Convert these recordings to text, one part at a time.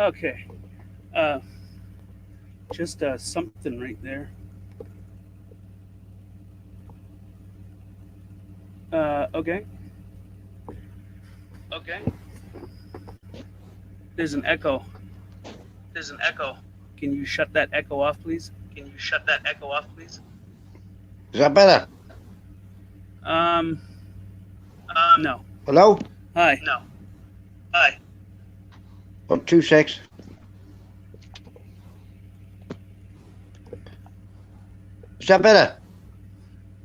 Okay. Uh, just something right there. Okay. Okay. There's an echo. There's an echo. Can you shut that echo off, please? Can you shut that echo off, please? Is that better? Um, Um, no. Hello? Hi. no. Hi. Oh, 2 secs. Is that better?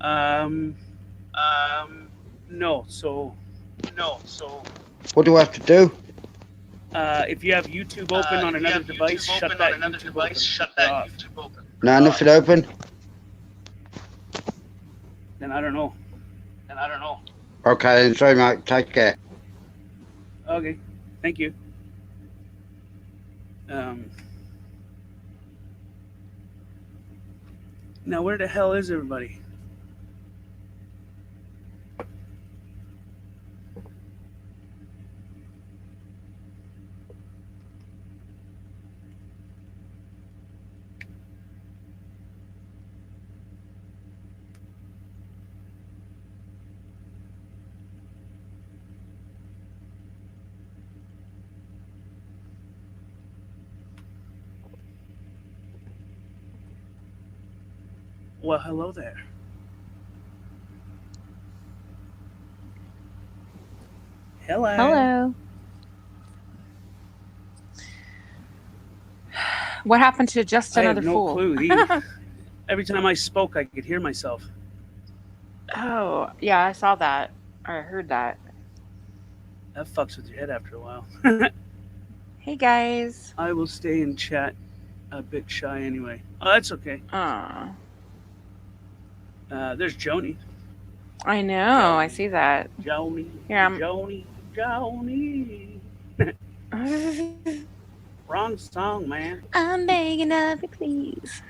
Um, Um, no. So, no. So, What do I have to do? if you have YouTube open on if you another have device, YouTube shut open on that another YouTube device, open shut or that off. YouTube open. No, nothing open. Then I don't know. And I don't know. Okay, then sorry, mate. Take care. Okay. Thank you. Um, now where the hell is everybody? Well, hello there. Hello. Hello. What happened to just I have another no fool? clue. Every time I spoke, I could hear myself. Oh, yeah, I saw that. Or I heard that. That fucks with your head after a while. Hey guys. I will stay in chat a bit shy anyway. Oh, that's okay. Aw. There's Joni. I know, I Joni. see that. Joni. Here I'm Joni. Joni. Wrong song, man. I'm begging of you, please.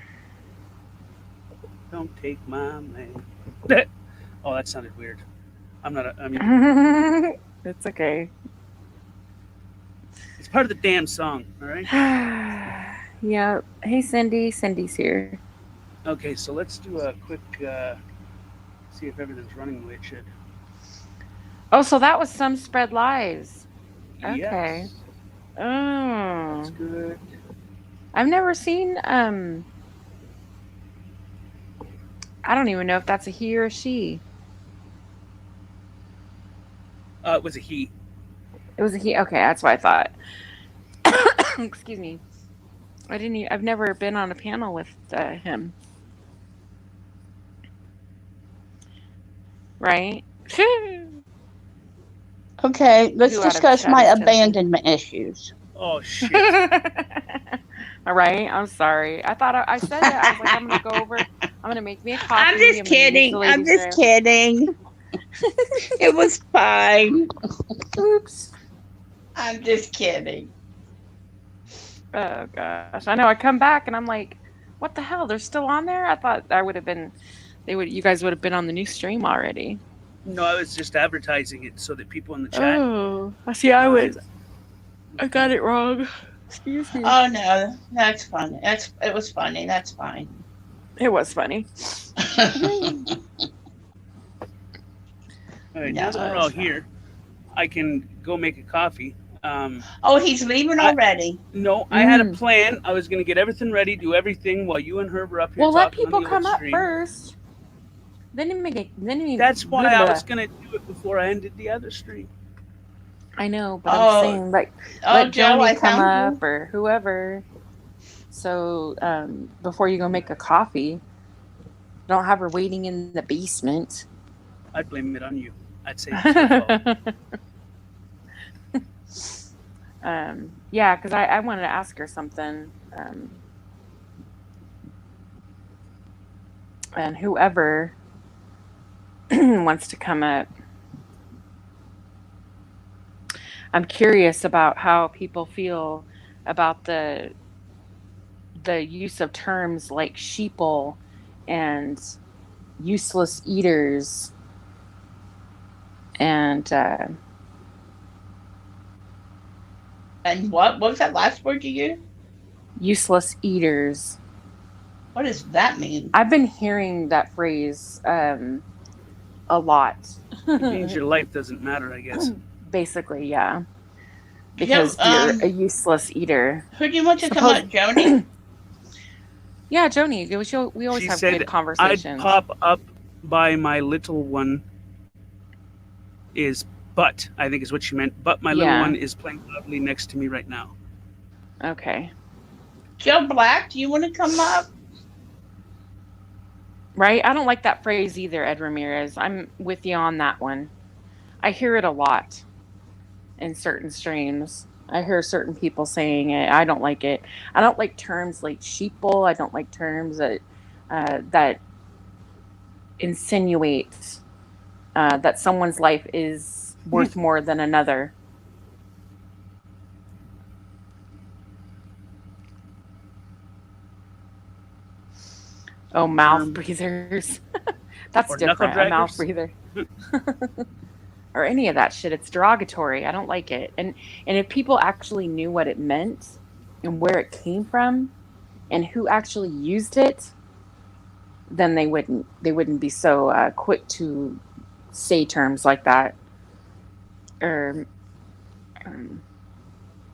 Don't take my man. Oh, that sounded weird. I'm not. I mean, It's okay. it's part of the damn song. All right. Yeah. Hey Cindy. Cindy's here. Okay, so let's do a quick. See if everything's running the way it should. Oh, so that was some spread lies. Okay. Yes, that's Oh. good. I've never seen I don't even know if that's a he or a she. It was a he. It was a he. Okay, that's what I thought. Excuse me. I didn't. I've never been on a panel with him. Right? Okay, let's Who out of discuss my Chatty's attention? abandonment issues. Oh shit. All right. I'm sorry. I thought I said it. I was like, I'm gonna go over. I'm gonna make me a I'm coffee. just I'm gonna use the kidding. I'm ladies' just room. kidding. It was fine. Oops. I'm just kidding. Oh gosh. I know. I come back and I'm like, what the hell? They're still on there? I thought I would have been. They would. You guys would have been on the new stream already. No, I was just advertising it so that people in the chat. Oh, I see. I was. I got it wrong. Excuse me. Oh no, that's funny. It was funny. That's fine. It was funny. All right, now No, that we're That all was fun. here, I can go make a coffee. oh, he's leaving I already. no, I had a Mm. plan. I was gonna get everything ready, do everything while you and her were up here Well, let talking on people the other come up stream. first. Then you make it. Then you. That's why Blah, I blah. was gonna do it before I ended the other stream. I know, but I'm Oh, saying like oh, let Joe, I Joni come found up you. or whoever. So before you go make a coffee, don't have her waiting in the basement. I'd blame it on you. I'd say it's your fault. Yeah, because I wanted to ask her something. And whoever wants to come up, I'm curious about how people feel about the use of terms like sheeple and useless eaters and And what was that last word you used? Useless eaters. What does that mean? I've been hearing that phrase a lot. It means your life doesn't matter, I guess. Basically, yeah. Because you're a useless eater. Who do you want to come up, Joni? Yeah, Joni. We always She have said, good conversations. I'd pop up by my little one is but, I think is what she meant. But my little one is playing loudly next to me right now. Okay. Joe Black, do you want to come up? Right? I don't like that phrase either, Ed Ramirez. I'm with you on that one. I hear it a lot in certain streams. I hear certain people saying it. I don't like it. I don't like terms like sheeple. I don't like terms that that insinuate that someone's life is worth more than another. Oh, mouth breathers. That's different. A mouth breather. Or any of that shit. It's derogatory. I don't like it. And if people actually knew what it meant and where it came from and who actually used it, then they wouldn't be so quick to say terms like that. Or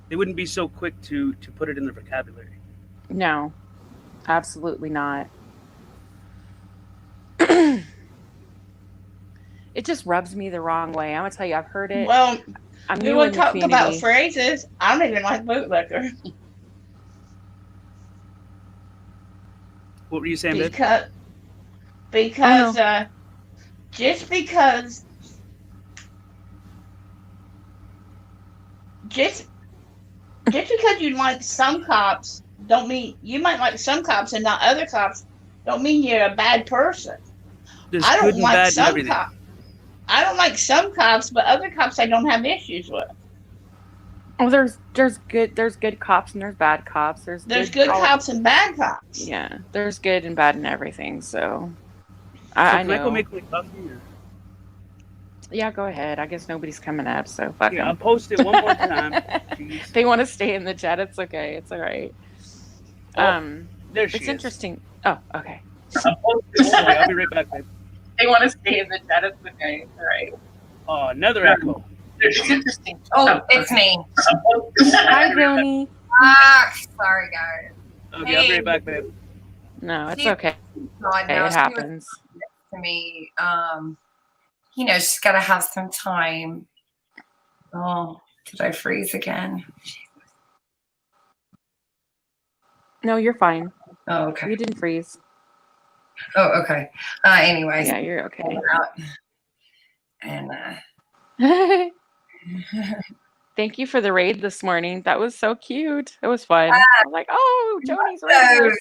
they wouldn't be so quick to put it in their vocabulary. No, absolutely not. It just rubs me the wrong way. I'm gonna tell you, I've heard it. Well, I'm we would talk about phrases. I don't even like bootlicker. What were you saying, because just because you like some cops don't mean you might like some cops and not other cops. Don't mean you're a bad person. There's I good don't and like bad some and everything. cops. I don't like some cops, but other cops I don't have issues with. Oh, there's good cops and there's bad cops. There's good cops and bad cops. Yeah, there's good and bad and everything. So I know. Can I go make my coffee? Or? Yeah, go ahead. I guess nobody's coming up, so fuck them. I'll post it one more time. They want to stay in the chat. It's okay. It's all right. There she is. It's interesting. Oh, okay. I'll be right back, babe. They want to stay in the chat. It's okay. It's all right. Oh, another echo. It's interesting. Oh, it's me. Hi, Joni. Sorry, guys. Okay, I'll be right back, babe. No, it's okay. God, no, it happens. To me, she's got to have some time. Oh, did I freeze again? No, you're fine. Oh, okay. You didn't freeze. Oh, okay. Anyways. Yeah, you're okay. And thank you for the raid this morning. That was so cute. It was fun. I was like, oh, Joni's raiders.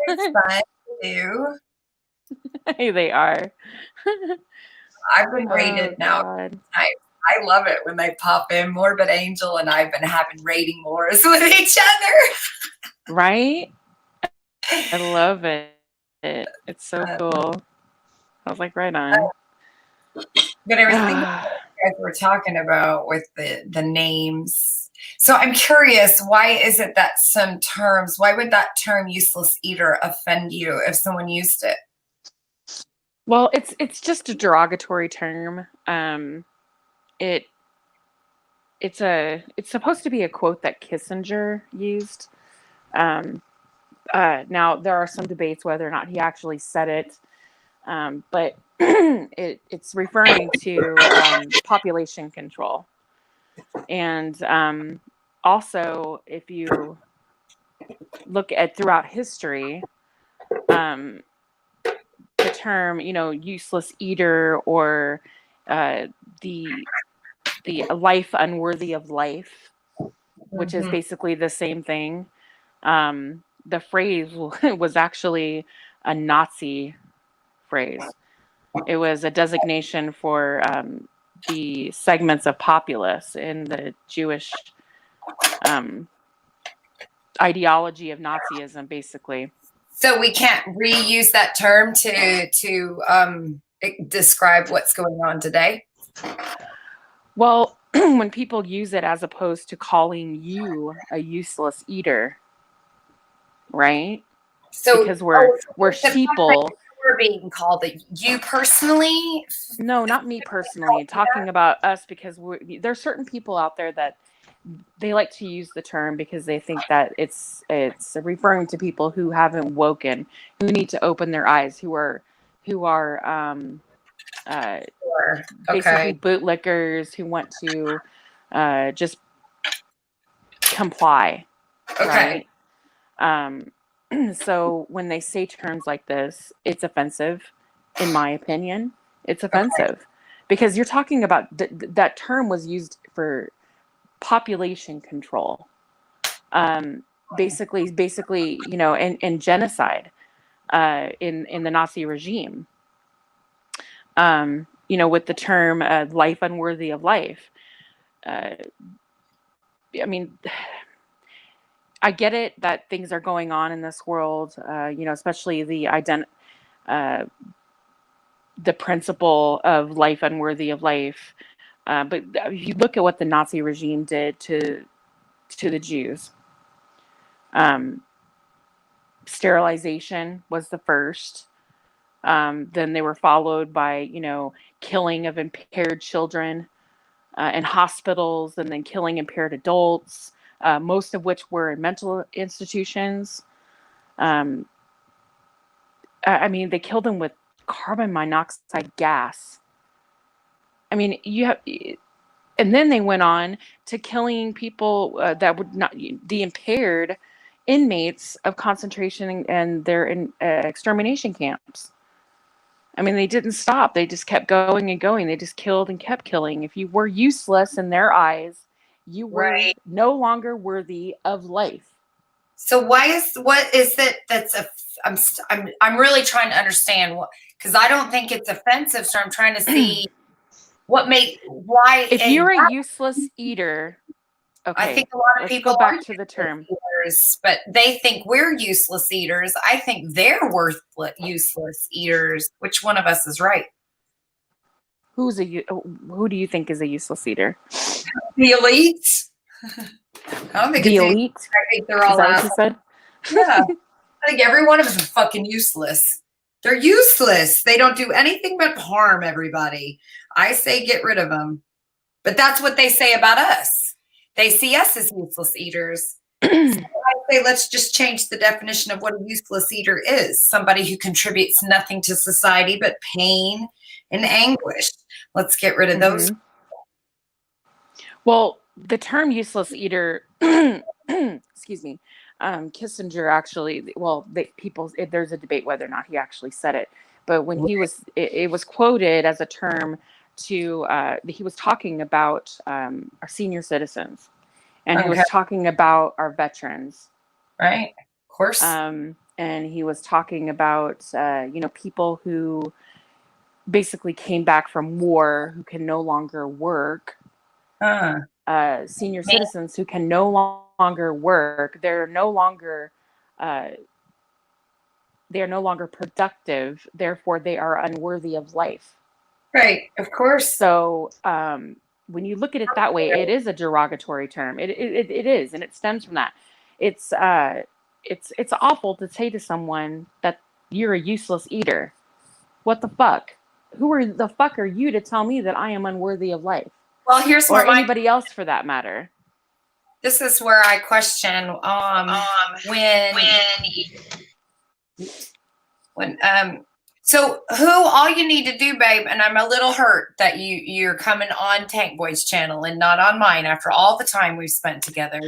It's fun to do. Hey, they are. I've been raided now. I love it when they pop in. Morbid Angel and I've been having raiding wars with each other. Right? I love it. It's so cool. I was like, right on. But everything you guys were talking about with the names. So I'm curious, why is it that some terms, why would that term useless eater offend you if someone used it? Well, it's just a derogatory term. It's supposed to be a quote that Kissinger used. Now there are some debates whether or not he actually said it, but it's referring to population control. And also, if you look at throughout history, the term, useless eater or the life unworthy of life, which is basically the same thing. The phrase was actually a Nazi phrase. It was a designation for the segments of populace in the Jewish ideology of Nazism, basically. So we can't reuse that term to describe what's going on today? Well, when people use it as opposed to calling you a useless eater, right? So because we're the fact that sheeple. we're being called it, you personally? No, not me personally. Talking about us, because there's certain people out there that they like to use the term because they think that it's referring to people who haven't woken, who need to open their eyes, who are Sure. basically Okay. bootlickers who want to just comply, Okay. right? So when they say terms like this, it's offensive, in my opinion. It's offensive because you're talking about that term was used for population control, basically, and genocide in the Nazi regime. With the term life unworthy of life. I mean, I get it that things are going on in this world, especially the principle of life unworthy of life. But if you look at what the Nazi regime did to the Jews, sterilization was the first. Then they were followed by, killing of impaired children in hospitals, and then killing impaired adults, most of which were in mental institutions. They killed them with carbon monoxide gas. And then they went on to killing people that would not, the impaired inmates of concentration and their extermination camps. They didn't stop. They just kept going and going. They just killed and kept killing. If you were useless in their eyes, you were no longer worthy of life. So what is it that's I'm really trying to understand because I don't think it's offensive. So I'm trying to see why. If you're a useless eater, okay. I think a lot of people go back to the term. Eaters, but they think we're useless eaters. I think they're useless eaters. Which one of us is right? Who do you think is a useless eater? The elite. I don't think the elite. I think they're all out. Said? Yeah. I think every one of us is fucking useless. They're useless. They don't do anything but harm everybody. I say get rid of them. But that's what they say about us. They see us as useless eaters. So I say let's just change the definition of what a useless eater is. Somebody who contributes nothing to society but pain and anguish. Let's get rid of those. Well, the useless eater, excuse me, Kissinger actually, there's a debate whether or not he actually said it, but when it was quoted as a term to, he was talking about our senior citizens, and he was talking about our veterans. Right, of course. And he was talking about, people who basically came back from war who can no longer work. Senior citizens who can no longer work. They're no longer productive. Therefore, they are unworthy of life. Right, of course. So when you look at it that way, it is a derogatory term. It is, and it stems from that. It's awful to say to someone that you're a useless eater. What the fuck? Who the fuck are you to tell me that I am unworthy of life? Well, here's or anybody else for that matter. This is where I question so all you need to do, babe, and I'm a little hurt that you're coming on Tank Boy's channel and not on mine after all the time we've spent together,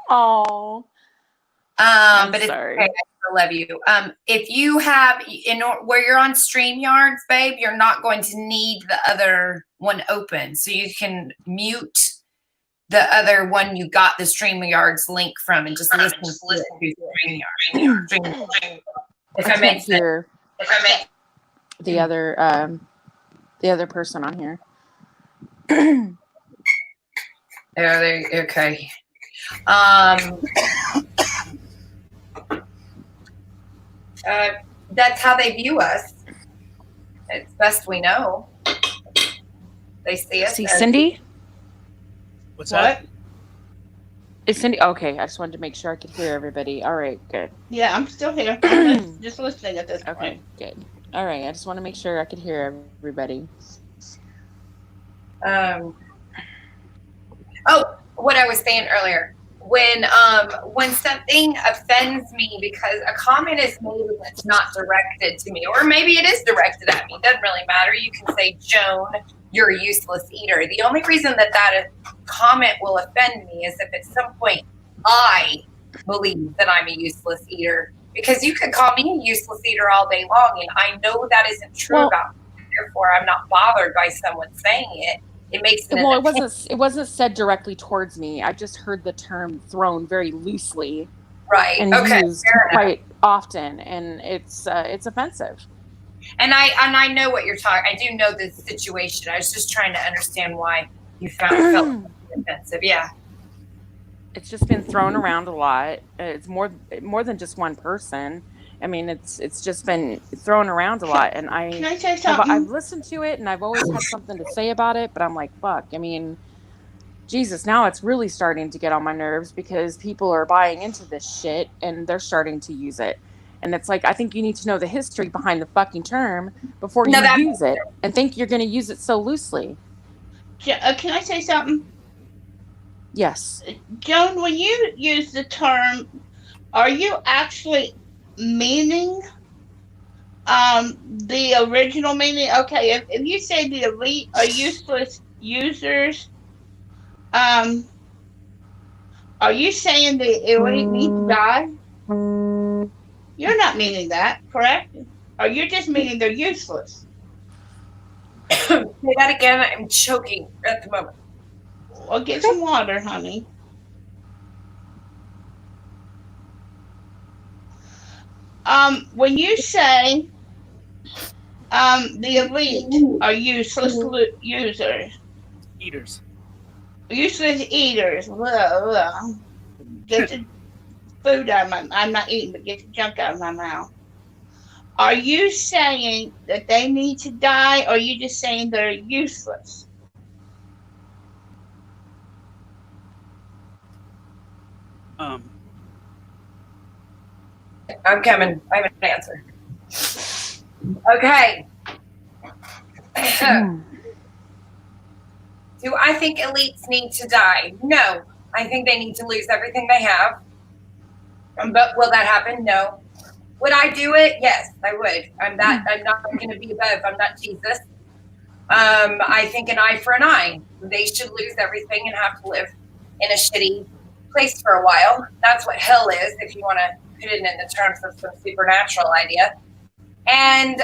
Oh. But sorry. It's okay. I love you. If you have where you're on StreamYards, babe, you're not going to need the other one open. So you can mute the other one you got the StreamYards link from and just listen to StreamYards. If I make the other person on here. Okay. That's how they view us. It's best we know. They see us. See Cindy? What's What? that? Is Cindy okay? I just wanted to make sure I could hear everybody. All right, good. Yeah, I'm still here. I'm just listening at this point. Okay, good. All right, I just want to make sure I could hear everybody. What I was saying earlier, when something offends me because a comment is made and it's not directed to me, or maybe it is directed at me, doesn't really matter. You can say, Joan, you're a useless eater. The only reason that comment will offend me is if at some point I believe that I'm a useless eater, because you could call me a useless eater all day long, and I know that isn't true about me. Therefore, I'm not bothered by someone saying it. It makes it. Well, it wasn't said directly towards me. I just heard the term thrown very loosely, right? And used quite often, and it's offensive. And I know what you're talking. I do know the situation. I was just trying to understand why you felt offensive. Yeah. It's just been thrown around a lot. It's more than just one person. I mean, it's just been thrown around a lot, and Can I say something? I've listened to it, and I've always had something to say about it, but I'm like, fuck. I mean, Jesus, now it's really starting to get on my nerves because people are buying into this shit, and they're starting to use it. And it's like, I think you need to know the history behind the fucking term before you use it, and think you're going to use it so loosely. Can I say something? Yes. Joan, when you use the term, are you actually meaning the original meaning? Okay, if you say the elite are useless users, are you saying the elite need to die? You're not meaning that, correct? Or you're just meaning they're useless? Say that again. I'm choking at the moment. Well, get some water, honey. When you say the elite are useless users, Eaters. useless eaters, get the food out of my. I'm not eating, but get the junk out of my mouth. Are you saying that they need to die, or are you just saying they're useless? I'm coming. I have an answer. Okay. Do I think elites need to die? No. I think they need to lose everything they have. But will that happen? No. Would I do it? Yes, I would. I'm not going to be above. I'm not Jesus. I think an eye for an eye. They should lose everything and have to live in a shitty place for a while. That's what hell is, if you want to put it in the terms of some supernatural idea. And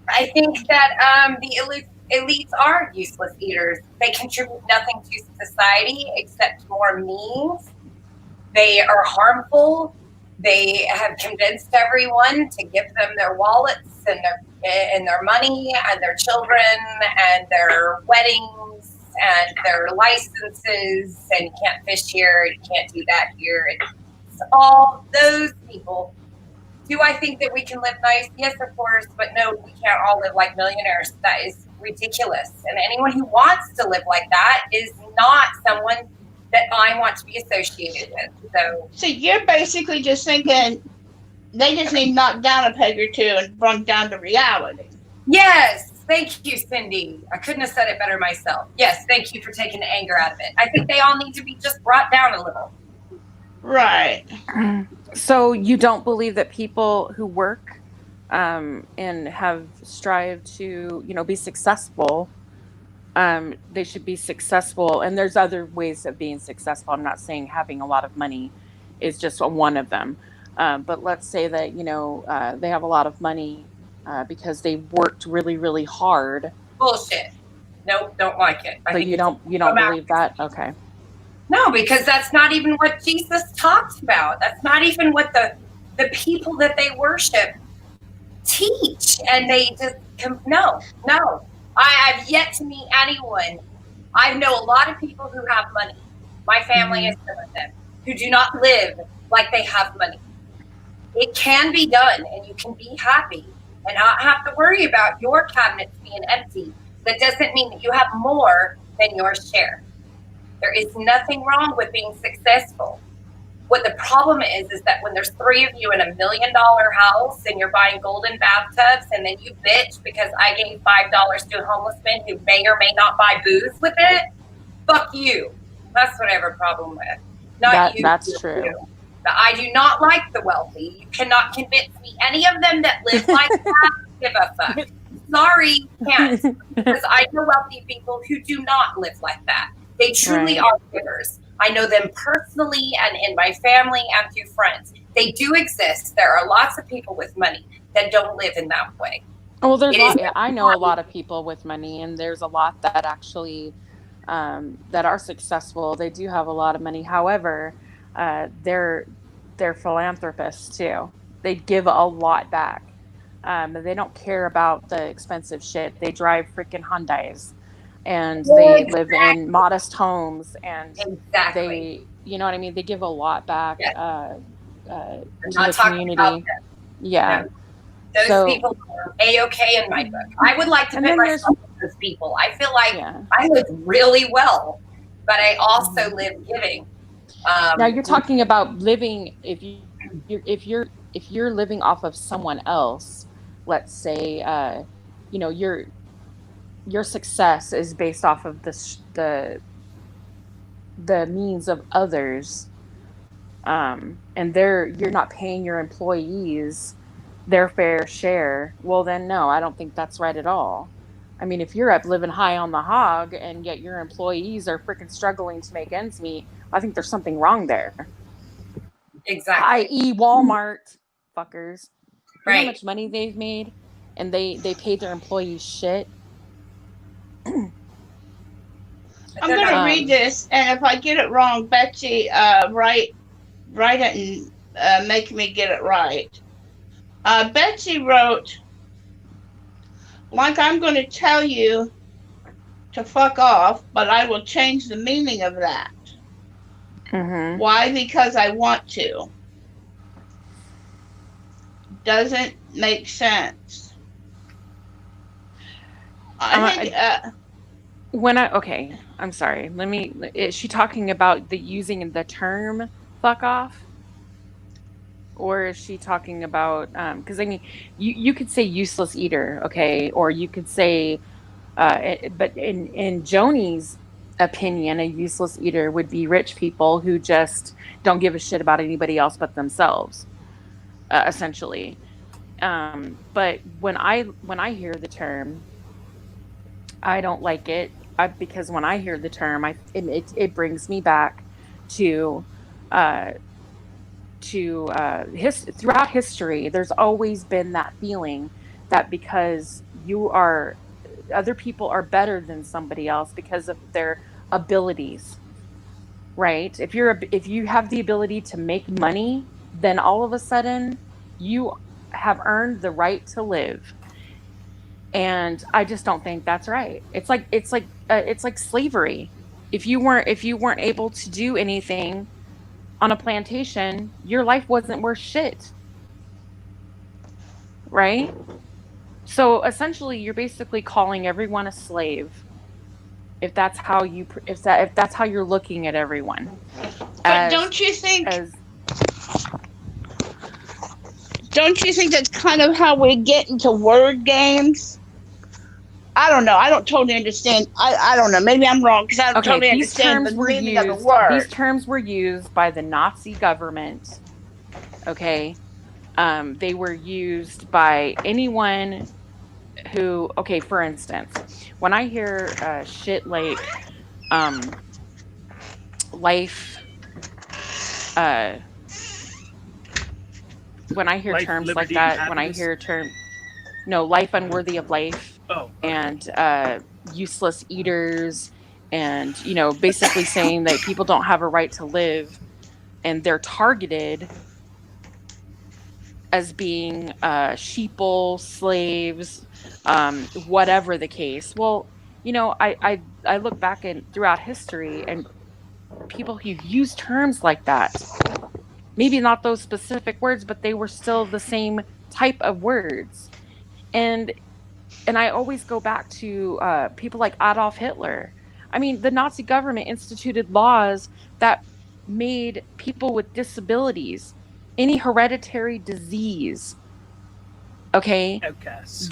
I think that the elites are useless eaters. They contribute nothing to society except more means. They are harmful. They have convinced everyone to give them their wallets and their money and their children and their weddings and their licenses, and you can't fish here, you can't do that here. It's all those people. Do I think that we can live nice? Yes, of course, but no, we can't all live like millionaires. That is ridiculous. And anyone who wants to live like that is not someone that I want to be associated with. So you're basically just thinking they just need knocked down a peg or two and brought down to reality. Yes, thank you, Cindy. I couldn't have said it better myself. Yes, thank you for taking the anger out of it. I think they all need to be just brought down a little. Right. So you don't believe that people who work and have strived to, be successful, they should be successful, and there's other ways of being successful. I'm not saying having a lot of money is just one of them, but let's say that they have a lot of money because they worked really, really hard. Bullshit. Nope, don't like it. So you don't believe that? Okay. No, because that's not even what Jesus talks about. That's not even what the people that they worship teach, and they just no. I've yet to meet anyone. I know a lot of people who have money. My family is some of them who do not live like they have money. It can be done, and you can be happy and not have to worry about your cabinets being empty. That doesn't mean that you have more than your share. There is nothing wrong with being successful. What the problem is that when there's 3 of you in $1 million house and you're buying golden bathtubs and then you bitch because I gave $5 to a homeless man who may or may not buy booze with it, fuck you. That's what I have a problem with. Not you. That's true. You. I do not like the wealthy. You cannot convince me any of them that live like that give a fuck. Sorry, can't. Because I know wealthy people who do not live like that. They truly are givers. I know them personally and in my family and through friends. They do exist. There are lots of people with money that don't live in that way. Well, I know a lot of people with money, and there's a lot that actually that are successful. They do have a lot of money. However, they're philanthropists too. They give a lot back. They don't care about the expensive shit. They drive freaking Hyundais, and they live in modest homes, and they, you know what I mean? They give a lot back to the community. Yeah. Those people are A-okay in my book. I would like to put myself with those people. I feel like I live really well, but I also live giving. Now you're talking about living, if you're living off of someone else, let's say, you know, your success is based off of the means of others, and you're not paying your employees their fair share. Well, then no, I don't think that's right at all. I mean, if you're up living high on the hog and yet your employees are freaking struggling to make ends meet, I think there's something wrong there. Exactly. I.e. Walmart fuckers. You know Right. how much money they've made, and they paid their employees shit. I'm going to read this, and if I get it wrong, Betsy, write it and make me get it right. Betsy wrote, like I'm going to tell you to fuck off, but I will change the meaning of that. Mm-hmm. Why? Because I want to. Doesn't make sense. I think. Okay, I'm sorry. Is she talking about using the term "fuck off"? Or is she talking about, because I mean, you could say useless eater, okay, or you could say, but in Joni's opinion, a useless eater would be rich people who just don't give a shit about anybody else but themselves, essentially. But when I hear the term, I don't like it, because when I hear the term, it brings me back to throughout history. There's always been that feeling that because other people are better than somebody else because of their abilities, right? If you have the ability to make money, then all of a sudden you have earned the right to live. And I just don't think that's right. It's like slavery. If you weren't able to do anything on a plantation, your life wasn't worth shit, right? So essentially, you're basically calling everyone a slave, if that's how you're looking at everyone. But don't you think that's kind of how we get into word games? I don't know. I don't totally understand. I don't know. Maybe I'm wrong because I don't totally understand the meaning of the word. These terms were used by the Nazi government. Okay. They were used by anyone who, okay, for instance, when I hear shit like life, when I hear Life, terms liberty, like that, and when I happiness. hear life unworthy of life, and useless eaters, and basically saying that people don't have a right to live, and they're targeted as being sheeple, slaves, whatever the case. Well, I look back throughout history, and people who use terms like that, maybe not those specific words, but they were still the same type of words. And I always go back to people like Adolf Hitler. I mean, the Nazi government instituted laws that made people with disabilities, any hereditary disease, okay, Outcasts.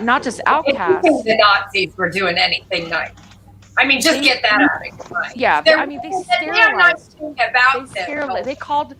not just outcasts. The Nazis were doing anything nice. I mean, just get that out of your mind. Yeah, There I mean, they was a damn sterilized. nice thing about this. They called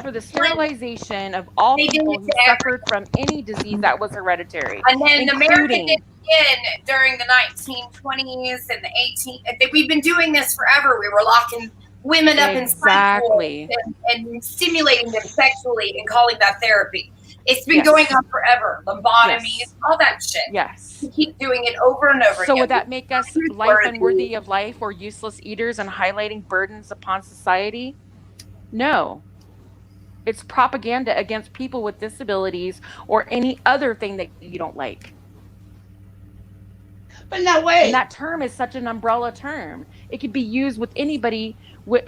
for the sterilization of all They did people it who to suffered from any disease that was hereditary. And then America including- did it again during the 1920s and the 18th. We've been doing this forever. We were locking women up in Exactly. and stimulating them sexually and calling that therapy. It's been Yes. going on forever. Lobotomies, Yes. all that shit. Yes. We keep doing it over and over So again. would that make us life unworthy of life or useless eaters and highlighting burdens upon society? No. It's propaganda against people with disabilities or any other thing that you don't like. But no way. And that term is such an umbrella term. It could be used with anybody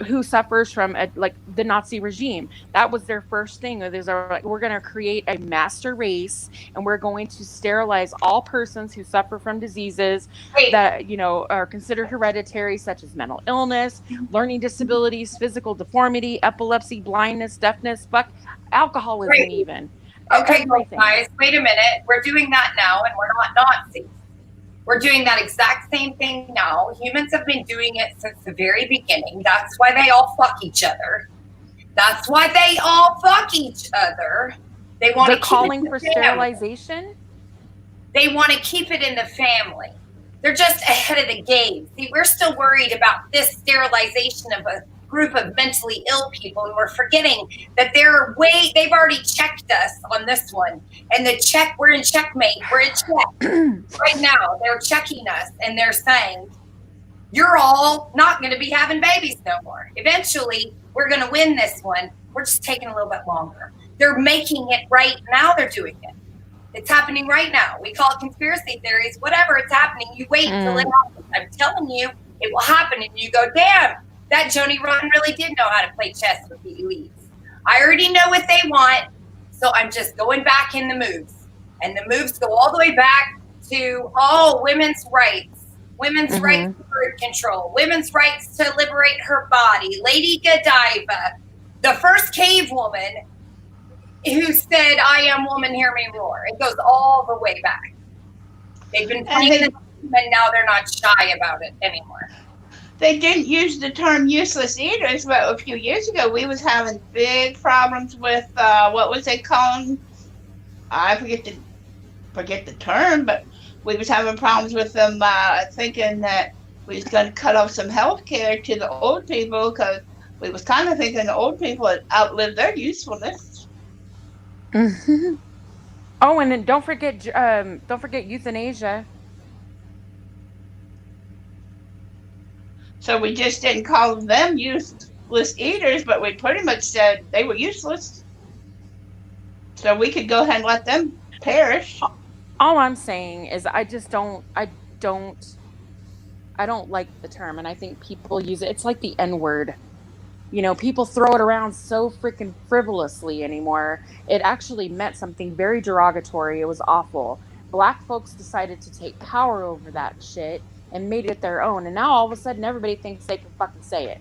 who suffers from like the Nazi regime. That was their first thing. We're going to create a master race, and we're going to sterilize all persons who suffer from diseases that are considered hereditary, such as mental illness, learning disabilities, physical deformity, epilepsy, blindness, deafness, alcoholism, even. Okay, guys, wait a minute. We're doing that now, and we're not Nazis. We're doing that exact same thing now. Humans have been doing it since the very beginning. That's why they all fuck each other. That's why they all fuck each other. They want to calling for sterilization. They want to keep it in the family. They're just ahead of the game. See, we're still worried about this sterilization of a group of mentally ill people, and we're forgetting that they've already checked us on this one. And we're in checkmate. We're in check. Right now, they're checking us, and they're saying, you're all not going to be having babies no more. Eventually, we're going to win this one. We're just taking a little bit longer. They're making it right now. They're doing it. It's happening right now. We call it conspiracy theories. Whatever, it's happening. You wait until it happens. I'm telling you, it will happen. And you go, damn, that Joni Rotten really did know how to play chess with the elites. I already know what they want, so I'm just going back in the moves. And the moves go all the way back to women's rights. Women's rights to birth control. Women's rights to liberate her body. Lady Godiva, the first cave woman who said, I am woman, hear me roar. It goes all the way back. They've been playing it, and now they're not shy about it anymore. They didn't use the term useless eaters, but a few years ago we was having big problems with what was they calling? I forget the term, but we was having problems with them thinking that we was going to cut off some health care to the old people because we was kind of thinking the old people had outlived their usefulness. Mm-hmm. Oh, and then don't forget euthanasia. So we just didn't call them useless eaters, but we pretty much said they were useless. So we could go ahead and let them perish. All I'm saying is I don't like the term, and I think people use it. It's like the N-word. People throw it around so freaking frivolously anymore. It actually meant something very derogatory. It was awful. Black folks decided to take power over that shit and made it their own. And now all of a sudden everybody thinks they can fucking say it.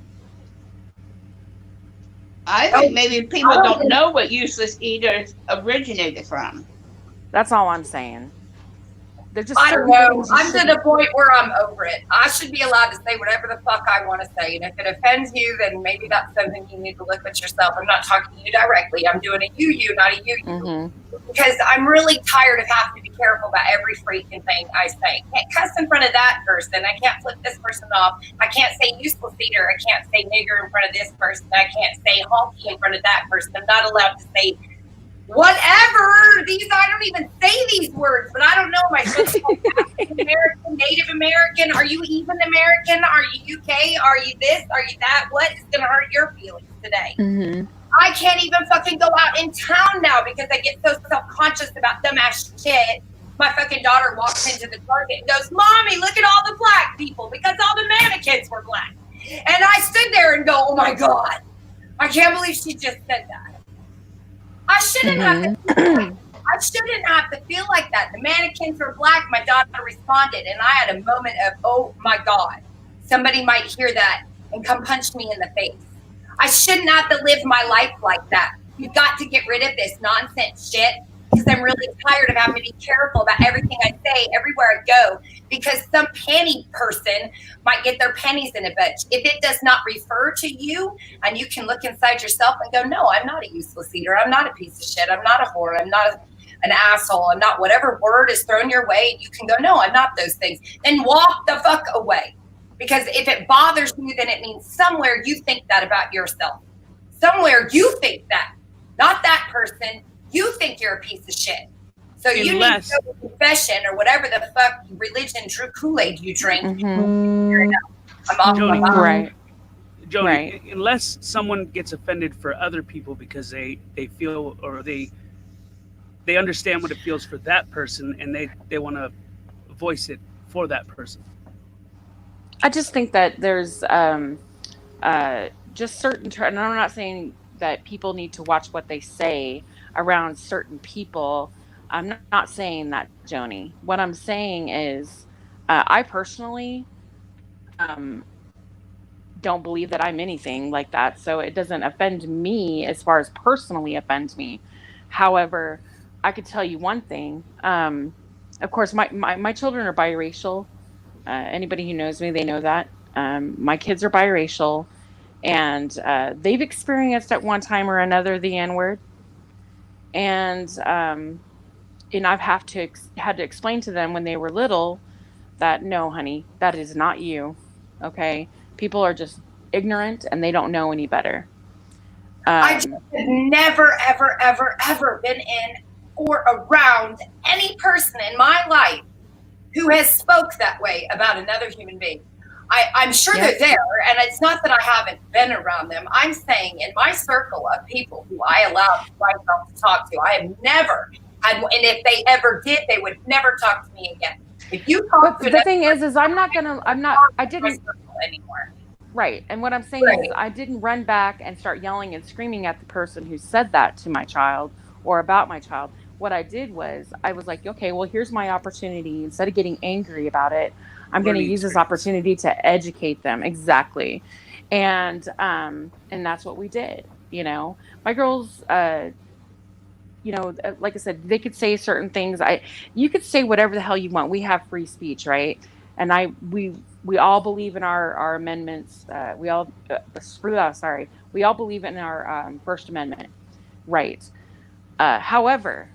I think maybe people don't know what useless eaters originated from. That's all I'm saying. They're just I don't know. I'm to the point where I'm over it. I should be allowed to say whatever the fuck I want to say. And if it offends you, then maybe that's something you need to look at yourself. I'm not talking to you directly. I'm doing a you, not a you. Mm-hmm. Because I'm really tired of having to be careful about every freaking thing I say. I can't cuss in front of that person. I can't flip this person off. I can't say useless eater. I can't say nigger in front of this person. I can't say honky in front of that person. I'm not allowed to say whatever. I don't even say these words, but I don't know. Am I supposed to call African American, Native American? Are you even American? Are you UK? Are you this? Are you that? What is going to hurt your feelings today? Mm-hmm. I can't even fucking go out in town now because I get so self-conscious about dumbass shit. My fucking daughter walks into the Target and goes, Mommy, look at all the black people because all the mannequins were black. And I stood there and go, oh my God, I can't believe she just said that. I shouldn't have to. I I shouldn't have to feel like that. The mannequins were black. My daughter responded, and I had a moment of, oh my God, somebody might hear that and come punch me in the face. I shouldn't have to live my life like that. You've got to get rid of this nonsense shit, because I'm really tired of having to be careful about everything I say everywhere I go, because some panty person might get their panties in a bunch. If it does not refer to you, and you can look inside yourself and go, no, I'm not a useless eater. I'm not a piece of shit. I'm not a whore. I'm not an asshole. I'm not whatever word is thrown your way. And you can go, no, I'm not those things. Then walk the fuck away. Because if it bothers you, then it means somewhere you think that about yourself. Somewhere you think that. Not that person. You think you're a piece of shit. So you need to go to confession or whatever the fuck religion, Kool-Aid you drink. I'm off Joni, my Right. Joni, Right. unless someone gets offended for other people because they feel or they understand what it feels for that person and they want to voice it for that person. I just think that there's just certain and I'm not saying that people need to watch what they say around certain people. I'm not saying that, Joni. What I'm saying is I personally don't believe that I'm anything like that, so it doesn't offend me as far as personally offend me. However, I could tell you one thing. Of course, my children are biracial. Anybody who knows me, they know that. My kids are biracial, and they've experienced at one time or another the N-word. And I've had to explain to them when they were little that, no, honey, that is not you. Okay? People are just ignorant and they don't know any better. I just have never, ever, ever, ever been in or around any person in my life who has spoke that way about another human being. I'm sure they're there, and it's not that I haven't been around them. I'm saying in my circle of people who I allow myself to talk to, I have never had, and if they ever did, they would never talk to me again. If you talk to the thing is I didn't anymore. Right. And what I'm saying is I didn't run back and start yelling and screaming at the person who said that to my child or about my child. What I did was I was like, okay, well, here's my opportunity. Instead of getting angry about it, I'm going to use this opportunity to educate them. Exactly. And that's what we did. You know, my girls, you know, like I said, they could say certain things. You could say whatever the hell you want. We have free speech, right? And we all believe in our amendments. We all believe in our First Amendment, right? However,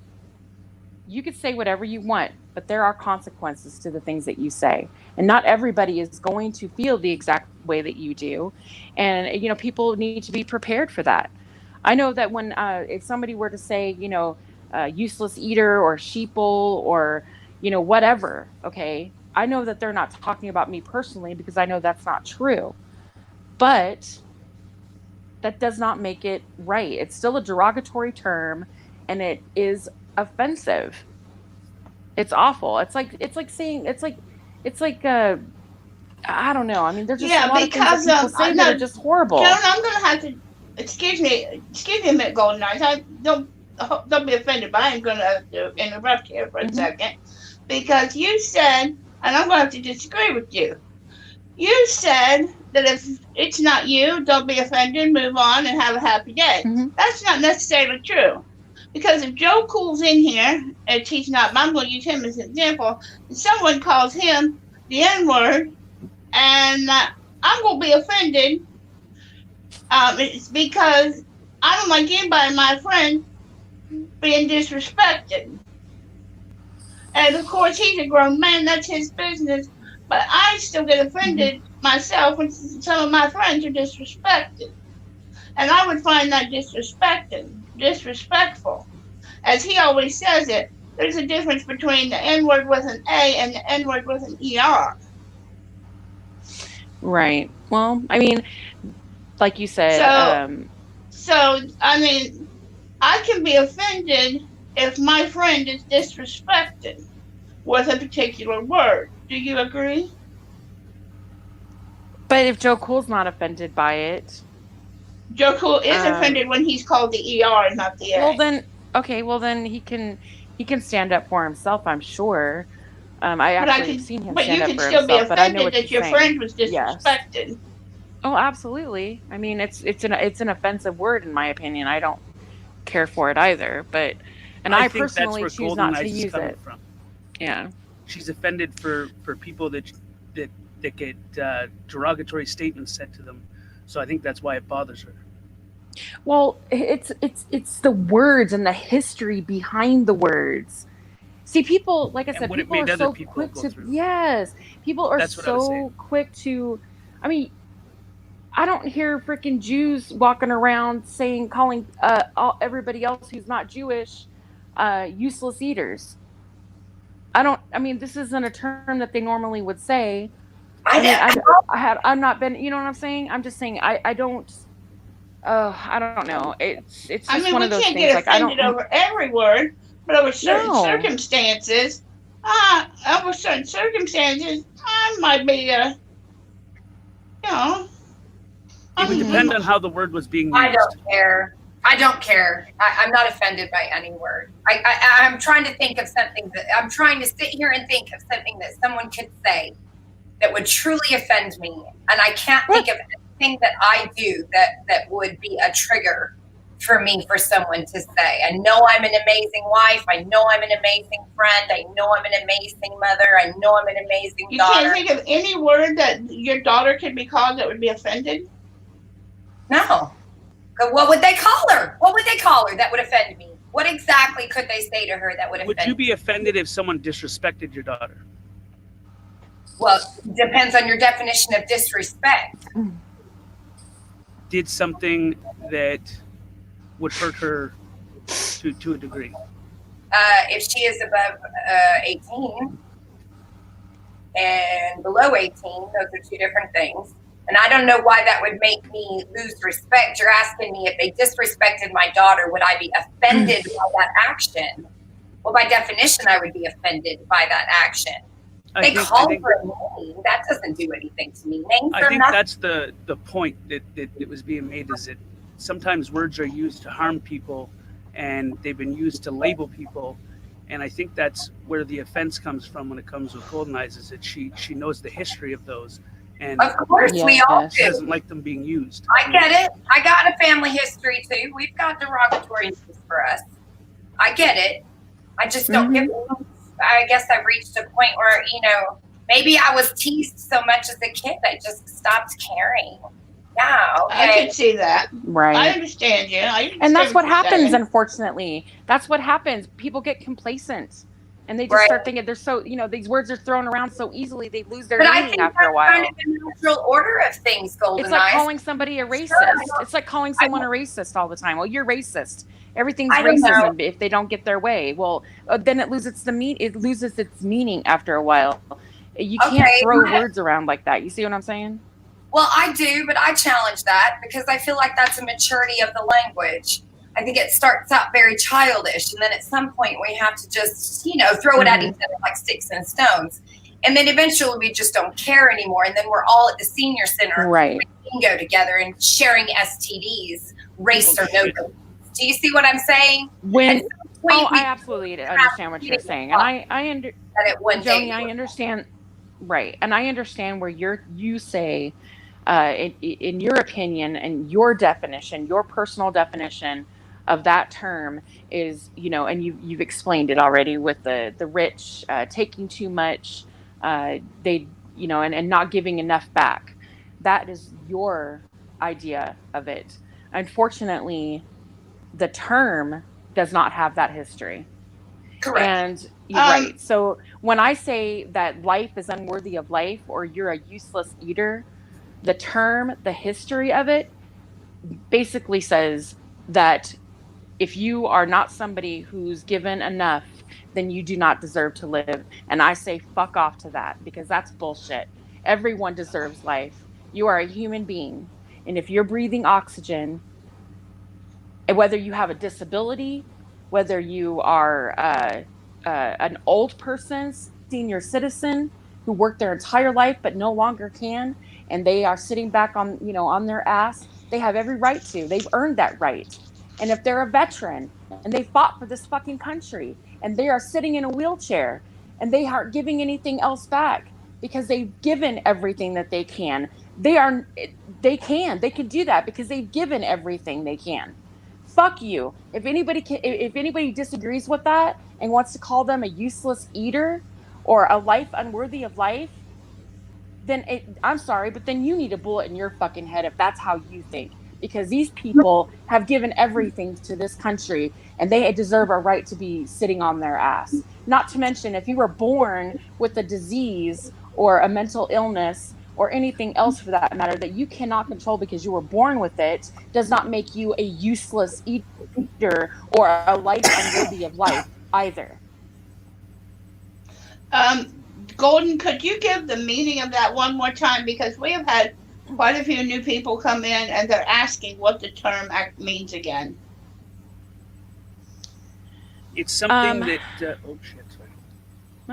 you could say whatever you want, but there are consequences to the things that you say, and not everybody is going to feel the exact way that you do. And you know, people need to be prepared for that. I know that when if somebody were to say, you know, useless eater or sheeple or, you know, whatever, okay, I know that they're not talking about me personally because I know that's not true. But that does not make it right. It's still a derogatory term, and it is offensive. It's awful. It's like I don't know. I mean, there's just a lot of things that people say that are just horrible. Joan, I'm gonna have to excuse me a minute, Golden Eyes. Don't be offended, but I'm gonna have to interrupt here for a second, because you said, and I'm gonna have to disagree with you. You said that if it's not you, don't be offended, move on, and have a happy day. That's not necessarily true. Because if Joe Cool's in here, and he's not, I'm going to use him as an example, and someone calls him the N-word, and I'm going to be offended, it's because I don't like anybody, my friend, being disrespected. And of course, he's a grown man, that's his business, but I still get offended myself when some of my friends are disrespected. And I would find that disrespectful. As he always says it, there's a difference between the N-word with an A and the N-word with an ER. Right. Well, I mean, like you said. So I mean, I can be offended if my friend is disrespected with a particular word. Do you agree? But if Joe Cool's not offended by it. Joe Cool is offended when he's called the ER and not the A. Well then he He can stand up for himself, I'm sure. I But I actually can, have seen him but you stand up can for still be himself, but I know offended what that you're your saying. friend was Yes. disrespected. Oh, absolutely. I mean, it's an offensive word in my opinion. I don't care for it either, but I I think that's personally where choose Golden not to Eyes is use coming it. from. Yeah. She's offended for people that get derogatory statements said to them. So I think that's why it bothers her. Well, it's the words and the history behind the words. See, people, like I And said, what it people are made other so people quick go to, through. yes, people are That's what I was saying. so quick to, I mean, I don't hear freaking Jews walking around calling everybody else who's not Jewish useless eaters. I mean, this isn't a term that they normally would say. I mean, I'm not been, you know what I'm saying? I'm just saying, I don't, I don't know. It's I just mean, one we of those can't things. get Like, I offended don't, over every word, but over certain no. circumstances, I might be, you know, It would Mhm. depend on how the word was being I used. don't care. I don't care. I'm not offended by any word. I'm trying to think of something I'm trying to sit here and think of something that someone could say that would truly offend me. And I can't think of anything that I do that would be a trigger for me for someone to say. I know I'm an amazing wife. I know I'm an amazing friend. I know I'm an amazing mother. I know I'm an amazing you daughter. can't think of any word that your daughter could be called that would be offended. No. What would they call her? What would they call her that would offend me? What exactly could they say to her that would offend Would you me? be offended if someone disrespected your daughter? Well, depends on your definition of disrespect. Did something that would hurt her to a degree? If she is above 18 and below 18, those are two different things. And I don't know why that would make me lose respect. You're asking me if they disrespected my daughter, would I be offended by that action? Well, by definition, I would be offended by that action. They call her a name. That doesn't do anything to me. Names I are think nothing. that's the point that was being made, is that sometimes words are used to harm people, and they've been used to label people. And I think that's where the offense comes from when it comes with Golden Eyes, is that she knows the history of those, and Of course, we all she do. doesn't like them being used. I get it. I got a family history too. We've got derogatory names for us. I get it. I just don't get. I guess I've reached a point where, maybe I was teased so much as a kid, I just stopped caring. Yeah, okay. I could see that. Right. I understand you. And that's what happens, unfortunately. That's what happens. People get complacent. And they just start thinking they're so, these words are thrown around so easily, they lose their meaning after a while. Kind of the natural order of things, Golden It's like Eyes. calling somebody a racist. It's like calling someone a racist all the time. Well, you're racist. Everything's racism if they don't get their way. Well, then it loses its meaning after a while. You can't throw words around like that. You see what I'm saying? Well, I do, but I challenge that because I feel like that's a maturity of the language. I think it starts out very childish, and then at some point we have to just, throw it at each other like sticks and stones. And then eventually we just don't care anymore. And then we're all at the senior center, bingo together and sharing STDs, race or no race. Do you see what I'm saying? I absolutely understand what you're saying. And I understand. Right. And I understand where you say, in your opinion and your definition, your personal definition of that term is, and you've explained it already with the rich taking too much, and not giving enough back. That is your idea of it. Unfortunately, the term does not have that history. Correct. And you're right. So when I say that life is unworthy of life, or you're a useless eater, the term, the history of it basically says that if you are not somebody who's given enough, then you do not deserve to live. And I say fuck off to that, because that's bullshit. Everyone deserves life. You are a human being. And if you're breathing oxygen, and whether you have a disability, whether you are an old person, senior citizen who worked their entire life but no longer can, and they are sitting back on their ass, they have every right to. They've earned that right. And if they're a veteran and they fought for this fucking country and they are sitting in a wheelchair and they aren't giving anything else back because they've given everything that they can, they can do that because they've given everything they can. Fuck you. If anybody disagrees with that and wants to call them a useless eater or a life unworthy of life, then I'm sorry, but then you need a bullet in your fucking head if that's how you think. Because these people have given everything to this country and they deserve a right to be sitting on their ass. Not to mention, if you were born with a disease or a mental illness or anything else for that matter that you cannot control because you were born with it, does not make you a useless eater or a life unworthy of life either. Golden, could you give the meaning of that one more time? Because we have had quite a few new people come in and they're asking what the term means again. It's something that. Oh shit! Sorry.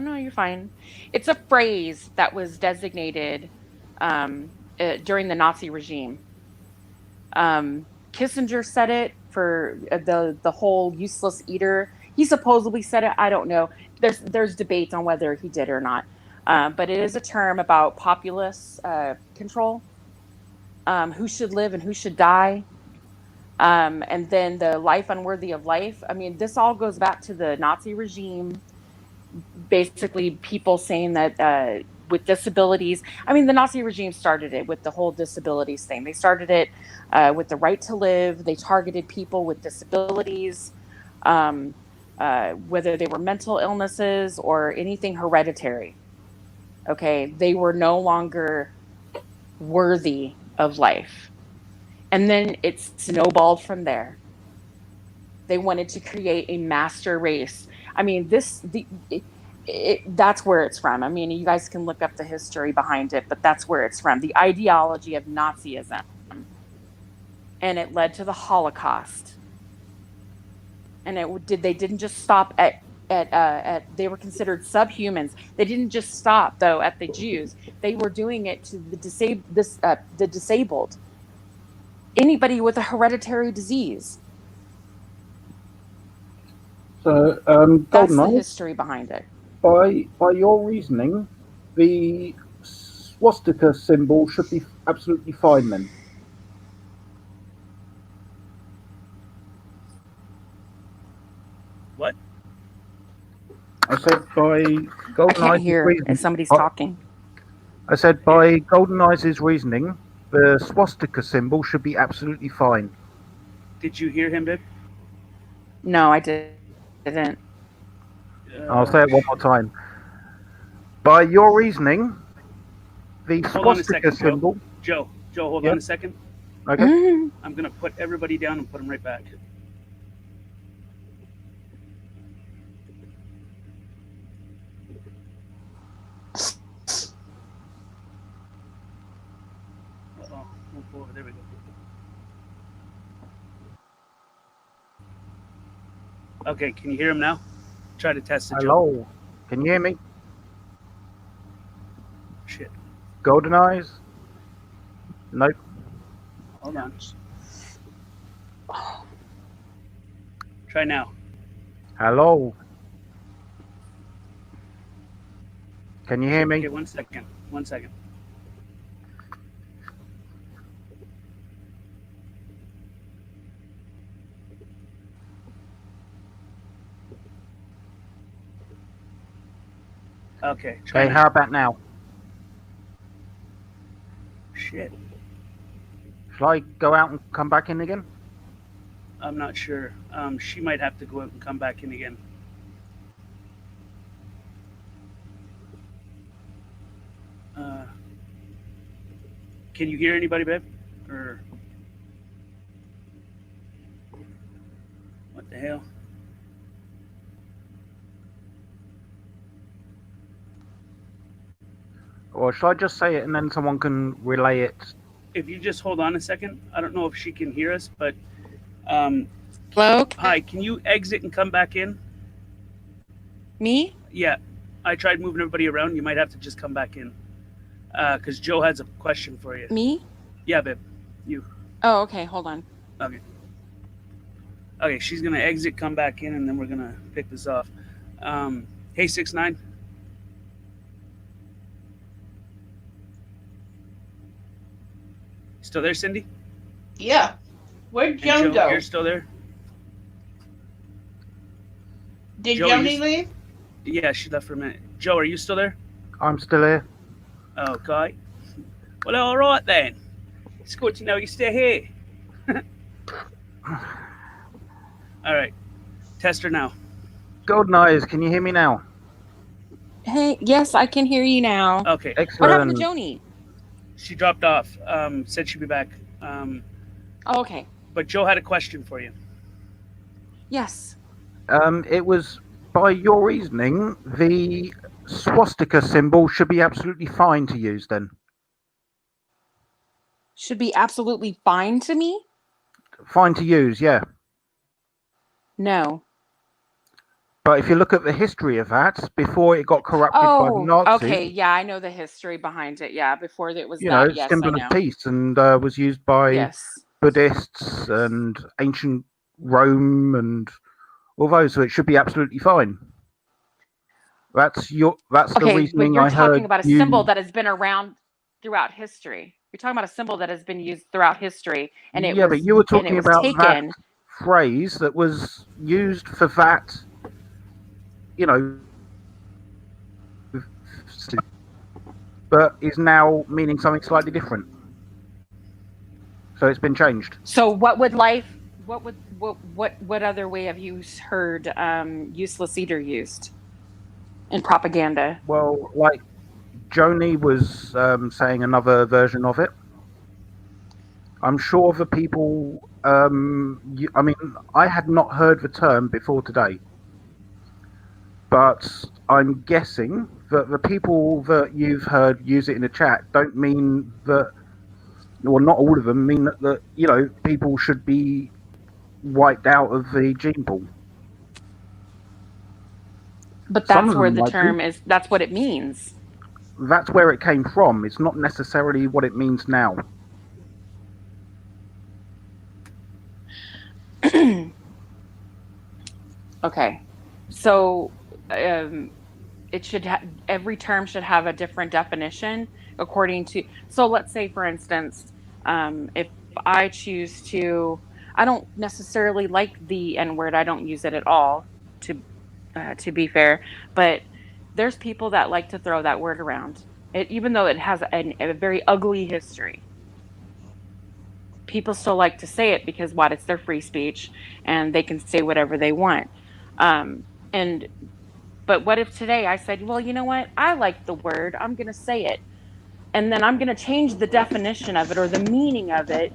No, you're fine. It's a phrase that was designated during the Nazi regime. Kissinger said it for the whole useless eater. He supposedly said it. I don't know. There's debates on whether he did or not. But it is a term about populace control, who should live and who should die. And then the life unworthy of life. I mean, this all goes back to the Nazi regime. Basically, people saying that with disabilities. I mean, the Nazi regime started it with the whole disabilities thing. They started it with the right to live. They targeted people with disabilities, whether they were mental illnesses or anything hereditary. Okay, they were no longer worthy of life. And then it snowballed from there. They wanted to create a master race. I mean, that's where it's from. I mean, you guys can look up the history behind it, but that's where it's from. The ideology of Nazism. And it led to the Holocaust. And they didn't just stop at they were considered subhumans. They didn't just stop though at the Jews. They were doing it to the disabled, anybody with a hereditary disease. So, that's the Golden Eyes, history behind it. by your reasoning, the swastika symbol should be absolutely fine then. What? I said by I Golden can't Eyes' hear reasoning. if somebody's talking. I said by Golden Eyes' reasoning, the swastika symbol should be absolutely fine. Did you hear him, babe? No, I didn't. I'll say it one more time. By your reasoning, the Hold on a swastika second, symbol. Joe, hold Yep. on a second. Okay. I'm gonna put everybody down and put them right back. Oh, there we go. Okay, can you hear him now? Try to test it, Joe. Hello. Can you hear me? Shit. Golden Eyes? Nope. Hold on. Try now. Hello. Can you hear me? Okay, 1 second. 1 second. Okay. Try Okay, now. how about now? Shit. Shall I go out and come back in again? I'm not sure. She might have to go out and come back in again. Can you hear anybody, babe? Or what the hell? Or shall I just say it and then someone can relay it? If you just hold on a second, I don't know if she can hear us, but Hello? hi, can you exit and come back in? Me? Yeah, I tried moving everybody around. You might have to just come back in because Joe has a question for you. Me? Yeah, babe. You. Oh, okay. Hold on. Okay. Okay, she's gonna exit, come back in, and then we're gonna pick this off. Hey, 6ix9ine. Still there, Cindy? Yeah. Where'd And Joan Joe, go? you're still there? Did Joe, Joni leave? Yeah, she left for a minute. Joe, are you still there? I'm still here. Okay. Well, all right then. It's good to know you stay here. All right. Test her now. Golden Eyes, can you hear me now? Hey, yes, I can hear you now. Okay. What happened Excellent. to Joni? She dropped off. Said she'd be back. Oh, okay. But Joe had a question for you. Yes. It was, by your reasoning, the swastika symbol should be absolutely fine to use then. Should be absolutely fine to me? Fine to use, yeah. No. But if you look at the history of that, before it got corrupted by the Oh, Nazis, okay. Yeah, I know the history behind it. Yeah, before it was you know, that. it's Yes, symbol I of know. peace and was used by Yes. Buddhists and ancient Rome and all those, so it should be absolutely fine. That's the Okay, but reasoning you're I heard. talking about a symbol that has been around throughout history. You're talking about a symbol that has been used throughout history, and it was but you were and it talking was about taken. that phrase that was used for that, you know, but is now meaning something slightly different. So it's been changed. So what other way have you heard useless eater used in propaganda? Well, like Joni was saying another version of it. I'm sure the people. I mean, I had not heard the term before today, but I'm guessing that the people that you've heard use it in the chat don't mean that, well, not all of them mean that you know, people should be wiped out of the gene pool. But Some that's of where them the might term be. is. That's what it means. That's where it came from. It's not necessarily what it means now. Okay, so it should every term should have a different definition according to. So let's say, for instance, if I choose to, I don't necessarily like the N word. I don't use it at all. To be fair, but there's people that like to throw that word around. Even though it has a very ugly history. People still like to say it because what? It's their free speech, and they can say whatever they want. But what if today I said, well, you know what? I like the word. I'm going to say it, and then I'm going to change the definition of it or the meaning of it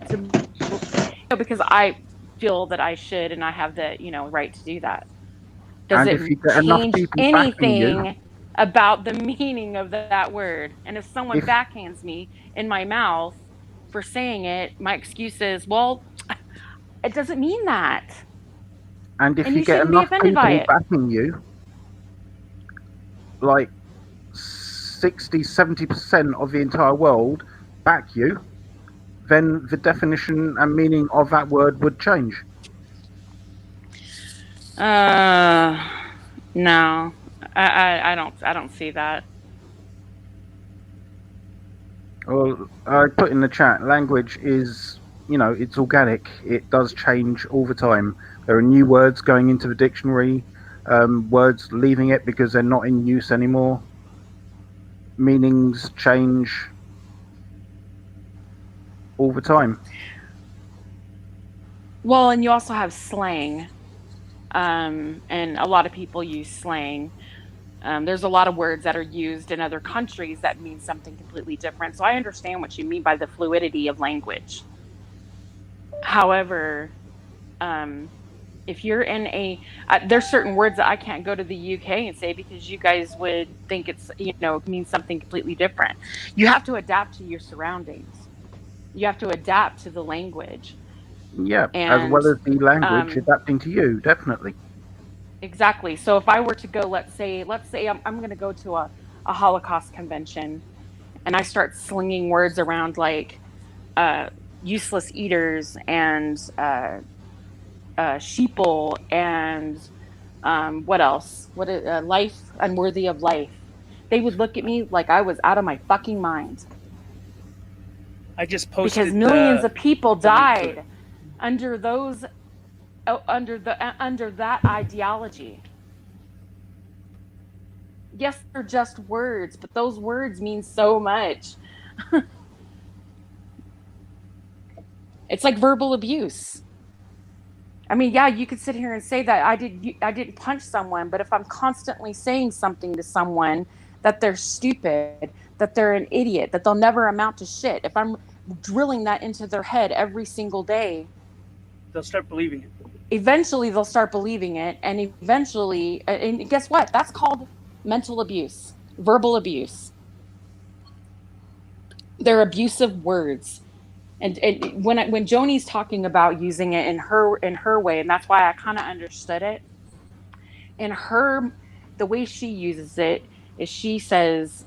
because I feel that I should and I have the right to do that. Does And it if you get enough change people backing you, anything about the meaning of that word? And if someone backhands me in my mouth for saying it, my excuse is, well, it doesn't mean that. and if And you you get shouldn't be enough offended by people it. backing you, like 60-70% of the entire world back you, then the definition and meaning of that word would change. No, I don't see that. Well, I put in the chat, language is, you know, it's organic. It does change all the time. There are new words going into the dictionary, words leaving it because they're not in use anymore. Meanings change all the time. Well, and you also have slang, and a lot of people use slang. There's a lot of words that are used in other countries that mean something completely different. So I understand what you mean by the fluidity of language. However, if you're in there's certain words that I can't go to the UK and say because you guys would think it's, it means something completely different. You have to adapt to your surroundings. You have to adapt to the language. Yeah, And, as well as the language adapting to you, definitely. Exactly. So if I were to go, let's say I'm going to go to a Holocaust convention, and I start slinging words around like useless eaters and sheeple, and what else? Life unworthy of life. They would look at me like I was out of my fucking mind. I just posted Because millions of people the link to died it. under those under that ideology. Yes, they're just words, but those words mean so much. It's like verbal abuse. I mean, yeah, you could sit here and say that I didn't punch someone, but if I'm constantly saying something to someone that they're stupid, that they're an idiot, that they'll never amount to shit, if I'm drilling that into their head every single day, They'll start believing it. eventually they'll start believing it, and eventually, and guess what? That's called mental abuse, verbal abuse. They're abusive words. And when Joni's talking about using it in her way, and that's why I kind of understood it. In the way she uses it is she says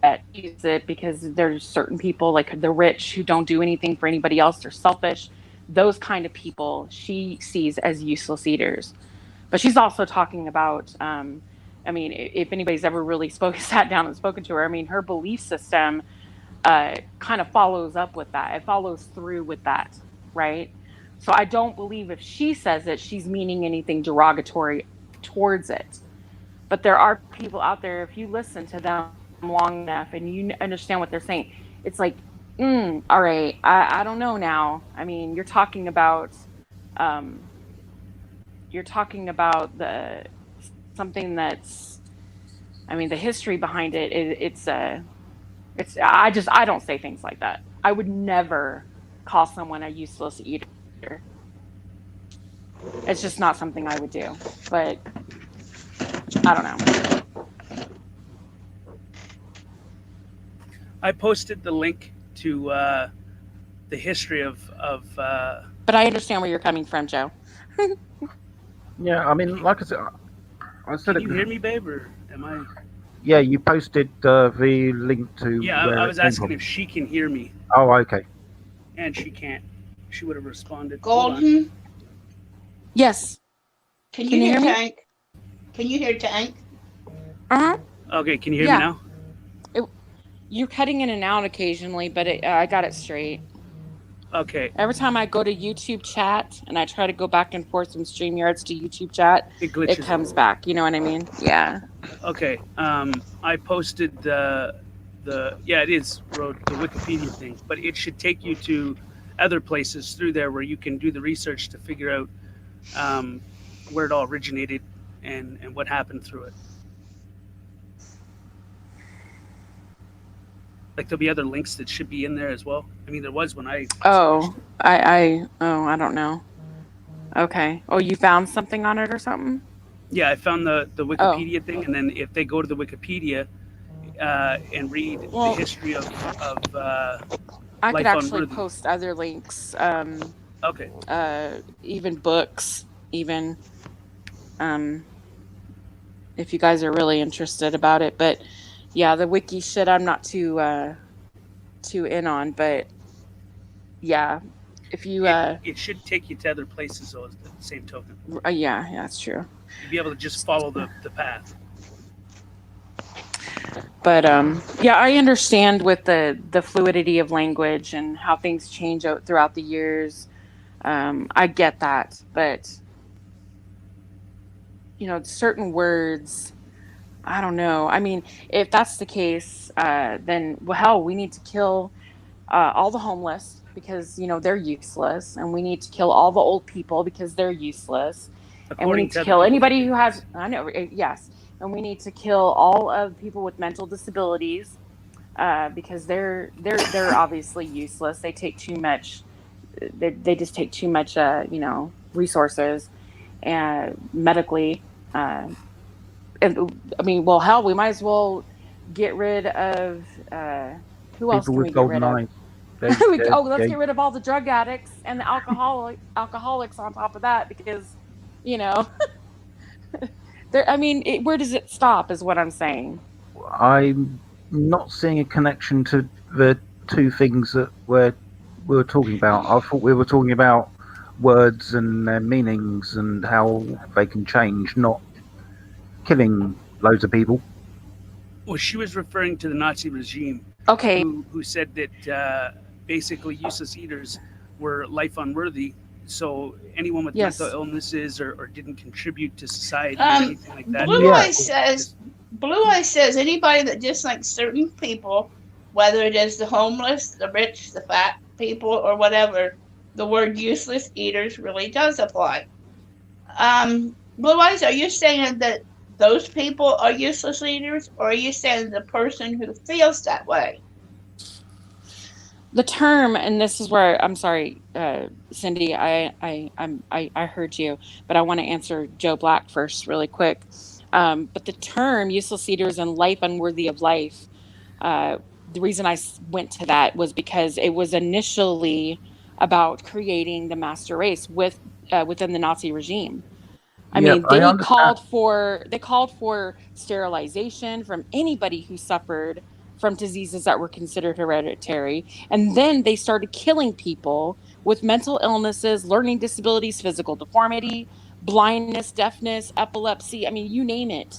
that she uses it because there's certain people like the rich who don't do anything for anybody else. They're selfish. Those kind of people she sees as useless eaters. But she's also talking about, I mean, if anybody's ever really sat down and spoken to her, I mean, her belief system kind of follows up with that. It follows through with that, right? So I don't believe if she says it, she's meaning anything derogatory towards it. But there are people out there, if you listen to them long enough and you understand what they're saying, it's like, all right, I don't know now. I mean, you're talking about something that's, I mean, the history behind it, I don't say things like that. I would never call someone a useless eater. It's just not something I would do. But I don't know. I posted the link to the history of. But I understand where you're coming from, Joe. Yeah, I mean, like I said, Can you hear me, babe, or am I? Yeah, you posted the link to. Yeah, where I it was came asking from. if she can hear me, Oh, okay. and she can't. She would have responded. Hold on. Golden, Yes. can Can you you hear hear me? Tank? Can you hear Tank? Uh-huh. Okay, can you hear Yeah. me now? You're cutting in and out occasionally, but I got it straight. Okay, Every time I go to YouTube chat and I try to go back and forth from StreamYards to YouTube chat, it glitches. it comes back. You know what I mean? Yeah. Okay, I posted the it is the Wikipedia thing, but it should take you to other places through there where you can do the research to figure out where it all originated and what happened through it. Like there'll be other links that should be in there as well. I mean, there was when I. Oh, I don't know. Okay. Oh, you found something on it or something? Yeah, I found the Wikipedia thing, and then if they go to the Wikipedia and read the history of I could Life actually Unworthy. post other links. Okay, Even books, even if you guys are really interested about it. But yeah, the wiki shit I'm not too in on, but yeah, if you it should take you to other places though, at the same token. yeah, that's true. You'd be able to just follow the path. But yeah, I understand with the fluidity of language and how things change out throughout the years. I get that, but you know, certain words, I don't know. I mean, if that's the case, then well, hell, we need to kill all the homeless because you know they're useless, and we need to kill all the old people because they're useless, and we need to kill anybody who has. I know, yes, and we need to kill all of people with mental disabilities because they're obviously useless. They take too much. They just take too much, you know, resources, and medically. And I mean, well, hell, we might as well get rid of who else People can we with get golden rid of? eyes. Let's get rid of all the drug addicts and the alcoholics on top of that because, you know, I mean, where does it stop? Is what I'm saying. I'm not seeing a connection to the two things that we were talking about. I thought we were talking about words and their meanings and how they can change, not killing loads of people. Well, she was referring to the Nazi regime, Okay. who said that basically useless eaters were life unworthy. So anyone with Yes. mental illnesses or didn't contribute to society or Um, anything like that. Blue Yeah. Eyes says anybody that dislikes certain people, whether it is the homeless, the rich, the fat people, or whatever, the word useless eaters really does apply. Blue Eyes, are you saying that those people are useless eaters, or are you saying the person who feels that way? The term, and this is where I'm sorry, Cindy, I heard you, but I want to answer Joe Black first, really quick. But the term useless eaters and life unworthy of life, the reason I went to that was because it was initially about creating the master race within the Nazi regime. I Yeah, mean, I they understand. called for sterilization from anybody who suffered from diseases that were considered hereditary, and then they started killing people with mental illnesses, learning disabilities, physical deformity, blindness, deafness, epilepsy. I mean, you name it.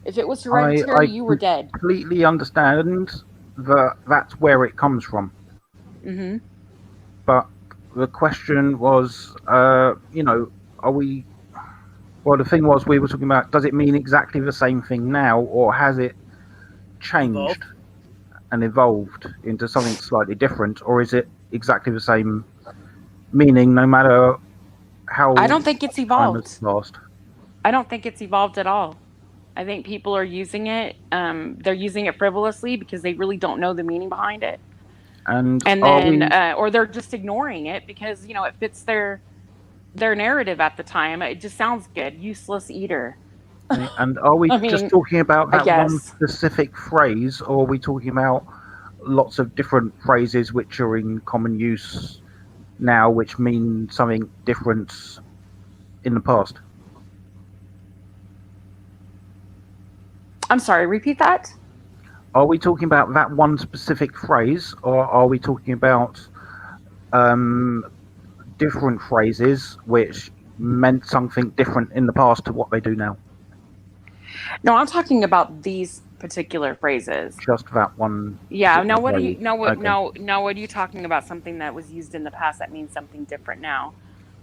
If it was hereditary, I you were dead. completely understand that that's where it comes from. Hmm. But the question was, are we? Well, the thing was, we were talking about, does it mean exactly the same thing now, or has it changed Evolved. and evolved into something slightly different, or is it exactly the same meaning no matter how I don't think it's time has evolved. passed? I don't think it's evolved at all. I think people are using it. They're using it frivolously because they really don't know the meaning behind it. And And are then we? or they're just ignoring it because it fits their narrative at the time. It just sounds good. Useless eater. And are we I just mean, talking about I that one guess. specific phrase, or are we talking about lots of different phrases which are in common use now, which mean something different in the past? I'm sorry, repeat that. Are we talking about that one specific phrase, or are we talking about different phrases which meant something different in the past to what they do now? No, I'm talking about these particular phrases. Just that one Yeah. Now, particular what are you? phrase. No. What? Okay. No. No. What are you talking about? Something that was used in the past that means something different now?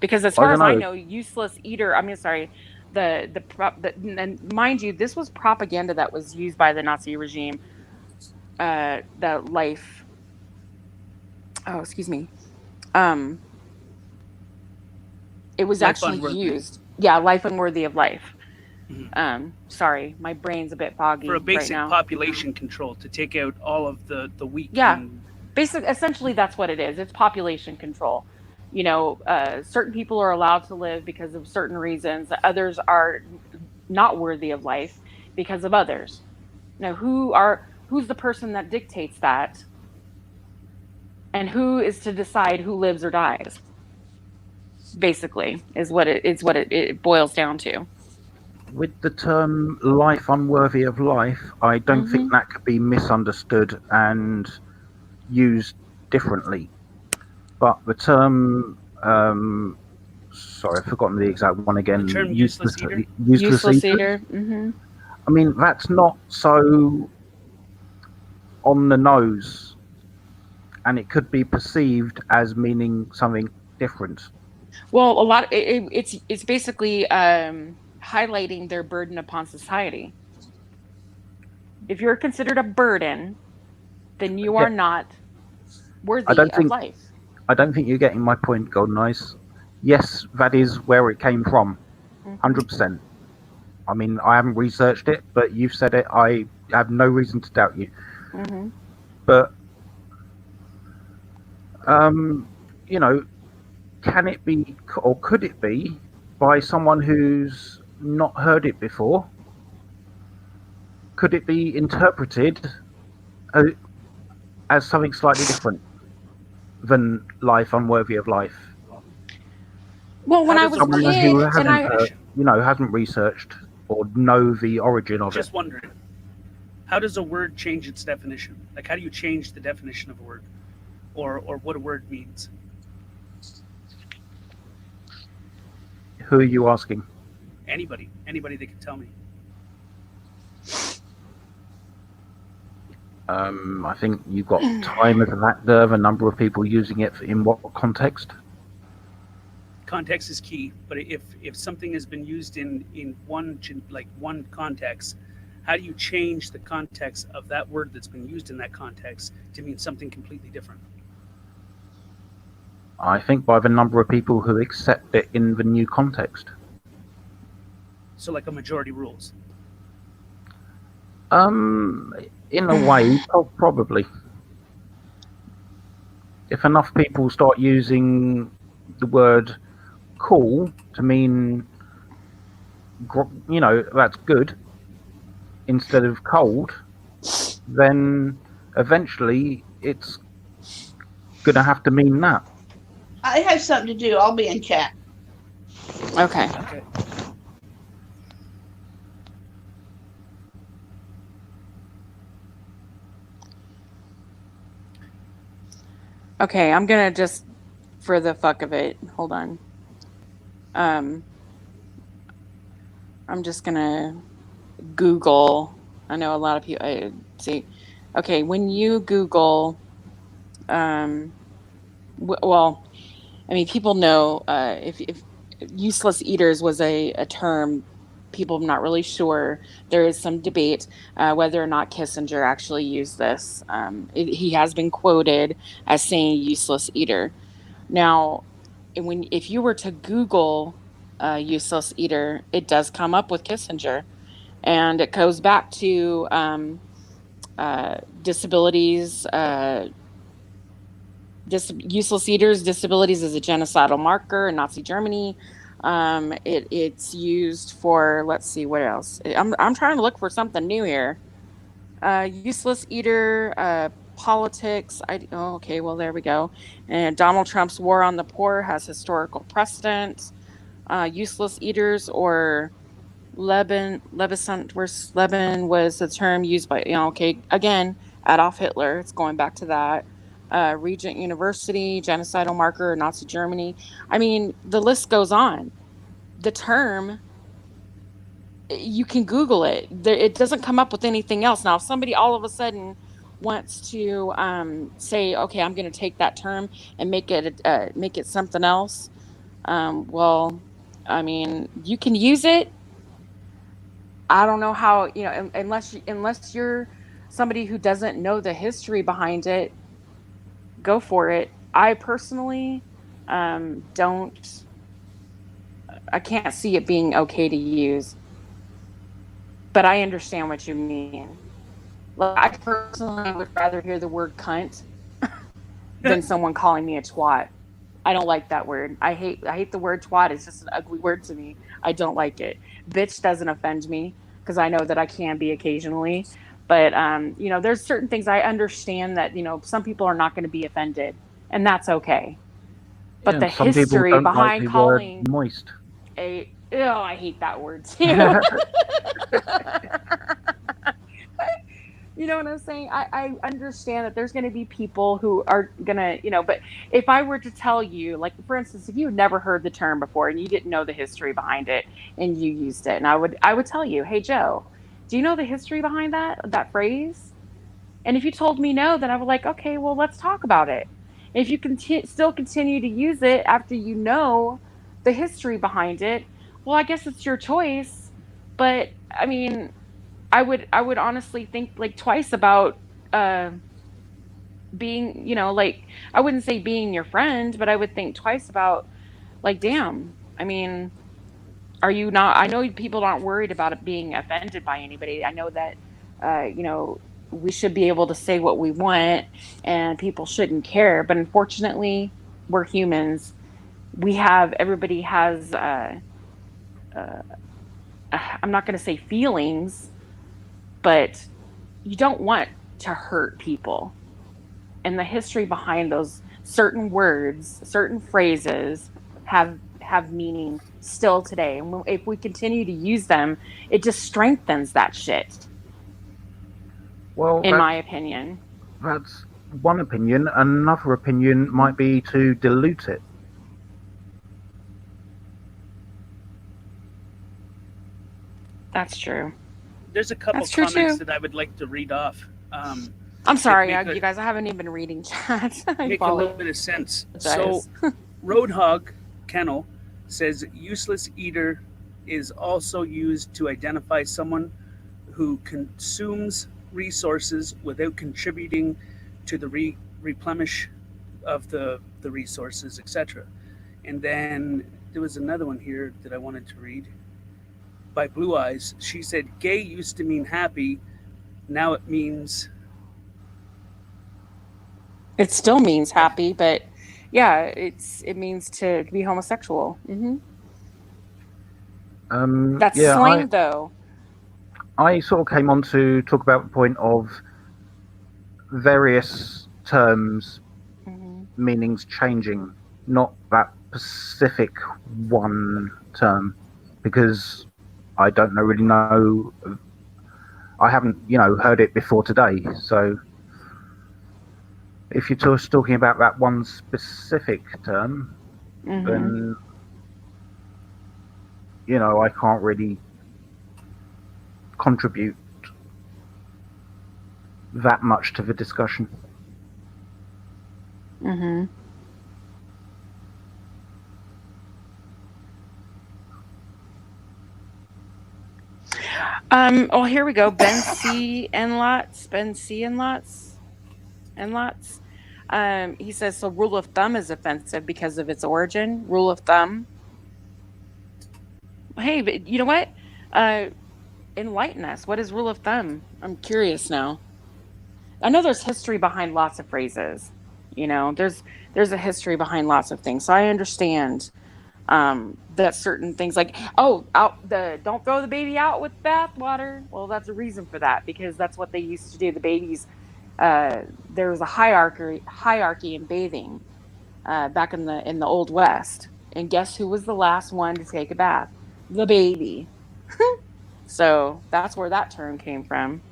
Because as I far don't as I know. know, useless eater. I mean, sorry. And mind you, this was propaganda that was used by the Nazi regime. The life. Oh, excuse me. Um, it was Life actually unworthy. used. Yeah, life unworthy of life. Mhm. Sorry, my brain's a bit For a foggy right basic now. population control to take out all of the weak. Yeah, And essentially that's what it is. It's population control. Certain people are allowed to live because of certain reasons. Others are not worthy of life because of others. Now, who's the person that dictates that, and who is to decide who lives or dies? Basically, is what it boils down to. With the term life unworthy of life, I don't think Hmm. that could be misunderstood and used differently. But the term, sorry, I've forgotten the exact one the again. term useless eater. Useless Useless eaters. eater. Hmm. I mean, that's not so on the nose, and it could be perceived as meaning something different. Well, a lot. It's basically highlighting their burden upon society. If you're considered a burden, then you Yeah, are not I worthy don't of think life. I don't think you're getting my point, Golden Eyes. Yes, that is where it came from, Hmm. 100%. I mean, I haven't researched it, but you've said it. I have no reason to doubt you. Hmm. But you know, can it be, or could it be, by someone who's not heard it before? Could it be interpreted uh, as something slightly different than life unworthy of life? Well, when How I does was a a word Someone kid, who change its and hasn't, I definition? hasn't researched or know the origin of it. Just wondering, how does a word change its definition? Like, how do you change the definition of a word, or what a word means? Who are you asking? Anybody that can tell me. I think you've got time as a factor, the number of people using it in what context. Context is key, but if something has been used in one context, how do you change the context of that word that's been used in that context to mean something completely different? I think by the number of people who accept it in the new context. So like a majority rules. In a way, probably. If enough people start using the word cool to mean, that's good, instead of cold, then eventually it's going to have to mean that. I have something to do. I'll be in chat. Okay. Okay. Okay, I'm gonna just, for the fuck of it, hold on. I'm just gonna Google. I know a lot of people see. Okay, when you Google, well, I mean, people know if useless eaters was a term. People are not really sure. There is some debate whether or not Kissinger actually used this. He has been quoted as saying useless eater. Now, if you were to Google useless eater, it does come up with Kissinger. And it goes back to disabilities, useless eaters, disabilities as a genocidal marker in Nazi Germany. It's used for, let's see, what else? I'm trying to look for something new here. Useless eater, politics. Okay, well, there we go. And Donald Trump's war on the poor has historical precedent. Useless eaters, or Lebanon was the term used by, okay, again, Adolf Hitler. It's going back to that. Regent University, genocidal marker, Nazi Germany. I mean, the list goes on. The term, you can Google it. It doesn't come up with anything else. Now, if somebody all of a sudden wants to say, okay, I'm going to take that term and make it something else, well, I mean, you can use it. I don't know how, unless you're somebody who doesn't know the history behind it, go for it. I personally I can't see it being okay to use, but I understand what you mean. Like, I personally would rather hear the word cunt than someone calling me a twat. I don't like that word. I hate the word twat. It's just an ugly word to me. I don't like it. Bitch doesn't offend me because I know that I can be occasionally. But, there's certain things I understand that, some people are not going to be offended, and that's okay. But Yeah, the some history people don't behind like the calling word moist. I hate that word too. You know what I'm saying? I understand that there's going to be people who are going to, but if I were to tell you, like, for instance, if you had never heard the term before and you didn't know the history behind it and you used it, and I would tell you, hey, Joe, do you know the history behind that phrase? And if you told me no, then I would like, okay, well, let's talk about it. And if you still continue to use it after you know the history behind it, well, I guess it's your choice. But I mean, I would honestly think like twice about being, like, I wouldn't say being your friend, but I would think twice about, like, damn, I mean, are you not? I know people aren't worried about it being offended by anybody. I know that, we should be able to say what we want and people shouldn't care. But unfortunately, we're humans. Everybody has, I'm not going to say feelings, but you don't want to hurt people. And the history behind those certain words, certain phrases have meaning still today. And if we continue to use them, it just strengthens that shit. Well, in my opinion. That's one opinion. Another opinion might be to dilute it. That's true. There's a couple That's true, comments too. that I would like to read off. I'm sorry, make a- you guys. I haven't even been reading chat. I Make a little bit of sense. So, apologize. Roadhog Kennel says useless eater is also used to identify someone who consumes resources without contributing to the replenish of the resources, etc. And then there was another one here that I wanted to read by Blue Eyes. She said, "Gay used to mean happy. Now it means." It still means happy, but yeah, it means to be homosexual. That's Yeah, slang, though. I sort of came on to talk about the point of various terms, meanings changing, not that specific one term, because I don't really know. I haven't, heard it before today. So if you're just talking about that one specific term, then I can't really contribute that much to the discussion. Oh, here we go. Ben C. Enlots. He says, so rule of thumb is offensive because of its origin. Rule of thumb. Hey, but you know what? Enlighten us. What is rule of thumb? I'm curious now. I know there's history behind lots of phrases. There's a history behind lots of things. So I understand that certain things like, don't throw the baby out with bathwater. Well, that's a reason for that, because that's what they used to do. The babies, there was a hierarchy in bathing back in the Old West. And guess who was the last one to take a bath? The baby. So that's where that term came from.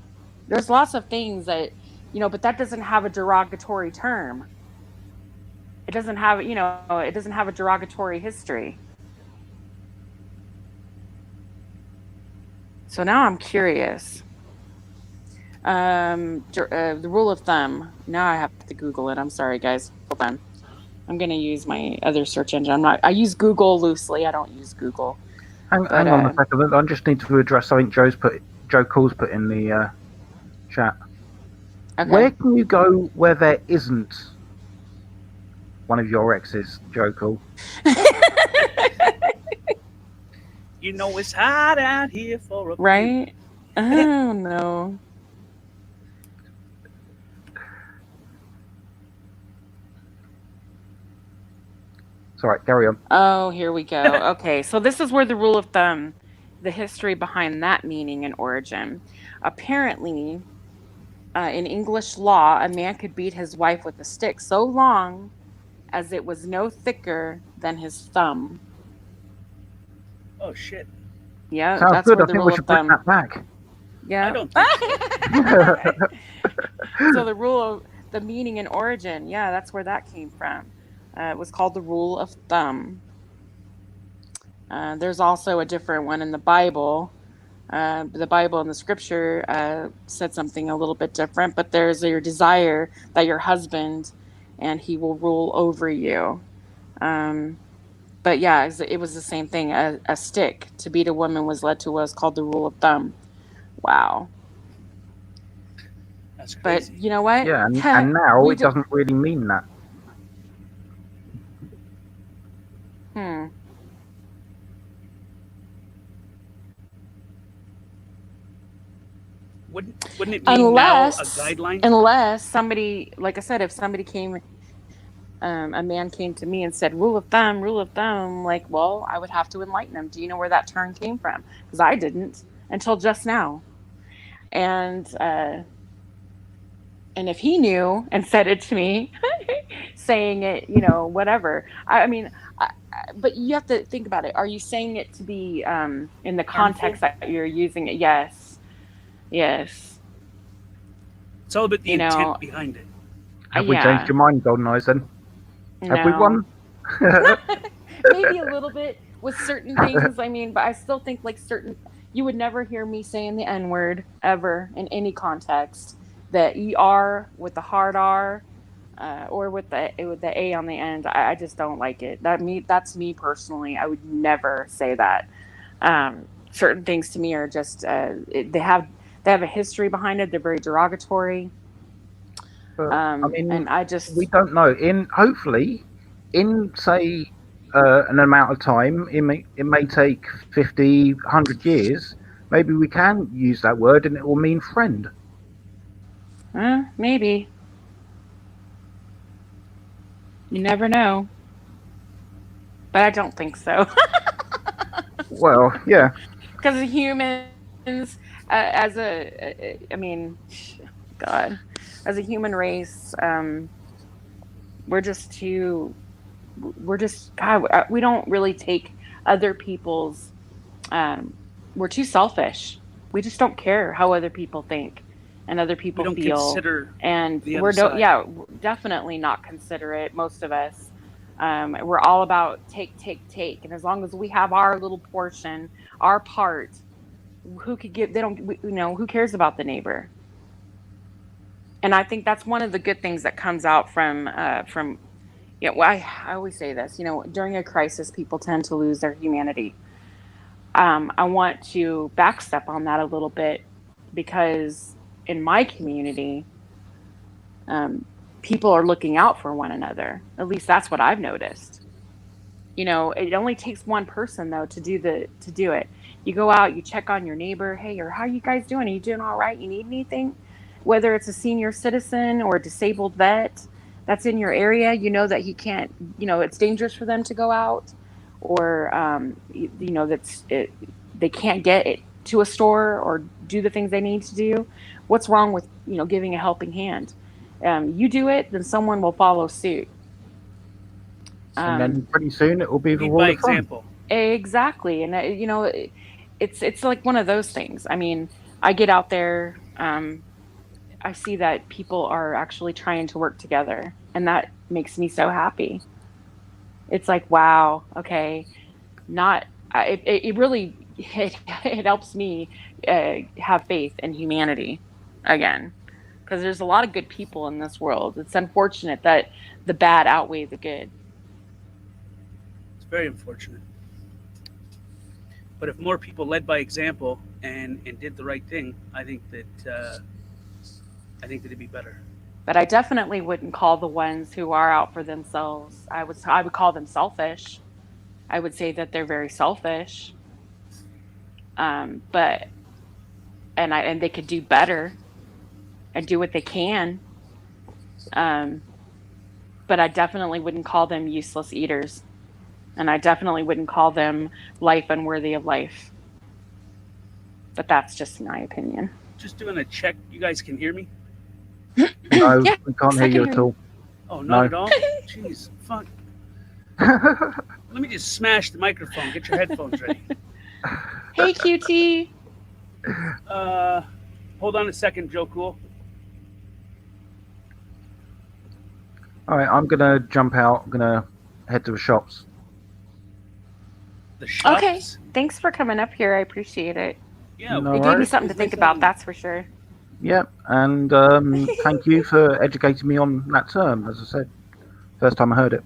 There's lots of things that, but that doesn't have a derogatory term. It doesn't have, it doesn't have a derogatory history. So now I'm curious. The rule of thumb. Now I have to Google it. I'm sorry, guys. Hold on. I'm going to use my other search engine. I use Google loosely. I don't use Google. Hang on a second. I just need to address something Joe Cool's put in the chat. Okay. Where can you go where there isn't one of your exes, Joe Cool? It's hot out here for a right? Oh no. It's all right, carry on. Oh, here we go. Okay, so this is where the rule of thumb, the history behind that meaning and origin. Apparently, in English law, a man could beat his wife with a stick so long as it was no thicker than his thumb. Oh shit! Yeah, sounds that's good. where I the think rule we of should bring thumb. that back. Yeah. I don't think so. So the meaning and origin, yeah, that's where that came from. It was called the rule of thumb. There's also a different one in the Bible. The Bible and the scripture said something a little bit different, but there's your desire that your husband and he will rule over you. But yeah, it was the same thing. A stick to beat a woman was led to what was called the rule of thumb. Wow. That's crazy. But you know what? Yeah, and now it doesn't really mean that. Wouldn't it mean now a guideline? Unless somebody, like I said, if somebody came, a man came to me and said, rule of thumb, like, well, I would have to enlighten him. Do you know where that term came from? Because I didn't until just now. And if he knew and said it to me, saying it, whatever. I mean, but you have to think about it. Are you saying it to be in the context that you're using it? Yes. It's all about the intent behind it. Have we changed your mind, Golden Eyes, then? Have we won? Maybe a little bit with certain things. I mean, but I still think like certain, you would never hear me saying the N-word ever in any context. The ER with the hard R, or with the A on the end. I just don't like it. That's me personally. I would never say that. Certain things to me are just they have a history behind it. They're very derogatory. But, I mean, and I just we don't know. Hopefully, in say an amount of time, it may take 50, 100 years. Maybe we can use that word, and it will mean friend. Maybe. You never know. But I don't think so. Well, yeah. Because humans, as a human race, we don't really take other people's, we're too selfish. We just don't care how other people think and other people We don't feel. consider And the we're other side. definitely not considerate, most of us. We're all about take. And as long as we have our little portion, our part, who cares about the neighbor? And I think that's one of the good things that comes out from I always say this, during a crisis, people tend to lose their humanity. I want to backstep on that a little bit, because in my community, people are looking out for one another. At least that's what I've noticed. It only takes one person though to do it. You go out, you check on your neighbor. Hey, or how you guys doing? Are you doing all right? You need anything? Whether it's a senior citizen or a disabled vet that's in your area, that he can't, it's dangerous for them to go out, or they can't get it to a store or do the things they need to do. What's wrong with giving a helping hand? You do it, then someone will follow suit. And then pretty soon it will be the Lead wall by of fun. example. Exactly. And it's like one of those things. I mean, I get out there, I see that people are actually trying to work together, and that makes me so happy. It's like, wow, okay, it really it helps me have faith in humanity again, because there's a lot of good people in this world. It's unfortunate that the bad outweigh the good. It's very unfortunate. But if more people led by example and did the right thing, I think that it'd be better. But I definitely wouldn't call the ones who are out for themselves. I would call them selfish. I would say that they're very selfish. But they could do better and do what they can. But I definitely wouldn't call them useless eaters. And I definitely wouldn't call them life unworthy of life. But that's just my opinion. Just doing a check. You guys can hear me? No, Yeah, we can't hear I can you hear at all. Oh, not No. at all? Jeez, fuck. Let me just smash the microphone. Get your headphones ready. Hey, QT. Hold on a second, Joe Cool. All right, I'm gonna jump out. I'm gonna head to the shops. The shops? Okay. Thanks for coming up here. I appreciate it. Yeah. No It gave me worries. something to think about, that's for sure. Yep, and thank you for educating me on that term. As I said, first time I heard it.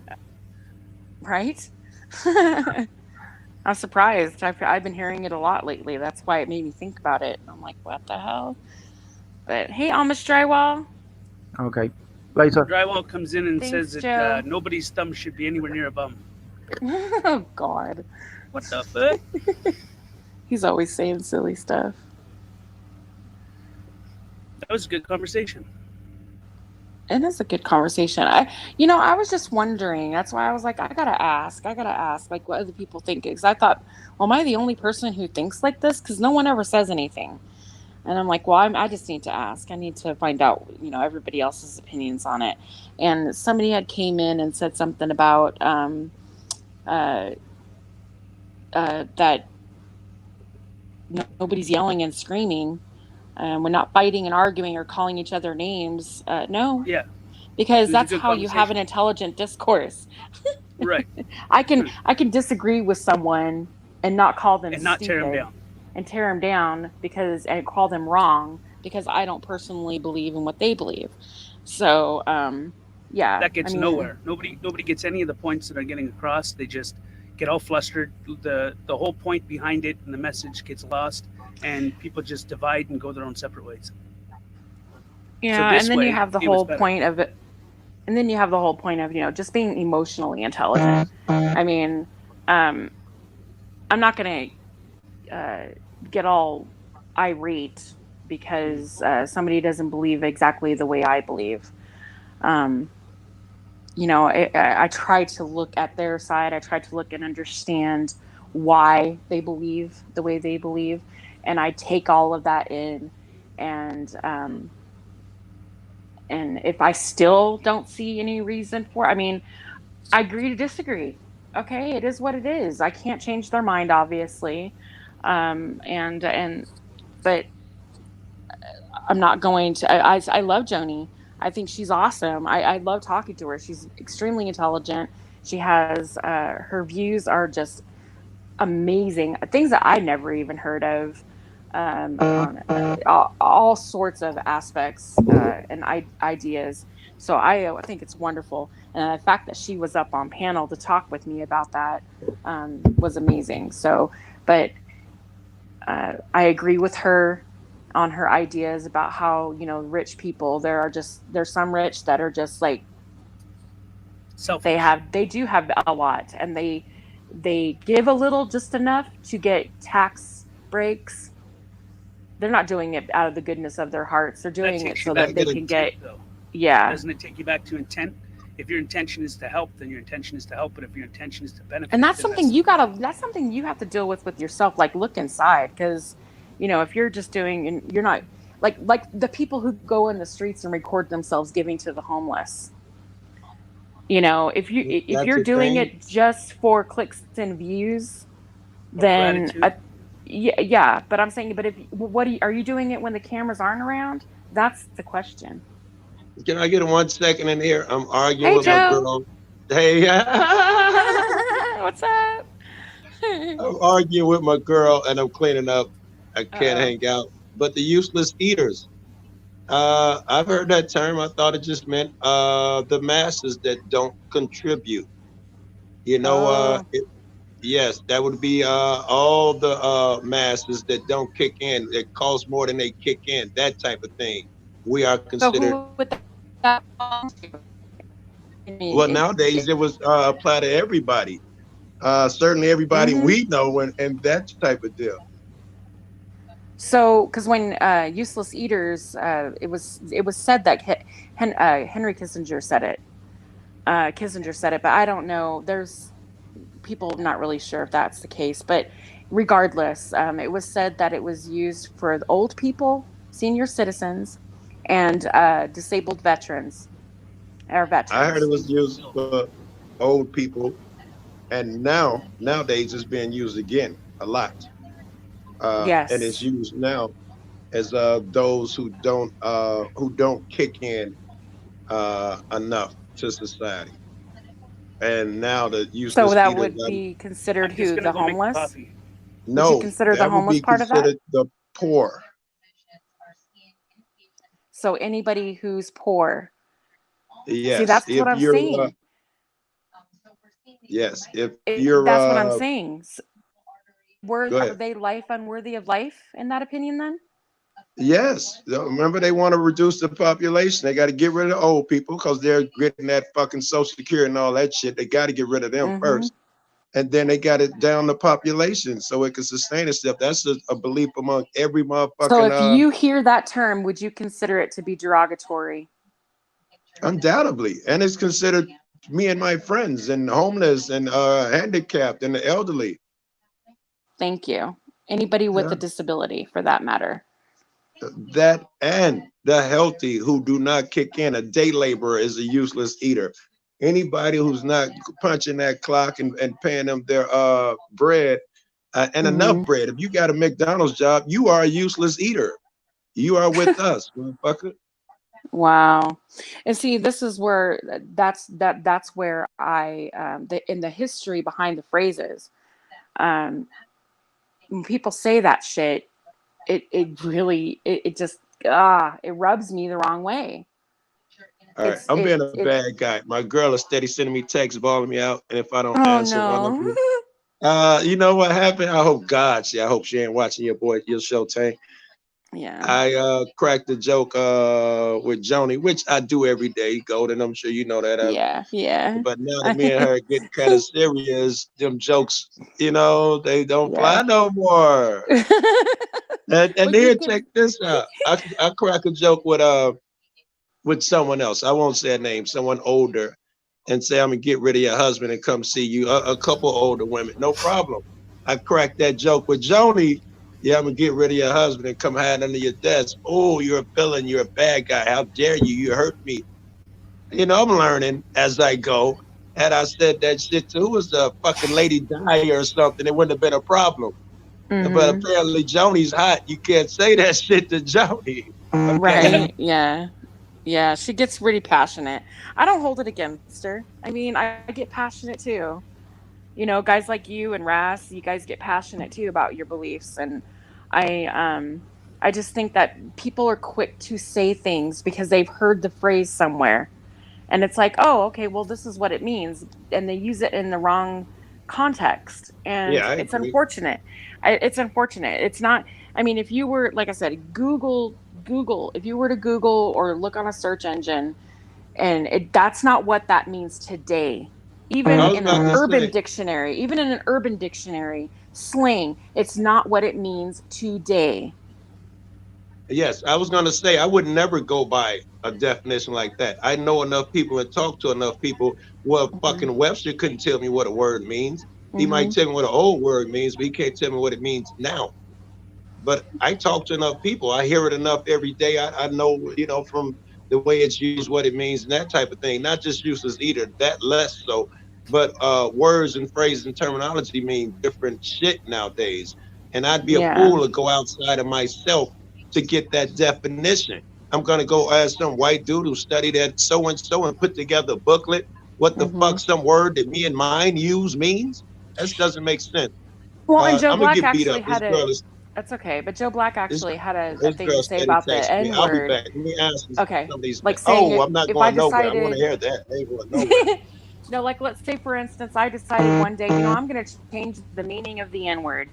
Right? I'm surprised. I've been hearing it a lot lately. That's why it made me think about it. I'm like, what the hell? But hey, Amish Drywall. Okay, later. Drywall comes in and Thanks, says that Joe. nobody's thumb should be anywhere near a bum. Oh, God. What the fuck? He's always saying silly stuff. That was a good conversation. It is a good conversation. I was just wondering. That's why I was like, I gotta ask, like, what other people think. Because I thought, well, am I the only person who thinks like this? Because no one ever says anything. And I'm like, well, I just need to ask. I need to find out, everybody else's opinions on it. And somebody had came in and said something about that nobody's yelling and screaming. We're not fighting and arguing or calling each other names. No. Yeah. Because It was a that's good how you have an intelligent discourse. Right. I can disagree with someone and not call them And not tear them stupid. down. and tear them down and call them wrong because I don't personally believe in what they believe. So, yeah, That I gets mean, nowhere. Nobody gets any of the points that are getting across. They just get all flustered. The whole point behind it and the message gets lost, and people just divide and go their own separate ways. So yeah, and this then you way, have the it was whole better. point of it. And then you have the whole point of, just being emotionally intelligent. I mean, um, I'm not going to get all irate because somebody doesn't believe exactly the way I believe. Um, I try to look at their side. I try to look and understand why they believe the way they believe, and I take all of that in, and if I still don't see any reason for, I mean, I agree to disagree. Okay, it is what it is. I can't change their mind, obviously, and but I'm not going to. I love Joni. I think she's awesome. I love talking to her. She's extremely intelligent. She has her views are just amazing. Things that I never even heard of, on all sorts of aspects and ideas. So I think it's wonderful, and the fact that she was up on panel to talk with me about that was amazing. So, but I agree with her on her ideas about how rich people, there's some rich that are just like Selfish. they do have a lot, and they give a little, just enough to get tax breaks. They're not doing it out of the goodness of their hearts. They're That doing it takes you so that back they to can intent, get, though. yeah. Doesn't it take you back to intent? If your intention is to help, then your intention is to help. But if your intention is to And benefit, that's then something that's that's something you have to deal with yourself. Like, look inside, because if you're just doing, and you're not like the people who go in the streets and record themselves giving to the homeless. If That's you're the doing thing. it just for clicks and views, or then gratitude. yeah. But I'm saying, but if are you doing it when the cameras aren't around? That's the question. Can I get 1 second in here? I'm arguing Hey, with my Joe. girl. Hey, I'm What's up? arguing with my girl and I'm cleaning up. I can't Uh-oh. hang out. But the useless eaters. I've heard that term. I thought it just meant the masses that don't contribute. Oh. Yes, that would be all the masses that don't kick in. It costs more than they kick in. That type of thing. We are So considered. who would that belong to? I mean, Well, nowadays it was apply to everybody. Certainly everybody mm-hmm. we know, and that type of deal. So, because when useless eaters, it was said that Henry Kissinger said it. Kissinger said it, but I don't know. There's people not really sure if that's the case, but regardless, it was said that it was used for the old people, senior citizens, and disabled veterans or I heard it veterans. was used for old people, and nowadays it's being used again a lot, and it's Yes. used now as those who don't kick in enough to society. And now the So useless that eaters. would be considered I'm just who? gonna The go make homeless? coffee. Would you No, consider the that would homeless be part of that? considered the poor. So anybody who's poor. See, Yes, that's what if I'm you're saying. yes, if you're That's what I'm saying. go Are ahead. they life unworthy of life in that opinion then? Yes, remember they want to reduce the population. They got to get rid of the old people because they're getting that fucking social security and all that shit. They got to get rid of them Mm-hmm. first, and then they got it down the population so it can sustain itself. That's a belief among every So motherfucking if you hear that term, would you consider it to be derogatory? undoubtedly, and it's considered me and my friends and homeless and handicapped and the elderly. Thank you. Anybody with Yeah. a disability, for that matter. That and the healthy who do not kick in. A day laborer is a useless eater. Anybody who's not punching that clock and paying them their bread and enough Mm-hmm. bread. If you got a McDonald's job, you are a useless eater. You are with us, motherfucker. Wow. And see, this is where that's where I in the history behind the phrases. Um, when people say that shit, it really it just it rubs me the wrong way. All right, I'm being a bad guy. My girl is steady sending me texts, bawling me out, and if I don't answer one of them, you know what happened? I hope she ain't watching your show, Tank. Yeah. I cracked the joke with Joni, which I do every day, Golden. I'm sure you know that. Yeah. But now that me and her getting kind of serious, them jokes, they don't fly no more. And here, check this out. I crack a joke with someone else. I won't say a name, someone older, and say, I'm gonna get rid of your husband and come see you. A couple older women, no problem. I cracked that joke with Joni. Yeah, I'm gonna get rid of your husband and come hide under your desk. Oh, you're a villain, you're a bad guy. How dare you? You hurt me. I'm learning as I go. Had I said that shit to who was the fucking Lady Di or something, it wouldn't have been a problem. Mm-hmm. But apparently Joni's hot. You can't say that shit to Joni. Okay? Right. Yeah, she gets really passionate. I don't hold it against her. I mean, I get passionate too. Guys like you and Ras, you guys get passionate too about your beliefs. And I just think that people are quick to say things because they've heard the phrase somewhere. And it's like, oh, okay, well, this is what it means. And they use it in the wrong context. And it's unfortunate. It's unfortunate. It's not, I mean, if you were, like I said, Google, if you were to Google or look on a search engine, and that's not what that means today. Even in an urban dictionary, slang, it's not what it means today. Yes, I was going to say, I would never go by a definition like that. I know enough people and talk to enough people. Well, fucking Webster couldn't tell me what a word means. He might tell me what an old word means, but he can't tell me what it means now. But I talk to enough people. I hear it enough every day. I know, from the way it's used, what it means, and that type of thing. Not just useless eater, that less so. But words and phrases and terminology mean different shit nowadays. And I'd be a fool to go outside of myself to get that definition. I'm going to go ask some white dude who studied at so-and-so and put together a booklet. What the fuck some word that me and mine use means? That doesn't make sense. Well, and Joe Black actually had that's okay, but Joe Black actually had a thing to say about the N-word. I'll be back. Let me ask you some of these. Like saying I'm not going nowhere. I want to hear that. They ain't going nowhere. No, like let's say for instance, I decided one day, I'm going to change the meaning of the N-word,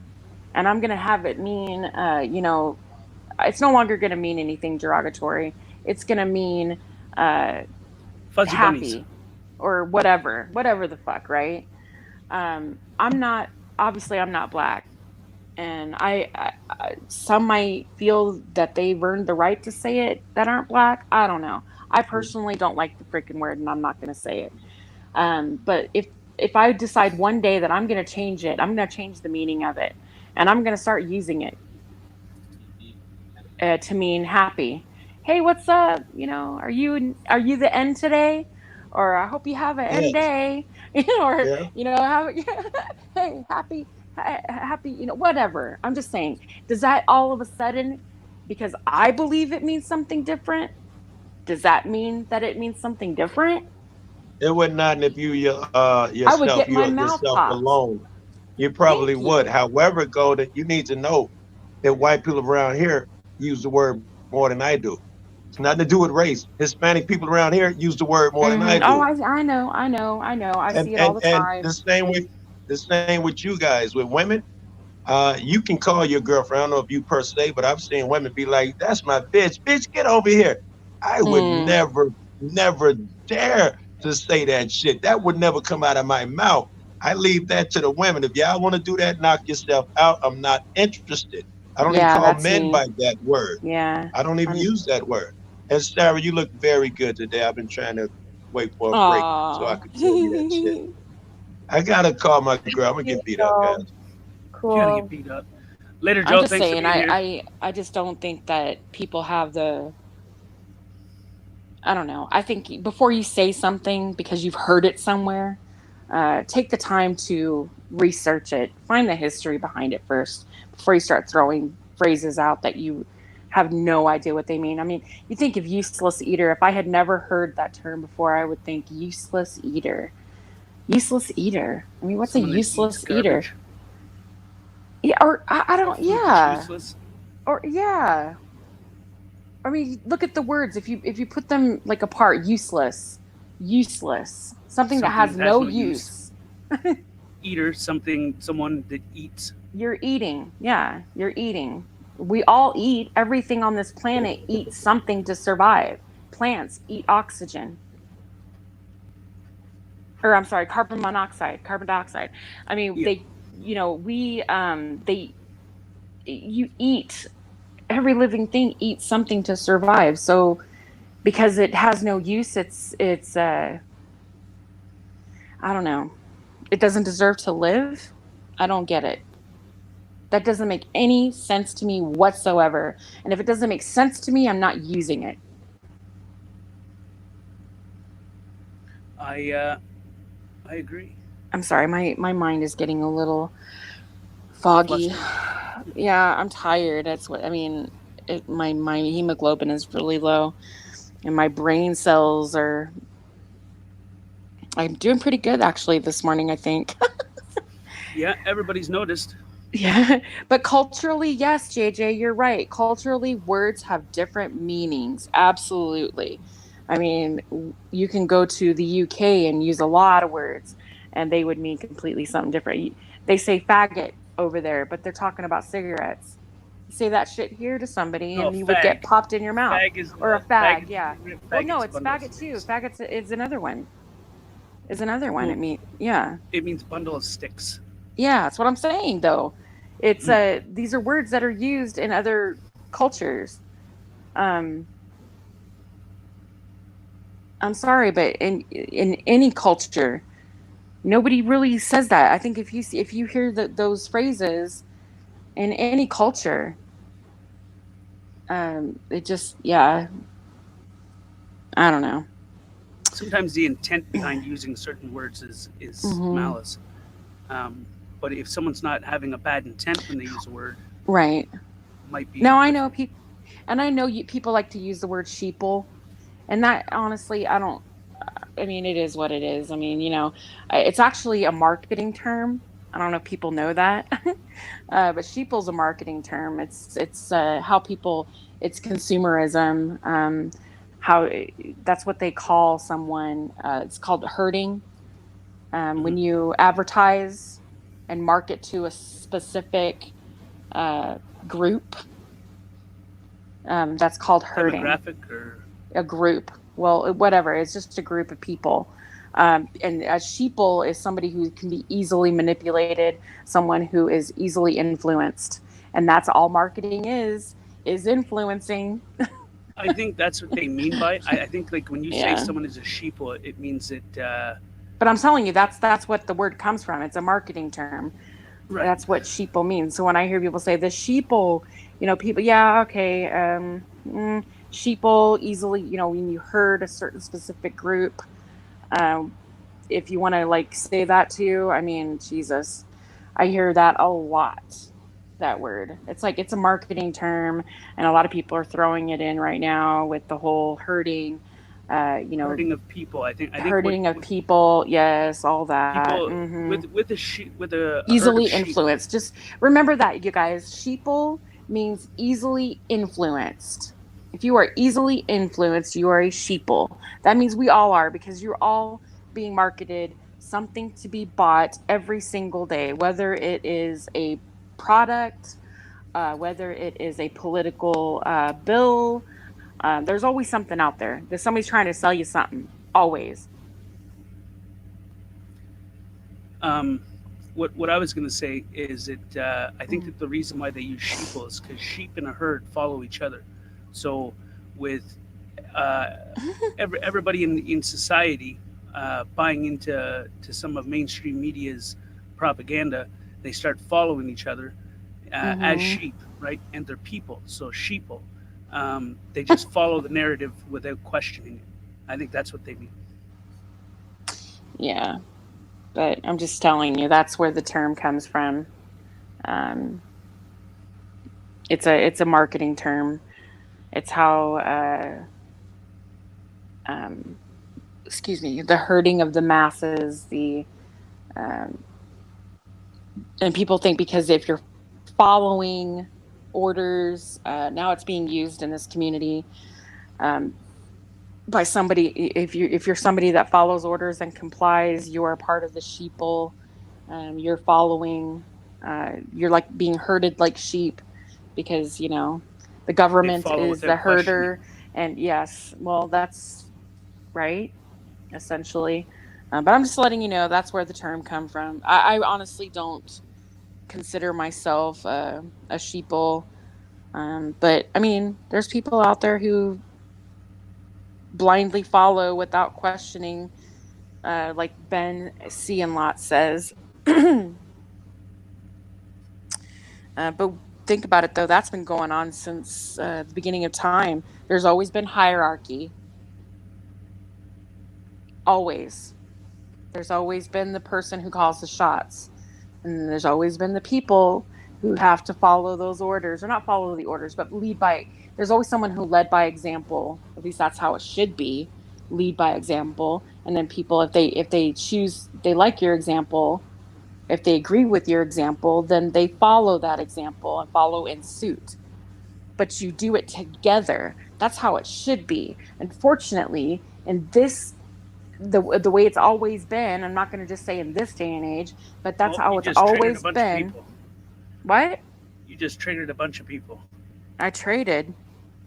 and I'm going to have it mean, it's no longer going to mean anything derogatory. It's going to mean fuzzy happy bunnies. Or whatever the fuck, right? I'm not black. And I some might feel that they've earned the right to say it that aren't black. I don't know. I personally don't like the freaking word, and I'm not going to say it. But if I decide one day that I'm going to change it, I'm going to change the meaning of it, and I'm going to start using it to mean happy. Hey, what's up? Are you the end today? Or I hope you have an end day. Hey, happy, whatever. I'm just saying, does that all of a sudden, because I believe it means something different, does that mean that it means something different? It would not if you yourself alone. You probably would. However, Golden, you need to know that white people around here use the word more than I do. It's nothing to do with race. Hispanic people around here use the word more than I do. Oh, I know. I see it all the time. And the same with you guys, with women. You can call your girlfriend. I don't know if you per se, but I've seen women be like, "That's my bitch. Bitch, get over here." I would never dare to say that shit. That would never come out of my mouth. I leave that to the women. If y'all want to do that, knock yourself out. I'm not interested. I don't even call men by that word. Yeah. I don't even use that word. And Sarah, you look very good today. I've been trying to wait for a break so I could tell you that shit. I gotta call my girl. I'm gonna get beat up, guys. Cool. You gotta get beat up. Later, Joe. I'm just thanks saying, for being here. I just don't think that people have the. I don't know. I think before you say something because you've heard it somewhere, take the time to research it, find the history behind it first before you start throwing phrases out that you have no idea what they mean. I mean, you think of useless eater. If I had never heard that term before, I would think useless eater. Useless eater. I mean, what's a useless eater? Yeah, or I don't. Food that's Yeah, useless. or yeah. I mean, look at the words. If you put them like apart, useless, something that has no use. Eater, someone that eats. You're eating. Yeah, you're eating. We all eat. Everything on this planet eats something to survive. Plants eat oxygen. Or I'm sorry, carbon dioxide. I mean, Yeah. you eat. Every living thing eats something to survive. So because it has no use, it's I don't know. It doesn't deserve to live. I don't get it. That doesn't make any sense to me whatsoever. And if it doesn't make sense to me, I'm not using it. I agree. I'm sorry, my mind is getting a little foggy. Flustered. Yeah, I'm tired. That's what I mean. My hemoglobin is really low, and my brain cells are. I'm doing pretty good actually this morning, I think. Yeah, everybody's noticed. Yeah, but culturally, yes, JJ, you're right. Culturally, words have different meanings. Absolutely. I mean, you can go to the UK and use a lot of words, and they would mean completely something different. They say faggot over there, but they're talking about cigarettes. You say that shit here to somebody, No, and you would get fag. popped in your mouth. Fag is Or a fag. fag, yeah. Well, no, Faggot's it's bundle of faggot too. sticks. Faggots is another one. Is another one. Well, Yeah. it means bundle of sticks. Yeah, that's what I'm saying though. It's these are words that are used in other cultures. Um I'm sorry, but in any culture, nobody really says that. I think if you hear those phrases in any culture, it just yeah, I don't know. Sometimes the intent behind using certain words is Mhm. malice. But if someone's not having a bad intent when they use a word, Right. it might be. Now I know people, and I know people like to use the word sheeple, and that honestly, I don't. I mean, it is what it is. I mean, it's actually a marketing term. I don't know if people know that, but sheeple's a marketing term. It's how people. It's consumerism. How that's what they call someone. It's called herding. When you advertise and market to a specific group, that's called herding. Demographic or A group. Well, whatever. It's just a group of people. And a sheeple is somebody who can be easily manipulated, someone who is easily influenced. And that's all marketing is influencing. I think that's what they mean by it. I think like when you say Yeah. someone is a sheeple, it means that But I'm telling you, that's what the word comes from. It's a marketing term. right. That's what sheeple means. So when I hear people say the sheeple, people, yeah, okay, sheeple easily, when you herd a certain specific group, if you want to like say that too, I mean, Jesus, I hear that a lot. That word. It's like it's a marketing term, and a lot of people are throwing it in right now with the whole herding. Herding of people. I think Herding what of people. Yes, all that. people Mhm. with a Easily herd of sheep. influenced. Just remember that, you guys. Sheeple means easily influenced. If you are easily influenced, you are a sheeple. That means we all are, because you're all being marketed something to be bought every single day, whether it is a product, whether it is a political bill. There's always something out there. There's somebody's trying to sell you something. Always. Um, what I was going to say is that I think that the reason why they use sheeple is because sheep in a herd follow each other. So with everybody in society buying into some of mainstream media's propaganda, they start following each other as sheep, right? And they're people, so sheeple. They just follow the narrative without questioning it. I think that's what they mean. Yeah. But I'm just telling you, that's where the term comes from. It's a marketing term. It's how, excuse me, the herding of the masses. And people think because if you're following orders. Now it's being used in this community by somebody. If you're somebody that follows orders and complies, you are part of the sheeple. You're following. You're like being herded like sheep, because the government follow is the without questioning. herder. And yes, well, that's right, essentially. But I'm just letting you know that's where the term come from. I honestly don't consider myself a sheeple. But I mean, there's people out there who blindly follow without questioning, like Ben C. and Lot says. But think about it, though. That's been going on since the beginning of time. There's always been hierarchy. Always. There's always been the person who calls the shots. And there's always been the people who have to follow those orders, or not follow the orders, but lead by. There's always someone who led by example. At least that's how it should be. Lead by example. And then people, if they choose, they like your example, if they agree with your example, then they follow that example and follow in suit. But you do it together. That's how it should be. Unfortunately, in this, the way it's always been, I'm not going to just say in this day and age, but that's how it's always been. What? You just triggered a bunch of people. I traded.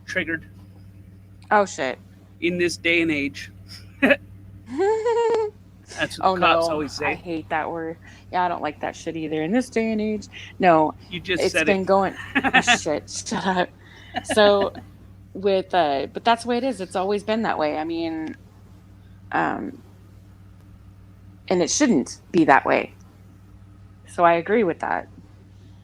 Triggered. Oh, shit. In this day and age. That's what cops always say. I hate that word. Yeah, I don't like that shit either. In this day and age, no. You just it's said been it. Going. Shit, shut up. So, but that's the way it is. It's always been that way. I mean, and it shouldn't be that way. So I agree with that.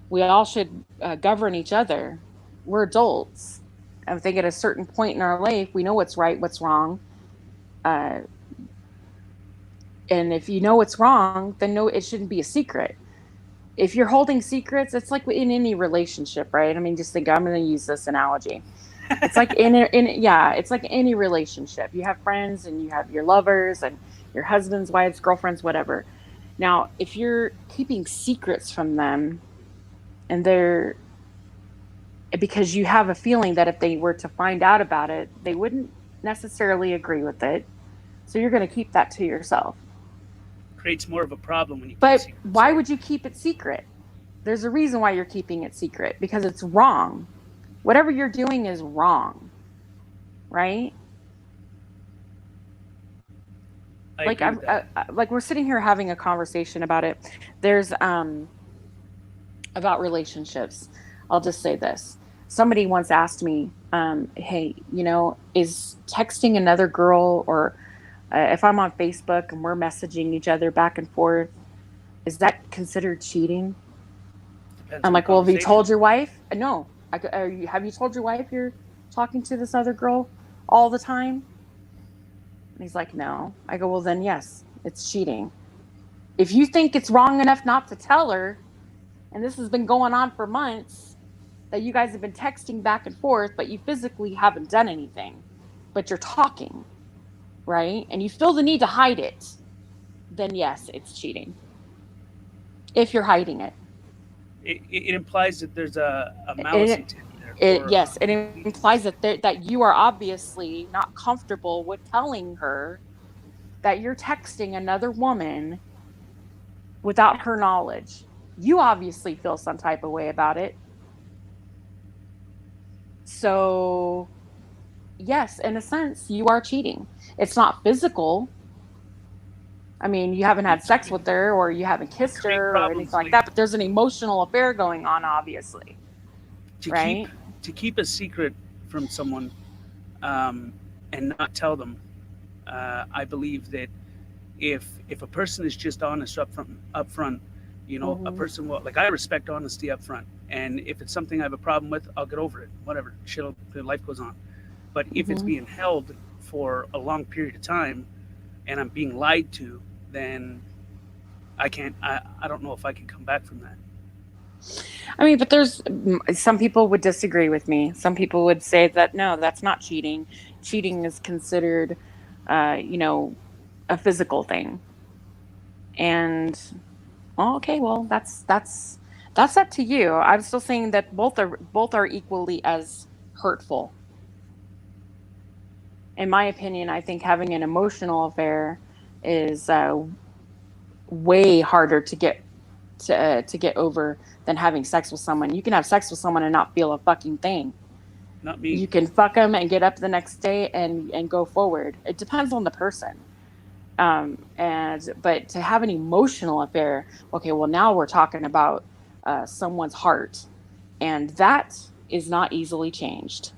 We all should govern each other. We're adults. I think at a certain point in our life, we know what's right, what's wrong. And if you know what's wrong, then no, it shouldn't be a secret. If you're holding secrets, it's like in any relationship, right? I mean, just think, I'm going to use this analogy. It's like it's like any relationship. You have friends and you have your lovers and your husbands, wives, girlfriends, whatever. Now, if you're keeping secrets from them, and because you have a feeling that if they were to find out about it, they wouldn't necessarily agree with it. So you're going to keep that to yourself. Creates more of a problem when you. But why would you keep it secret? There's a reason why you're keeping it secret, because it's wrong. Whatever you're doing is wrong, right? Like we're sitting here having a conversation about it. There's about relationships. I'll just say this. Somebody once asked me, hey, is texting another girl, or if I'm on Facebook and we're messaging each other back and forth, is that considered cheating? I'm like, well, have you told your wife? No. Have you told your wife you're talking to this other girl all the time? And he's like, no. I go, well, then yes, it's cheating. If you think it's wrong enough not to tell her, and this has been going on for months, that you guys have been texting back and forth, but you physically haven't done anything, but you're talking, right? And you feel the need to hide it, then yes, it's cheating. If you're hiding it. It implies that there's a malice intent there. Yes, it implies that you are obviously not comfortable with telling her that you're texting another woman without her knowledge. You obviously feel some type of way about it. So, yes, in a sense, you are cheating. It's not physical. I mean, you haven't had sex with her, or you haven't kissed her, or anything like that, but there's an emotional affair going on, obviously. Right? To keep a secret from someone and not tell them, I believe that if a person is just honest up front, a person will, like, I respect honesty up front. And if it's something I have a problem with, I'll get over it. Whatever. Life goes on. But if it's being held for a long period of time and I'm being lied to, then I don't know if I can come back from that. I mean, but there's some people would disagree with me. Some people would say that, no, that's not cheating. Cheating is considered, a physical thing. And, okay, well, that's That's up to you. I'm still saying that both are equally as hurtful. In my opinion, I think having an emotional affair is way harder to get over than having sex with someone. You can have sex with someone and not feel a fucking thing. Not me. You can fuck them and get up the next day and go forward. It depends on the person. But to have an emotional affair, okay, well now we're talking about someone's heart, and that is not easily changed.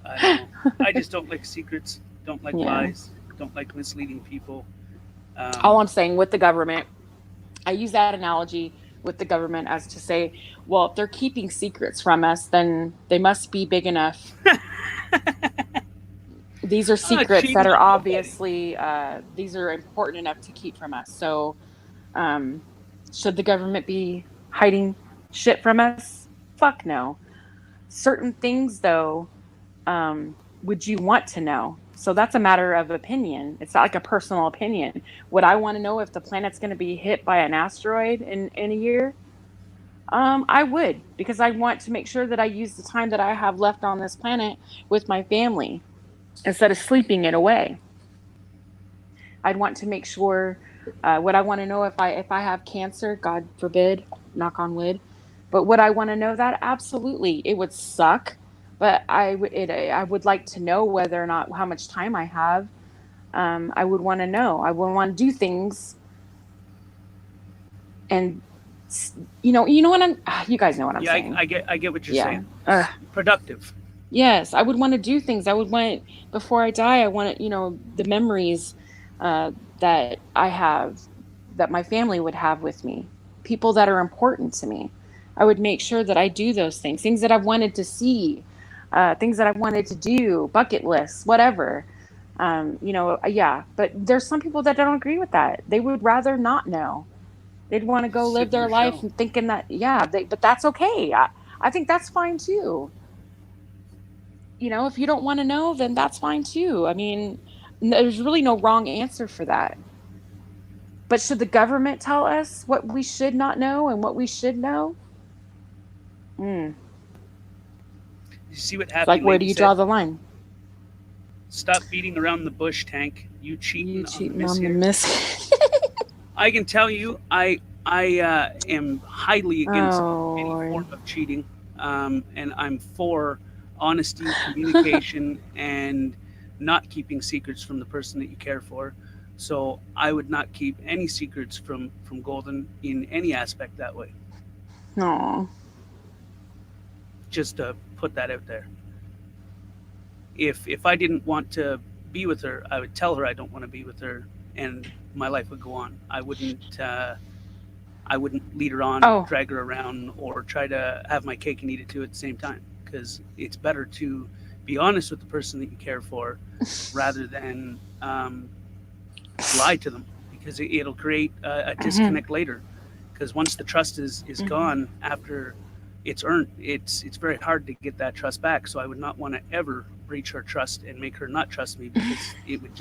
I don't know. I just don't like secrets. Don't like lies. Don't like misleading people. All I'm saying with the government, I use that analogy with the government as to say, well, if they're keeping secrets from us, then they must be big enough. These are secrets that are obviously, these are important enough to keep from us. So should the government be hiding shit from us? Fuck no. Certain things, though, would you want to know? So that's a matter of opinion. It's not like a personal opinion. Would I want to know if the planet's going to be hit by an asteroid in a year? I would, because I want to make sure that I use the time that I have left on this planet with my family instead of sleeping it away. I'd want to make sure. Would I want to know if I have cancer? God forbid, knock on wood. But would I want to know that? Absolutely. It would suck. But I would like to know whether or not how much time I have. I would want to know. I would want to do things. And you know what you guys know what I'm saying. I get what you're saying. Productive. Yes, I would want to do things. I would want, before I die, I want the memories that I have, that my family would have with me, people that are important to me. I would make sure that I do those things that I've wanted to see, things that I wanted to do, bucket lists, whatever. But there's some people that don't agree with that. They would rather not know. They'd want to go live their life and thinking that, but that's okay. I think that's fine too. If you don't want to know, then that's fine too. I mean, there's really no wrong answer for that. But should the government tell us what we should not know and what we should know? You see what happened? Like, where do you draw the line? Stop beating around the bush, Tank. You cheating on the miss. I can tell you, I am highly against any form of cheating, and I'm for honesty, communication, and not keeping secrets from the person that you care for. So I would not keep any secrets from Golden in any aspect that way. No. Just to put that out there. If I didn't want to be with her, I would tell her I don't want to be with her, and my life would go on. I wouldn't lead her on, drag her around, or try to have my cake and eat it too at the same time. Because it's better to be honest with the person that you care for, rather than lie to them, because it'll create a disconnect later. Because once the trust is gone after it's earned, it's very hard to get that trust back. So I would not want to ever breach her trust and make her not trust me, because it'd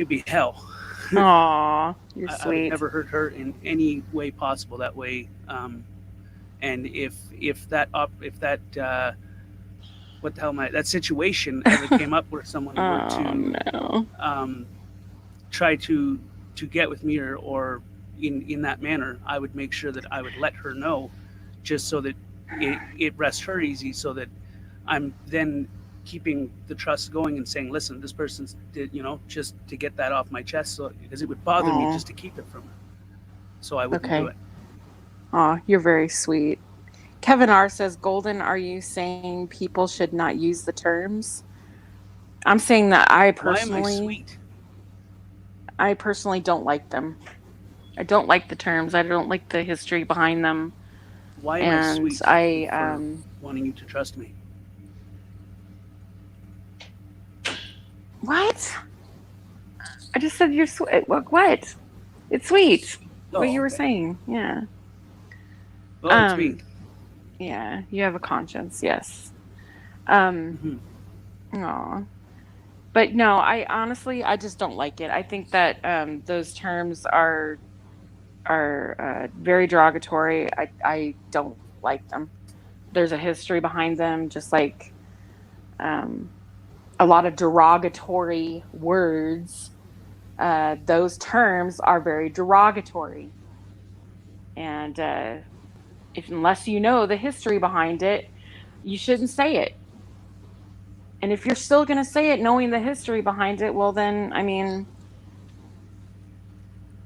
be hell. Aw, you're sweet. I would never hurt her in any way possible that way. And if that what the hell that situation ever came up where someone were to try to get with me or in that manner, I would make sure that I would let her know, just so that it rests her easy, so that I'm then keeping the trust going and saying, listen, this person's did, just to get that off my chest, so because it would bother me just to keep it from her. So I wouldn't do it. Oh, you're very sweet. Kevin R says, Golden, are you saying people should not use the terms? I'm saying that I personally don't like them. I don't like the terms. I don't like the history behind them. Why am I sweet for wanting you to trust me? What? I just said you're sweet. What? It's sweet. What you were saying. Yeah. Well, it's sweet. Yeah, you have a conscience. Yes. But But no, I honestly, I just don't like it. I think that those terms are very derogatory. I don't like them. There's a history behind them, just like um, a lot of derogatory words. Those terms are very derogatory, and if unless you know the history behind it, you shouldn't say it. And if you're still going to say it knowing the history behind it, well, then, I mean,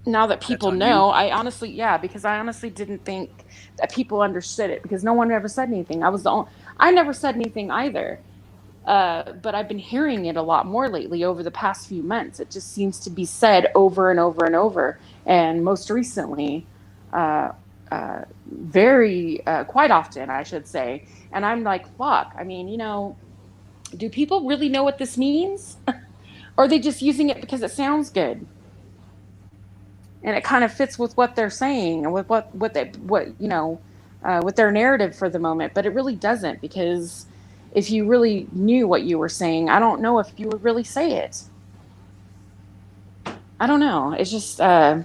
now that That's people on you. know, yeah, because I honestly didn't think that people understood it because no one ever said anything. I never said anything either. But I've been hearing it a lot more lately over the past few months. It just seems to be said over and over and over. And most recently, uh, very, quite often, I should say. And I'm like, fuck. I mean, do people really know what this means? Or are they just using it because it sounds good? And it kind of fits with what they're saying and with with their narrative for the moment, but it really doesn't, because if you really knew what you were saying, I don't know if you would really say it. I don't know. It's just I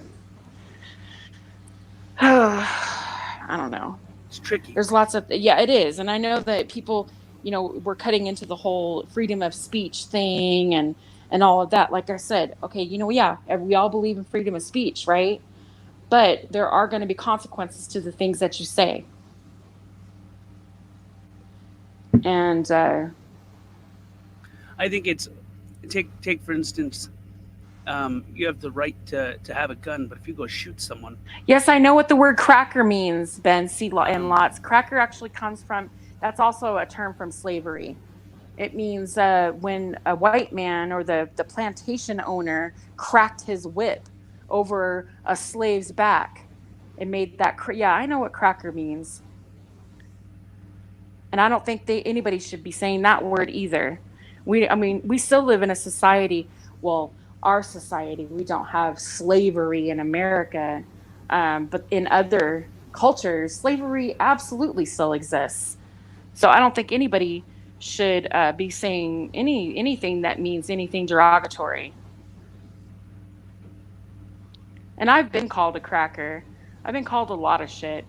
don't know. It's tricky. There's lots of, yeah, it is. And I know that people, we're cutting into the whole freedom of speech thing and all of that. Like I said, okay, yeah, we all believe in freedom of speech, right? But there are going to be consequences to the things that you say. And I think it's take for instance, you have the right to have a gun, but if you go shoot someone, yes, I know what the word cracker means, Ben. See, and um, lots. Cracker actually comes from, that's also a term from slavery. It means when a white man or the plantation owner cracked his whip over a slave's back. It made that, yeah, I know what cracker means. And I don't think anybody should be saying that word either. I mean, we still live in a society, well, our society, we don't have slavery in America, but in other cultures, slavery absolutely still exists. So I don't think anybody should be saying anything that means anything derogatory. And I've been called a cracker. I've been called a lot of shit.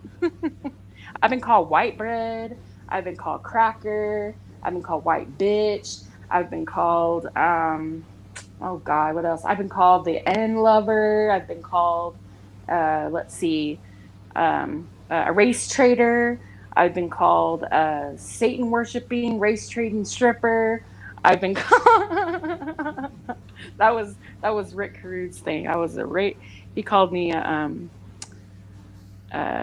I've been called white bread. I've been called cracker. I've been called white bitch. I've been called oh God, what else? I've been called the N lover. I've been called let's see, a race traitor. I've been called a Satan worshiping race trading stripper. I've been called that was Rick Carude's thing. I was a he called me a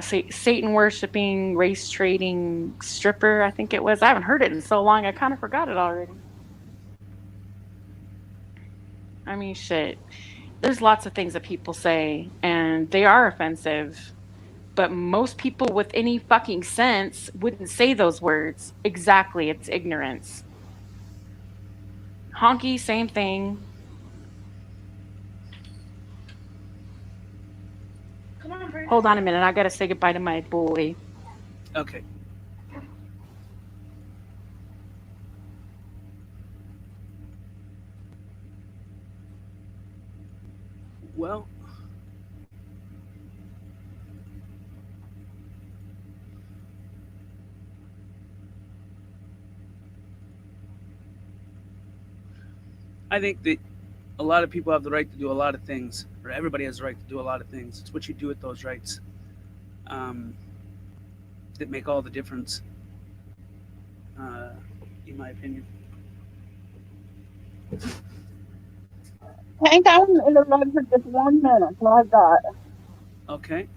Satan worshiping, race trading stripper, I think it was. I haven't heard it in so long, I kind of forgot it already. I mean, shit. There's lots of things that people say, and they are offensive. But most people with any fucking sense wouldn't say those words. Exactly, it's ignorance. Honky, same thing. Hold on a minute, I gotta say goodbye to my boy. okay. Well, I think that a lot of people have the right to do a lot of things, or everybody has the right to do a lot of things. It's what you do with those rights um, that make all the difference, uh, in my opinion. Hank, I want to interrupt for just 1 minute. So I got. Okay.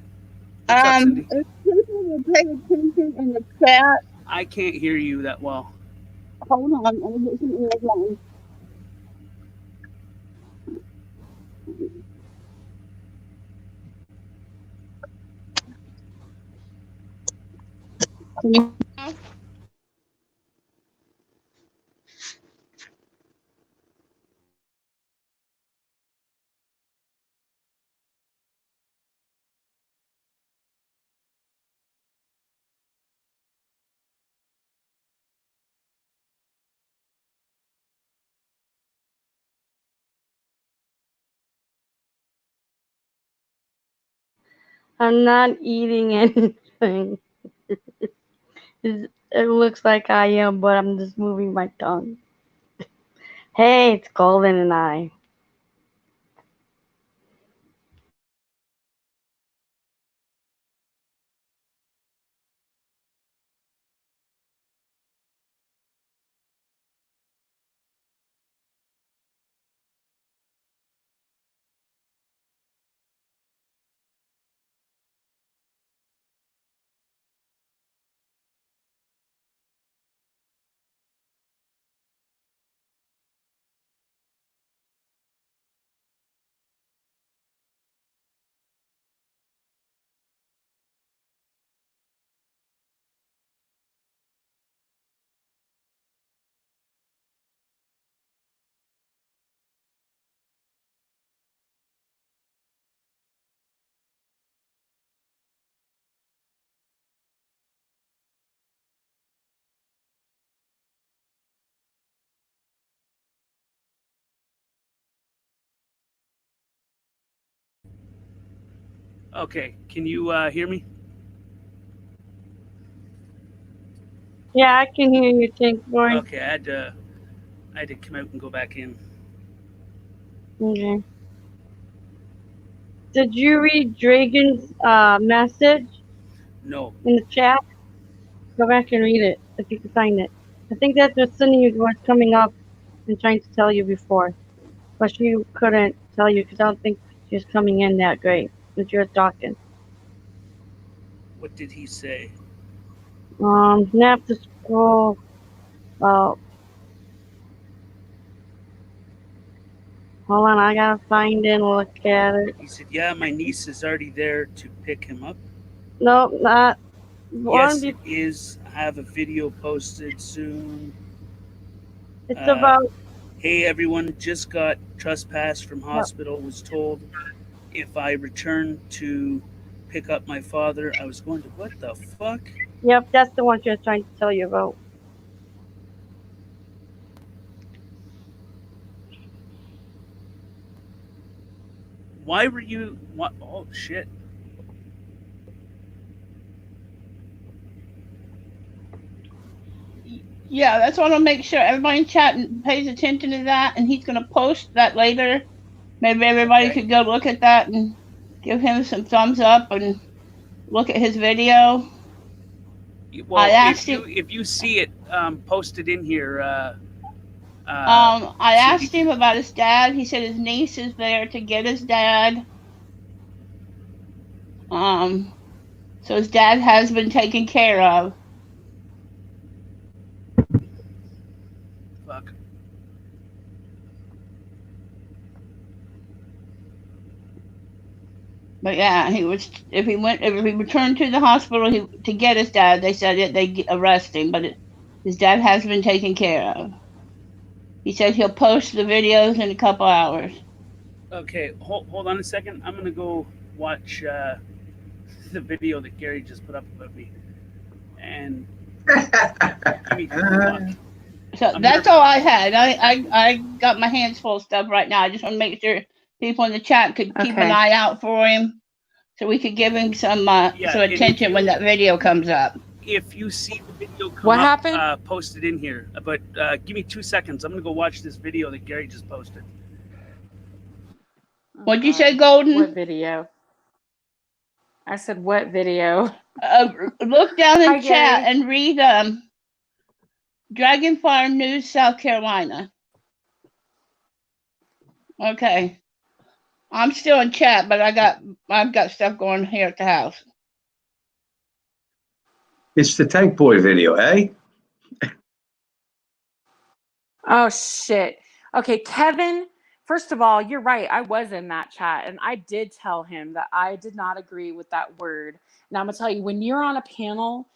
What's up, Cindy? If people will pay attention in the chat, I can't hear you that well. hold on, let me get some earphones. Can you I'm not eating anything. It looks like I am, but I'm just moving my tongue. Hey, it's Golden and I. Okay, can you hear me? Yeah, I can hear you, Tank Boy. Okay, I had to come out and go back in. Okay. Did you read Dragon's message No. in the chat? Go back and read it if you can find it. I think that's what Cindy was coming up and trying to tell you before, but she couldn't tell you because I don't think she was coming in that great when she was talking. What did he say? You have to scroll. Hold on, I gotta find it and look at it. He said, "Yeah, my niece is already there to pick him up." Nope, not Yes, one. it is. I have a video posted soon. It's about. Hey everyone, just got trespassed from hospital. Was told if I return to pick up my father, I was going to. What the fuck? Yep, that's the one she was trying to tell you about. Why were you? What? Oh shit! Yeah, that's what I'll make sure everybody in chat pays attention to that, and he's gonna post that later. Maybe everybody Okay. could go look at that and give him some thumbs up and look at his video. Well, I asked him. If you see it posted in here, I asked him about his dad. He said his niece is there to get his dad. So his dad has been taken care of. Fuck. But yeah, he was. If he returned to the hospital to get his dad, they said they arrest him. But his dad has been taken care of. He said he'll post the videos in a couple hours. Okay, hold on a second. I'm gonna go watch the video that Gary just put up about me, and give me So that's all I had. I got my hands full of stuff right now. I just want to make sure people in the chat could keep an eye out for him, so we could give him some attention when that video comes up. If you see the video come What up, happened? Posted in here. But give me 2 seconds. I'm gonna go watch this video that Gary just posted. What'd you say, Golden? What video? I said, what video? Look down in Hi, chat Gary. and read Dragon Farm News, South Carolina. Okay. I'm still in chat, but I've got stuff going here at the house. It's the Tank Boy video, eh? Oh, shit. Okay, Kevin, first of all, you're right. I was in that chat, and I did tell him that I did not agree with that word. Now, I'm going to tell you, when you're on a panel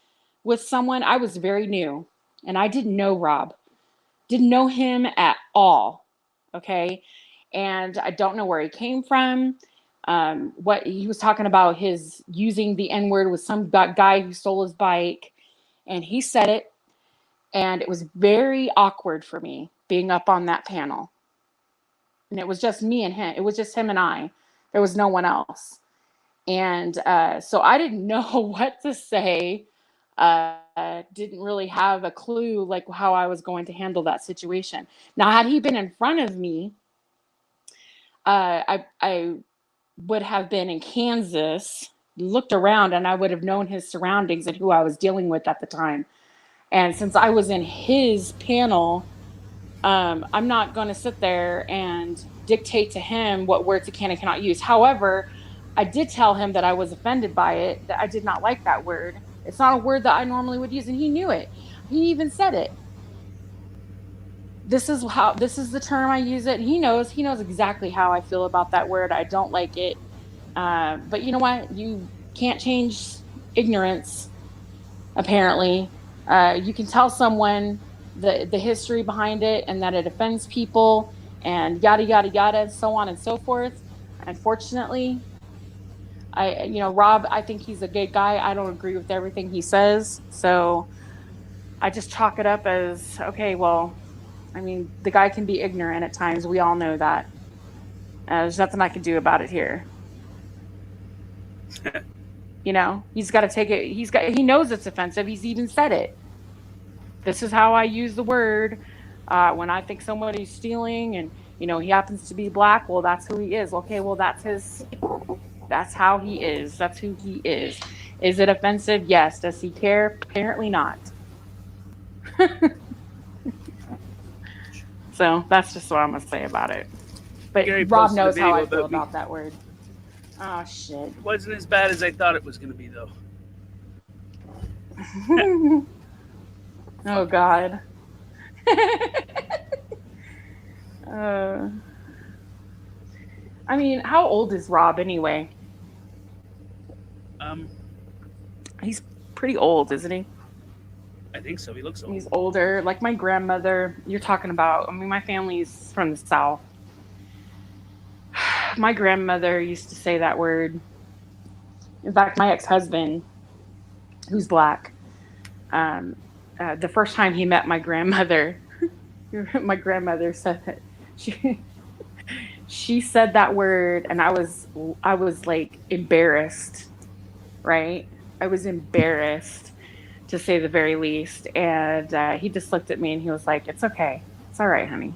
with someone, I was very new, and I didn't know Rob. Didn't know him at all, okay? And I don't know where he came from. What he was talking about, his using the N-word with some guy who stole his bike, and he said it. And it was very awkward for me being up on that panel. And it was just me and him. It was just him and I. There was no one else. And so I didn't know what to say. Didn't really have a clue like how I was going to handle that situation. Now, had he been in front of me, I would have been in Kansas, looked around, and I would have known his surroundings and who I was dealing with at the time. And since I was in his panel, I'm not going to sit there and dictate to him what words he can and cannot use. However, I did tell him that I was offended by it, that I did not like that word. It's not a word that I normally would use, and he knew it. He even said it. This is the term I use it. He knows exactly how I feel about that word. I don't like it. But you know what? You can't change ignorance, apparently. You can tell someone the history behind it and that it offends people and yada, yada, yada, so on and so forth. Unfortunately, Rob, I think he's a good guy. I don't agree with everything he says. So I just chalk it up as, okay, well, I mean, the guy can be ignorant at times. We all know that. There's nothing I can do about it here. He's got to take it. He knows it's offensive. He's even said it. This is how I use the word when I think somebody's stealing and, he happens to be black. Well, that's who he is. Okay, well, that's how he is. That's who he is. Is it offensive? Yes. Does he care? Apparently not. So that's just what I'm going to say about it. But Gary Rob posted a knows how I video feel about me. about that word. Oh, shit. It wasn't as bad as I thought it was going to be, though. Oh, God. I mean, how old is Rob anyway? He's pretty old, isn't he? I think so. He looks old. He's older. Like my grandmother, you're talking about, I mean, my family's from the South. My grandmother used to say that word. In fact, my ex-husband, who's black, the first time he met my grandmother said that she said that word, and I was like embarrassed, right? I was embarrassed, to say the very least. And he just looked at me and he was like, "It's okay. It's all right, honey."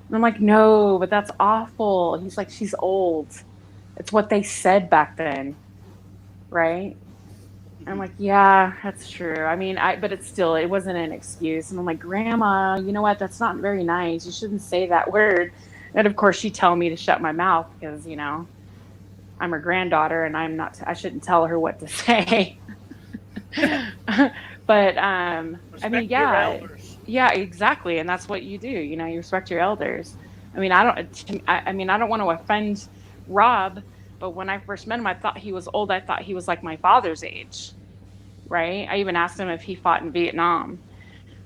And I'm like, "No, but that's awful." He's like, "She's old. It's what they said back then." Right? And I'm like, "Yeah, that's true. I mean, but it wasn't an excuse." And I'm like, "Grandma, you know what? That's not very nice. You shouldn't say that word." And of course she'd tell me to shut my mouth because, I'm her granddaughter and I shouldn't tell her what to say. But, I mean, yeah, exactly. And that's what you do. You respect your elders. I mean, I don't want to offend Rob, but when I first met him, I thought he was old. I thought he was like my father's age, right? I even asked him if he fought in Vietnam.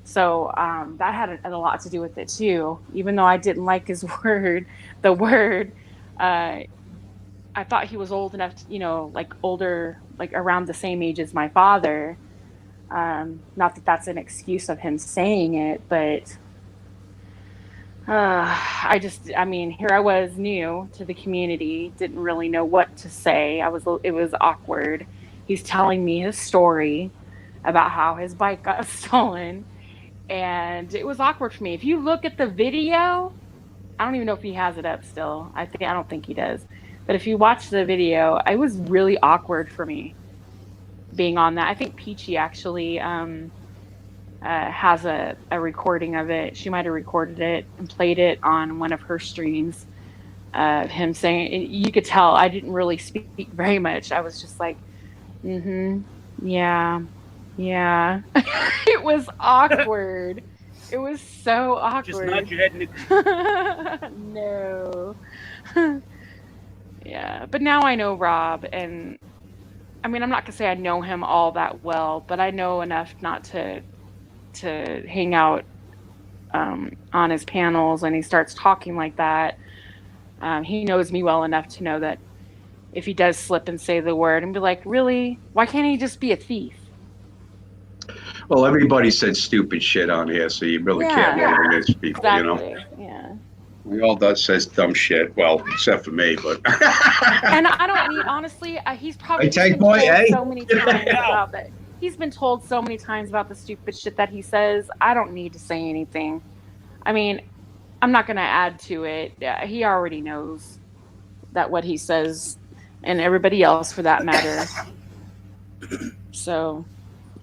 So that had a lot to do with it too. Even though I didn't like his word, I thought he was old enough to, like older, like around the same age as my father. Not that that's an excuse of him saying it, but I mean, here I was new to the community, didn't really know what to say. It was awkward. He's telling me his story about how his bike got stolen, and it was awkward for me. If you look at the video, I don't even know if he has it up still. I don't think he does. But if you watch the video, it was really awkward for me being on that. I think Peachy actually has a recording of it. She might have recorded it and played it on one of her streams. Him saying, you could tell I didn't really speak very much. I was just like, yeah. It was awkward. It was so awkward. Just nod your head and agree. No. Yeah, but now I know Rob, and I mean, I'm not gonna say I know him all that well, but I know enough not to hang out on his panels when he starts talking like that. He knows me well enough to know that if he does slip and say the word and be like, "Really? Why can't he just be a thief?" Well, everybody said stupid shit on here, so you really can't win against people, exactly. Yeah. We all does says dumb shit. Well, except for me, but. And I don't need, honestly, he's probably Hey, Tank been Boy, told eh? so many times about that. He's been told so many times about the stupid shit that he says. I don't need to say anything. I mean, I'm not going to add to it. He already knows that what he says, and everybody else for that matter. So,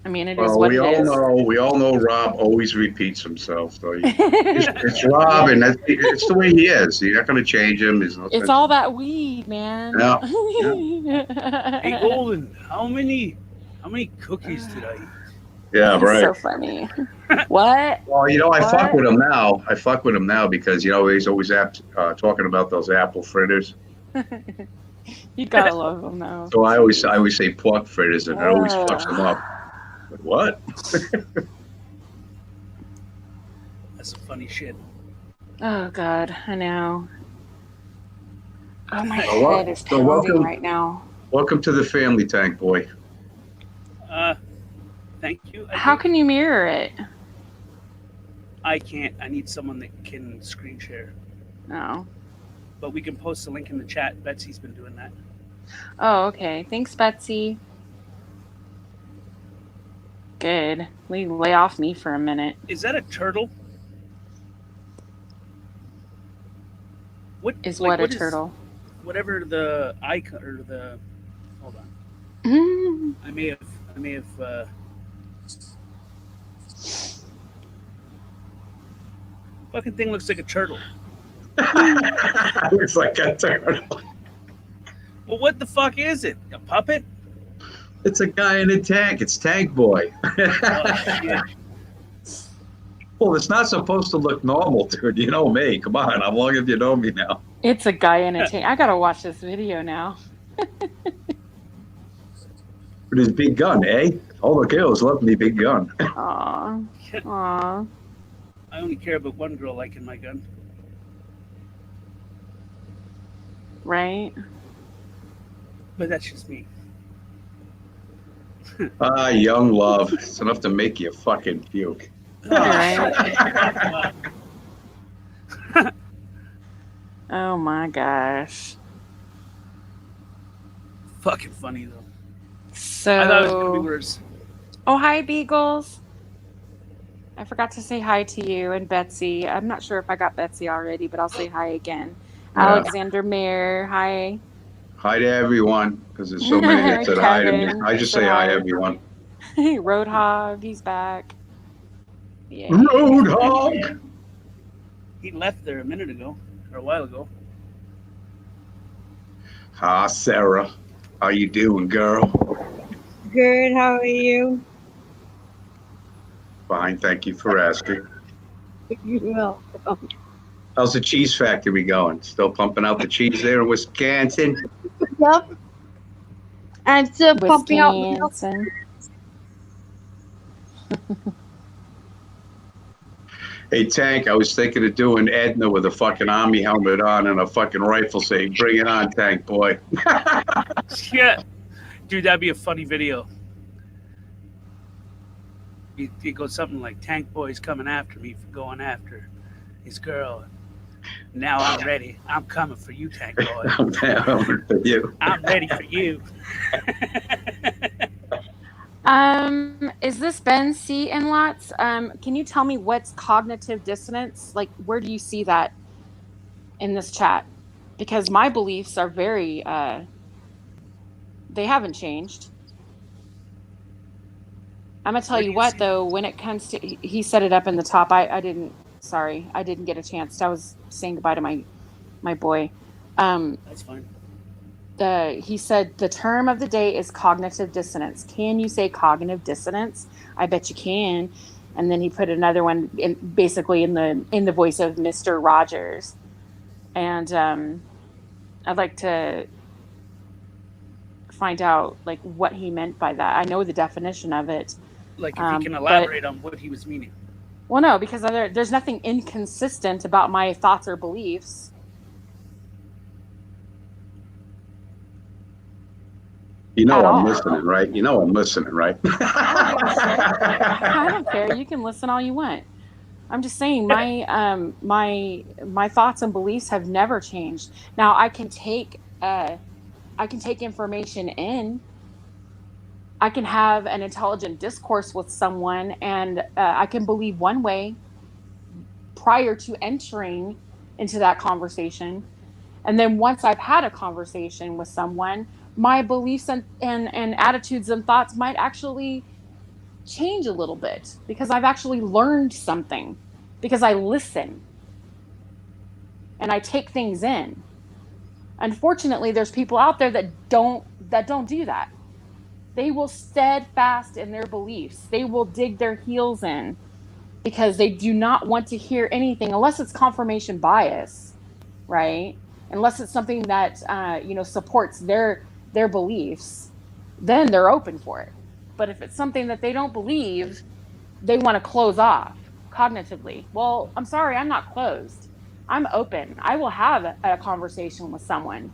I mean, it is Well, what we it all is. know. We all know Rob always repeats himself. So it's Rob, and it's the way he is. You're not going to change him. It's all that weed, man. Yeah. Hey, Golden, how many cookies did I eat? Yeah, That's right. so funny. What? Well, you know, I fuck What? with him now. I fuck with him now because, you know, he's always talking about those apple fritters. You gotta love him though. So I always say pork fritters, and it always fucks him up. But what? That's some funny shit. Oh God, I know. Oh, my Well, head is so pounding welcome. right now. Welcome to the family, Tank Boy. Thank you. How can you mirror it? I can't. I need someone that can screen share. Oh. But we can post a link in the chat. Betsy's been doing that. Oh, okay. Thanks, Betsy. Good. Lay off me for a minute. Is that a turtle? What Is like, what a what is- turtle? Whatever the icon or the. Hold on. I may have. Fucking thing looks like a turtle. Looks like a turtle. Well, what the fuck is it? A puppet? It's a guy in a tank. It's Tank Boy. Oh, shit. Well, it's not supposed to look normal, dude. You know me. Come on. How long have you known me now? It's a guy in a tank. I gotta watch this video now. With his big gun, eh? All the girls love me big gun. Aw. Aw. I only care about one girl liking my gun. Right? But that's just me. Ah, young love. It's enough to make you fucking puke. Right. Oh my gosh. Fucking funny though. So. I thought it was gonna be worse. Oh, hi, Beagles. I forgot to say hi to you and Betsy. I'm not sure if I got Betsy already, but I'll say hi again. Yeah. Alexander Mayer, hi. Hi to everyone, because there's so many that said hi to me. Kevin, I just say say hi, hi. everyone. Roadhog, he's back. Yeah. Roadhog! He left there a minute ago, or a while ago. Ah, Sarah. How you doing, girl? Good, how are you? Fine, thank you for asking. You're welcome. How's the cheese factory going? Still pumping out the cheese there in Wisconsin? Yep. I'm still pumping out milk. Wisconsin. Hey, Tank, I was thinking of doing Edna with a fucking army helmet on and a fucking rifle saying, bring it on, Tank Boy. Yeah. Dude, that'd be a funny video. It goes something like, Tank Boy's coming after me for going after his girl. Now I'm ready. I'm coming for you, Tank Boy. I'm down for you. I'm ready for you. Is this Ben C and lots? Can you tell me what's cognitive dissonance? Like, where do you see that in this chat? Because my beliefs are very, they haven't changed. I'm gonna tell you what, though, when it comes to, he set it up in the top. I didn't get a chance. I was saying goodbye to my boy. That's fine. He said the term of the day is cognitive dissonance. Can you say cognitive dissonance? I bet you can. And then he put another one basically in the voice of Mr. Rogers. And I'd like to find out like what he meant by that. I know the definition of it. Like if he can elaborate on what he was meaning. Well, no, because there's nothing inconsistent about my thoughts or beliefs. You know At I'm all. listening, right? You know I'm listening, right? I don't care. You can listen all you want. I'm just saying my thoughts and beliefs have never changed. Now I can take information in. I can have an intelligent discourse with someone, and I can believe one way prior to entering into that conversation. And then once I've had a conversation with someone, my beliefs and attitudes and thoughts might actually change a little bit because I've actually learned something, because I listen and I take things in. Unfortunately, there's people out there that don't do that. They will steadfast in their beliefs. They will dig their heels in because they do not want to hear anything unless it's confirmation bias, right? Unless it's something that supports their beliefs, then they're open for it. But if it's something that they don't believe, they want to close off cognitively. Well, I'm sorry, I'm not closed. I'm open. I will have a conversation with someone.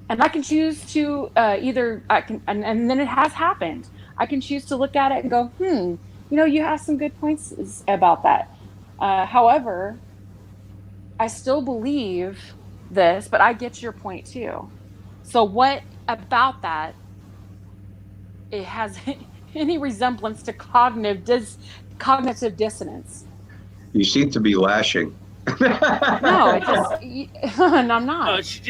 And I can choose to and then it has happened. I can choose to look at it and go, you have some good points about that. However, I still believe this, but I get your point too. So what about that? It has any resemblance to cognitive dissonance? You seem to be lashing. No, it just, and I'm not. No, she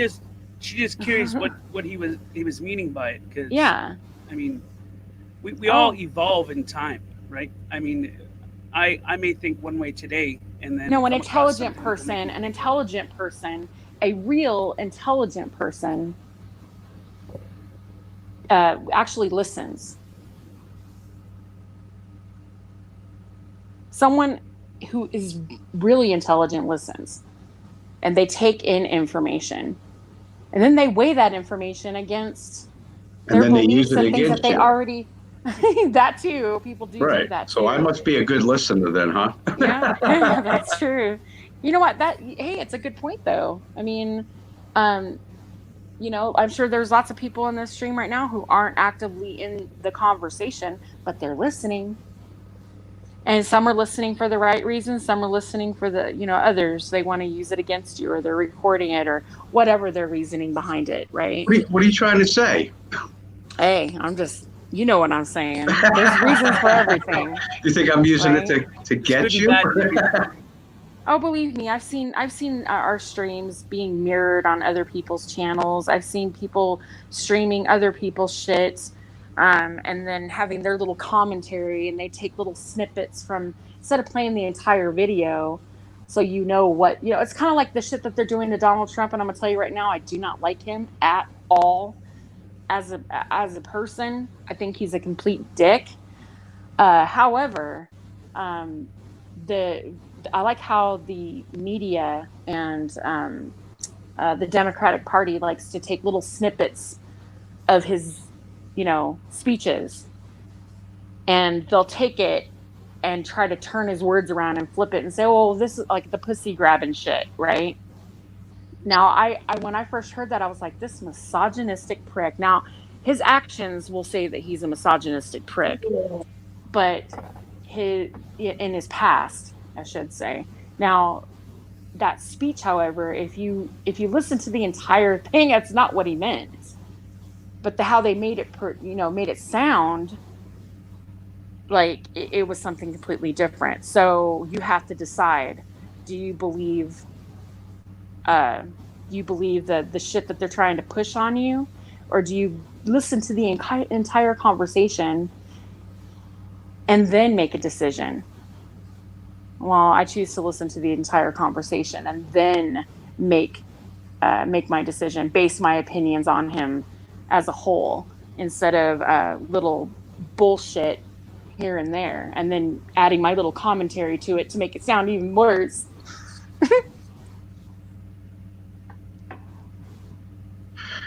just curious what he was meaning by it. Cause, yeah. I mean, we all evolve in time, right? I mean, I may think one way today, and then an intelligent person, a real intelligent person, actually listens. Someone who is really intelligent listens, and they take in information, and then they weigh that information against their beliefs and things that they already. That too, people do that too. So I must be a good listener then, huh? Yeah, that's true. You know what? Hey, it's a good point though. I mean, I'm sure there's lots of people in this stream right now who aren't actively in the conversation, but they're listening. And some are listening for the right reasons. Some are listening for the, others. They want to use it against you, or they're recording it, or whatever their reasoning behind it, right? What are you trying to say? Hey, I'm just, you know what I'm saying. There's reasons for everything. You think I'm using it to get you? Oh, believe me, I've seen our streams being mirrored on other people's channels. I've seen people streaming other people's shit. And then having their little commentary, and they take little snippets from, instead of playing the entire video, so what, it's kind of like the shit that they're doing to Donald Trump. And I'm gonna tell you right now, I do not like him at all as a person. I think he's a complete dick. However, I like how the media and the Democratic Party likes to take little snippets of his speeches, and they'll take it and try to turn his words around and flip it and say, well, this is like the pussy grabbing shit, right? Now, I when I first heard that, I was like, this misogynistic prick. Now, his actions will say that he's a misogynistic prick, but in his past, I should say. Now, that speech, however, if you listen to the entire thing, that's not what he meant. But how they made it sound like it was something completely different. So you have to decide: do you believe the shit that they're trying to push on you, or do you listen to the entire conversation and then make a decision? Well, I choose to listen to the entire conversation and then make my decision, base my opinions on him as a whole, instead of little bullshit here and there, and then adding my little commentary to it to make it sound even worse.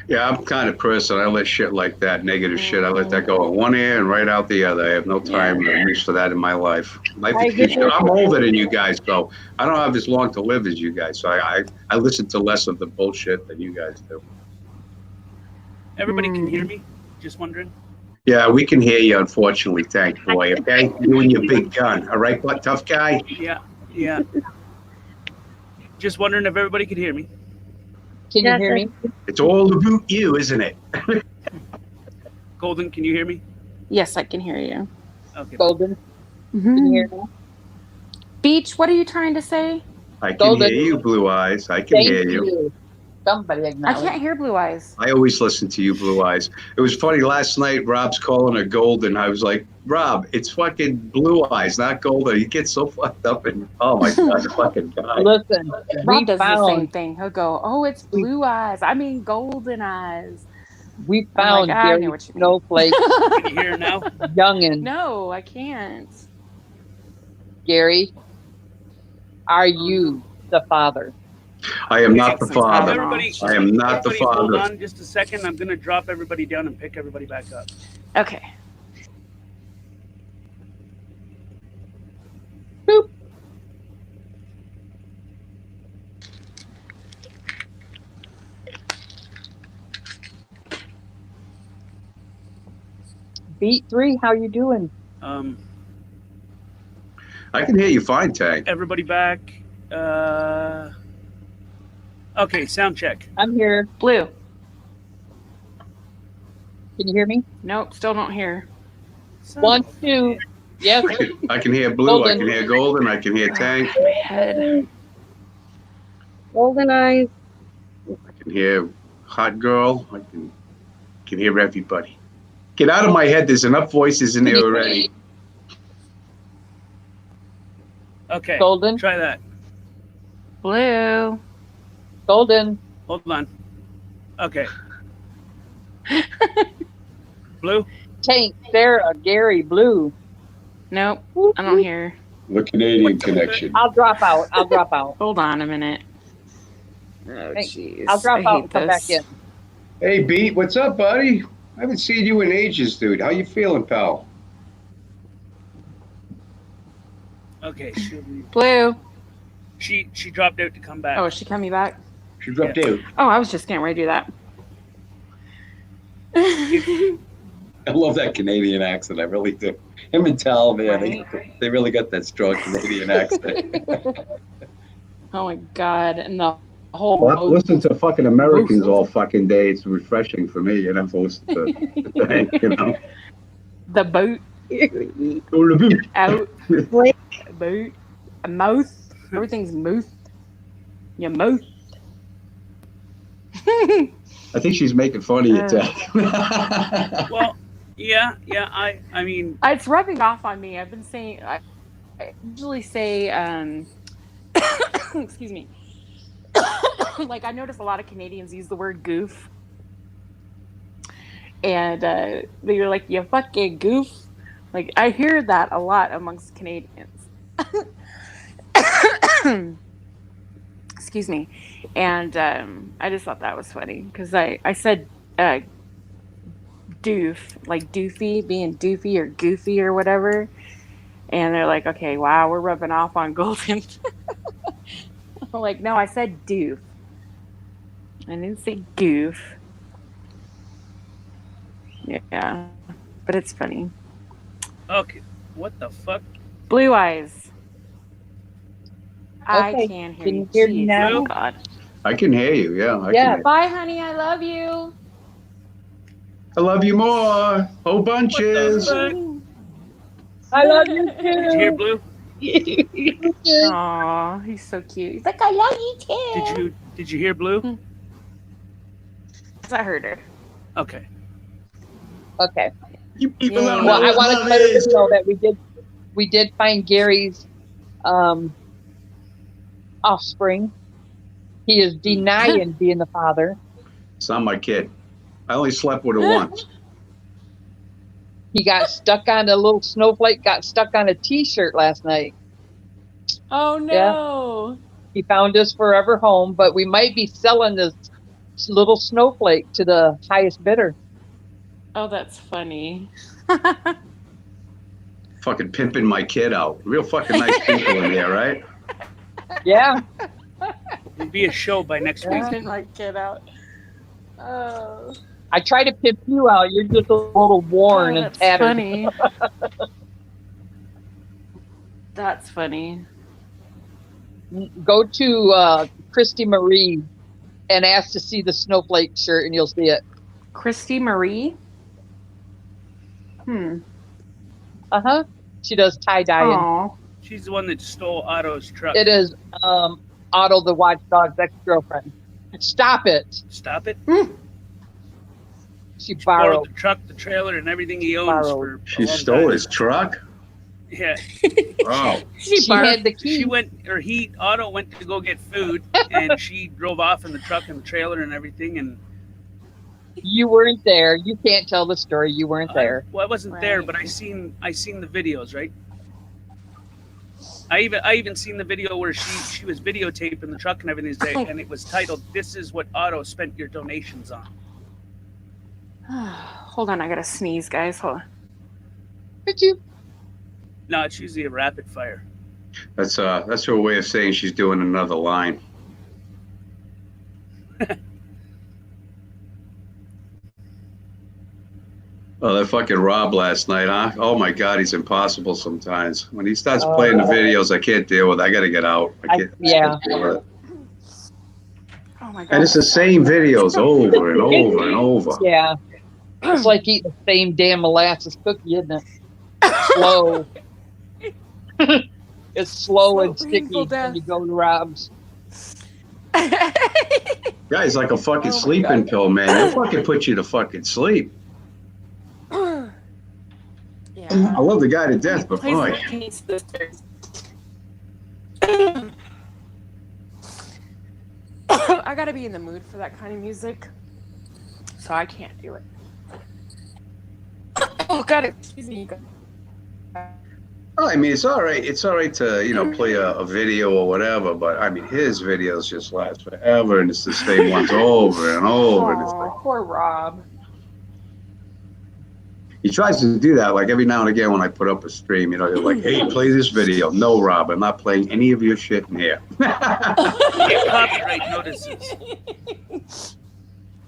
Yeah, I'm kind of person. I let shit like that, negative shit, I let that go in one ear and right out the other. I have no time or use for that in my life. I'm older than you guys, so I don't have as long to live as you guys. So I listen to less of the bullshit than you guys do. Everybody can hear me? Just wondering. Yeah, we can hear you, unfortunately, Tank Boy, okay? You and your big gun, all right, but tough guy? Yeah. Just wondering if everybody could hear me. Can you hear me? It's all about you, isn't it? Golden, can you hear me? Yes, I can hear you. Okay. Golden, Mhm. can you hear me? Beach, what are you trying to say? I can Golden. hear you, Blue Eyes. I can Thank hear you. you. Somebody I acknowledge. can't hear Blue Eyes. I always listen to you, Blue Eyes. It was funny, last night, Rob's calling her Golden. I was like, Rob, it's fucking Blue Eyes, not Golden. You get so fucked up and, oh my God, the fucking guy. Listen, Rob we does the same found thing. He'll go, "Oh, it's Blue Eyes. I mean Golden Eyes." we I'm found like, I know Gary what you mean. Snowflake Can you hear now? youngin. No, I can't. Gary, are you the father? I am not the Jackson's father. Everybody, I am not the everybody hold father. on just a second. I'm going to drop everybody down and pick everybody back up. Okay. Boop. Beat 3, how you doing? I can hear you fine, Tank. Everybody back. Okay, sound check. I'm here. Blue. Can you hear me? Nope, still don't hear. 1, 2. Yes. I can hear Blue, Golden. I can hear Golden, I can hear Tank, My head. Golden Eyes. I can hear Hot Girl, I can hear everybody. Get out of my head, there's enough voices in there already. Okay, Golden. try that. Blue. Golden. Hold on. Okay. Blue? Tank, Sarah, Gary, Blue. Nope, I don't hear. The Canadian connection. I'll drop out. I'll drop out. Hold on a minute. Oh, Thanks. jeez. I'll drop I out hate and come back this. in. Hey, Beat, what's up, buddy? I haven't seen you in ages, dude. How you feeling, pal? Okay, Blue. she dropped out to come back. Oh, is she coming back? She dropped out. Oh, I was just getting ready to do that. I love that Canadian accent, I really do. Him and Tal, man, they really got that strong Canadian accent. Oh my God. And the whole. Well, listen to fucking Americans all fucking day. It's refreshing for me, you know, for the thing, you know. The boot. Out. Boot. A mouth. Everything's mouth. Your mouth. I think she's making fun of you, Jack. Well, yeah. I mean, It's rubbing off on me. I've been saying, I usually say, excuse me. Like, I notice a lot of Canadians use the word goof. And they're like, you fucking goof. Like, I hear that a lot amongst Canadians. Excuse me. And I just thought that was funny because I said doof, like doofy, being doofy or goofy or whatever. And they're like, okay, wow, we're rubbing off on Golden. I'm like, no, I said doof. I didn't say goof. Yeah, but it's funny. okay. What the fuck? Blue Eyes. I Okay, can hear can you. you hear me Jeez, now? oh God. I can hear you, yeah. Yeah. Bye, honey. I love you. I love you more. Whole bunches. What I love you too. Did you hear Blue? Aw, he's so cute. He's like, I love you too. Did you hear Blue? I heard her. Okay. Okay. You people Yeah. don't Well, know I what want to love let is. everyone know that we did find Gary's offspring. He is denying being the father. It's not my kid. I only slept with her once. He got stuck on a little snowflake, got stuck on a t-shirt last night. Oh no. He found his forever home, but we might be selling this little snowflake to the highest bidder. Oh, that's funny. Fucking pimping my kid out. Real fucking nice people in here, right? Yeah. It'll be a show by next week. Freaking my kid out. Oh. I try to pimp you out. You're just a little worn and that's tattered. funny. That's funny. Go to Christy Marie and ask to see the snowflake shirt, and you'll see it. Christy Marie? She does tie dyeing. Oh. She's the one that stole Otto's truck. It is Otto the watchdog's ex-girlfriend. Stop it. Stop it. She Borrowed borrowed. the truck, the trailer, and everything he owns for She a long stole time. his truck? Yeah. Oh. She had the key. She went, or Otto went to go get food, and she drove off in the truck and the trailer and everything. And You weren't there. You can't tell the story. You weren't there. I wasn't there, but I seen the videos, right? I even seen the video where she was videotaping the truck and everything, and it was titled, "This is what Otto spent your donations on." Hold on, I gotta sneeze, guys. Hold on. Did you? No, it's usually a rapid fire. That's her way of saying she's doing another line. Oh, that fucking Rob last night, huh? Oh my God, he's impossible sometimes. When he starts playing the videos, I can't deal with it. I gotta get out. I can't deal with it. Oh my God. And it's the same videos over and over and over. Yeah. It's like eating the same damn molasses cookie, isn't it? Slow. It's slow and sticky when you go to Rob's. Guy's like a fucking sleeping pill, man. He'll fucking put you to fucking sleep. Yeah. I love the guy to death, but Plays boy. the King's Sisters. I gotta be in the mood for that kind of music, so I can't do it. Oh God, excuse me. Oh, I mean, it's all right. It's all right to, play a video or whatever, but I mean, his videos just last forever, and it's the same ones over and over. And it's like, Poor Rob. he tries to do that, like every now and again when I put up a stream, he'll like, hey, play this video. No, Rob, I'm not playing any of your shit in here. Get copyright notices.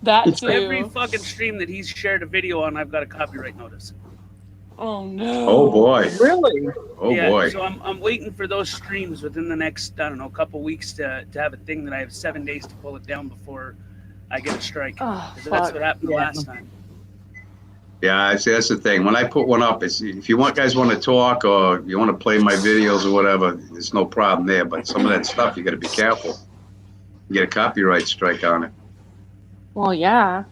That too. Every fucking stream that he's shared a video on, I've got a copyright notice. Oh no. Oh boy. Really? Oh boy. So I'm waiting for those streams within the next, I don't know, couple weeks to have a thing that I have 7 days to pull it down before I get a strike. Oh, That's what happened the last time. Yeah, see, that's the thing. When I put one up, it's, if you guys want to talk or you want to play my videos or whatever, there's no problem there. But some of that stuff, you got to be careful. You get a copyright strike on it. Well, yeah.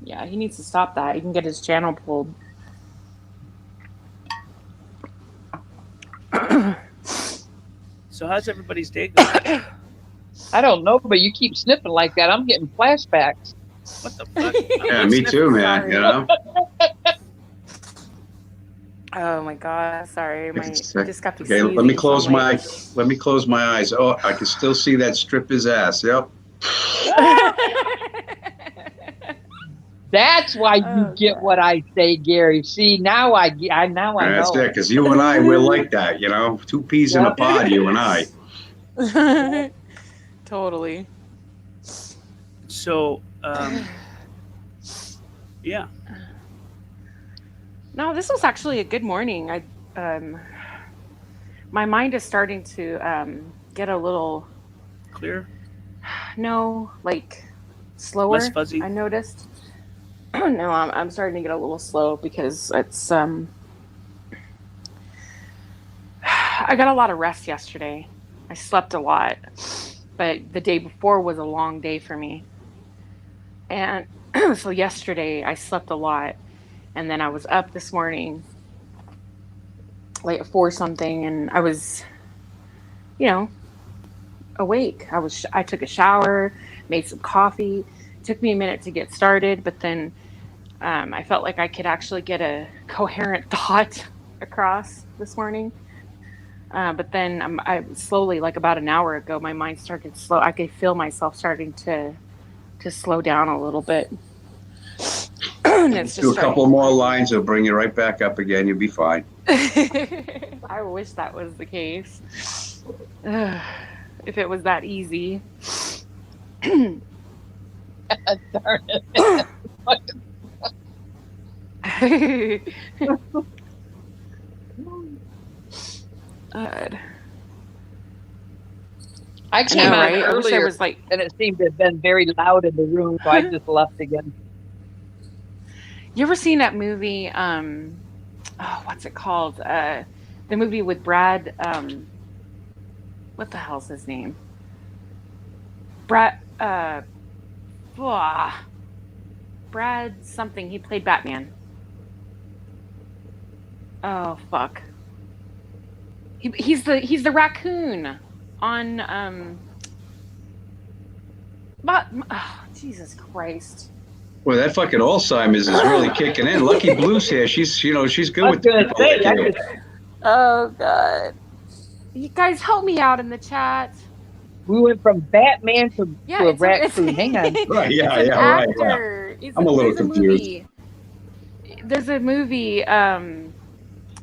Yeah, he needs to stop that. He can get his channel pulled. So how's everybody's day going? I don't know, but you keep sniffing like that. I'm getting flashbacks. What the fuck? Yeah, me too, man. You know. Oh my God! Sorry, I just got these. Okay, let me close my eyes. Oh, I can still see that strip his ass. Yep. That's why you get what I say, Gary. See, now I know. That's it, because you and I, we're like that, two peas in a pod, you and I. Totally. So, yeah. No, this was actually a good morning. My mind is starting to get a little Clear? no, like slower. Less fuzzy? I noticed. No, I'm starting to get a little slow because it's I got a lot of rest yesterday. I slept a lot, but the day before was a long day for me. And so yesterday I slept a lot, and then I was up this morning like at 4 something, and I was, awake. I took a shower, made some coffee. It took me a minute to get started, but then I felt like I could actually get a coherent thought across this morning. But then I slowly, like about an hour ago, my mind started to slow. I could feel myself starting to slow down a little bit. Do a couple more lines, it'll bring you right back up again. You'll be fine. I wish that was the case. If it was that easy. Darn it. God. I I came know, on right? I wish I earlier was like. and it seemed to have been very loud in the room, so I just left again. You ever seen that movie? Oh, what's it called? The movie with Brad. What the hell's his name? Brad. Blah. Brad something. He played Batman. Oh fuck. He's the raccoon on But oh, Jesus Christ. Well, that fucking Alzheimer's is really kicking in. Lucky Blue's here. She's good I was with gonna people say, like I you. just Oh God. You guys help me out in the chat. we went from Batman to Yeah, a it's raccoon. Hang on. Right, it's yeah, an yeah, right, yeah. actor. I'm a little There's a confused. movie. There's a movie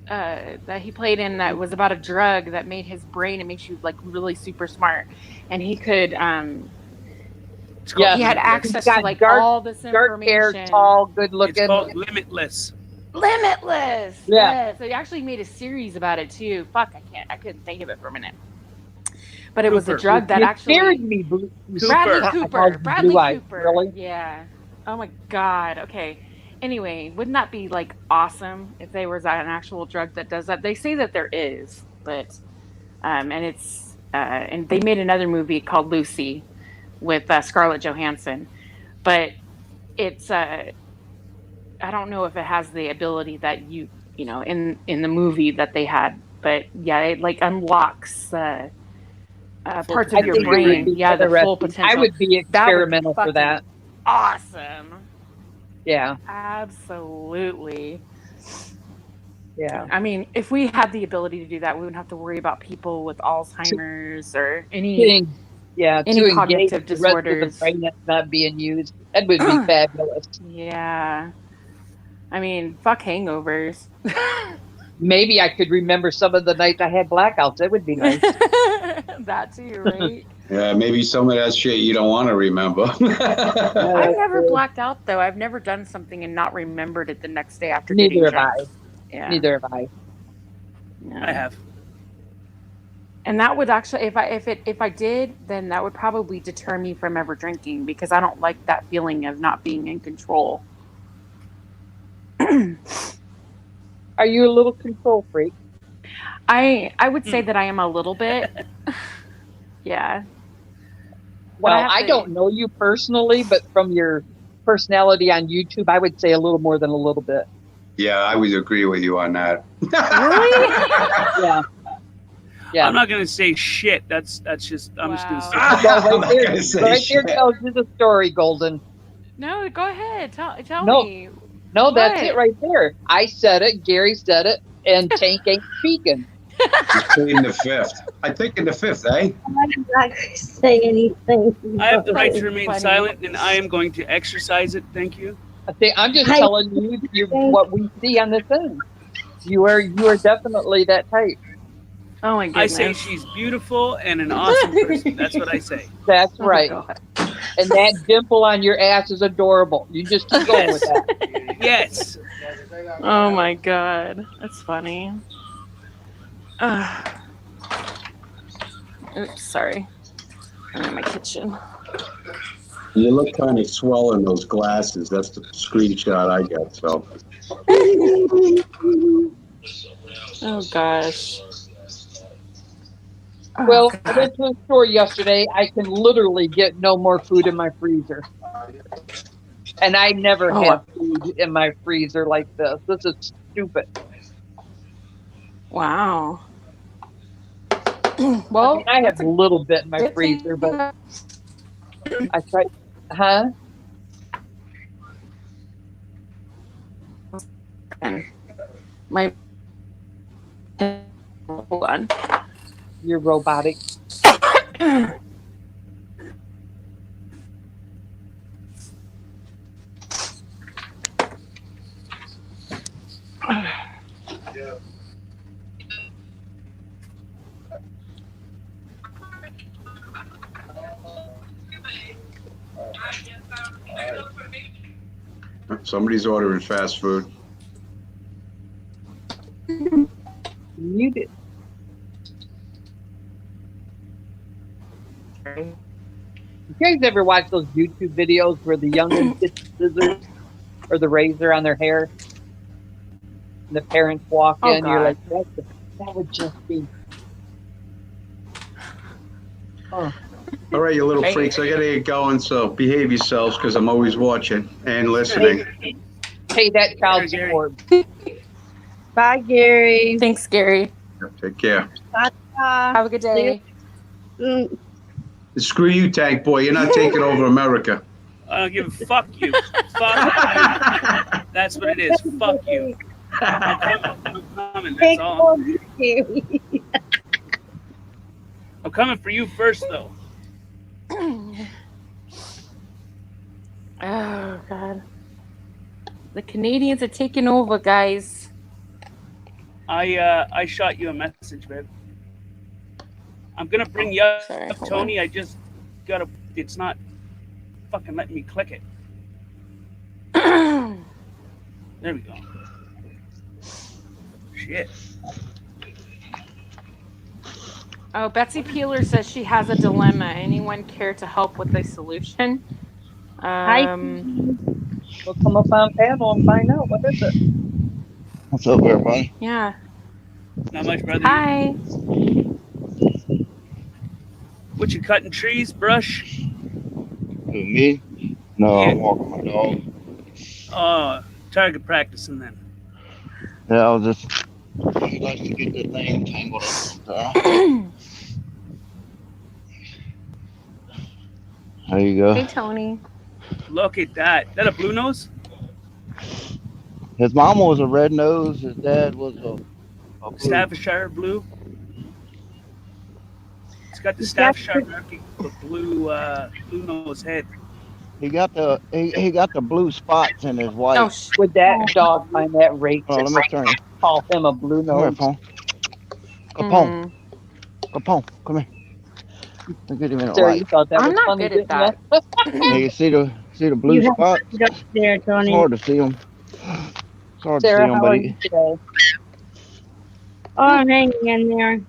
that he played in that was about a drug that made his brain. It makes you like really super smart, and he could Yeah, he had he's access to got like dark all this hair, information. tall, good It's looking. called Limitless. Limitless. Yeah. Yes. So he actually made a series about it too. Fuck, I couldn't think of it for a minute. But it was a Cooper. drug that You actually scared me, Bradley Cooper. I Cooper. called you Bradley Blue Eyes, Cooper. really? Yeah. Oh my God. Okay. Anyway, wouldn't that be like awesome if there was an actual drug that does that? They say that there is, but and it's and they made another movie called Lucy with Scarlett Johansson, but it's I don't know if it has the ability that you know in the movie that they had, but yeah, it like unlocks parts I of your think it would brain. be Yeah, the full interesting. I potential. would be That would be experimental for fucking that. awesome. Yeah, Absolutely. yeah. I mean, if we had the ability to do that, we wouldn't have to worry about people with Alzheimer's or any To engage cognitive the rest of the disorders. brain that's not being used. That would be fabulous. Yeah. I mean, fuck hangovers. Maybe I could remember some of the nights I had blackouts. That would be nice. That too, right? Yeah, maybe some of that shit you don't want to remember. I've never blacked out though. I've never done something and not remembered it the next day after Neither getting have drunk. I. Yeah. Neither have I. Yeah. I have. And that would actually, if I did, then that would probably deter me from ever drinking because I don't like that feeling of not being in control. Are you a little control freak? I would say that I am a little bit. Yeah. Well, I have I to- don't know you personally, but from your personality on YouTube, I would say a little more than a little bit. Yeah, I would agree with you on that. Really? Yeah. Yeah. I'm not gonna say shit. That's just. I'm just gonna say. Wow. Well, I'm not gonna say right there shit. tells you the story, Golden. No, go ahead. Tell No. me. No, that's What? it right there. I said it, Gary said it, and Tank ain't speaking. He's pleading the fifth. I think in the fifth, eh? I'm not going to say anything. I have the right to That's remain funny. silent, and I am going to exercise it. Thank you. I'm just Hi. telling you what we see on the thing. You are definitely that type. Oh my I goodness. say she's beautiful and an awesome person. That's what I say. That's Oh, right. God. And that dimple on your ass is adorable. You just keep going with that. Yes. Oh my God. That's funny. Oops, sorry. I'm in my kitchen. You look kind of swollen, those glasses. That's the screenshot I got, so. Oh gosh. Oh, Well, I God. went to the store yesterday. I can literally get no more food in my freezer. And I never Oh. have food in my freezer like this. This is stupid. Wow. I Well, mean, I have a little bit in my good thing- freezer, but I tried. Huh? my hold on. You're robotic. Somebody's ordering fast food. You did. You guys ever watch those YouTube videos where the youngins get the scissors or the razor on their hair? And the parents walk Oh, in, you're God. like, that would just be. Oh. All right, you little Right. freaks. I gotta get going, so behave yourselves because I'm always watching and listening. Pay that child Gary. support. Bye, Gary. Thanks, Gary. Take care. Have a good day. Mm, Screw you, Tank Boy. You're not taking over America. I don't give a fuck you. Fuck you. That's what it is. Fuck you. I'm coming. That's Take all. over, Gary. I'm coming for you first, though. Oh, God. The Canadians are taking over, guys. I shot you a message, babe. I'm gonna bring you up, Sorry, hold Tony. I just gotta. It's not fucking letting me click it. There we go. Shit. Oh, Betsy Peeler says she has a dilemma. Anyone care to help with a solution? We'll come up on panel and find out. What is it? What's up, everybody? Yeah. Not much, brother. Hi. What, you cutting trees, brush? Who, me? No, Yeah. I'm walking my dog. Target practicing then. Yeah, I was just. He likes to get the thing tangled up. There you go. Hey, Tony. Look at that. That a blue nose? His mama was a red nose. His dad was a blue. Staffordshire blue. It's got the Staffordshire marking, the blue nose head. He got the blue spots in his white. Oh, Would that dog find that racist? Oh, let me turn you. Call him a blue Come here, nose. Pone. Capone. Capone, come here. Look at him in the Sarah, you light. thought that I'm was not funny, good at didn't that. you? Yeah, you see the blue You have spots? to go there, It's Tony. hard to see them. It's hard to see Sarah, them, how but are he, you today? Oh, I'm hanging in there.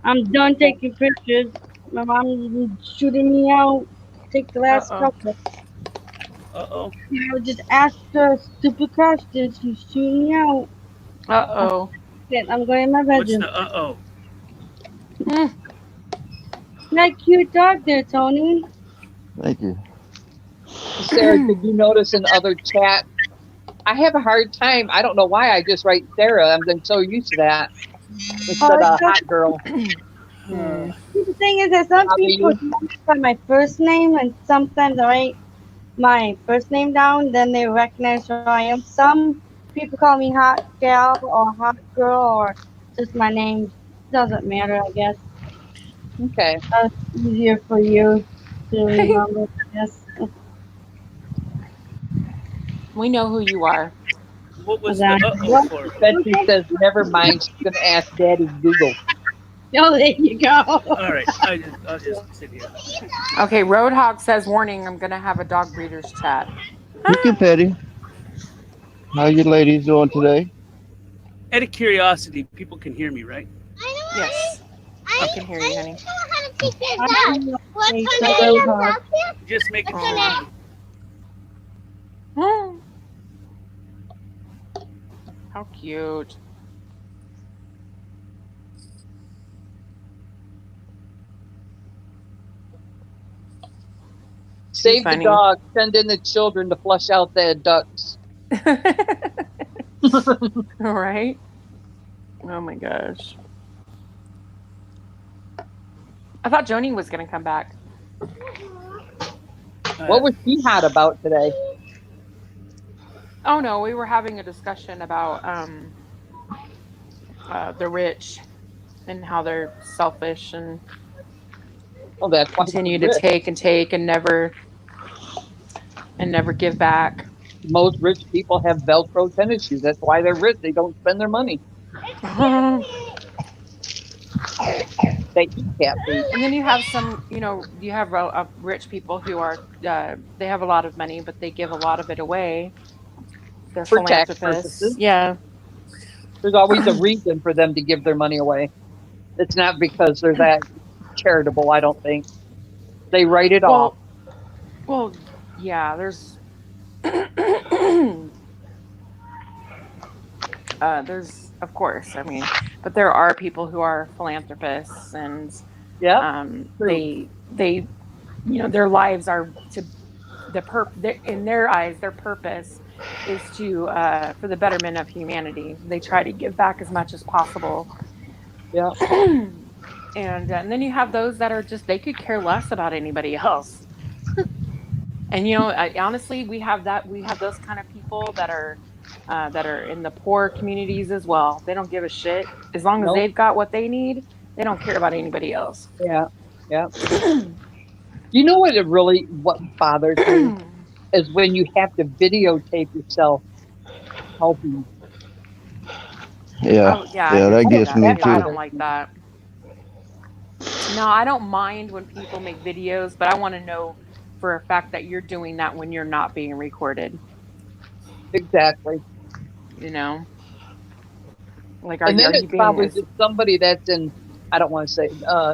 I'm done taking pictures. My mom's shooting me out. Take the last Uh-oh. couple. Uh-oh. I just asked her stupid questions. She's shooting me out. Uh-oh. I'm going in my What's bedroom. the uh-oh? That cute dog there, Tony. thank you. Sarah, did you notice in other chat? I have a hard time. I don't know why I just write Sarah. I'm so used to that. Instead of hot girl. The thing is that some How do people you- by my first name, and sometimes I write my first name down, then they recognize who I am. Some people call me hot gal or hot girl or just my name. Doesn't matter, I guess. Okay. It's easier for you to remember, I guess. We know who you are. What was Exactly. the uh-oh for? Betsy says, never mind. She's going to ask Daddy Google. Oh, there you go. All right. I'll just sit here. Okay, Roadhog says, warning, I'm going to have a dog breeders chat. Thank you, Petty. How you ladies doing today? Out of curiosity, people can hear me, right? Yes. I can hear you, honey. Just making Aw. sure. How cute. Save funny. the dog. Send in the children to flush out the ducks. All right. Oh my gosh. I thought Joni was going to come back. What was she hot about today? Oh no, we were having a discussion about the rich and how they're selfish and Oh, that's why continue she's to rich. take and never give back. Most rich people have Velcro tennis shoes. That's why they're rich. They don't spend their money. They eat cat food. And then you have some, you have rich people who are, they have a lot of money, but they give a lot of it away. They're For tax philanthropists. purposes. Yeah. There's always a reason for them to give their money away. It's not because they're that charitable, I don't think. They write it off. Well, yeah, there's there's, of course, I mean, but there are people who are philanthropists, and they their lives are to in their eyes, their purpose is to for the betterment of humanity. They try to give back as much as possible. Yeah. And then you have those that are just, they could care less about anybody else. And honestly, we have those kind of people that are in the poor communities as well. They don't give a shit as long as they've got what they need. They don't care about anybody else. Yeah. You know what bothers me is when you have to videotape yourself helping. Yeah. Oh, yeah, That gets me I too. don't like that. No, I don't mind when people make videos, but I want to know for a fact that you're doing that when you're not being recorded. Exactly. Like, and then it's probably just somebody that's in, I don't want to say,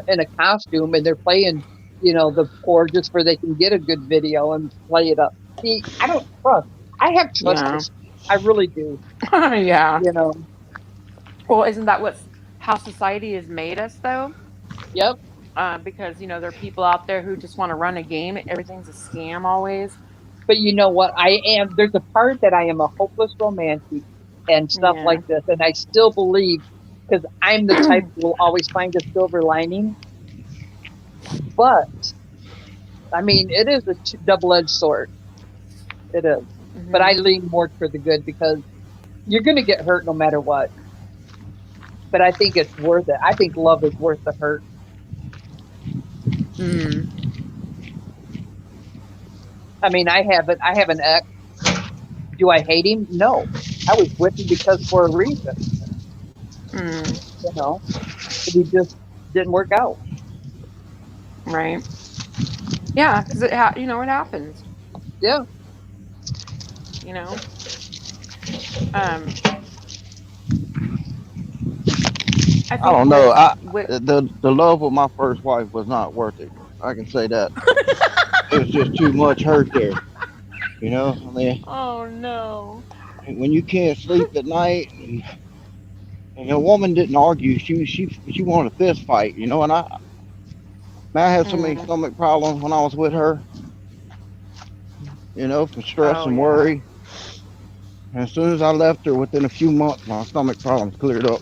in a costume, and they're playing, the poor just for they can get a good video and play it up. See, I don't trust. I have trust. I really do. Yeah. Well, isn't that how society has made us, though? Yep. Because, there are people out there who just want to run a game. Everything's a scam always. But you know what? There's a part that I am a hopeless romantic and stuff like this. And I still believe, because I'm the type who will always find a silver lining. But, I mean, it is a double-edged sword. It is. Mm-hmm. But I lean more toward the good, because you're going to get hurt no matter what. But I think it's worth it. I think love is worth the hurt. I mean, I have an ex. Do I hate him? No. I was with him because for a reason. But he just didn't work out. Right. Yeah, because it happens. Yeah. I don't know. The love of my first wife was not worth it. I can say that. It was just too much hurt there. I mean. Oh no. When you can't sleep at night, and a woman didn't argue, she wanted a fist fight. And I had so many stomach problems when I was with her. From stress and worry. And as soon as I left her, within a few months, my stomach problems cleared up.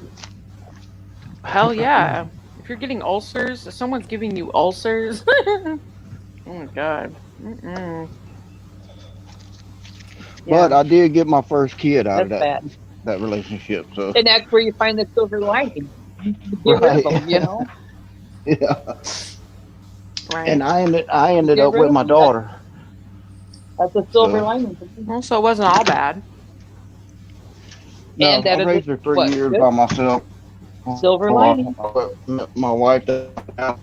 Hell yeah. If you're getting ulcers, if someone's giving you ulcers, oh my God. But I did get my first kid out of that relationship. So. And that's where you find the silver lining. You get rid of them, Yeah. Right. And I ended up with my daughter. That's a silver lining. Well, so it wasn't all bad. No, I raised her 3 years by myself. Silver lining. My wife. Yeah.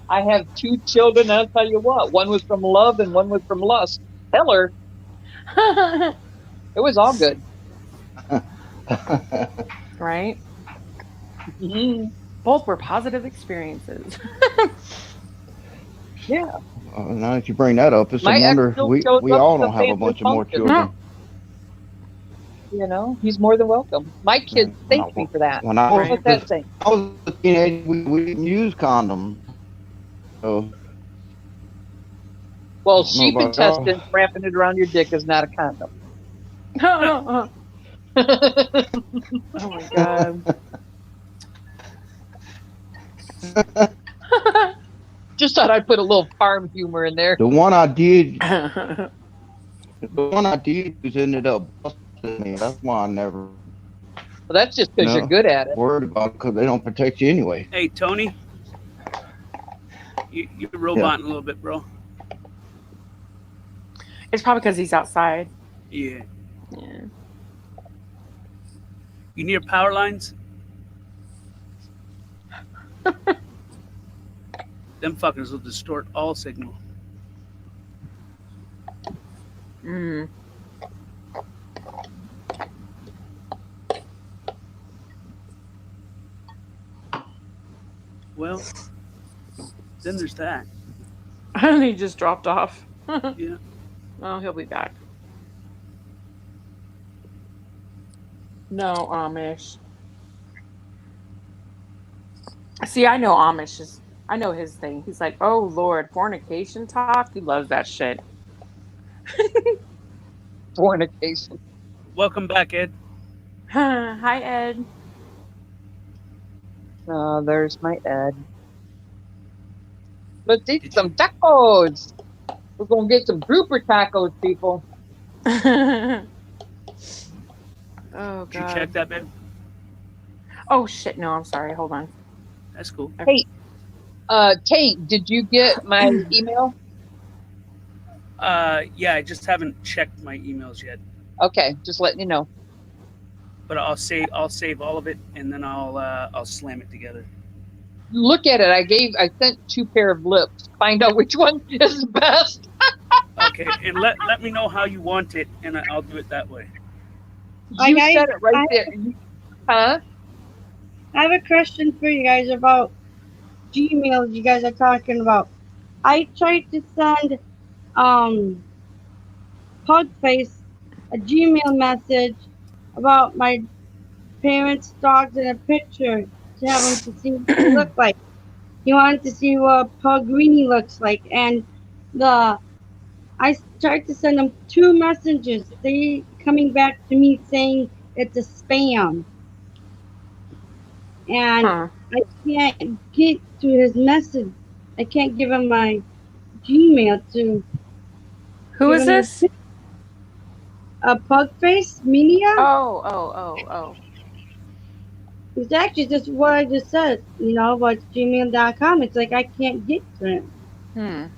I have 2 children. I'll tell you what. One was from love and one was from lust. Tell her. It was all good. Right? Mm-hmm. Both were positive experiences. Yeah. Now that you bring that up, it's a wonder we all don't have a bunch of more children. He's more than welcome. My kids thank me for that. When I was a teenager, we didn't use condoms. So. Well, sheep intestines wrapping it around your dick is not a condom. Oh my God. Just thought I'd put a little farm humor in there. The one I did was ended up busting me. That's why I never. Well, that's just because you're good at it. Worried about it because they don't protect you anyway. Hey, Tony. You're roboting a little bit, bro. It's probably because he's outside. Yeah. You near power lines? them fuckers will distort all signal. Mm. Well, then there's that. And he just dropped off. Yeah. Oh, he'll be back. No, Amish. See, I know Amish is. I know his thing. He's like, oh Lord, fornication talk. He loves that shit. Fornication. Welcome back, Ed. Hi, Ed. Oh, there's my Ed. Let's eat some tacos. We're gonna get some grouper tacos, people. Oh God. Did you check that, babe? Oh shit! No, I'm sorry. Hold on. That's cool. Hey, Tate, did you get my email? Yeah, I just haven't checked my emails yet. Okay, just letting you know. But I'll save all of it, and then I'll slam it together. Look at it. I sent 2 pair of lips. Find out which one is best. Okay, and let me know how you want it, and I'll do it that way. You said it right there. Huh? I have a question for you guys about Gmail. You guys are talking about. I tried to send Pugface a Gmail message about my parents' dogs in a picture to have him to see what they look like. He wanted to see what Pug Greenie looks like, and I tried to send him 2 messages. They coming back to me saying it's a spam, and I can't get to his message. I can't give him my Gmail to. Who is this? A Pugface Media. Oh. It's actually just what I just said, about gmail.com. It's like I can't get to him. And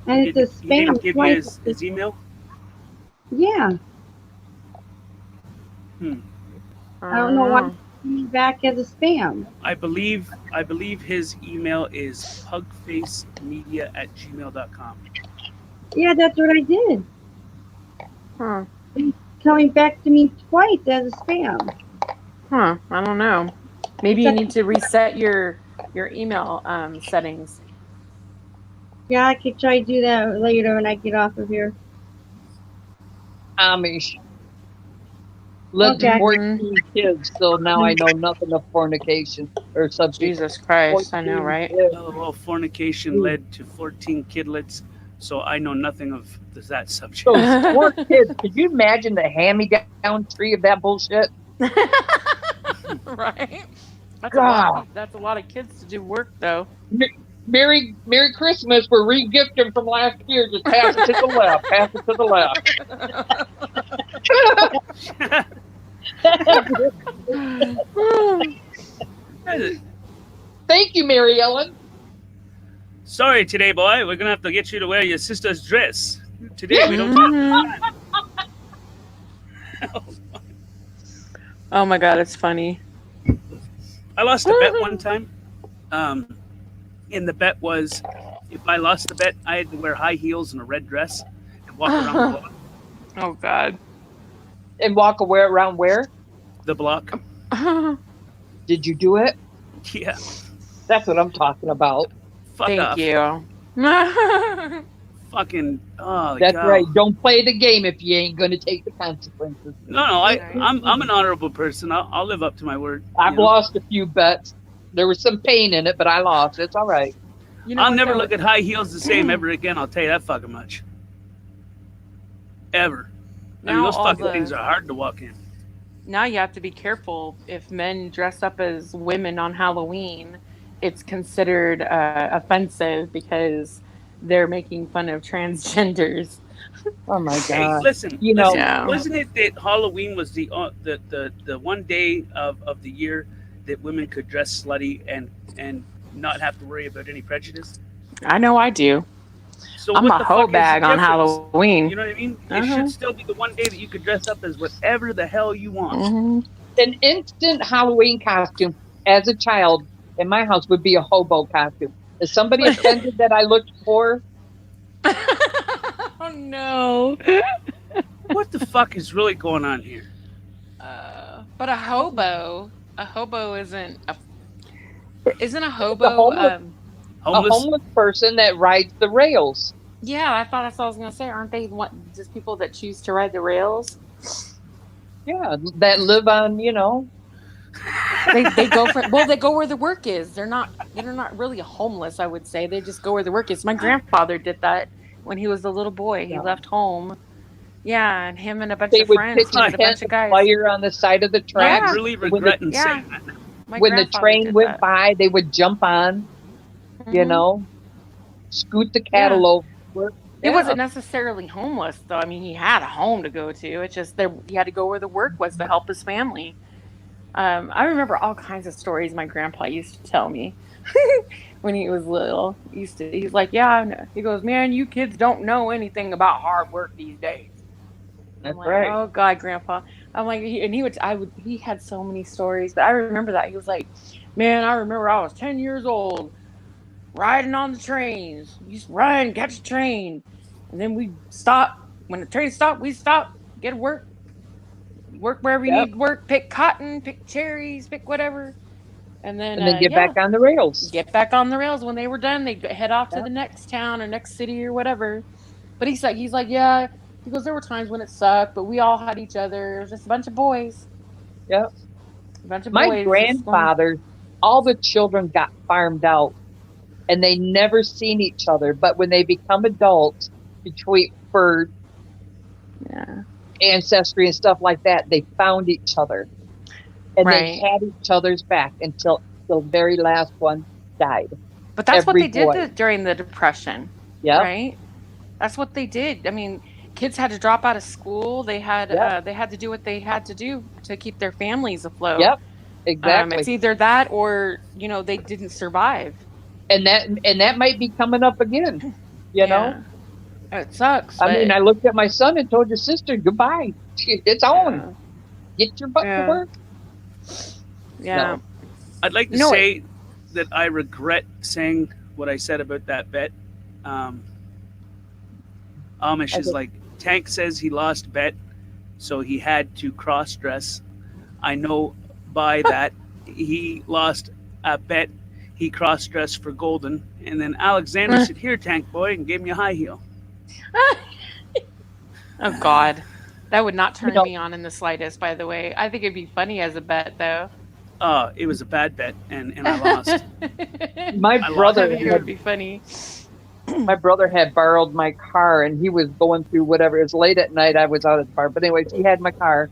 it's a spam. He didn't give you his email? Yeah. I don't know why it's coming back as a spam. I believe his email is pugfacemedia@gmail.com. Yeah, that's what I did. It's coming back to me twice as a spam. I don't know. Maybe you need to reset your email settings. Yeah, I could try to do that later when I get off of here. Amish. Led to 14 kids, so now I know nothing of fornication or subject. Jesus Christ, I know, right? Oh, well, fornication led to 14 kidlets, so I know nothing of that subject. Those 4 kids, could you imagine the hand-me-down tree of that bullshit? Right? God. That's a lot of kids to do work, though. Merry Christmas. We're re-gifting from last year. Just pass it to the left. Pass it to the left. Thank you, Mary Ellen. Sorry today, boy. We're going to have to get you to wear your sister's dress. Today, we don't Oh, my God. It's funny. I lost a bet one time. And the bet was, if I lost the bet, I had to wear high heels and a red dress and walk around the block. Oh, God. And walk around where? The block. Did you do it? Yeah. That's what I'm talking about. Thank you. Fucking, oh, That's God. right. Don't play the game if you ain't going to take the consequences. No, I'm an honorable person. I'll live up to my word. I've lost a few bets. There was some pain in it, but I lost. It's all right. I'll never look at high heels the same ever again. I'll tell you that fucking much. Ever. I mean, those fucking things are hard to walk in. Now you have to be careful. If men dress up as women on Halloween, it's considered offensive because they're making fun of transgenders. Oh my God! Hey, listen, wasn't it that Halloween was the one day of the year that women could dress slutty and not have to worry about any prejudice? I know I do. So I'm what a the hoe fuck is bag the on difference? Halloween. You know what I mean? It should still be the one day that you could dress up as whatever the hell you want. An instant Halloween costume as a child in my house would be a hobo costume. Is somebody offended that I looked poor? Oh no. What the fuck is really going on here? But a hobo isn't a It's a hobo a Homeless? homeless person that rides the rails. yeah, I thought that's what I was gonna say. Aren't they just people that choose to ride the rails? Yeah, that live on, They go they go where the work is. They're not really homeless, I would say. They just go where the work is. My grandfather did that when he was a little boy. He Yeah. left home. Yeah, and him and a bunch They of would friends. pitch He a had a bunch tent of of guys. fire on the side of the tracks. I'm really When the- regretting yeah. saying that. My When the grandfather train did went that. by, they would jump on, Mhm. scoot the cattle Yeah. over. He Yeah. wasn't necessarily homeless, though. I mean, he had a home to go to. It's just he had to go where the work was to help his family. I remember all kinds of stories my grandpa used to tell me when he was little. He's like, yeah, I know. He goes, man, you kids don't know anything about hard work these days. That's I'm like, right. oh God, Grandpa. I'm like, he had so many stories, but I remember that. He was like, man, I remember I was 10 years old riding on the trains. You just run, catch a train. And then we stop. When the train stopped, we stop, get to work wherever you Yep. need to work, pick cotton, pick cherries, pick whatever. And then, And then get back on the rails. get back on the rails. When they were done, they'd head off to Yep. the next town or next city or whatever. But he's like, yeah. He goes, there were times when it sucked, but we all had each other. It was just a bunch of boys. Yep. A bunch of My boys. grandfather, all the children got farmed out, and they never seen each other. But when they become adults, for Yeah. ancestry and stuff like that, they found each other, and they Right. had each other's back until the very last one died. But that's what Every they boy. did during the Depression. Yep. Right? That's what they did. I mean, kids had to drop out of school. They had Yep. they had to do what they had to do to keep their families afloat. Yep. Exactly. It's either that or they didn't survive. And that might be coming up again. You know. It sucks. I mean, but- I looked at my son and told your sister goodbye. It's on. Get your butt to Yeah. work. Yeah. No. I'd like to say that I regret saying what I said about that bet. Amish is like, Tank says he lost bet, so he had to cross dress. I know by that he lost a bet. He cross dressed for Golden, and then Alexander said, "Here, Tank boy," and gave me a high heel. Oh God, that would not turn me on in the slightest. By the way, I think it'd be funny as a bet, though. It was a bad bet, and I lost. My brother I think it would be funny. My brother had borrowed my car, and he was going through whatever. It was late at night. I was out at the bar, but anyways, he had my car,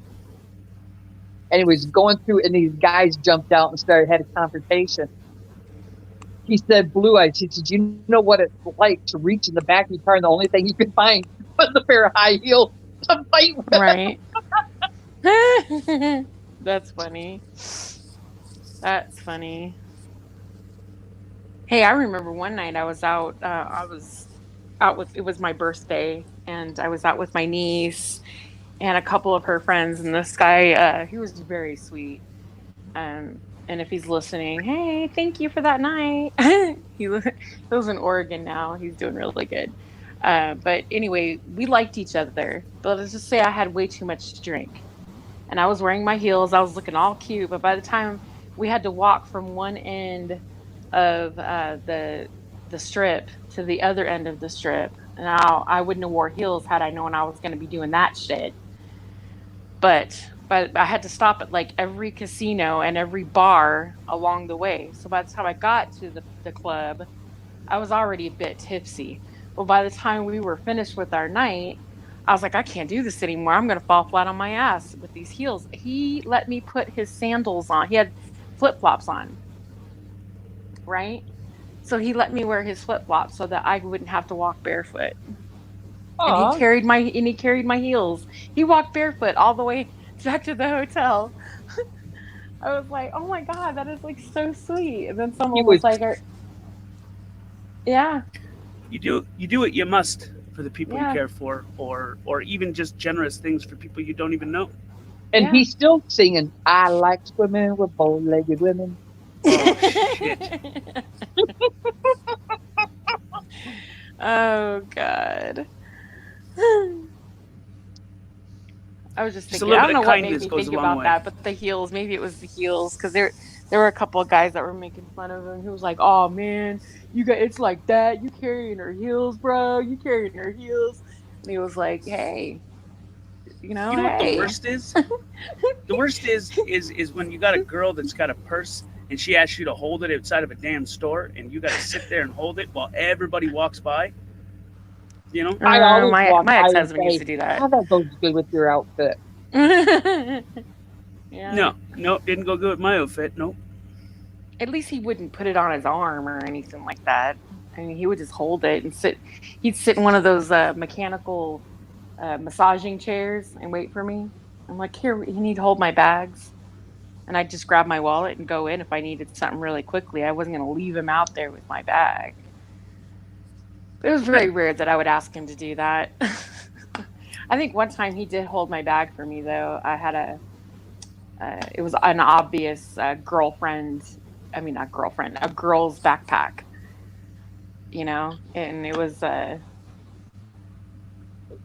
and he was going through, and these guys jumped out and had a confrontation. He said, "Blue Eyes." He said, "You know what it's like to reach in the back of your car, and the only thing you can find was a pair of high heels to fight with." Right. That's funny. That's funny. Hey, I remember one night I was out. It was my birthday, and I was out with my niece and a couple of her friends. And this guy, he was very sweet. And if he's listening, hey, thank you for that night. He lives in Oregon now. He's doing really good. But anyway, we liked each other. But let's just say I had way too much to drink, and I was wearing my heels. I was looking all cute. But by the time we had to walk from one end of the strip to the other end of the strip. Now, I wouldn't have wore heels had I known I was going to be doing that shit. But I had to stop at like every casino and every bar along the way. So by the time I got to the club, I was already a bit tipsy. But by the time we were finished with our night, I was like, I can't do this anymore. I'm going to fall flat on my ass with these heels. He let me put his sandals on. He had flip-flops on. Right? So he let me wear his flip-flops so that I wouldn't have to walk barefoot. Aww. And he carried my heels. He walked barefoot all the way back to the hotel. I was like, oh my God, that is like so sweet. And then someone was like, yeah. You do what you must for the people Yeah. you care for, or even just generous things for people you don't even know. And he's still singing, "I like swimming with bow-legged women." Oh shit! Oh God. I was just Just a thinking. little I bit don't of know what made kindness me goes a think long about way. that, but the heels. Maybe it was the heels because there were a couple of guys that were making fun of him. Who was like, "Oh man, you got it's like that. You carrying her heels, bro. You carrying her heels." And he was like, "Hey, You know what the hey." worst is? The worst is when you got a girl that's got a purse and she asks you to hold it outside of a damn store and you got to sit there and hold it while everybody walks by. You know? I always walk My by ex and husband used say, to do that. "How that goes good with your outfit." Yeah. No, didn't go good with my outfit. Nope. At least he wouldn't put it on his arm or anything like that. I mean, he would just hold it and sit. He'd sit in one of those mechanical massaging chairs and wait for me. I'm like, here, you need to hold my bags. And I'd just grab my wallet and go in if I needed something really quickly. I wasn't going to leave him out there with my bag. But it was very rare that I would ask him to do that. I think one time he did hold my bag for me, though. I had it was an obvious girlfriend. I mean, not girlfriend, a girl's backpack, and it was, and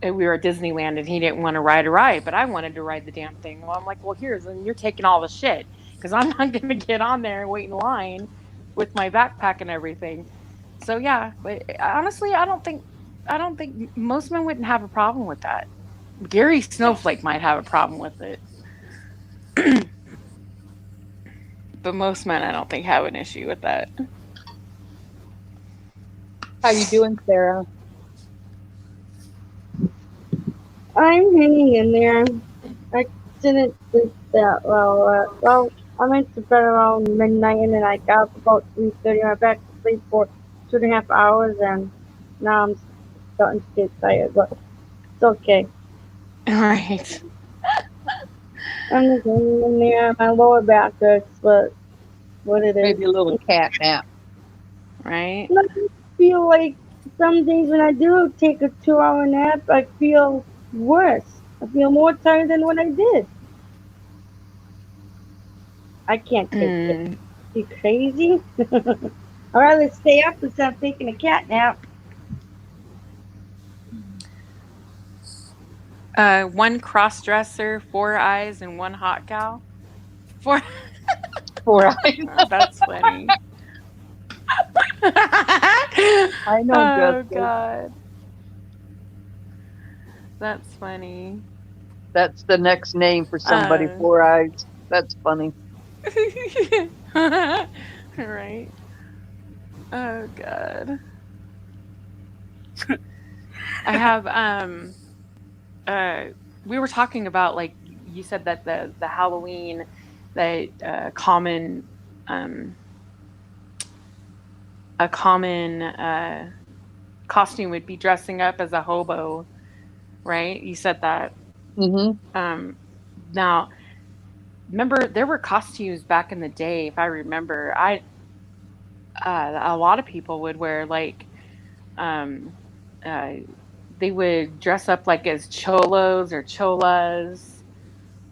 we were at Disneyland and he didn't want to ride a ride, but I wanted to ride the damn thing. Well, I'm like, well, and you're taking all the shit because I'm not going to get on there and wait in line with my backpack and everything. So yeah, but honestly, I don't think most men wouldn't have a problem with that. Gary Snowflake might have a problem with it. But most men, I don't think, have an issue with that. How you doing, Sarah? I'm hanging in there. I didn't sleep that well. Well, I went to bed around midnight and then I got up about 3:30. I went back to sleep for 2.5 hours and now I'm starting to get tired, but it's okay. All right. I'm just hanging in there. My lower back hurts, but what it is. Maybe a little cat nap. Right? I feel like some days when I do take a 2-hour nap, I feel worse. I feel more tired than what I did. I can't take it. You crazy? I'd rather stay up instead of taking a cat nap. One cross dresser, 4 eyes, and one hot gal. Four eyes. Oh, that's funny. I know. Oh Jessica. God, that's funny. That's the next name for somebody. 4 eyes. That's funny. Right. Oh God. I have we were talking about, like you said, that the Halloween, that common a common costume would be dressing up as a hobo, right? You said that. Mm-hmm. Now, remember, there were costumes back in the day. If I remember, a lot of people would wear they would dress up like as cholos or cholas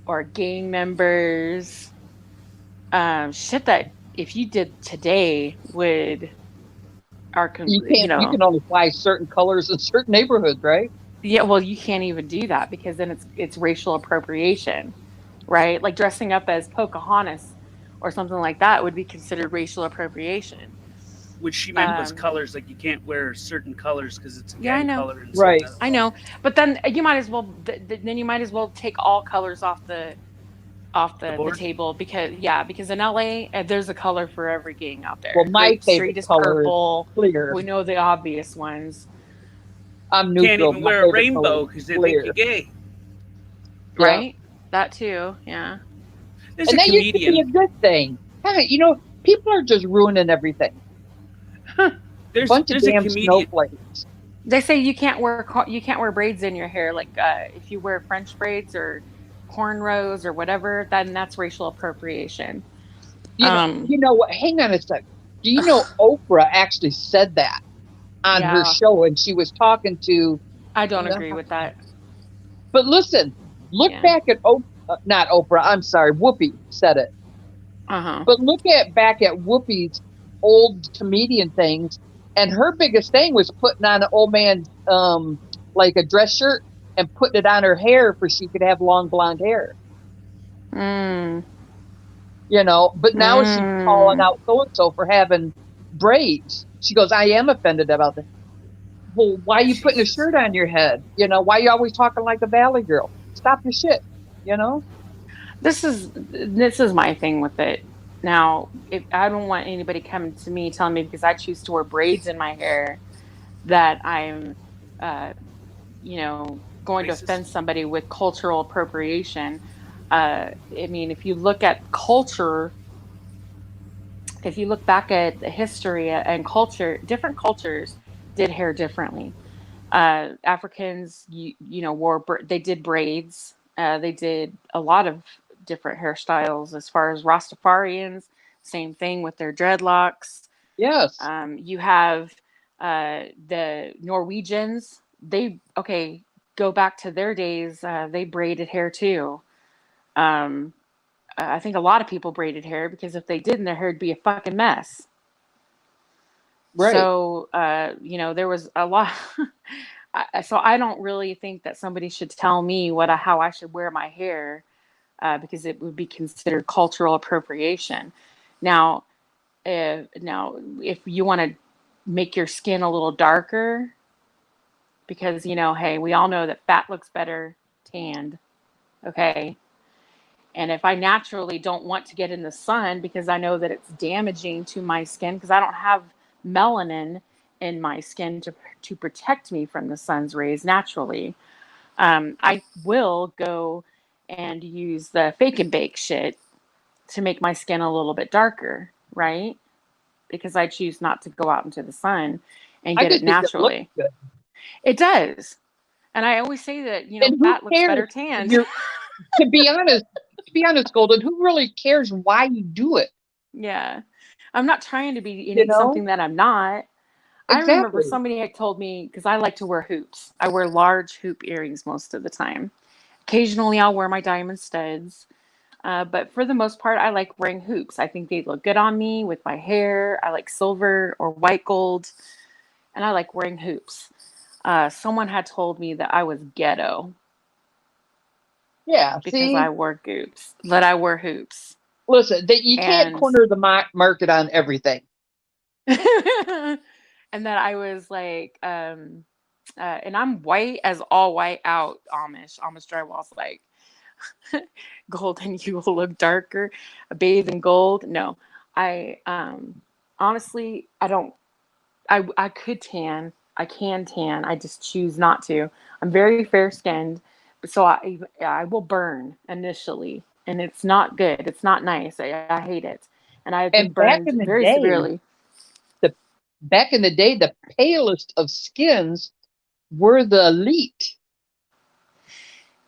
or gang members. Shit that if you did today would You can only fly certain colors in certain neighborhoods, right? Yeah, well, you can't even do that because then it's racial appropriation, right? Like dressing up as Pocahontas or something like that would be considered racial appropriation. What she meant was colors, like you can't wear certain colors because it's a Yeah, I gang know. color. And Right. I know, but then you might as well take all colors off the table because in LA there's a color for every gang out there. Well, my Grape favorite Street is color purple. is clear. We know the obvious ones. I'm neutral. Can't even My wear a favorite rainbow color is because they clear. think you're gay. Right? That too, yeah. There's And a that used to be a comedian. good thing. God, people are just ruining everything. There's Bunch of a damn comedian. snowflakes. They say you can't wear braids in your hair, like if you wear French braids or cornrows or whatever, then that's racial appropriation. You know what? Hang on a sec. Do you know Oprah actually said that on her show, and she was talking to? I don't agree with that. But listen, look back at not Oprah. I'm sorry, Whoopi said it. But look back at Whoopi's old comedian things, and her biggest thing was putting on an old man's like a dress shirt and putting it on her hair for she could have long blonde hair. You know, but now she's calling out so and so for having braids. She goes, I am offended about that. Well, why are you putting a shirt on your head? You know, why are you always talking like a valley girl? Stop your shit, you know? This is my thing with it. Now, if I don't want anybody coming to me telling me because I choose to wear braids in my hair that I'm, you know, going to offend somebody with cultural appropriation. I mean, if you look at culture, if you look back at the history and culture, different cultures did hair differently. Africans, you know, they did braids. They did a lot of different hairstyles as far as Rastafarians, same thing with their dreadlocks. Yes. You have the Norwegians. Go back to their days. They braided hair too. I think a lot of people braided hair because if they didn't, their hair would be a fucking mess. Right. So, you know, there was a lot. So I don't really think that somebody should tell me how I should wear my hair because it would be considered cultural appropriation. Now, if you want to make your skin a little darker, because, you know, hey, we all know that fat looks better tanned. Okay. And if I naturally don't want to get in the sun because I know that it's damaging to my skin because I don't have melanin in my skin to protect me from the sun's rays naturally, I will go and use the fake and bake shit to make my skin a little bit darker, right? Because I choose not to go out into the sun and get it naturally. It looks good. It does. And I always say that, you know, fat looks better tanned. To be honest, Golden, who really cares why you do it? Yeah. I'm not trying to be something that I'm not. Exactly. I remember somebody had told me, because I like to wear hoops. I wear large hoop earrings most of the time. Occasionally I'll wear my diamond studs. But for the most part, I like wearing hoops. I think they look good on me with my hair. I like silver or white gold. And I like wearing hoops. Someone had told me that I was ghetto. Yeah, because I wear hoops. That I wear hoops. Listen, you can't corner the market on everything. And that I was like, and I'm white as all white out Amish drywall's like, Golden, you will look darker, bathe in gold. No, I honestly, I could tan. I can tan. I just choose not to. I'm very fair skinned, so I will burn initially, and it's not good. It's not nice. I hate it, and I've been burned very severely. Back in the day, the palest of skins were the elite.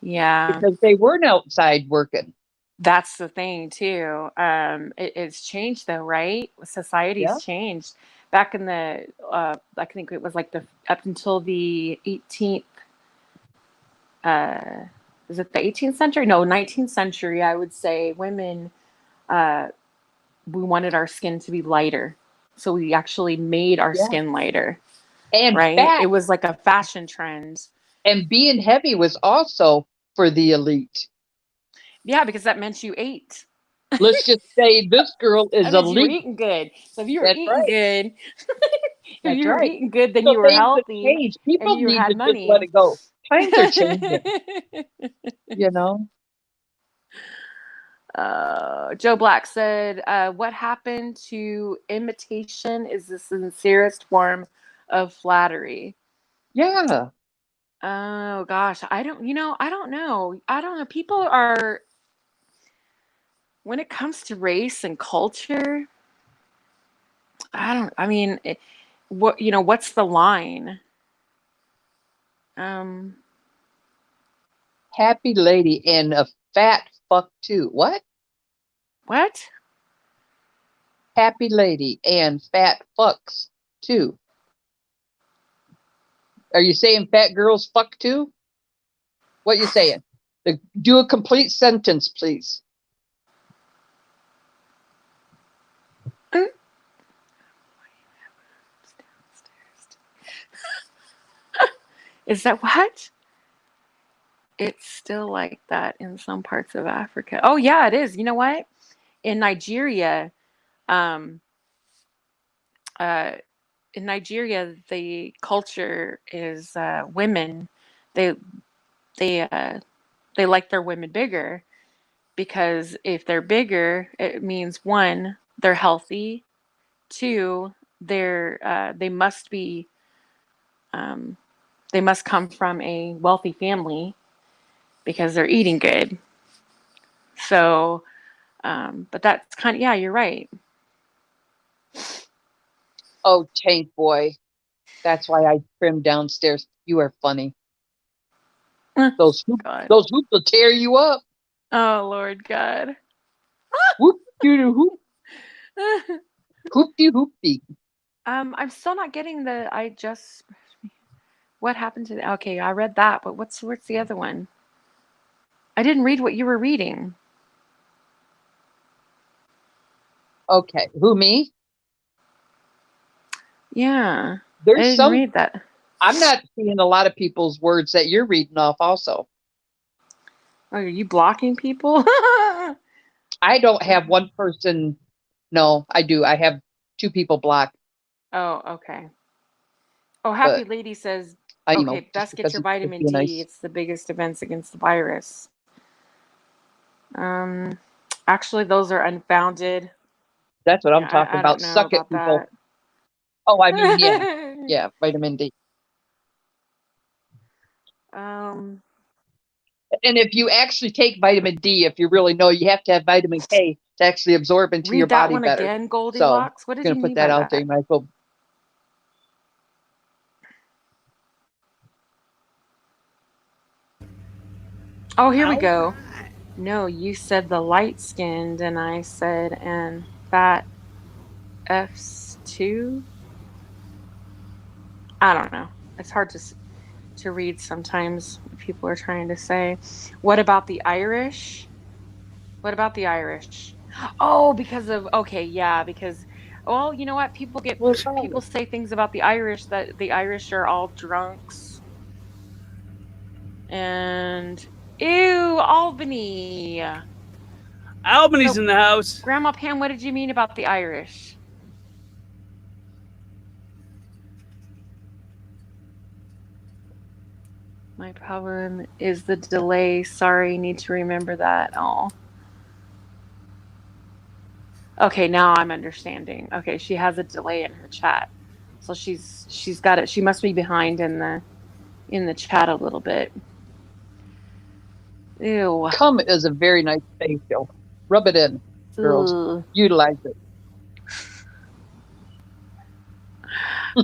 Yeah, because they weren't outside working. That's the thing too. It's changed though, right? Society's changed. Back in the, I think it was like up until the 18th. Is it the 18th century? No, 19th century. I would say women, we wanted our skin to be lighter, so we actually made our skin lighter. And right, fat. It was like a fashion trend. And being heavy was also for the elite. Yeah, because that meant you ate. Let's just say this girl is elite. You were eating good. So if you were eating good, if you were eating good, then so you were healthy. People and you need had to money. Just let it go. Times are changing. You know. Joe Black said, "What happened to imitation is the sincerest form of flattery." Yeah. Oh gosh, I don't know. I don't know. People are, when it comes to race and culture, what's the line? Happy lady and a fat fuck too. What? What? Happy lady and fat fucks too. Are you saying fat girls fuck too? What you saying? Do a complete sentence, please. Is that what? It's still like that in some parts of Africa. Oh yeah, it is. You know what? In Nigeria, um, uh, the culture is women. They they uh, they like their women bigger because if they're bigger, it means one, they're healthy. Two, they must be um, they must come from a wealthy family because they're eating good. So, but that's kind of, yeah, you're right. Oh, Tank Boy. That's why I trimmed downstairs. You are funny. Those God. those hoops will tear you up. Oh, Lord God. Whoop doo hoop. Hoopty hoopty. I'm still not getting what happened to okay, I read that, but what's the other one? I didn't read what you were reading. Okay, who, me? Yeah. I There's didn't read that. I'm not seeing a lot of people's words that you're reading off also. Oh, are you blocking people? I don't have one person. No, I do. I have 2 people blocked. Oh, okay. Oh, Happy Lady says, okay, best get your vitamin D. Nice. It's the biggest defense against the virus. Actually, those are unfounded. That's what I'm talking about. Suck it, people. That. Oh, I mean, yeah. Yeah, vitamin D. And if you actually take vitamin D, if you really know, you have to have vitamin K to actually absorb into your body better. Read that one again, Goldilocks. What did you mean by that? Put that out there. You might as well. Oh, here we go. No, you said the light-skinned, and I said, and fat F2? I don't know. It's hard to read sometimes what people are trying to say. What about the Irish? What about the Irish? Oh, because well, you know what? People say things about the Irish that the Irish are all drunks. And ew, Albany. Albany's in the house. Grandma Pam, what did you mean about the Irish? My problem is the delay. Sorry, need to remember that. Oh. Okay, now I'm understanding. Okay, she has a delay in her chat. So she's got it. She must be behind in the chat a little bit. Ew. Cum is a very nice facial. Rub it in, girls. Ugh. Utilize it.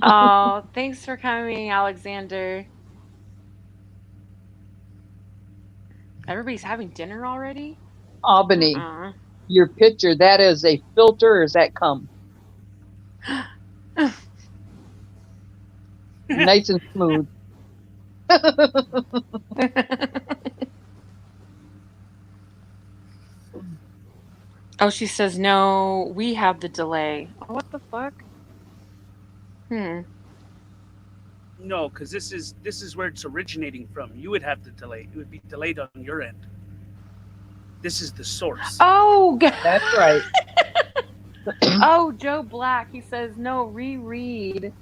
Oh, thanks for coming, Alexander. Everybody's having dinner already? Albany, your picture, that is a filter or is that cum? Nice and smooth. Oh, she says, no, we have the delay. Oh, what the fuck? No, because this is where it's originating from. You would have the delay. It would be delayed on your end. This is the source. Oh, God. That's right. Oh, Joe Black, he says, no, reread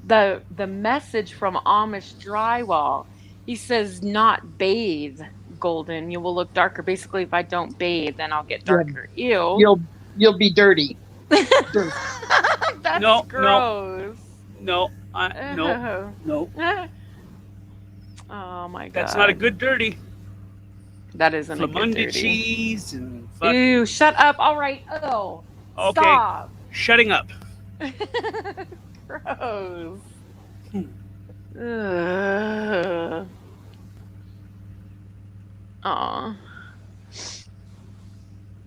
the message from Amish Drywall. He says, not bathe, Golden. You will look darker. Basically, if I don't bathe, then I'll get darker. Yeah. Ew. You'll be dirty. That's gross. No. Oh my God. That's not a good dirty. That isn't a good dirty. cheese and Ew, shut up. All right. Oh. Okay. Stop. Shutting up. Gross. Aw.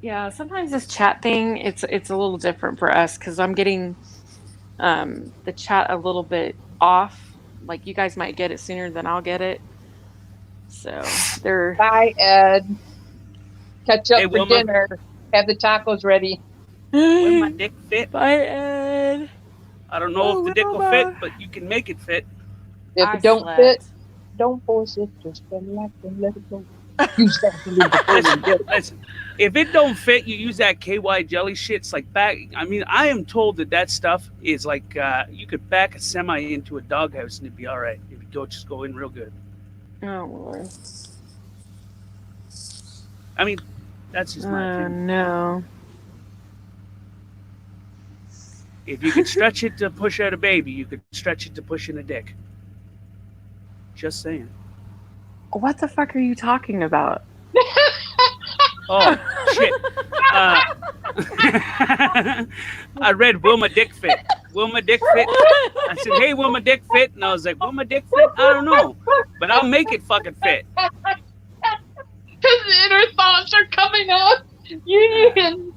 Yeah, sometimes this chat thing, it's a little different for us because I'm getting the chat a little bit off. Like you guys might get it sooner than I'll get it. So they're. Bye, Ed. Catch up for dinner. Have the tacos ready. Will my dick fit? Bye, Ed. I don't know if the dick will fit, but you can make it fit. If it don't fit, Don't force it, just relax and let it go. Use Vaseline before you get it. Listen, if it don't fit, you use that KY jelly shit. It's like back. I mean, I am told that stuff is like you could back a semi into a doghouse and it'd be all right if you don't just go in real good. Oh Lord. I mean, that's just my opinion. No. If you could stretch it to push out a baby, you could stretch it to push in a dick. Just saying. What the fuck are you talking about? Oh shit! I read Wilma Dick Fit. Wilma Dick Fit. I said, "Hey, Wilma Dick Fit," and I was like, "Wilma Dick Fit? I don't know, but I'll make it fucking fit." His inner thoughts are coming out. Union.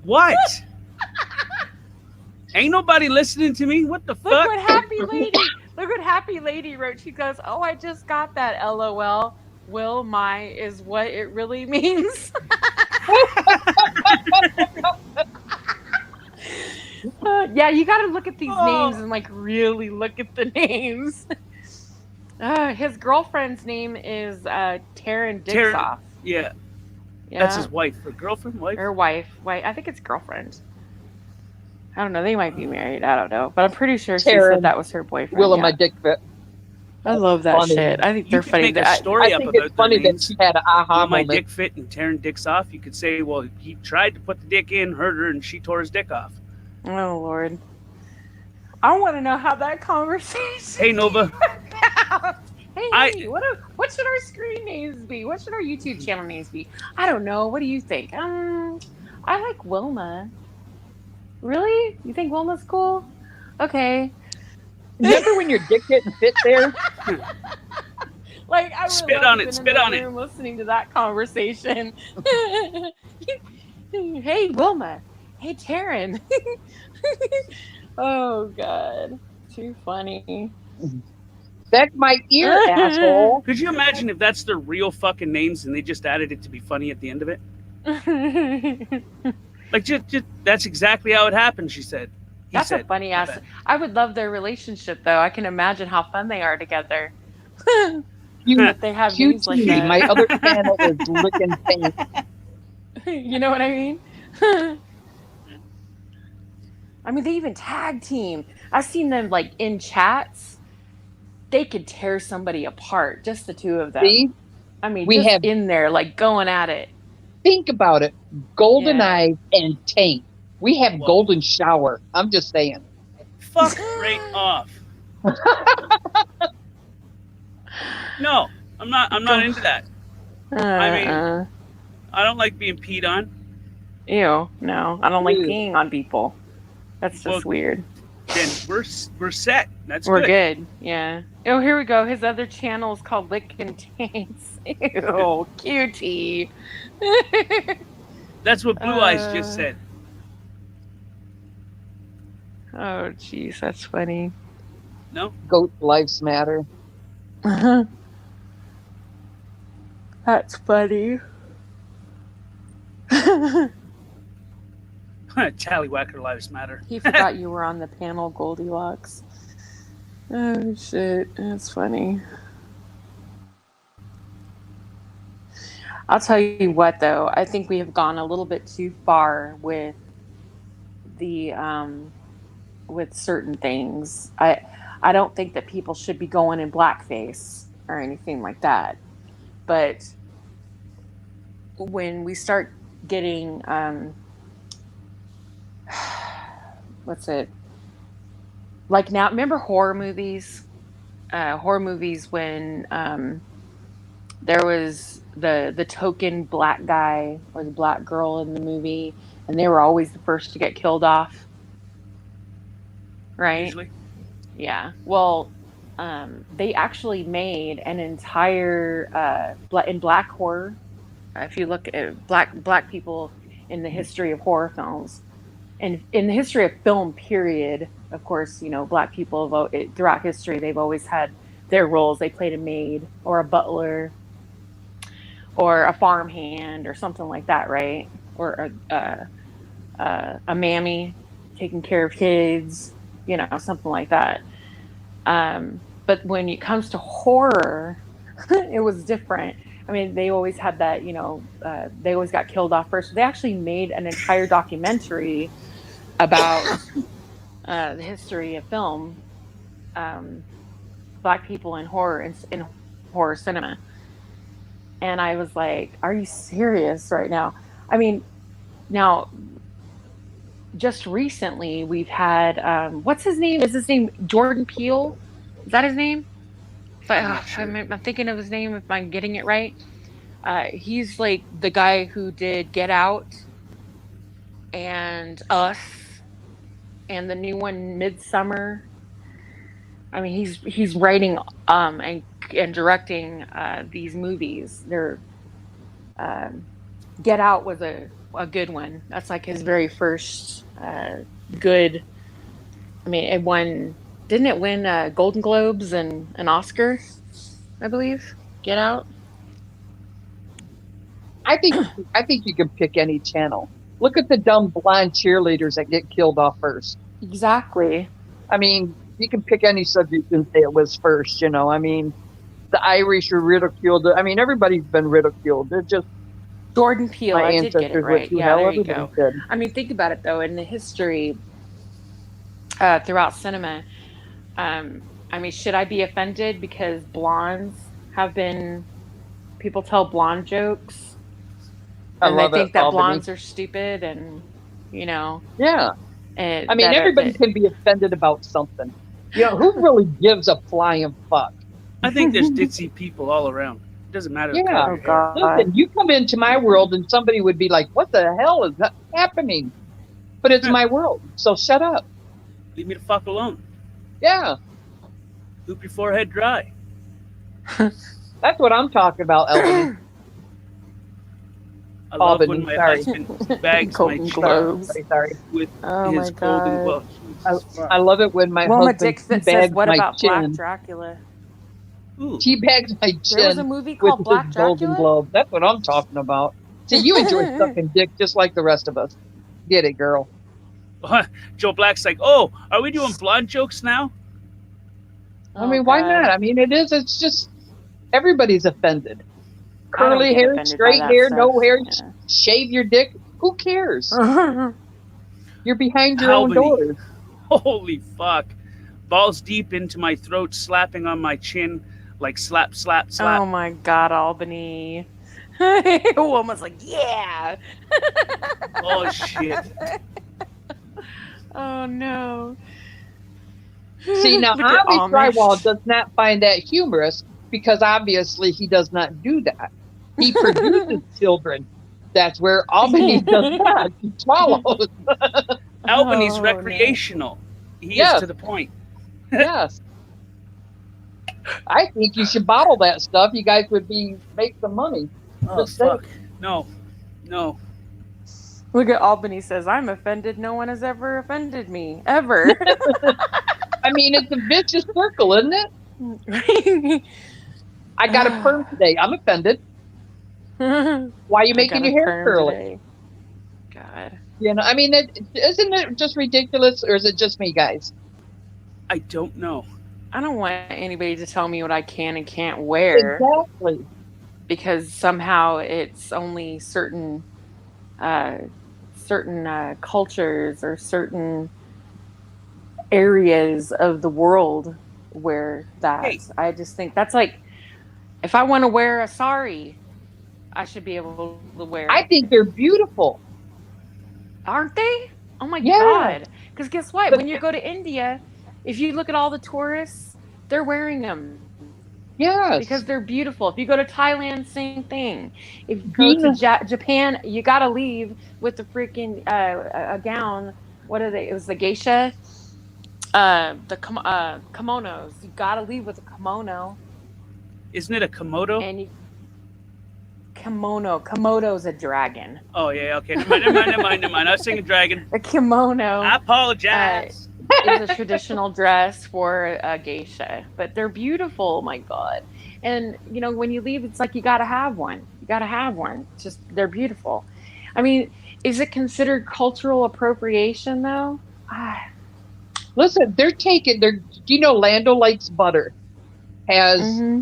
What? Ain't nobody listening to me. What the fuck? Look what Happy Lady. Look what Happy Lady wrote. She goes, "Oh, I just got that. LOL. Will my is what it really means." Yeah, you got to look at these names and like really look at the names. His girlfriend's name is Taryn Dixoff. Yeah. That's his wife. Or girlfriend? Wife? Or wife. I think it's girlfriend. I don't know. They might be married. I don't know. But I'm pretty sure she said that was her boyfriend. Will my dick fit? I love that funny. shit. I think they're funny. Make a story I up think about it's funny their that she had an aha Will my moment. dick fit and tearing dicks off. You could say, well, he tried to put the dick in, hurt her, and she tore his dick off. Oh Lord. I want to know how that conversation. Hey Nova. Hey, what should our screen names be? What should our YouTube channel names be? I don't know. What do you think? I like Wilma. Really? You think Wilma's cool? Okay. Remember when your dick didn't fit there? Like I would Spit love on to it, been spit in on the it. room listening to that conversation. Hey Wilma. Hey Taryn. Oh God. Too funny. Back my ear, asshole. Could you imagine if that's their real fucking names and they just added it to be funny at the end of it? Like, just that's exactly how it happened, she said. That's a funny ass. I would love their relationship, though. I can imagine how fun they are together. That they have names like that. My other channel is licking paint. You know what I mean? I mean, they even tag team. I've seen them like in chats. They could tear somebody apart, just the two of them. See? I mean, We just have- in there, like going at it. Think about it. Golden Eyes and Tank. We have Golden Shower. I'm just saying. Fuck right off. No, I'm not into that. I mean, I don't like being peed on. Ew, no, I don't like Ew. peeing on people. That's just weird. Then we're set. That's We're good. good. Yeah. Oh, here we go. His other channel is called Lick and Tanks. Ew, cutie. That's what Blue Eyes just said. Oh, jeez, that's funny. No? Goat lives matter. That's funny. Tallywhacker lives matter. He forgot you were on the panel, Goldilocks. Oh, shit. That's funny. I'll tell you what, though. I think we have gone a little bit too far with the with certain things. I don't think that people should be going in blackface or anything like that. But when we start getting what's it? Like now, remember horror movies? Horror movies when there was the token black guy or the black girl in the movie, and they were always the first to get killed off. Right? Usually. Yeah. Well, they actually made an entire in black horror. If you look at black people in the history of horror films, and in the history of film, period, of course, you know, black people throughout history, they've always had their roles. They played a maid or a butler or a farmhand or something like that, right? Or a mammy taking care of kids, you know, something like that. But when it comes to horror, it was different. I mean, they always had that, they always got killed off first. They actually made an entire documentary about the history of film, Black people in horror, in horror cinema. And I was like, are you serious right now? I mean, now, just recently we've had, what's his name? Is his name Jordan Peele? Is that his name? I'm thinking of his name if I'm getting it right. He's like the guy who did Get Out and Us and the new one Midsummer. I mean, he's writing and directing these movies. They're Get Out was a good one. That's like his very first good. I mean, it won. Didn't it win Golden Globes and an Oscar? I believe. Get Out. I think you can pick any channel. Look at the dumb blonde cheerleaders that get killed off first. Exactly. I mean, you can pick any subject and say it was first. I mean, the Irish were ridiculed. I mean, everybody's been ridiculed. They're just Jordan Peele. I did get it right. Yeah, there you go. Did. I mean, think about it though. In the history throughout cinema, I mean, should I be offended because blondes have been? People tell blonde jokes, and they think that blondes are stupid, and Yeah. And I mean, everybody can be offended about something. Who really gives a flying fuck? I think there's ditzy people all around. It doesn't matter. Yeah. Oh, God. Listen, you come into my world and somebody would be like, what the hell is that happening? But it's my world, so shut up. Leave me the fuck alone. Yeah. Hoop your forehead dry. That's what I'm talking about, Albany. I love Albany, when my sorry. husband bags Golden my Globes. Sorry. with Oh his my golden God. gloves. I love it when my Wilma husband Dixon teabags says, "What my about Black chin. Dracula?" Ooh. Teabags my chin. There was a movie called with Black his Golden Dracula. Globe. That's what I'm talking about. See, you enjoy sucking dick just like the rest of us. Get it, girl. Joe Black's like, oh, are we doing blonde jokes now? I mean, why not? I mean, it's just everybody's offended. Curly hair, straight hair, no hair, shave your dick. Who cares? You're behind your own doors. Holy fuck. Balls deep into my throat, slapping on my chin like slap, slap, slap. Oh my God, Albany. Woman's like, yeah. Oh, shit. Oh, no. See, now, Look at Avi Amish. Drywall does not find that humorous because obviously he does not do that. He produces children. That's where Albany does not. He swallows. Albany's Oh, recreational. He Yes. is to the point. Yes. I think you should bottle that stuff. You guys would make some money. Oh, Just saying. fuck. No. No. Look at Albany says, I'm offended. No one has ever offended me. Ever. I mean, it's a vicious circle, isn't it? I got a perm today. I'm offended. Why are you making your hair curly? Today. God. I mean, isn't it just ridiculous, or is it just me, guys? I don't know. I don't want anybody to tell me what I can and can't wear. Exactly. Because somehow it's only certain cultures or certain areas of the world where that. Hey. I just think that's like, if I want to wear a sari, I should be able to wear I it. think they're beautiful. Aren't they? Oh my Yeah. God. Because guess what? But- When you go to India, if you look at all the tourists, they're wearing them. Yes. Because they're beautiful. If you go to Thailand, same thing. If you go to Japan, you gotta leave with the freaking a gown. What are they? It was the geisha. Kimonos. You gotta leave with a kimono. Isn't it a Komodo? And you Komodo's a dragon. Oh, yeah, okay. Never mind. I was singing dragon. A kimono. I apologize. Is a traditional dress for a geisha, but they're beautiful. My God. And when you leave, it's like you gotta have one. It's just, they're beautiful. I mean, is it considered cultural appropriation though? Listen, do you know Lando likes butter? has Mm-hmm.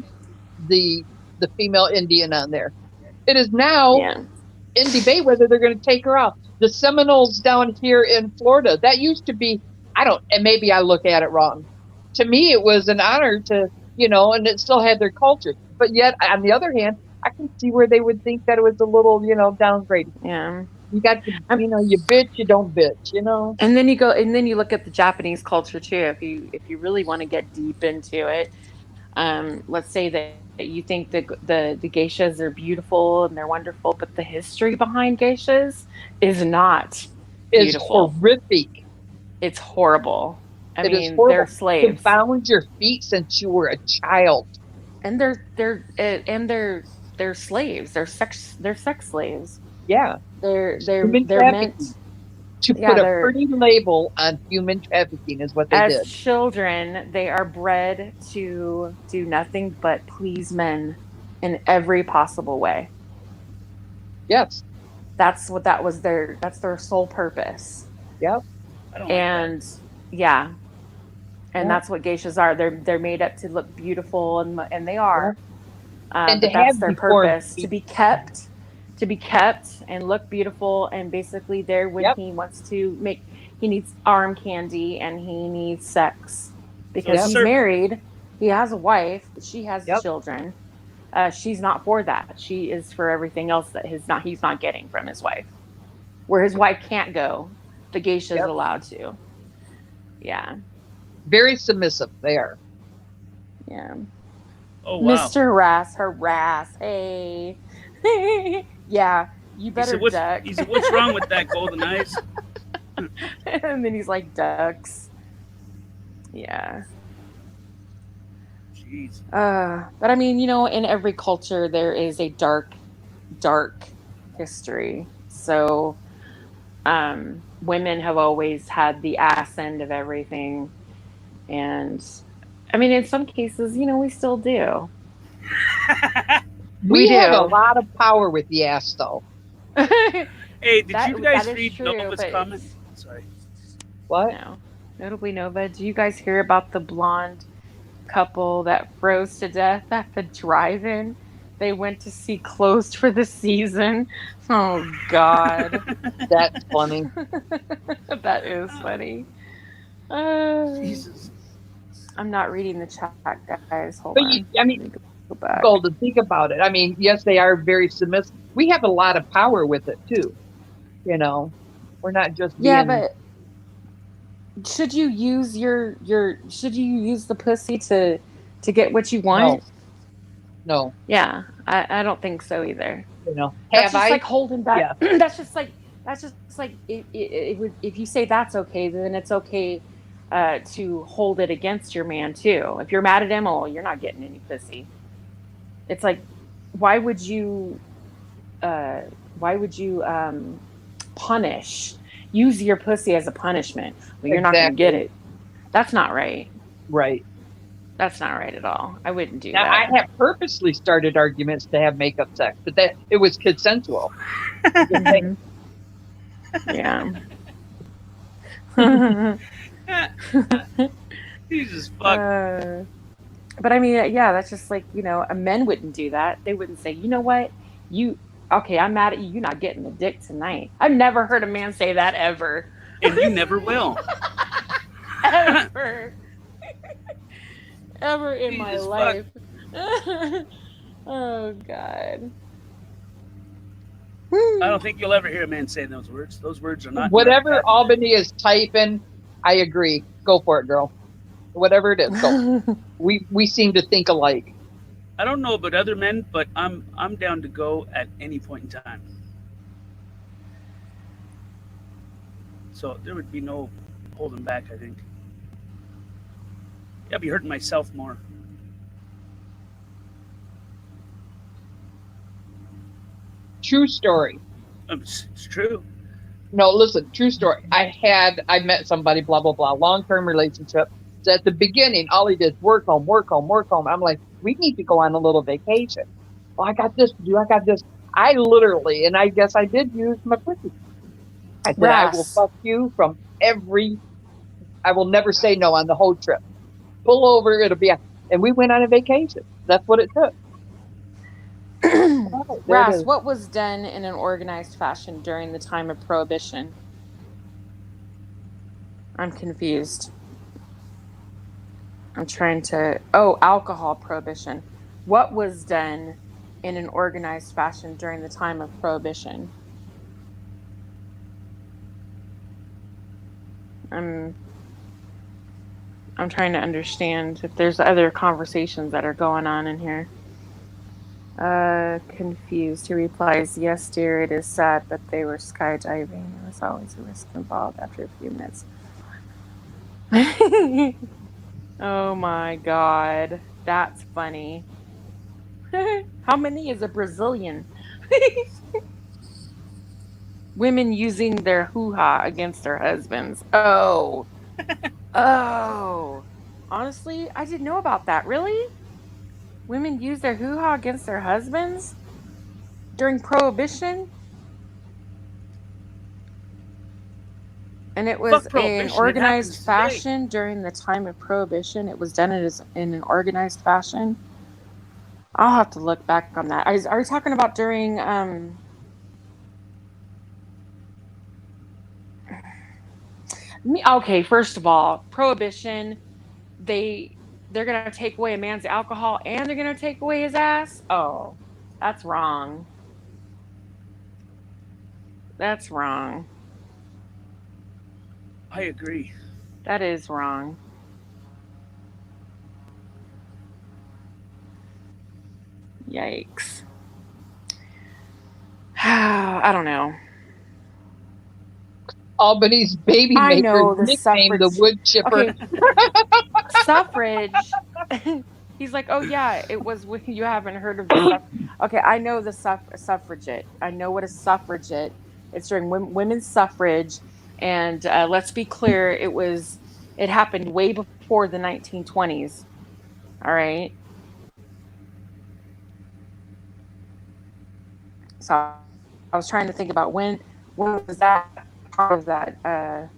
the female Indian on there. It is now Yeah. in debate whether they're going to take her out. The Seminoles down here in Florida, that used to be, and maybe I look at it wrong. To me, it was an honor to, and it still had their culture. But yet, on the other hand, I can see where they would think that it was a little, downgraded. Yeah. You got to, you bitch, you don't bitch, And then you look at the Japanese culture too. If you really want to get deep into it, let's say that you think the geishas are beautiful and they're wonderful, but the history behind geishas is not beautiful. It's horrific. It's horrible. I It is mean, horrible. they're slaves. To bound your feet since you were a child. And they're slaves. They're sex slaves. Yeah. They're Human meant to put a pretty label on human trafficking is what they did. As children, they are bred to do nothing but please men in every possible way. Yes. That's their sole purpose. Yep. And that's what geishas are. They're made up to look beautiful, and they are. And but that's their purpose, to be kept and look beautiful, and basically there when he wants to he needs arm candy and he needs sex because he's married. He has a wife, but she has children. She's not for that. She is for everything else that he's not getting from his wife. Where his wife can't go, the geisha is allowed to. Yeah. Very submissive they are. Yeah. Oh wow. Mr. Harass. Hey. Yeah. You better duck. He said, what's wrong with that, Golden Eyes? And then he's like, ducks. Yeah. Jeez. But I mean, in every culture there is a dark history. So women have always had the ass end of everything. And I mean, in some cases, we still do. We have a lot of power with the ass, though. Hey, did you guys read true, Nova's comment? Sorry. What? No. Notably, Nova, do you guys hear about the blonde couple that froze to death at the drive-in? They went to see Closed for the season. Oh, God. That's funny. That is funny. Jesus. I'm not reading the chat, guys. Hold on. Go back. Golden, think about it. I mean, yes, they are very submissive. We have a lot of power with it, too. We're not just being... Yeah, but should you use should you use the pussy to get what you want? No. Yeah, I don't think so either. That's just like holding back. Yeah. That's just like if you say that's okay, then it's okay to hold it against your man too. If you're mad at him, you're not getting any pussy. It's like, why would you punish? Use your pussy as a punishment. Well, you're not going to get it. That's not right. Right. That's not right at all. I wouldn't do now, that. I have purposely started arguments to have makeup sex, but that it was consensual. Yeah. Jesus fuck. But I mean, that's just like, men wouldn't do that. They wouldn't say, you know what, I'm mad at you. You're not getting the dick tonight. I've never heard a man say that ever. And you never will. Ever. Ever in my life. Oh, God. I don't think you'll ever hear a man say those words. Those words are not. Whatever Albany is typing, I agree. Go for it, girl. Whatever it is, go. We seem to think alike. I don't know about other men, but I'm down to go at any point in time. So there would be no holding back, I think. I'd be hurting myself more. True story. It's true. No, listen, true story. I met somebody, blah, blah, blah, long-term relationship. So at the beginning, all he did is work home. I'm like, we need to go on a little vacation. Well, I got this to do. I got this. I literally, and I guess I did use my pussy. I said, I will fuck you from I will never say no on the whole trip. Pull over. It'll be and we went on a vacation. That's what it took. Right, there it Ras, is. what was done in an organized fashion during the time of Prohibition? I'm confused. I'm trying to. Oh, alcohol prohibition. What was done in an organized fashion during the time of Prohibition? I'm trying to understand if there's other conversations that are going on in here. Confused. He replies, "Yes, dear, it is sad, but they were skydiving. There was always a risk involved after a few minutes." Oh my God. That's funny. How many is a Brazilian? Women using their hoo-ha against their husbands. Oh. Oh. Honestly, I didn't know about that. Really? Women use their hoo-ha against their husbands? During Prohibition? And it was Fuck an prohibition. It organized happens today. fashion during the time of Prohibition. It was done in an organized fashion. I'll have to look back on that. Are you talking about during okay, first of all, Prohibition, they're gonna take away a man's alcohol and they're gonna take away his ass? Oh, that's wrong. That's wrong. I agree. That is wrong. Yikes. I don't know. Albany's baby I maker know the nicknamed the suffrage. wood chipper. Okay. Suffrage. He's like, oh yeah, it was. You haven't heard of the Okay, I know the suffragette. I know what a suffragette. It's during women's suffrage, and let's be clear, it happened way before the 1920s. All right. So I was trying to think about when was that part of that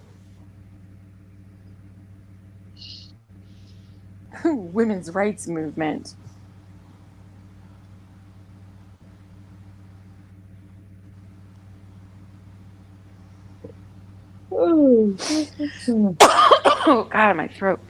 women's rights movement. Oh God, my throat.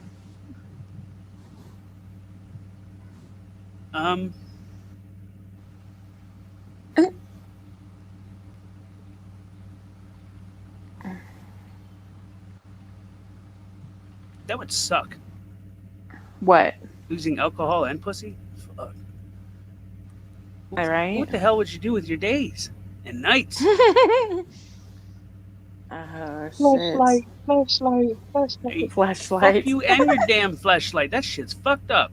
That would suck. What? Losing alcohol and pussy? Fuck. All right. What the hell would you do with your days and nights? Flashlight. Hey, Flashlight. fuck you and your damn flashlight. That shit's fucked up.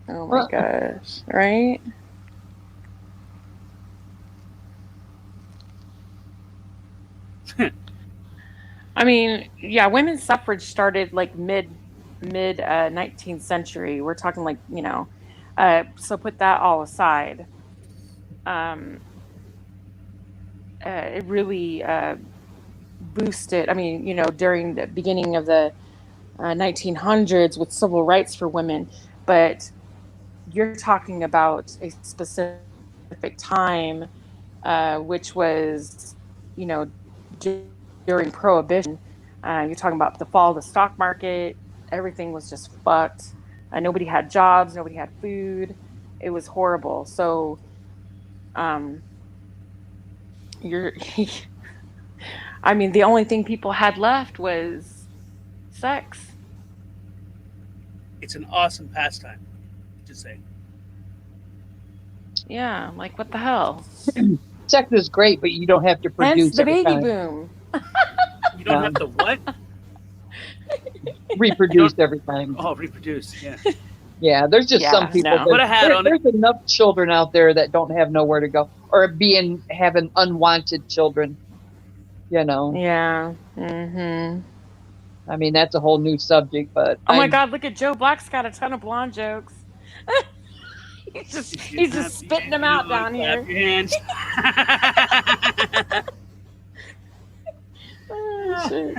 Oh my gosh. Right? I mean, yeah, women's suffrage started like mid 19th century. We're talking like, so put that all aside. It really boosted, I mean, during the beginning of the 1900s with civil rights for women, but you're talking about a specific time, which was, during Prohibition. You're talking about the fall of the stock market. Everything was just fucked. Nobody had jobs. Nobody had food. It was horrible. So, I mean, the only thing people had left was sex. It's an awesome pastime, to say. Yeah, like what the hell? Sex is great, but you don't have to produce. Hence the baby boom. You don't have to what? Reproduce every time. Oh, reproduce, yeah. Yeah, there's just some people. Put a hat on it. There's enough children out there that don't have nowhere to go, or having unwanted children. Yeah. Mm-hmm. I mean, that's a whole new subject, but oh my God, look at Joe Black's got a ton of blonde jokes. he's just spitting them out down here. Your hands. Oh, shit.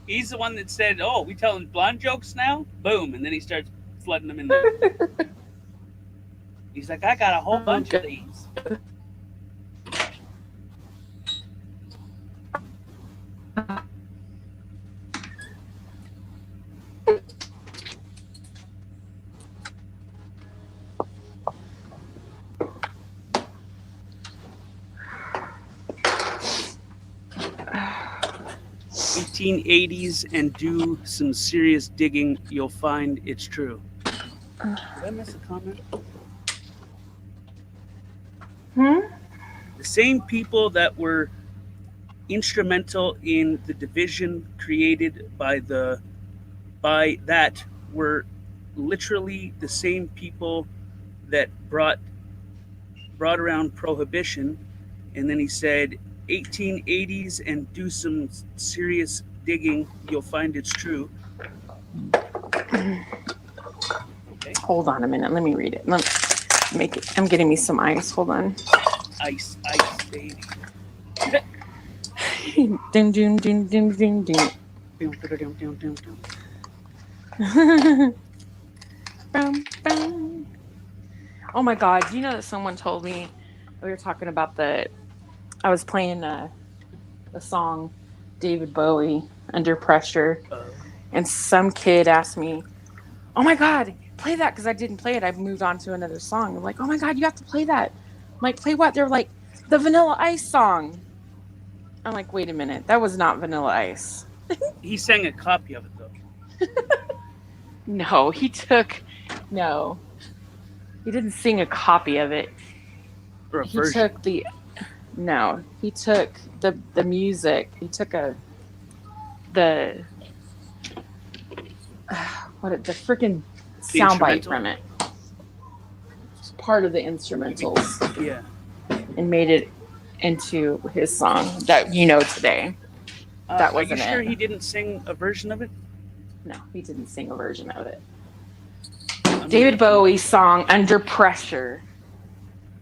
He's the one that said, "Oh, we telling blonde jokes now?" Boom, and then he starts flooding them in there. He's like, "I got a whole bunch of these." "1880s and do some serious digging. You'll find it's true." Did I miss a comment? The same people that were instrumental in the division created by that were literally the same people that brought around prohibition. And then he said 1880s and do some serious digging, you'll find it's true. Okay. Hold on a minute, let me read it. Let me make it. I'm getting me some ice. Hold on. Ice, baby. Ding, ding, ding, ding, ding, ding. Oh my God! Do you know that someone told me we were talking about I was playing the song David Bowie, Under Pressure, and some kid asked me, "Oh my God, play that," because I didn't play it. I moved on to another song. I'm like, "Oh my God, you have to play that." I'm like, "Play what?" They're like, "The Vanilla Ice song." I'm like, "Wait a minute, that was not Vanilla Ice." He sang a copy of it though. No, he didn't sing a copy of it. Or a He version. took the music. He took the freaking soundbite from it. It's part of the instrumentals. Yeah. And made it into his song that you know today. That wasn't it. Are you sure he didn't sing a version of it? No, he didn't sing a version of it. David Bowie's song Under Pressure.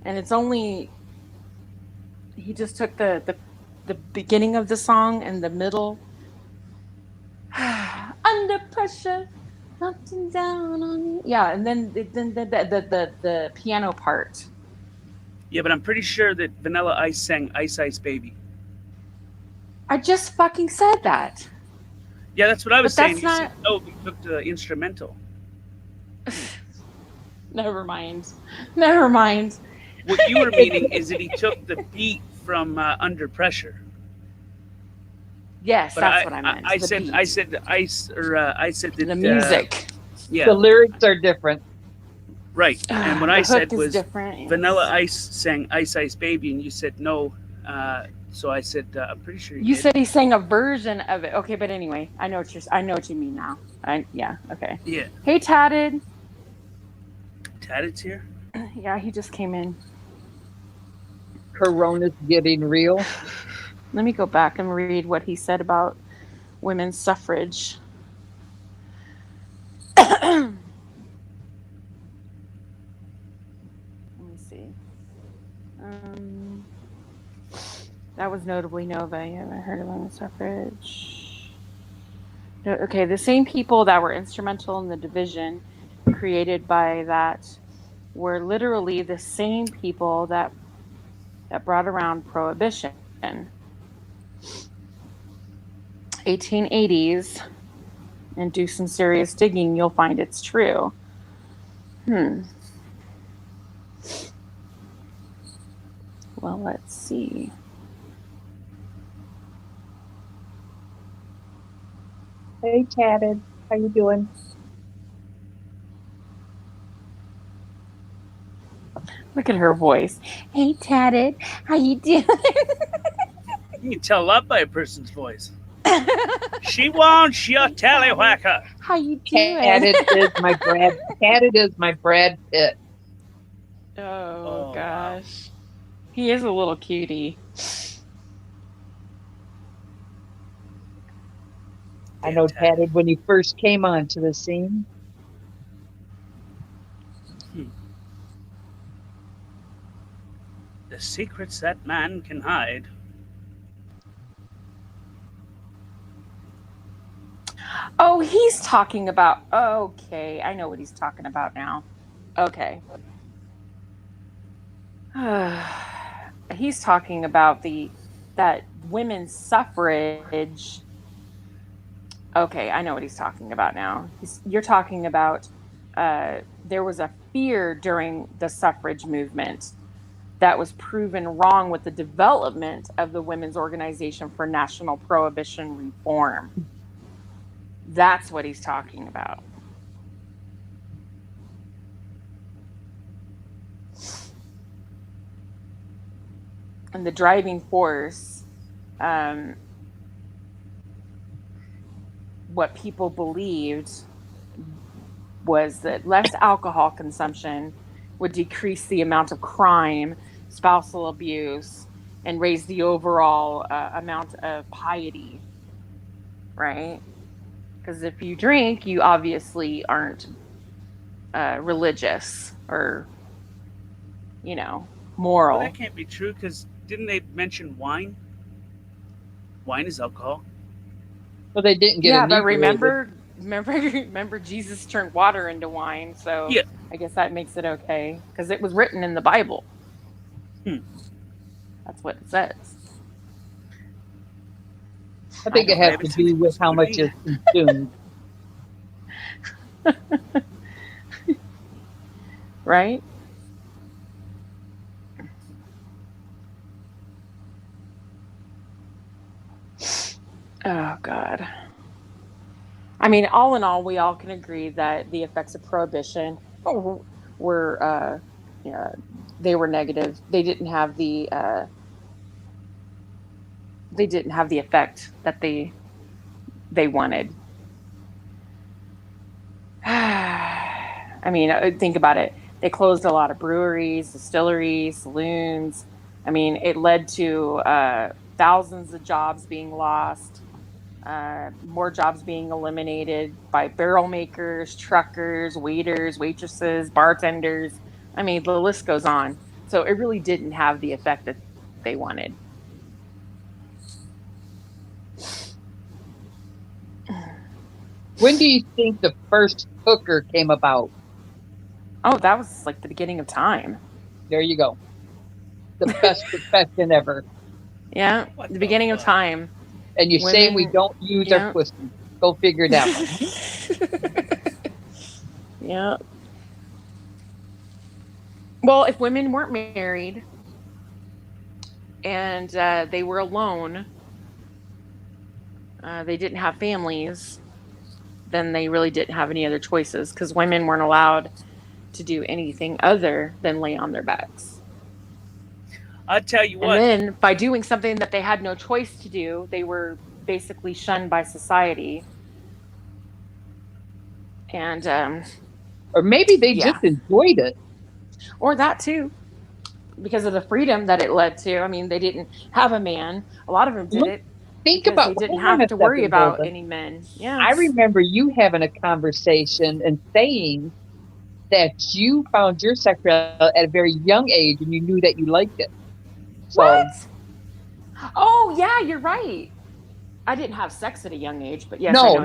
And it's only he just took the beginning of the song and the middle. Under pressure, nothing down on you. Yeah, and then the piano part. Yeah, but I'm pretty sure that Vanilla Ice sang Ice Ice Baby. I just fucking said that. Yeah, that's what I was But saying. that's You not... said, no, we took the instrumental. Never mind. Never mind. What you were meaning is that he took the beat from Under Pressure. Yes, but that's what I meant. I said the ice, or I said that, the music. Yeah, the lyrics are different. Right. And what I said was different, yes. Vanilla Ice sang Ice Ice Baby, and you said no. So I said I'm pretty sure you did. said he sang a version of it. Okay, but anyway, I know what you mean now. Okay. Yeah. Hey, Tatted. Tatted's here. Yeah, he just came in. Corona's getting real. Let me go back and read what he said about women's suffrage. Let me see. That was notably Nova. You haven't heard of women's suffrage. No, okay, the same people that were instrumental in the division created by that were literally the same people that brought around prohibition. 1880s, and do some serious digging, you'll find it's true. Well, let's see. Hey, Tatted. How you doing? Look at her voice. Hey, Tatted. How you doing? You can tell a lot by a person's voice. She wants your tallywhacker. How you doing? Tatted is my Brad. Tatted is my Brad Pitt. Oh gosh, he is a little cutie. I know Tatted when he first came onto the scene. The secrets that man can hide. Oh, he's talking about. Okay, I know what he's talking about now. Okay. He's talking about that women's suffrage. Okay, I know what he's talking about now. You're talking about there was a fear during the suffrage movement that was proven wrong with the development of the Women's Organization for National Prohibition Reform. That's what he's talking about. And the driving force, what people believed was that less alcohol consumption would decrease the amount of crime, spousal abuse, and raise the overall amount of piety, right? Because if you drink, you obviously aren't religious or, moral. Well, that can't be true because didn't they mention wine? Wine is alcohol. Well, they didn't get. Yeah, but remember, Jesus turned water into wine, so yeah. I guess that makes it okay because it was written in the Bible. That's what it says. I think it has to do with how much is consumed. Right? Oh, God. I mean, all in all, we all can agree that the effects of prohibition were, they were negative. They didn't have the effect that they wanted. I mean, think about it. They closed a lot of breweries, distilleries, saloons. I mean, it led to thousands of jobs being lost, more jobs being eliminated by barrel makers, truckers, waiters, waitresses, bartenders. I mean, the list goes on. So it really didn't have the effect that they wanted. When do you think the first hooker came about? Oh, that was like the beginning of time. There you go. The best profession ever. Yeah, the beginning of time. And you say we don't use our pussy. Go figure that one. Yeah. Well, if women weren't married and they were alone, they didn't have families, then they really didn't have any other choices because women weren't allowed to do anything other than lay on their backs. I'll tell you what. And then by doing something that they had no choice to do, they were basically shunned by society. And or maybe they just enjoyed it. Or that too. Because of the freedom that it led to. I mean, they didn't have a man. A lot of them did it. Think about they didn't have to worry about any men. Yeah. I remember you having a conversation and saying that you found your sexuality at a very young age and you knew that you liked it. So, what? Oh yeah, you're right. I didn't have sex at a young age, but yes. I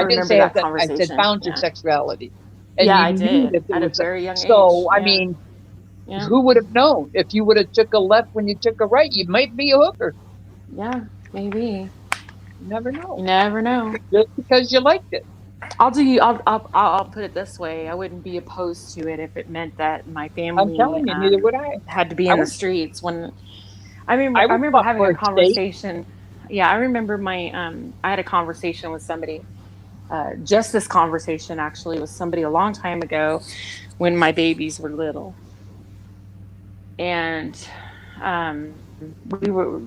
didn't say that that. I conversation. said found your sexuality. And I did at a very young age. So I mean, who would have known? If you would have took a left when you took a right, you might be a hooker. Yeah, maybe. You never know. You never know. Just because you liked it. I'll put it this way. I wouldn't be opposed to it if it meant that my family. I'm telling you, neither would I. Had to be in the streets when. I remember having a conversation. Yeah, I remember I had a conversation with somebody. Just this conversation actually with somebody a long time ago, when my babies were little. And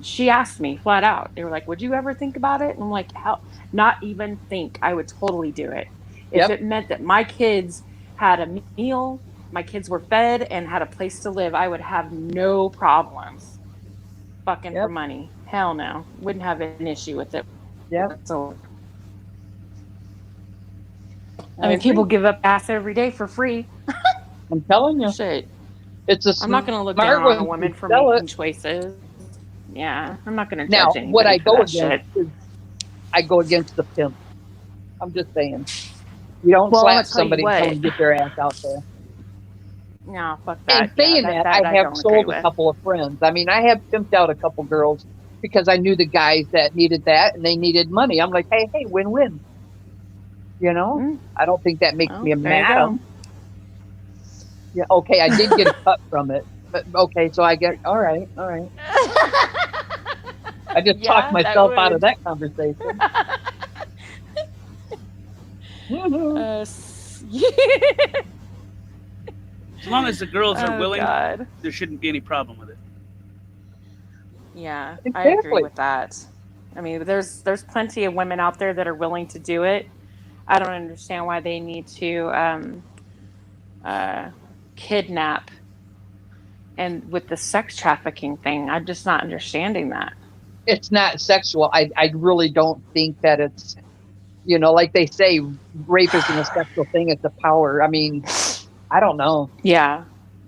she asked me flat out. They were like, "Would you ever think about it?" And I'm like, "How? Not even think. I would totally do it if it meant that my kids had a meal, my kids were fed, and had a place to live. I would have no problems fucking for money. Hell no, wouldn't have an issue with it. Yeah. So, I mean, people give up ass every day for free. I'm telling you, shit. I'm not going to look down on a woman for making choices. Yeah, I'm not going to judge anybody. What I for go that against is I go against the pimp. I'm just saying. You don't Well, I'm slap gonna tell you somebody until what. you get their ass out there. No, fuck And that. Yeah, saying that, that I I have don't agree sold a with. couple of friends. I mean, I have pimped out a couple girls because I knew the guys that needed that and they needed money. I'm like, hey, win-win. You know, Mm. I don't think that makes Well, me a there you go. madam. Yeah, okay, I did get a cut from it, but okay, so I get all right. I just talked Yeah, that myself out of would. that conversation. As long as the girls are Oh willing, God. there shouldn't be any problem with it. Yeah, I agree Exactly. with that. I mean, there's plenty of women out there that are willing to do it. I don't understand why they need to kidnap. And with the sex trafficking thing, I'm just not understanding that. It's not sexual. I really don't think that it's, like they say, rape isn't a sexual thing, it's a power. I mean, I don't know. Yeah.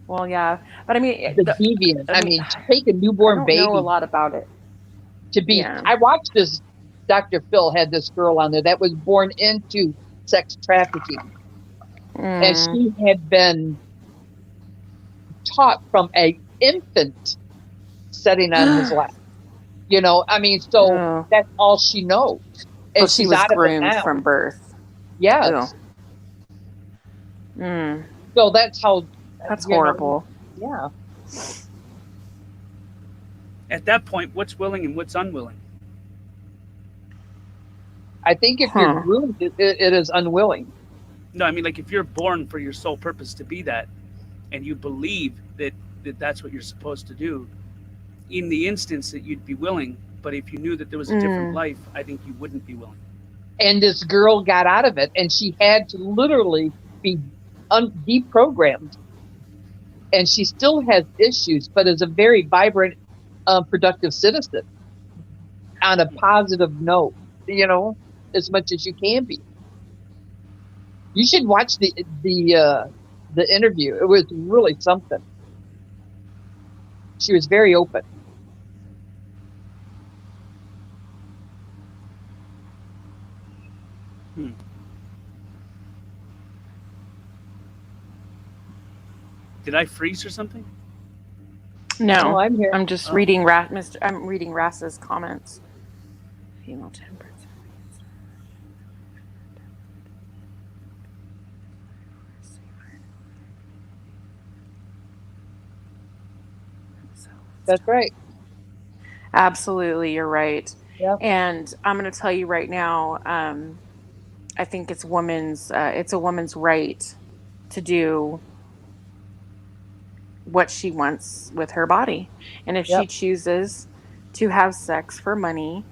Well, yeah, but I mean, The deviant. I mean, to take a I newborn don't know a baby lot about it. to be. Yeah. I watched this. Dr. Phil had this girl on there that was born into sex trafficking, and Mm. she had been taught from a infant sitting on his lap. I mean, so Oh. that's all she knows, and So she she's was out of it groomed now. from birth. Yes. Mm. So that's how. That's you know, horrible. Yeah. At that point, what's willing and what's unwilling? I think if you're groomed, it is unwilling. No, I mean, like if you're born for your sole purpose to be that, and you believe that that's what you're supposed to do, in the instance that you'd be willing, but if you knew that there was a different life, I think you wouldn't be willing. And this girl got out of it, and she had to literally be deprogrammed. And she still has issues, but is a very vibrant, productive citizen on a positive note, as much as you can be. You should watch the interview. It was really something. She was very open. Did I freeze or something? No, I'm here. I'm just reading I'm reading Rass's comments. Female temperance. That's right. Absolutely, you're right. Yep. And I'm going to tell you right now, I think it's a woman's right to do what she wants with her body. And if she chooses to have sex for money,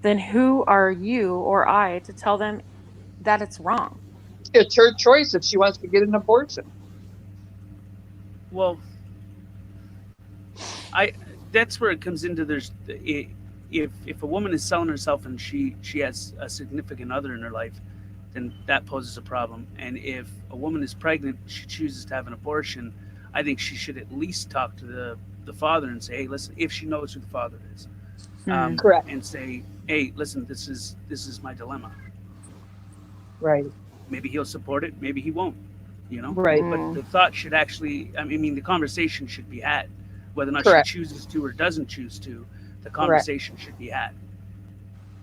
then who are you or I to tell them that it's wrong? It's her choice if she wants to get an abortion. Well, that's where it comes into if a woman is selling herself and she has a significant other in her life, then that poses a problem. And if a woman is pregnant, she chooses to have an abortion, I think she should at least talk to the father and say, hey, listen, if she knows who the father is, correct, and say, hey, listen, this is my dilemma. Right. Maybe he'll support it, maybe he won't. Right. But the thought should actually, I mean, the conversation should be had. Whether or not Correct. she chooses to or doesn't choose to, the conversation should be had.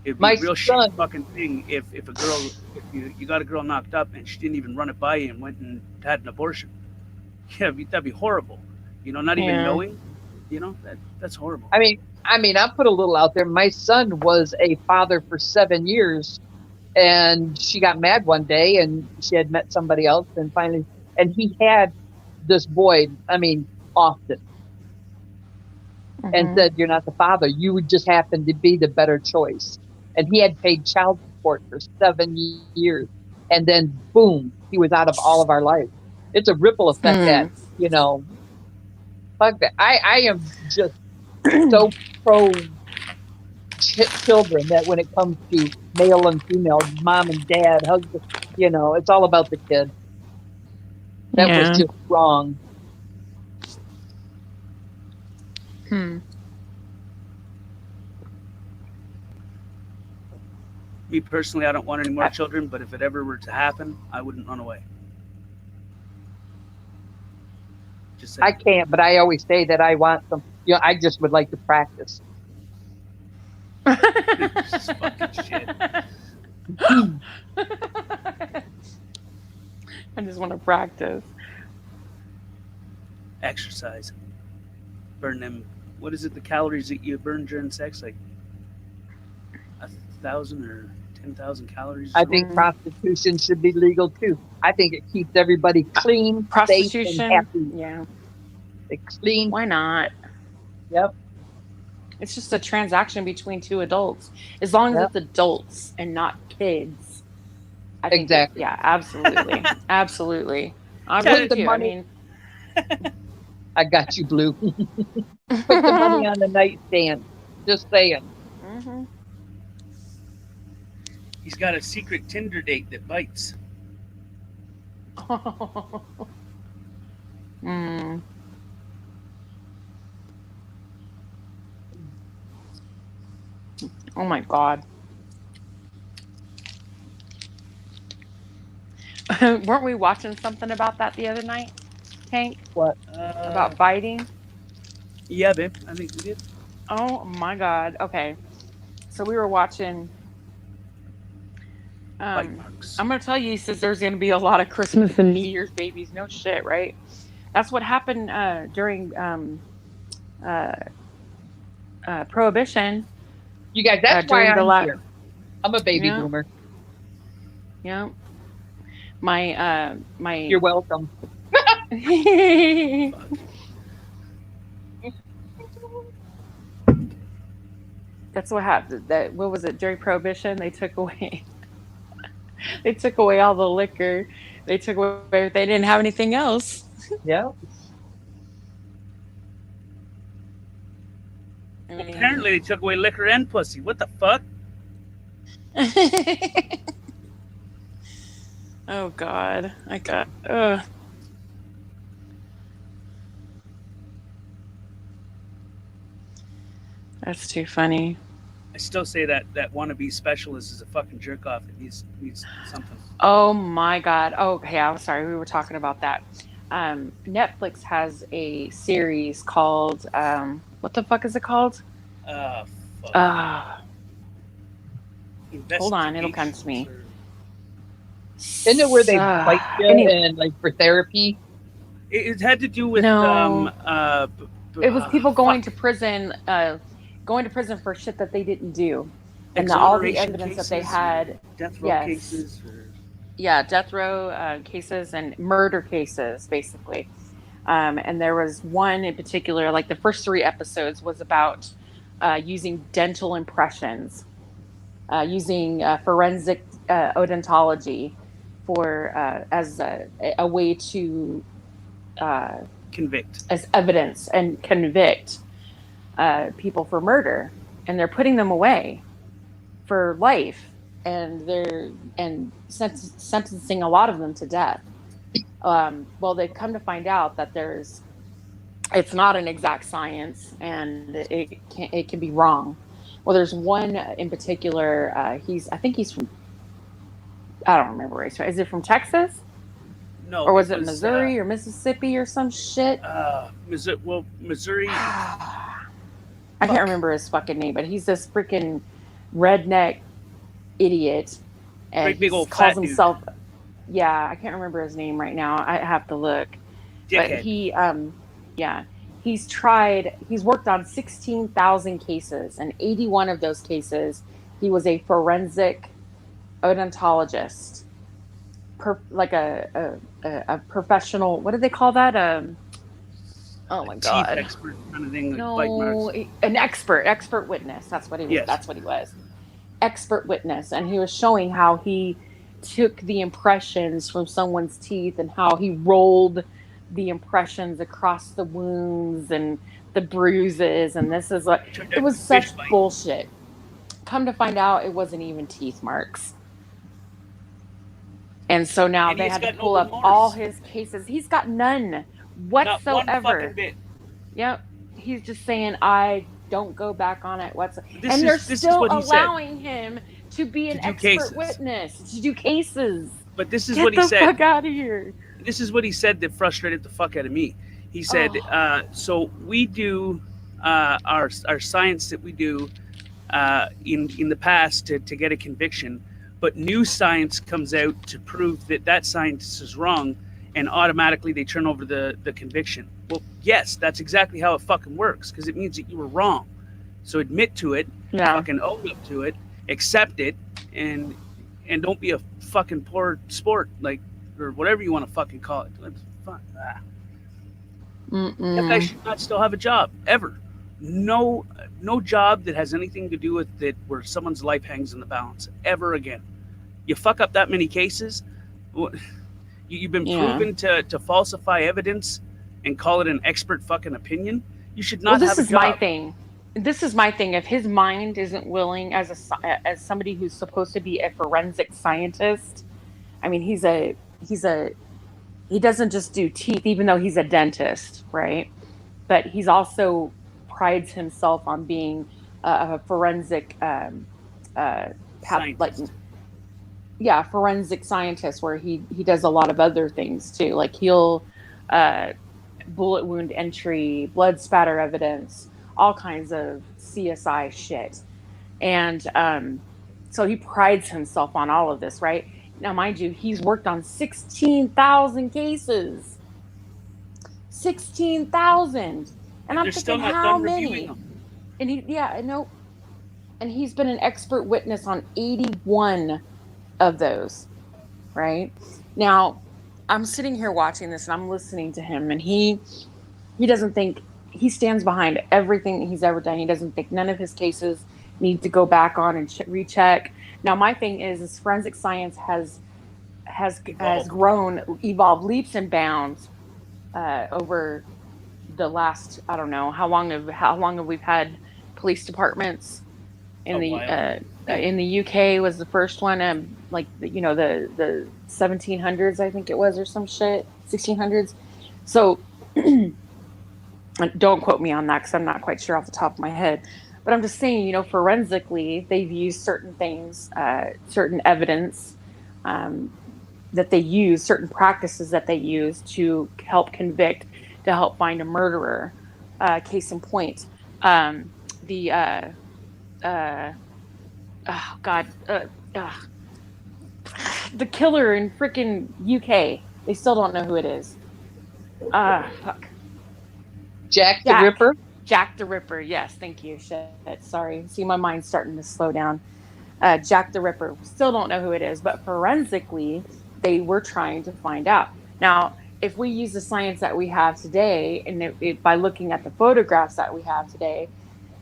It'd be My a real son- shitty fucking thing if a girl, if you got a girl knocked up and she didn't even run it by you and went and had an abortion. Yeah, that'd be horrible. Not even knowing. That's horrible. I mean, I put a little out there. My son was a father for 7 years, and she got mad one day, and she had met somebody else, and finally, and he had this boy. I mean, often. And said, you're not the father. You would just happen to be the better choice. And he had paid child support for 7 years. And then, boom, he was out of all of our life. It's a ripple effect that, fuck that. I am just so pro children that when it comes to male and female, mom and dad, husband, it's all about the kid. That was just wrong. Me personally, I don't want any more children, but if it ever were to happen, I wouldn't run away. Just I saying. can't, but I always say that I want some. I just would like to practice. This is fucking shit. I just want to practice. Exercise. Burn them. What is it? The calories that you burn during sex, like 1,000 or 10,000 calories. I think prostitution should be legal too. I think it keeps everybody clean, Prostitution, safe, and happy. yeah. It's clean. Why not? Yep. It's just a transaction between two adults. As long as it's adults and not kids. I think Exactly. Yeah, absolutely. Absolutely. I Put agree the with you. money- I got you, Blue. Put the money on the nightstand. Just saying. Mm-hmm. He's got a secret Tinder date that bites. Mm. Oh my God. Weren't we watching something about that the other night, Hank? What? About biting? Yeah, babe. I think we did. Oh my God. Okay. So we were watching. Bite marks. I'm going to tell you, he says there's going to be a lot of Christmas and New Year's babies. No shit, right? That's what happened during Prohibition. You guys, that's why during I'm here. I'm a baby Yeah. boomer. Yeah. My You're welcome. That's what happened. What was it during Prohibition? They took away all the liquor. They took away. They didn't have anything else. Yeah. I mean, Apparently, they took away liquor and pussy. What the fuck? Oh God, that's too funny. I still say that wannabe specialist is a fucking jerk off. It needs something. Oh my God. Oh, okay. I'm sorry. We were talking about that. Netflix has a series called what the fuck is it called? Fuck. Hold on, it'll come to me. Isn't it where they fight you and like for therapy? It had to do with No. It was people going fuck. to prison, for shit that they didn't do, and all the Exoneration evidence that they cases had. or death row Yes. cases. Or... Yeah, death row cases and murder cases, basically. And there was one in particular, like the first 3 episodes was about using dental impressions, using forensic odontology for as a way to convict as evidence and convict people for murder, and they're putting them away for life, and they're sentencing a lot of them to death. Well, they've come to find out that it's not an exact science, and it can be wrong. Well, there's one in particular. I think he's from. I don't remember where he's from. Is it from Texas? No. Or was it Missouri or Mississippi or some shit? Missouri. I can't remember his fucking name, but he's this freaking redneck idiot, and Big old calls fat dude. himself. Yeah, I can't remember his name right now. I have to look. Dickhead. But he's worked on 16,000 cases, and 81 of those cases, he was a forensic odontologist, like a professional. What do they call that? Oh my God. Chief expert kind of thing. Like No, bite marks. an expert witness. That's what he was. Yes. That's what he was. Expert witness, and he was showing how he took the impressions from someone's teeth and how he rolled the impressions across the wounds and the bruises, and this is like it was such bullshit. Come to find out, it wasn't even teeth marks. And so now And they he's had to got no pull up remorse. all his cases. He's got none whatsoever. Not one fucking bit. Yep. He's just saying, I don't go back on it whatsoever. This And they're is still what he said. allowing him to be an To do expert cases. witness, to do cases. But this is Get what he the said. fuck out of here. This is what he said that frustrated the fuck out of me. He said, so we do our science that we do in the past to get a conviction, but new science comes out to prove that scientist is wrong, and automatically they turn over the conviction. Well, yes, that's exactly how it fucking works, because it means that you were wrong. So admit to it, fucking own up to it, accept it, and don't be a fucking poor sport, like, or whatever you want to fucking call it. Fuck that. That guy should not still have a job ever. No job that has anything to do with it where someone's life hangs in the balance ever again. You fuck up that many cases, you've been proven to falsify evidence and call it an expert fucking opinion. You should not have a job. This is my thing. This is my thing. If his mind isn't willing, as somebody who's supposed to be a forensic scientist, I mean, he doesn't just do teeth, even though he's a dentist, right? But he's also prides himself on being a forensic, forensic scientist, where he does a lot of other things too. Like he'll bullet wound entry, blood spatter evidence, all kinds of CSI shit. And so he prides himself on all of this, right? Now, mind you, he's worked on 16,000 cases. 16,000. And I'm thinking, how many? And and he's been an expert witness on 81 of those, right? Now, I'm sitting here watching this and I'm listening to him, and he doesn't think, he stands behind everything that he's ever done. He doesn't think none of his cases need to go back on and recheck. Now, my thing is forensic science has evolved leaps and bounds over the last, I don't know how long have we had police departments in the UK was the first one, like the 1700s, I think it was, or some shit, 1600s. So don't quote me on that because I'm not quite sure off the top of my head, but I'm just saying, forensically they've used certain things, certain evidence that they use, certain practices that they use to help convict, to help find a murderer. Case in point, the killer in freaking UK. They still don't know who it is. Fuck. Jack the Ripper? Jack the Ripper, yes, thank you. Shit, sorry. See, my mind's starting to slow down. Jack the Ripper, still don't know who it is, but forensically, they were trying to find out. Now, if we use the science that we have today, and by looking at the photographs that we have today,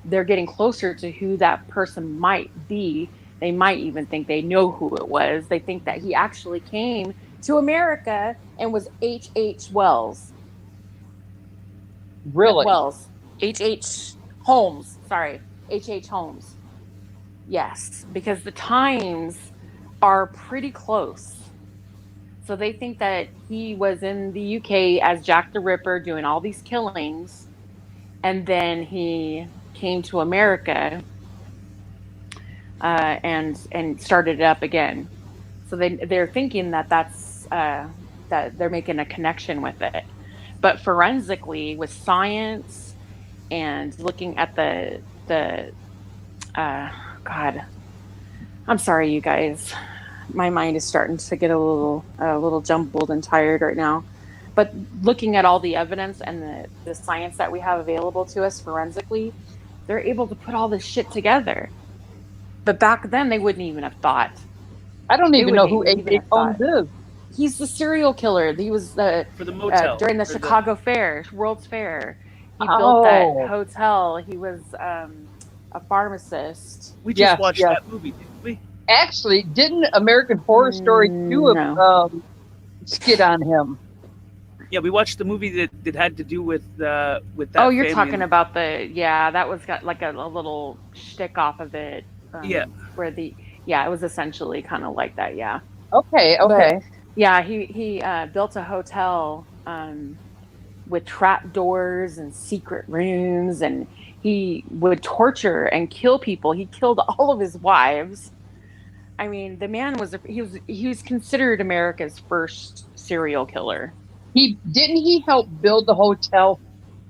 they're getting closer to who that person might be. They might even think they know who it was. They think that he actually came to America and was H.H. Wells. Really? Wells. H.H. Holmes. Sorry. H.H. Holmes. Yes, because the times are pretty close. So they think that he was in the UK as Jack the Ripper doing all these killings, and then he came to America and started it up again. So they're thinking that that they're making a connection with it. But forensically, with science and looking at the God, I'm sorry, you guys. My mind is starting to get a little jumbled and tired right now. But looking at all the evidence and the science that we have available to us forensically, they're able to put all this shit together. But back then, they wouldn't even have thought. I don't even know who H.H. Holmes is. He's the serial killer. He was for the motel during the Chicago Fair, World's Fair. He built that hotel. He was a pharmacist. We just watched that movie, didn't we? Actually, didn't American Horror Story do a skit on him? Yeah, we watched the movie that had to do with that. Oh, you're talking about that was got like a little shtick off of it. Where it was essentially kind of like that. Yeah. Okay. But, yeah, he built a hotel with trap doors and secret rooms, and he would torture and kill people. He killed all of his wives. I mean, the man he was considered America's first serial killer. He help build the hotel,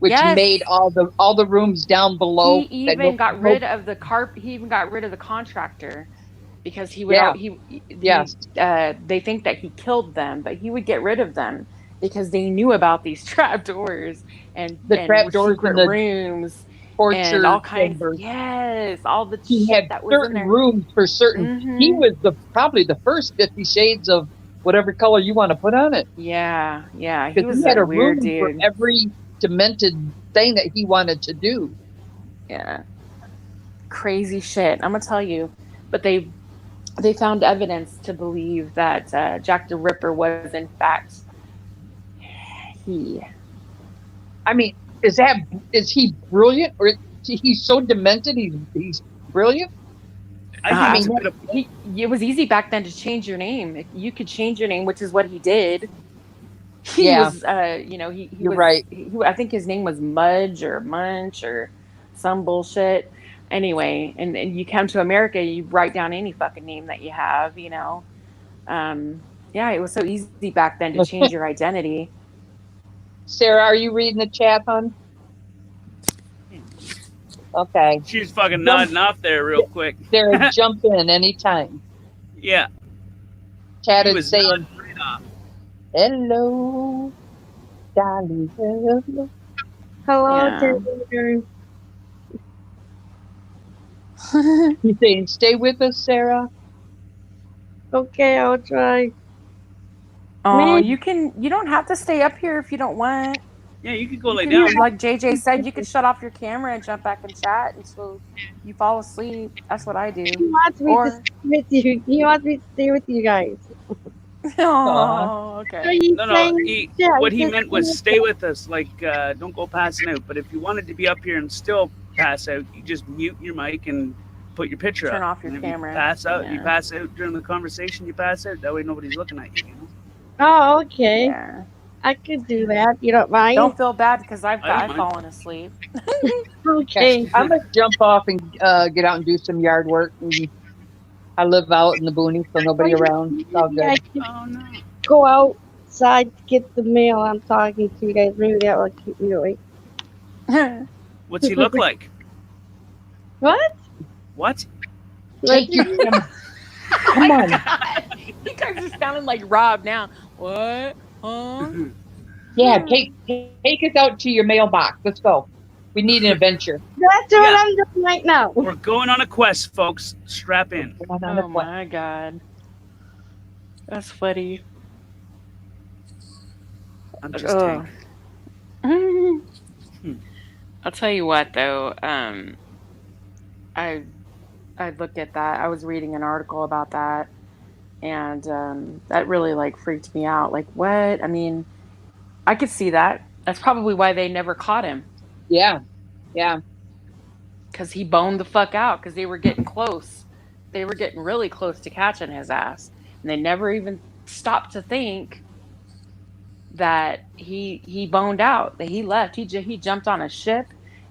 which Yes. made all the rooms down below. He even got rid of the He even got rid of the contractor because he would. They think that he killed them, but he would get rid of them because they knew about these trapdoors and trapdoors secret in the rooms. torture And all kinds, chambers. Yes, all the He shit had that was in certain there. rooms for certain. He was probably the first 50 Shades of whatever color you want to put on it. Yeah, he Because was he had a weird room for dude. every demented thing that he wanted to do. Yeah, crazy shit. I'm gonna tell you, but they found evidence to believe that Jack the Ripper was in fact he. I mean, is he brilliant, or he's so demented he's brilliant? I think it was easy back then to change your name. You could change your name, which is what he did. He was, You're right. I think his name was Mudge or Munch or some bullshit. Anyway, and you come to America, you write down any fucking name that you have, you know. Yeah, it was so easy back then to change your identity. Sarah, are you reading the chat, hon? Okay. She's fucking nodding off there real quick. Sarah, jump in anytime. Yeah. Chat is saying, hello, darling. Hello, Yeah. Taylor. He's saying, stay with us, Sarah. Okay, I'll try. Oh, Man. you don't have to stay up here if you don't want. Yeah, you could go lay down. Like JJ said, you could shut off your camera and jump back and chat until you fall asleep. That's what I do. He wants me to stay with you. He wants me to stay with you guys. Oh, okay. No. What he meant was stay with us. Like, don't go passing out. But if you wanted to be up here and still pass out, you just mute your mic and put your picture up. Turn off your And if camera. You pass out. Yeah. You pass out during the conversation. You pass out. That way nobody's looking at you. You know? Oh, okay. Yeah. I could do that. You don't mind? Don't feel bad because I've I don't mind. fallen asleep. Okay. I'm going to jump off and get out and do some yard work. I live out in the boonies, so nobody around. It's all I good. could Oh no. go outside to get the mail. I'm talking to you guys. Maybe that will keep me awake. What's he look like? What? What? Take your camera. Come on. You guys are sounding like Rob now. What? Huh? Yeah, take us out to your mailbox. Let's go. We need an adventure. That's what I'm doing right now. We're going on a quest, folks. Strap in. Oh my god. That's funny. I'm just tanked. I'll tell you what though, I looked at that. I was reading an article about that, and that really like freaked me out. Like, what? I mean, I could see that. That's probably why they never caught him. Yeah. Because he boned the fuck out. Because they were getting close. They were getting really close to catching his ass, and they never even stopped to think that he boned out. That he left. He jumped on a ship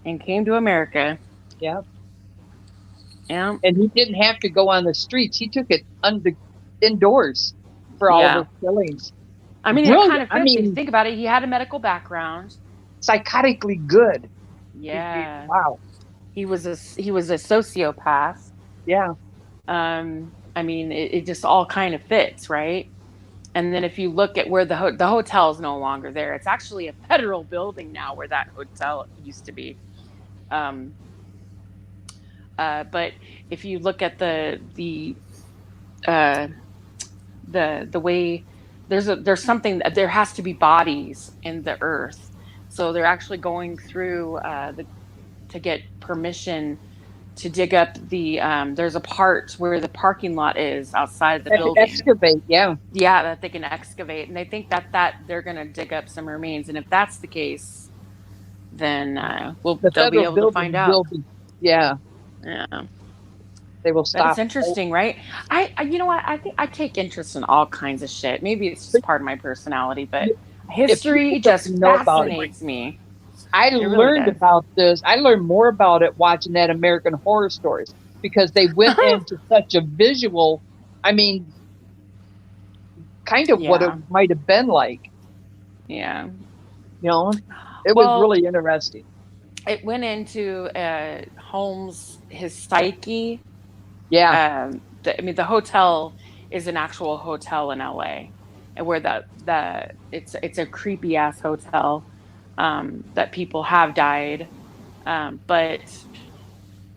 and came to America. Yeah. Yeah. And he didn't have to go on the streets. He took it indoors for all of his killings. I mean, Brilliant. it kind of fits. If you think about it, he had a medical background. Psychotically good. Yeah. Wow. He was a sociopath. Yeah. I mean, it just all kind of fits, right? And then if you look at where the hotel is no longer there, it's actually a federal building now where that hotel used to be. But if you look at the way there's something, there has to be bodies in the earth, so they're actually going through to get permission to dig up there's a part where the parking lot is outside the building. Excavate, yeah, that they can excavate, and they think that they're going to dig up some remains, and if that's the case, then they'll be able to find out. Yeah. They will stop. That's interesting, right? You know what? I think I take interest in all kinds of shit. Maybe it's just part of my personality, but history just fascinates me. I learned about this. I learned more about it watching that American Horror Stories, because they went into such a visual I mean, kind of what it might have been like. Yeah. You know, it was really interesting. It went into Holmes, his psyche. Yeah. The hotel is an actual hotel in LA, and where it's a creepy ass hotel that people have died, but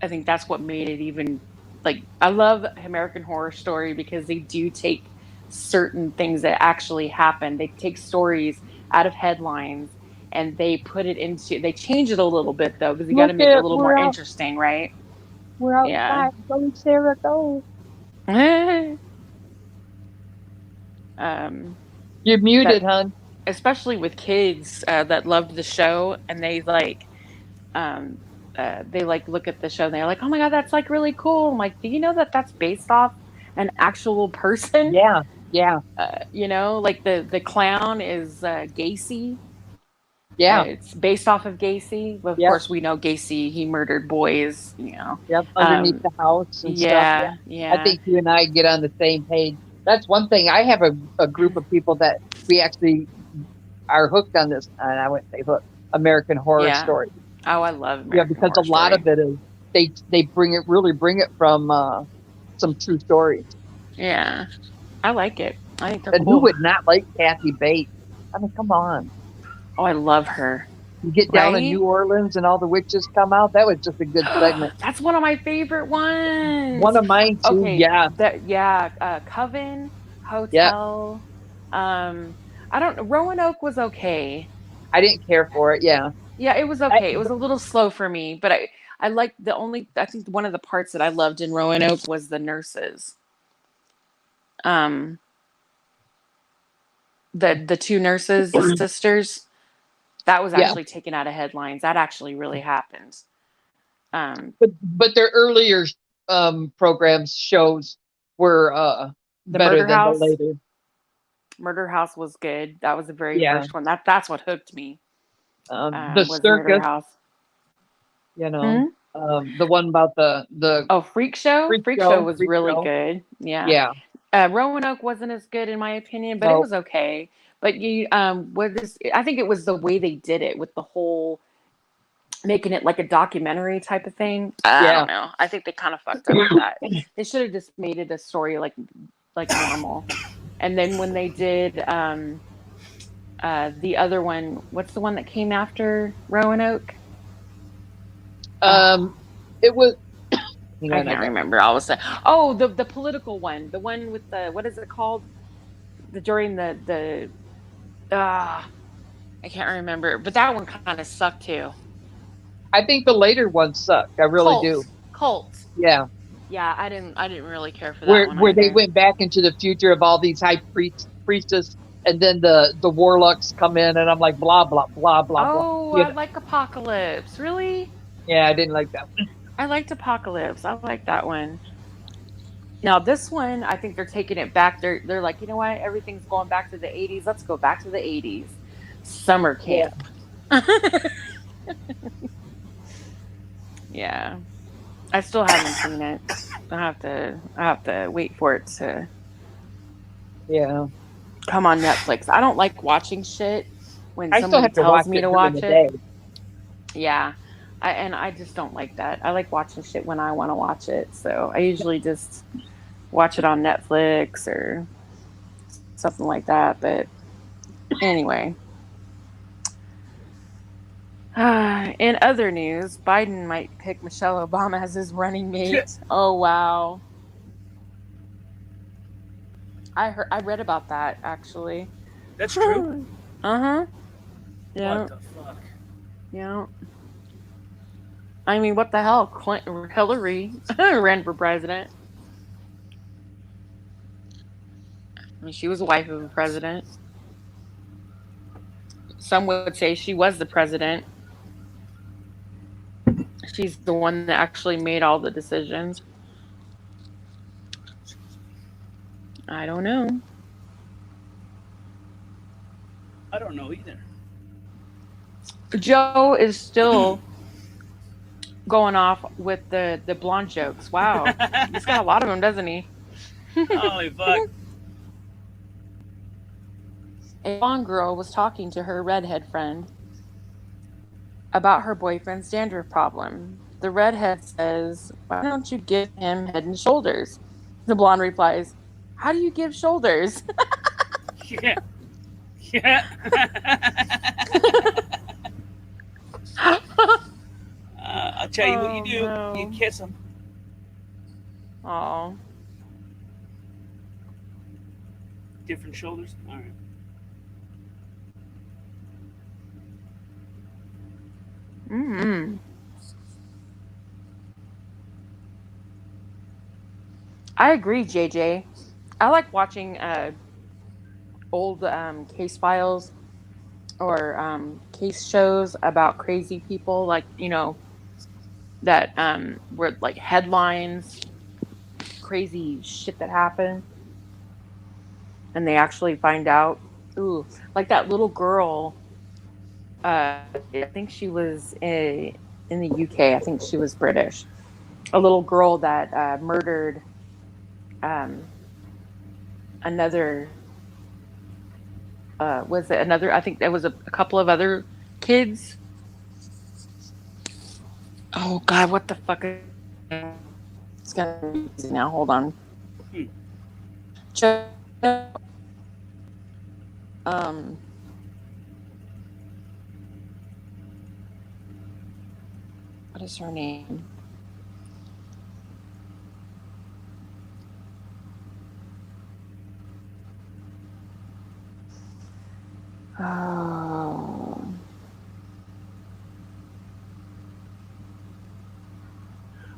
I think that's what made it even like. I love American Horror Story because they do take certain things that actually happen. They take stories out of headlines and they change it a little bit though, because you got to make it a little more interesting, right? We're outside. Go, Sarah, go. You're muted, hon. Especially with kids that loved the show, and they look at the show and they're like, oh my god, that's like really cool. I'm like, do you know that that's based off an actual person? Yeah. Like the clown is Gacy. Yeah. It's based off of Gacy. Of course, we know Gacy, he murdered boys, Yep, underneath the house and stuff. Yeah. I think you and I get on the same page. That's one thing. I have a group of people that we actually are hooked on this, and I wouldn't say hooked, American Horror Story. Oh, I love American because Horror a lot Story. of it is they bring it from some true stories. Yeah, I like it. I think they're and cool. who would not like Kathy Bates? I mean, come on. Oh, I love her. You get down in New Orleans and all the witches come out. That was just a good segment. That's one of my favorite ones. One of mine too. Okay, yeah. Coven, Hotel. Roanoke was okay. I didn't care for it. Yeah. Yeah, it was okay. It was a little slow for me, but I liked I think one of the parts that I loved in Roanoke was the nurses. The two nurses, the sisters. That was actually taken out of headlines. That actually really happened. But their earlier shows were better than the later. Murder House was good. That was the very first one. That's what hooked me. The circus. House. The one about the Freak Show. Freak Show was really good. Yeah. Roanoke wasn't as good in my opinion, but it was okay. But I think it was the way they did it with the whole making it like a documentary type of thing. I don't know. I think they kind of fucked up with that. They should have just made it a story like normal. And then when they did the other one, what's the one that came after Roanoke? It was. I can't remember. I was saying, the political one, the one with the what is it called? During the I can't remember, but that one kind of sucked too. I think the later one sucked. I really do. Cult. Yeah. Yeah, I didn't really care for that one. Where they went back into the future of all these high priestess, and then the warlocks come in, and I'm like blah blah blah blah. Oh, I like Apocalypse. Really? Yeah, I didn't like that one. I liked Apocalypse. I like that one. Now this one, I think they're taking it back. They're like, you know what? Everything's going back to the 80s. Let's go back to the 80s. Summer camp. Yeah. I still haven't seen it. I have to wait for it to come on Netflix. I don't like watching shit when someone tells me to watch it. Yeah. I just don't like that. I like watching shit when I want to watch it. So I usually just watch it on Netflix or something like that. But anyway. In other news, Biden might pick Michelle Obama as his running mate. Oh, wow. I read about that, actually. That's true? Uh-huh. Yeah. What the fuck? Yeah. I mean, what the hell? Hillary ran for president. I mean, she was the wife of a president. Some would say she was the president. She's the one that actually made all the decisions. I don't know. I don't know either. Joe is still going off with the blonde jokes. Wow. He's got a lot of them, doesn't he? Holy fuck. A blonde girl was talking to her redhead friend about her boyfriend's dandruff problem. The redhead says, "Why don't you give him head and shoulders?" The blonde replies, "How do you give shoulders?" Yeah. Yeah. I'll tell you what you do. No. You kiss him. Oh. Different shoulders. All right. Mm-hmm. I agree, JJ. I like watching old case files or case shows about crazy people, like, that were like headlines, crazy shit that happened, and they actually find out. Ooh, like that little girl. I think she was in the UK. I think she was British. A little girl that murdered another. Was it another? I think there was a couple of other kids. Oh God, what the fuck? It's gonna be easy now. Hold on. Um. What is her name? Oh.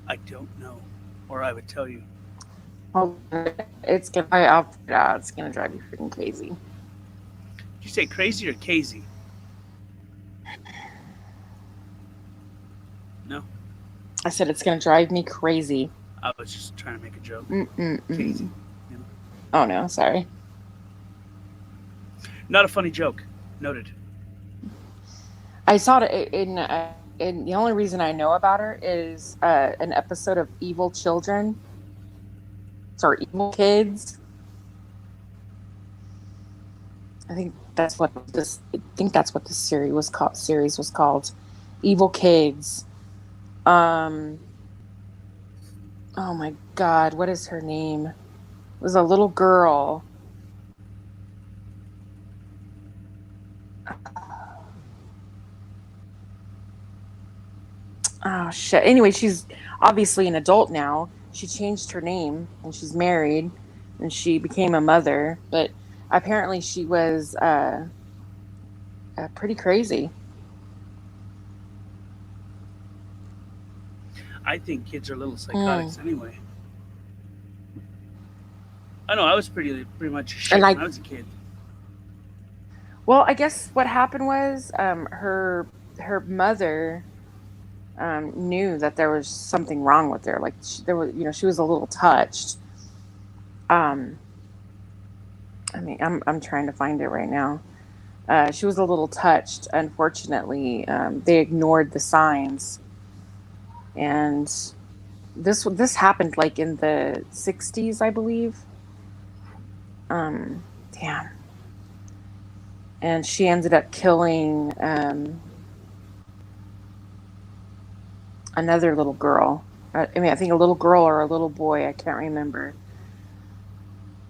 I don't know, or I would tell you. Hold on. It's gonna. I'll figure it out. It's gonna drive you freaking crazy. Did you say crazy or casey? No, I said it's gonna drive me crazy. I was just trying to make a joke. Casey. Oh no, sorry. Not a funny joke. Noted. I saw it in the only reason I know about her is an episode of Evil Children. Sorry, Evil Kids. I think that's what this series was called. Evil Kids. Oh my God, what is her name? It was a little girl. Oh shit. Anyway, she's obviously an adult now. She changed her name and she's married and she became a mother, but apparently she was pretty crazy. I think kids are little psychotics anyway. I know I was pretty much a shit when I was a kid. Well, I guess what happened was her mother knew that there was something wrong with her. Like she was a little touched. I mean, I'm trying to find it right now. She was a little touched. Unfortunately, they ignored the signs, and this happened like in the 60s, I believe. Damn. And she ended up killing another little girl. I mean, I think a little girl or a little boy. I can't remember.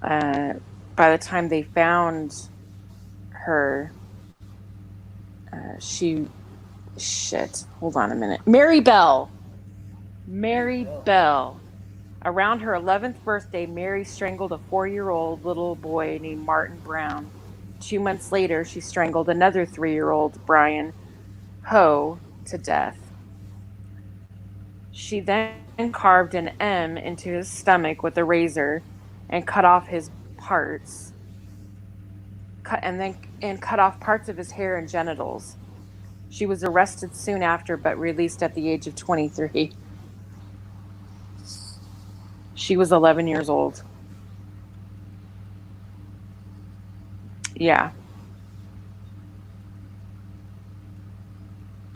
By the time they found her, hold on a minute. Mary Bell. Around her 11th birthday, Mary strangled a 4-year-old little boy named Martin Brown. 2 months later, she strangled another 3-year-old, Brian Ho, to death. She then carved an M into his stomach with a razor and cut off his parts. And cut off parts of his hair and genitals. She was arrested soon after, but released at the age of 23. She was 11 years old. Yeah.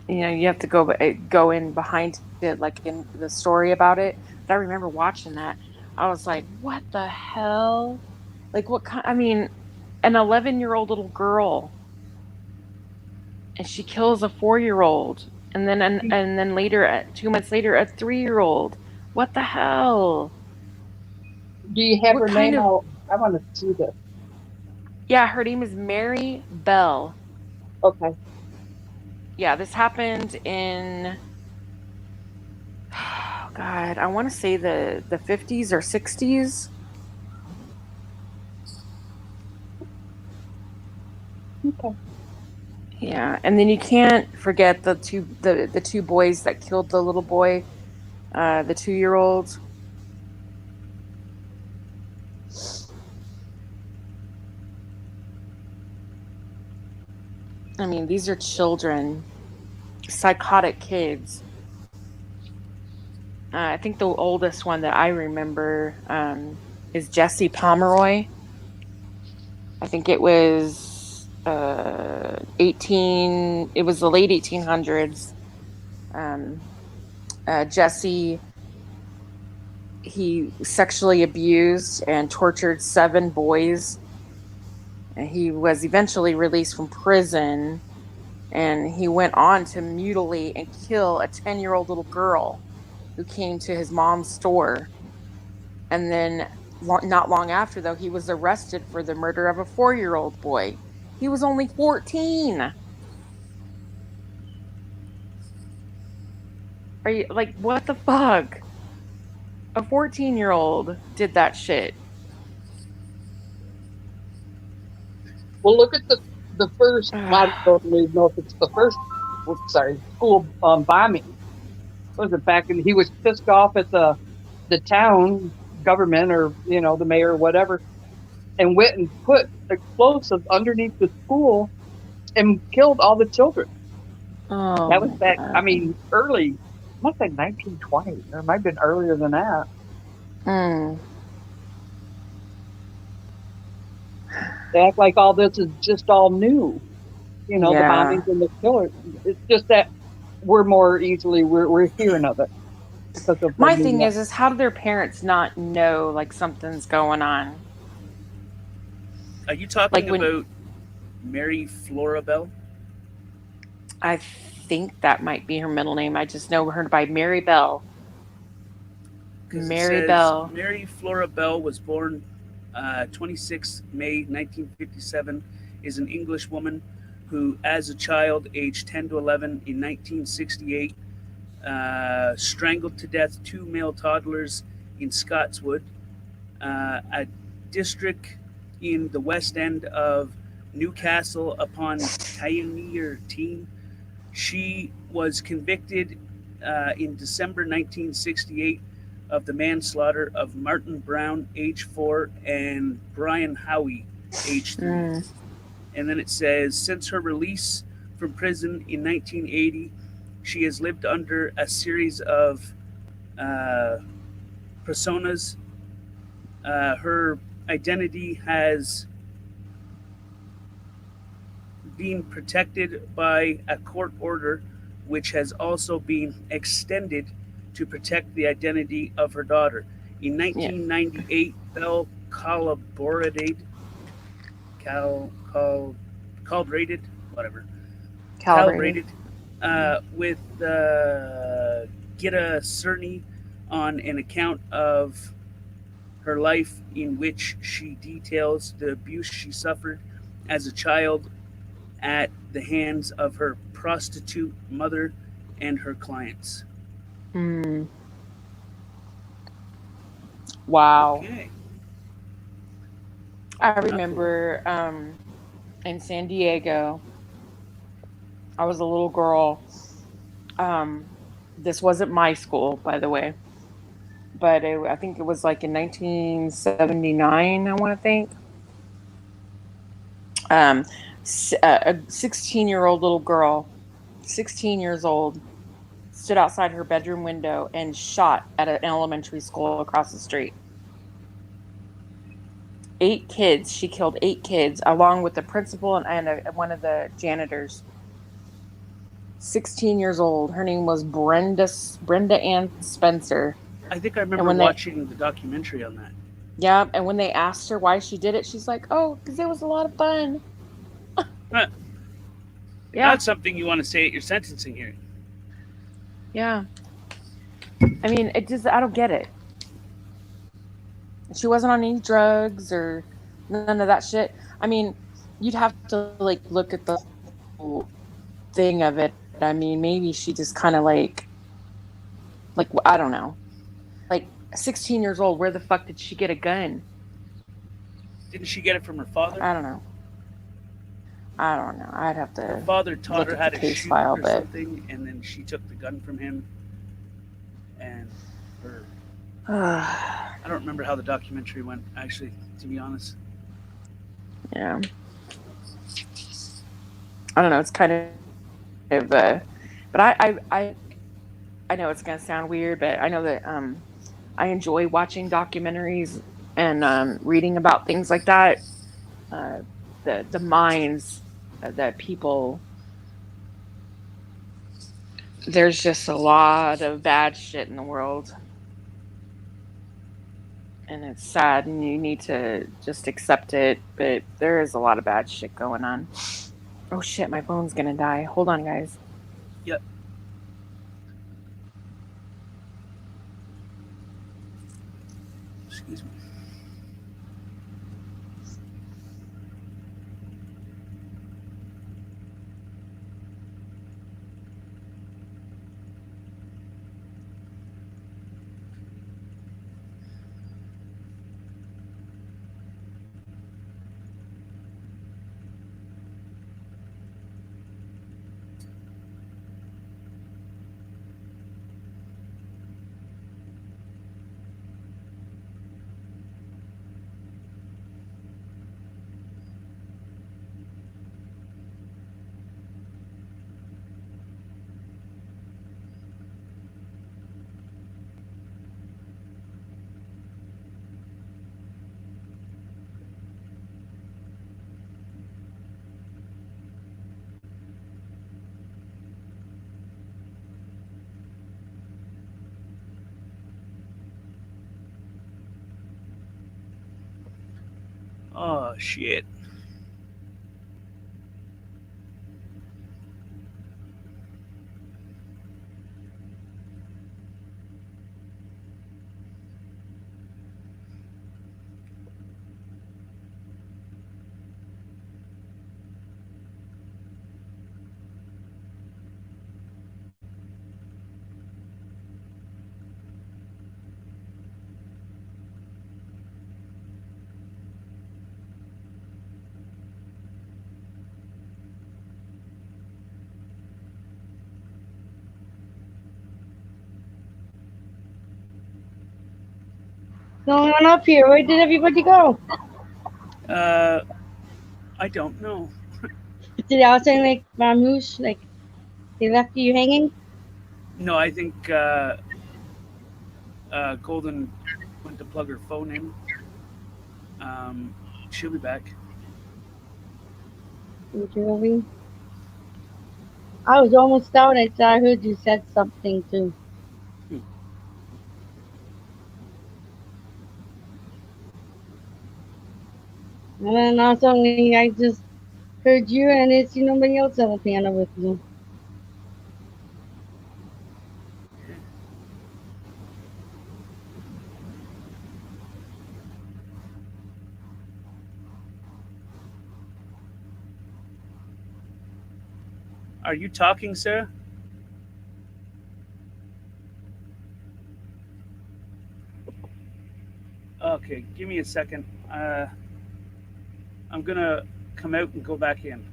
You have to go in behind it, like in the story about it. But I remember watching that. I was like, what the hell? Like, what kind? I mean, an 11-year-old little girl, and she kills a 4-year-old, and then later, 2 months later, a 3-year-old. What the hell? Do you have What her kind name of? out? I want to see this. Yeah, her name is Mary Bell. Okay. Yeah, this happened in, oh God, I want to say the 50s or 60s. Okay. Yeah, and then you can't forget the two boys that killed the little boy, the 2-year-old. I mean, these are children, psychotic kids. I think the oldest one that I remember is Jesse Pomeroy. I think it was 18. It was the late 1800s. Jesse, he sexually abused and tortured 7 boys. And he was eventually released from prison, and he went on to mutilate and kill a 10-year-old little girl who came to his mom's store. And then not long after, though, he was arrested for the murder of a 4-year-old boy. He was only 14. Are you like, what the fuck? A 14-year-old did that shit. Well, look at the first. A lot of people don't really know if it's the first. School bombing. Was it back? And he was pissed off at the town government, or the mayor or whatever, and went and put explosives underneath the school and killed all the children. Oh, that was back. I mean, early. I must say 1920. Or it might have been earlier than that. They act like all this is just all new. The bombings and the killers. It's just that we're more easily we're hearing of it. Because of my thing is how do their parents not know like something's going on? Are you talking about Mary Flora Bell? I think that might be her middle name. I just know her by Mary Bell. Mary Bell. Mary Flora Bell was born 26 May 1957, is an English woman who, as a child, aged 10 to 11 in 1968, strangled to death 2 male toddlers in Scotswood, a district in the west end of Newcastle upon Tyne or Tyne. She was convicted in December 1968 of the manslaughter of Martin Brown, age 4, and Brian Howie, age 3. And then it says, since her release from prison in 1980, she has lived under a series of personas. Her identity has been protected by a court order, which has also been extended to protect the identity of her daughter. In 1998, Bell collaborated with Gitta Cerny on an account of her life in which she details the abuse she suffered as a child at the hands of her prostitute mother and her clients. Wow. Okay. I remember in San Diego, I was a little girl. This wasn't my school, by the way, but I think it was like in 1979, I want to think. A 16-year-old little girl, 16 years old, stood outside her bedroom window and shot at an elementary school across the street. 8 kids. She killed 8 kids, along with the principal and one of the janitors. 16 years old. Her name was Brenda Ann Spencer. I think I remember when they watching the documentary on that. Yeah, and when they asked her why she did it, she's like, "Oh, because it was a lot of fun." Huh. Yeah, Not something you want to say at your sentencing hearing. yeah. I mean, I don't get it. She wasn't on any drugs or none of that shit. I mean, you'd have to like look at the whole thing of it. I mean, maybe she just kind of like I don't know, like 16 years old. Where the fuck did she get a gun? Didn't she get it from her father? I don't know. I don't know. I'd have Her to father taught look her at how the to case shoot file, or but something, and then she took the gun from him. And her, yeah, I don't remember how the documentary went, actually, to be honest. I don't know. It's kind of, but I know it's gonna sound weird, but I know that I enjoy watching documentaries and reading about things like that. Uh, the minds that people, there's just a lot of bad shit in the world, and it's sad, and you need to just accept it. But there is a lot of bad shit going on. Oh shit, my phone's gonna die. Hold on, guys. Yep. Excuse me. Oh, shit. Going on up here. Where did everybody go? I don't know. Did I was saying like Mamouche, like they left you hanging? No, I think Golden went to plug her phone in. She'll be back. Julie? I was almost out. I thought I heard you said something too. Hmm. And then also I just heard you and I didn't see nobody else on the piano with you. Are you talking, Sarah? Okay, give me a second. I'm gonna come out and go back in.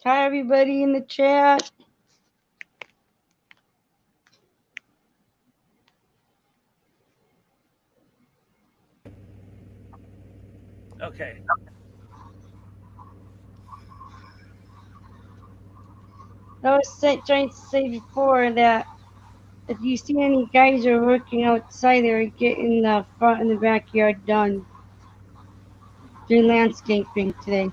Hi everybody in the chat. Okay. I was trying to say before that if you see any guys who are working outside, they were getting the front and the backyard done. Doing landscaping today.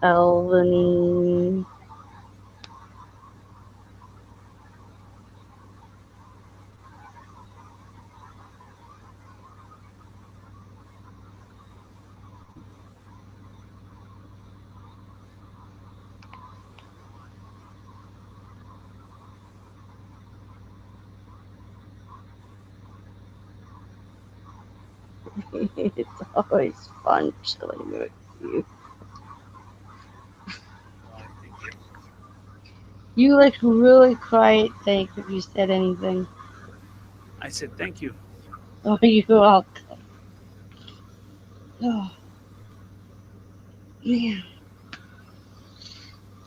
Albany. It's always fun chilling with you. You look really quiet, Tank, if you said anything. I said thank you. Oh, you're welcome. Oh, man.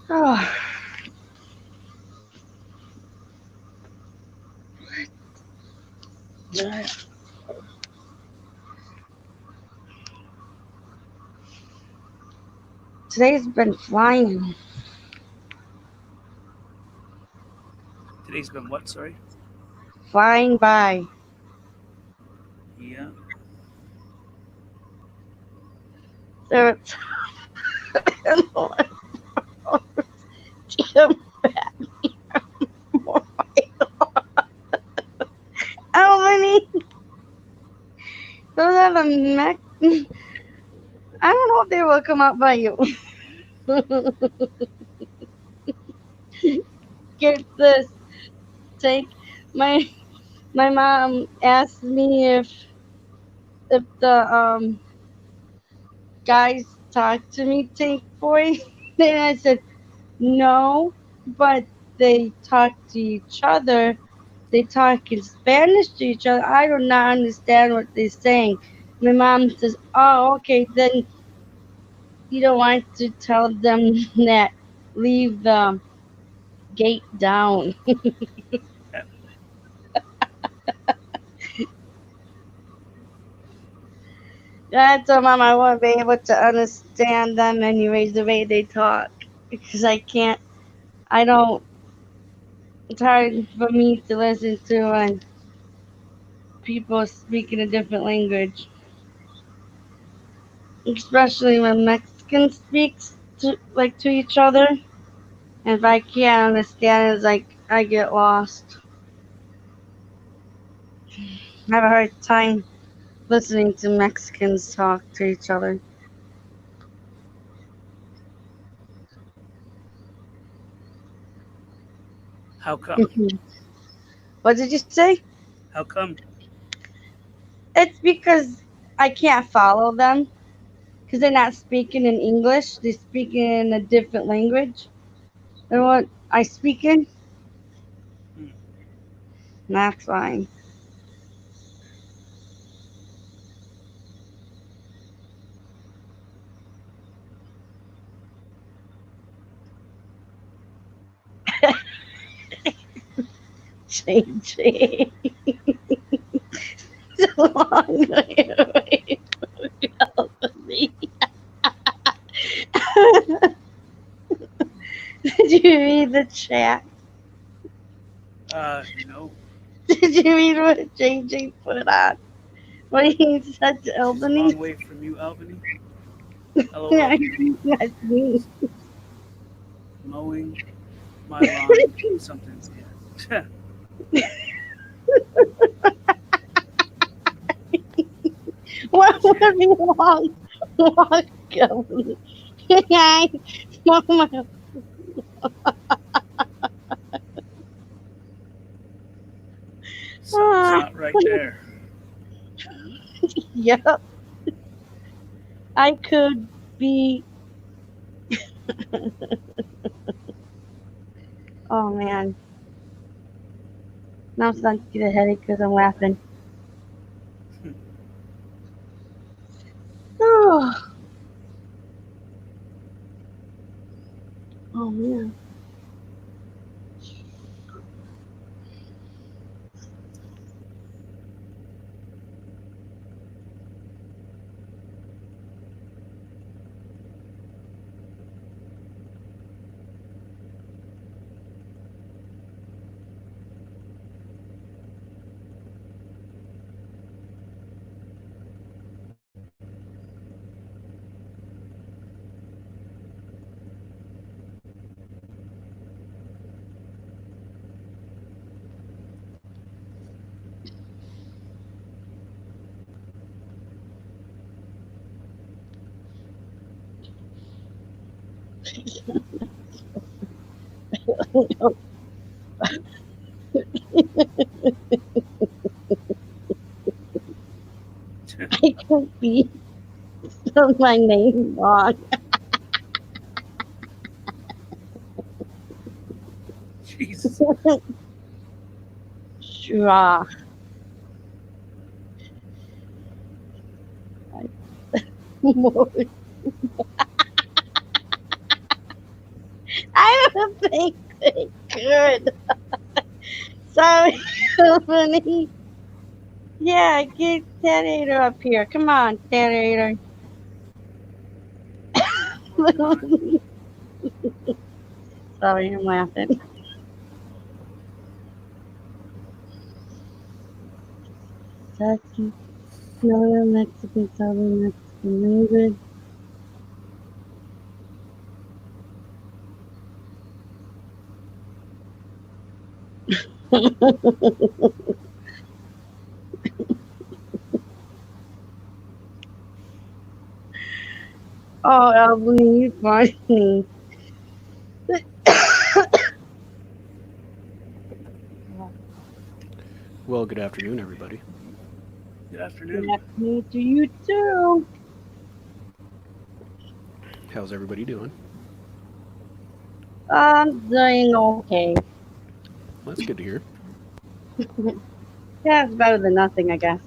Oh. Today's been flying. Today's been what? Sorry. Flying by. Yeah. So it's Albany. Those are the mech. I don't know if they will come out by you. Get this. Take my mom asked me if the guys talk to me, Tank Boy. Then I said no, but they talk to each other. They talk in Spanish to each other. I do not understand what they're saying. My mom says, "Oh, okay, then you don't want to tell them that leave the gate down." I told Mom I won't be able to understand them anyways the way they talk because I can't. I don't. It's hard for me to listen to when people speak in a different language, especially when Mexicans speak to each other. And if I can't understand, it's like I get lost. I have a hard time listening to Mexicans talk to each other. How come? What did you say? How come? It's because I can't follow them because they're not speaking in English. They're speaking in a different language than what I speak in. That's fine. JJ. It's a long way away from me. Did you read the chat? No. Did you read what JJ put on? What he said to She's a Albany? long way from you, Albany. LOL. Yeah, that's me. Mowing my lawn. Something. Yeah. What would be long? Walk Albany. Yeah, oh my. Something's not right there. Yep. I could be. Oh man. Now I'm starting to get a headache because I'm laughing. I could be spelled my name wrong. Jesus. Sure. I don't think they could. Sorry, Stephanie. Yeah, get Tanator up here. Come on, Tanator. Sorry, I'm laughing. Turkey, Florida, Mexican, Southern Mexican language. Oh, Albany, you funny. Well, good afternoon, everybody. Good Good afternoon. afternoon to you too. How's everybody doing? I'm doing okay. Well, that's good to hear. Yeah, it's better than nothing, I guess.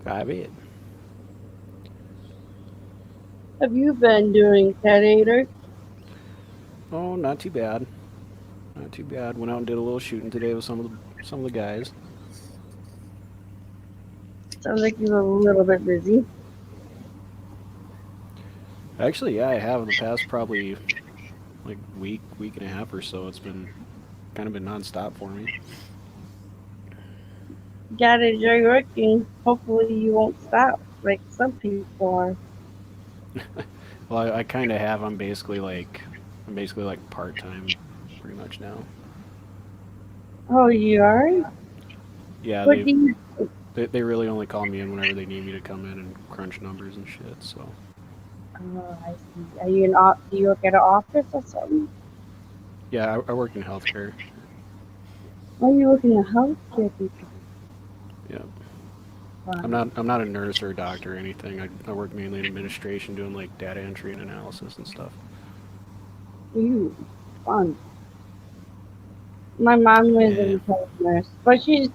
I bet. Have you been doing, Tanator? Oh, not too bad. Not too bad. Went out and did a little shooting today with some of the guys. Sounds like you were a little bit busy. Actually, yeah, I have in the past probably like week and a half or so. It's been kind of been nonstop for me. You gotta enjoy working. Hopefully you won't stop like some people are. Well, I kind of have. I'm basically like part time, pretty much now. Oh, you are? Yeah, What do you... they really only call me in whenever they need me to come in and crunch numbers and shit. So. Oh, I see. Are you do you work at an office or something? Yeah, I work in healthcare. Oh, you work in a healthcare people. Yeah. Wow. I'm not a nurse or a doctor or anything. I work mainly in administration, doing like data entry and analysis and stuff. Ooh, fun. My mom was Yeah. a nurse, but she's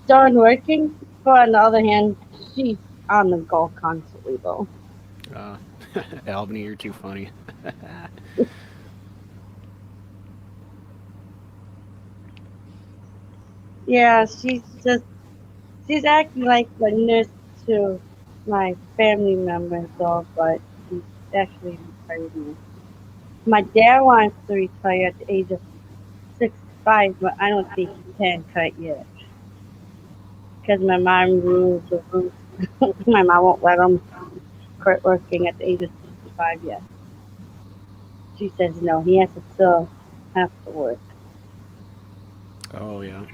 done working. But on the other hand, she's on the go constantly though. Albany, you're too funny. Yeah, she's acting like a nurse to my family members though, but she's actually retired nurse. My dad wants to retire at the age of 65, but I don't think he can cut yet. Because my mom rules the roost. My mom won't let him quit working at the age of 65 yet. She says no, he has to still have to work. Oh yeah.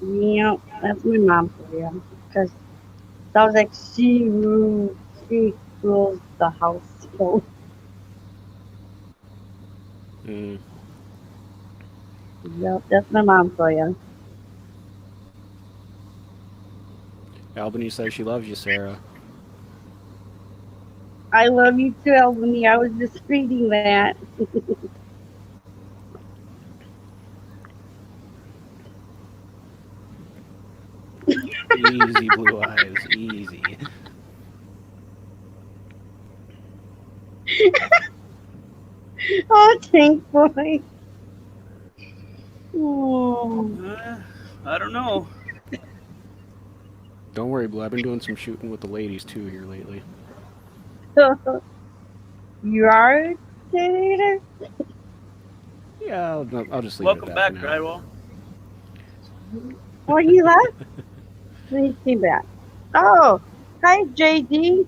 Yeah, that's my mom for you. Because sounds like she rules the house. So, yep, that's my mom for you. Albany says she loves you, Sarah. I love you too, Albany. I was just reading that. Easy, Blue Eyes, easy. Oh, Tank Boy. Oh. I don't know. Don't worry, Blue. I've been doing some shooting with the ladies too here lately. You are a teenager? Yeah, I'll just leave Welcome it at back, that for now. Drywall. Oh, he left? Let me see that. Oh, hi, JD.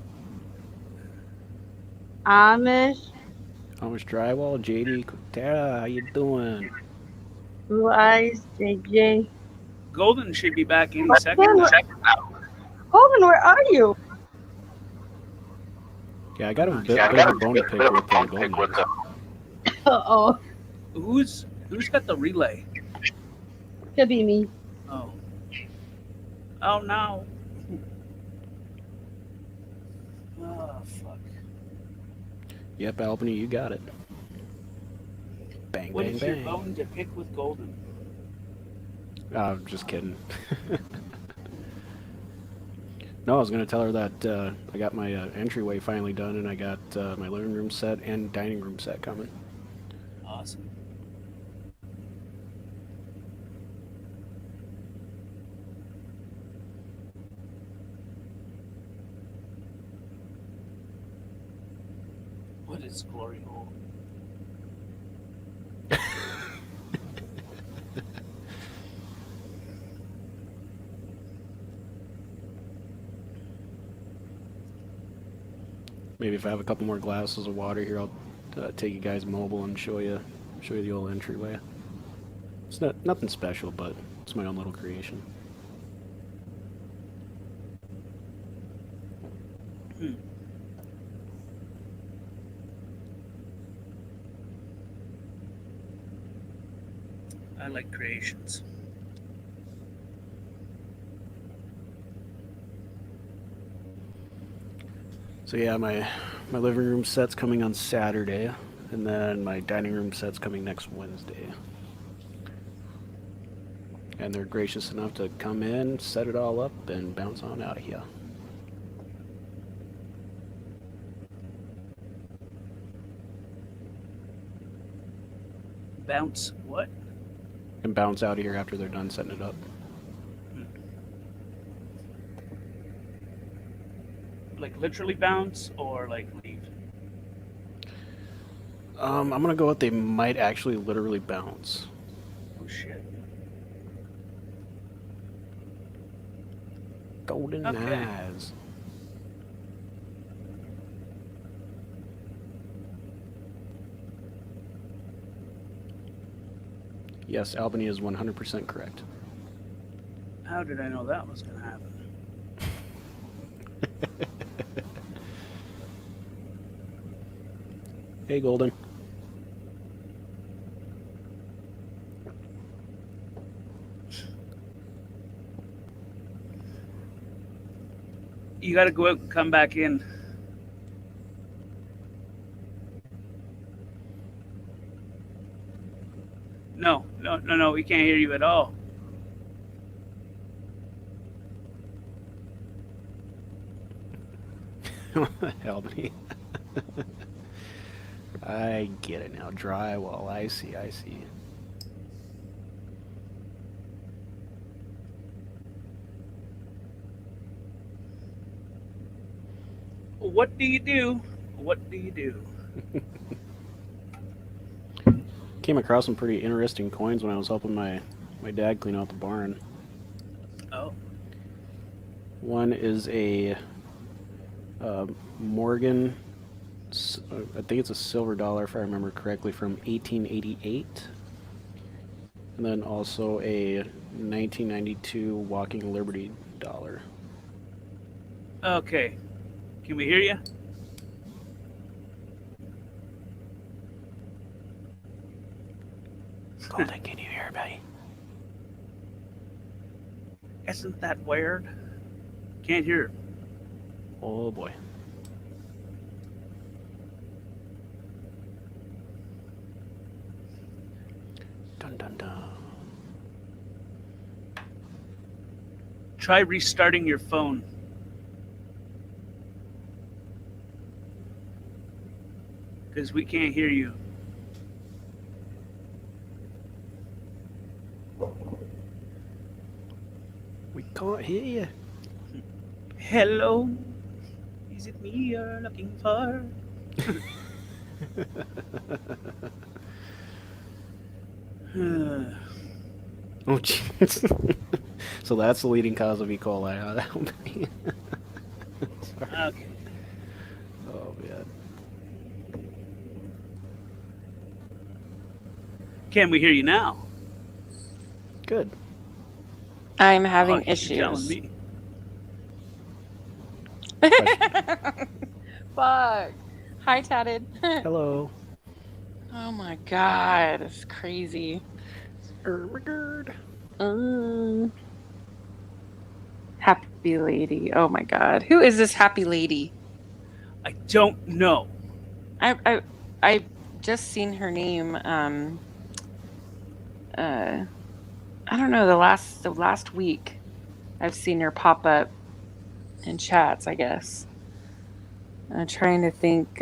Amish. Amish Drywall, JD, Tara, how you doing? Blue Eyes, JJ. Golden should be back any second now. Golden, where are you? Yeah, I got a bit of a bone to pick with the golden eggs. Oh, Who's got the relay? could be me. Oh. Oh no. Oh fuck. Yep, Albany, you got it. Bang, What bang, is your bang. bone to pick with Golden? Just kidding. No, I was going to tell her that I got my entryway finally done, and I got my living room set and dining room set coming. Awesome. What is glory hole? Maybe if I have a couple more glasses of water here, I'll take you guys mobile and show you the old entryway. It's nothing special, but it's my own little creation. I like creations. So yeah, my living room set's coming on Saturday, and then my dining room set's coming next Wednesday. And they're gracious enough to come in, set it all up, and bounce on out of here. Bounce what? And bounce out of here after they're done setting it up. Like literally bounce or like leave? I'm gonna go with they might actually literally bounce. Oh shit. Golden Okay. eyes. Yes, Albany is 100% correct. How did I know that was gonna happen? Hey, Golden. You gotta go out and come back in. No, we can't hear you at all. Albany. I get it now. Drywall. I see. What do you do? What do you do? Came across some pretty interesting coins when I was helping my dad clean out the barn. Oh. One is a Morgan, I think it's a silver dollar if I remember correctly, from 1888. And then also a 1992 Walking Liberty dollar. Okay. Can we hear you? Golden, can you hear me? Isn't that weird? Can't hear. Oh boy. Dun dun dun. Try restarting your phone. Because we can't hear you. We can't hear you. Hello? Is it me you're looking for? Oh, jeez. So that's the leading cause of E. coli. Huh? That would be. Sorry. Okay. Oh, man. Can we hear you now? Good. I'm having Oh, you're telling issues. me. fuck? Hi, Tatted. Hello. Oh my god, it's crazy. Happy lady. Oh my god. Who is this happy lady? I don't know. I just seen her name. I don't know, the last week I've seen her pop up in chats, I guess. I'm trying to think.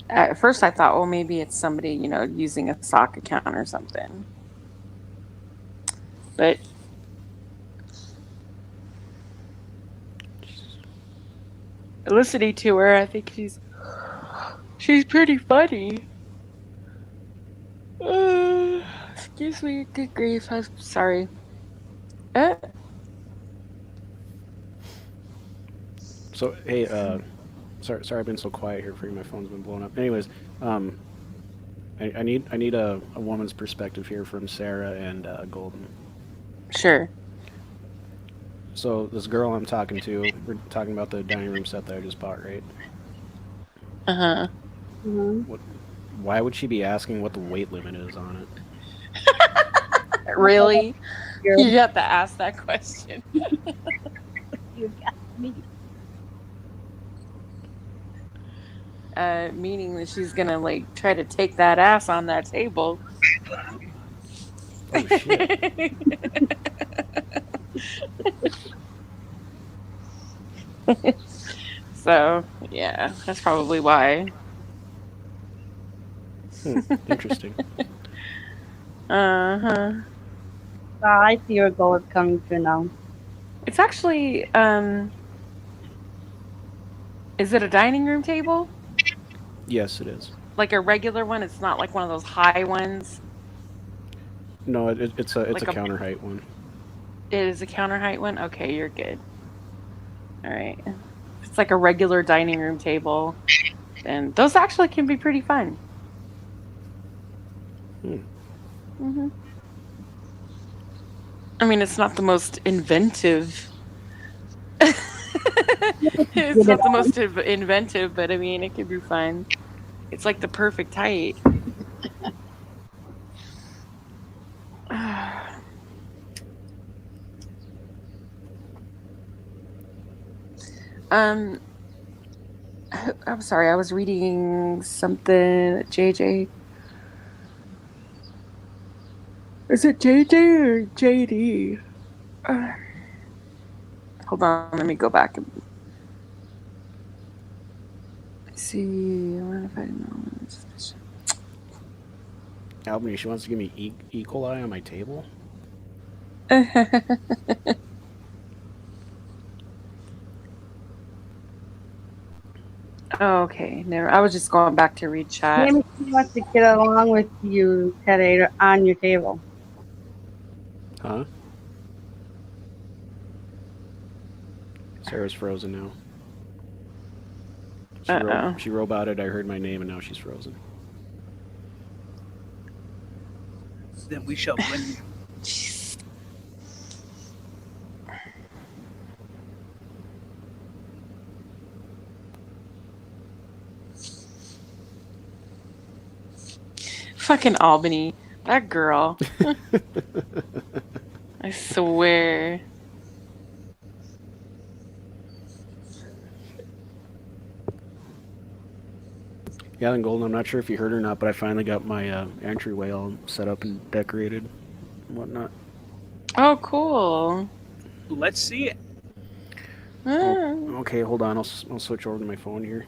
At first, I thought, well, maybe it's somebody, using a sock account or something. But listening to her, I think she's pretty funny. Excuse me, good grief. I'm sorry. So hey, sorry I've been so quiet here for you. My phone's been blowing up. Anyways, I need a woman's perspective here from Sarah and Golden. Sure. So this girl I'm talking to, we're talking about the dining room set that I just bought, right? Uh-huh. Why would she be asking what the weight limit is on it? Really? You have to ask that question. You got me. Meaning that she's gonna try to take that ass on that table. Oh shit. So yeah, that's probably why. Interesting. Uh-huh. I see where goal is coming through now. It's actually is it a dining room table? Yes, it is. Like a regular one? It's not like one of those high ones? No, it's a Like a counter height one. It is a counter height one? Okay, you're good. Alright. It's like a regular dining room table. And those actually can be pretty fun. Mm-hmm. I mean, it's not the most inventive. It's not the most inventive, but I mean, it could be fun. It's like the perfect height. I'm sorry, I was reading something. JJ. Is it JJ or JD? Hold on, let me go back and see. What if I know? Albany, she wants to give me E. coli on my table? Okay, never. I was just going back to read chat. Maybe she wants to get along with you, Ted, on your table. Huh? Sarah's frozen now. She roboted. I heard my name, and now she's frozen. Then we shall blame you. Fucking Albany. That girl. I swear. Yeah, and Golden, I'm not sure if you heard or not, but I finally got my entryway all set up and decorated and whatnot. Oh, cool. Let's see it. Oh, okay, hold on. I'll switch over to my phone here.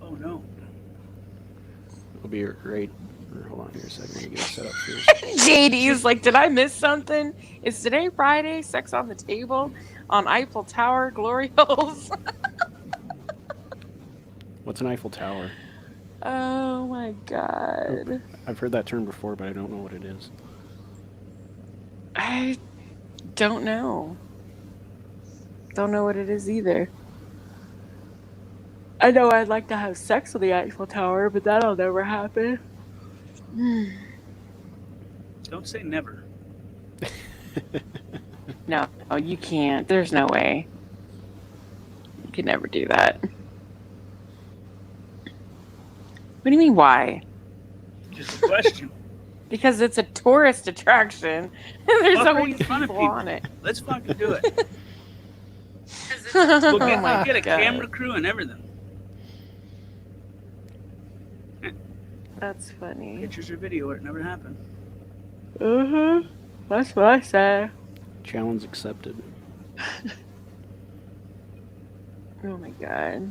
Oh, no. I'll be right. Hold on here a second. Let me get it set up here. JD's like, did I miss something? Is today Friday? Sex on the table? On Eiffel Tower? Glory holes? What's an Eiffel Tower? Oh my god. I've heard that term before, but I don't know what it is. I don't know. Don't know what it is either. I know I'd like to have sex with the Eiffel Tower, but that'll never happen. Don't say never. No, you can't. There's no way. You could never do that. What do you mean, why? Just a question. Because it's a tourist attraction. There's Fuck always making fun of people on it. Let's fucking do it. Oh We'll my get a God. camera crew and everything. That's funny. Pictures or video, it never happened. That's what I say. Challenge accepted. Oh my God.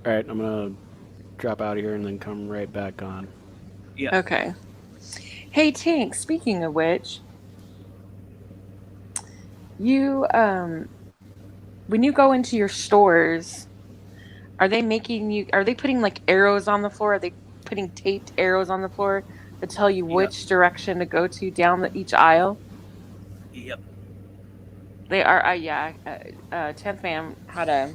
All right, I'm gonna drop out of here and then come right back on. Yeah. Okay. Hey, Tink, speaking of which, you, when you go into your stores, are they putting like arrows on the floor? Are they putting taped arrows on the floor to tell you which direction to go to down each aisle? Yep. They are, yeah. 10th Man had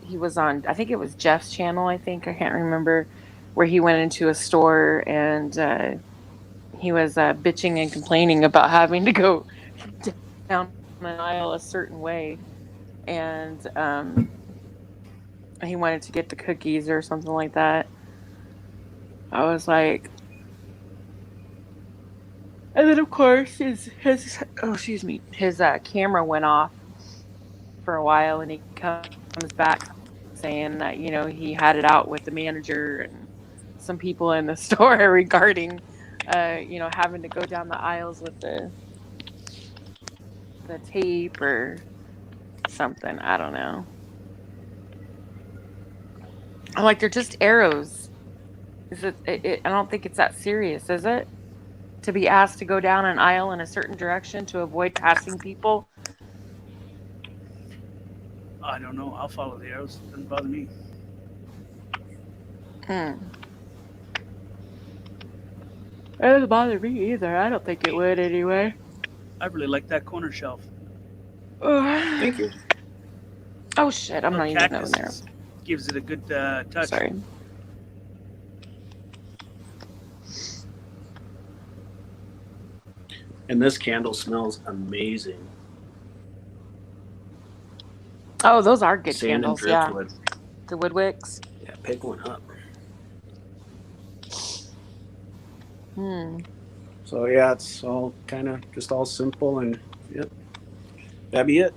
he was on, I think it was Jeff's channel, I can't remember, where he went into a store and he was bitching and complaining about having to go down an aisle a certain way. And he wanted to get the cookies or something like that. I was like, and then of course his camera went off for a while, and he comes back saying that he had it out with the manager and some people in the store regarding having to go down the aisles with the tape or something. I don't know. I'm like, they're just arrows. Is it? I don't think it's that serious, is it? To be asked to go down an aisle in a certain direction to avoid passing people. I don't know. I'll follow the arrows. Doesn't bother me. It doesn't bother me either. I don't think it would anyway. I really like that corner shelf. Thank you. Oh shit! I'm not even over there. Gives it a good touch. Sorry. And this candle smells amazing. Oh, those are good Sand candles. and Yeah. driftwood. The wood wicks. Yeah, pick one up. So yeah, it's all kind of just all simple and yep. That'd be it.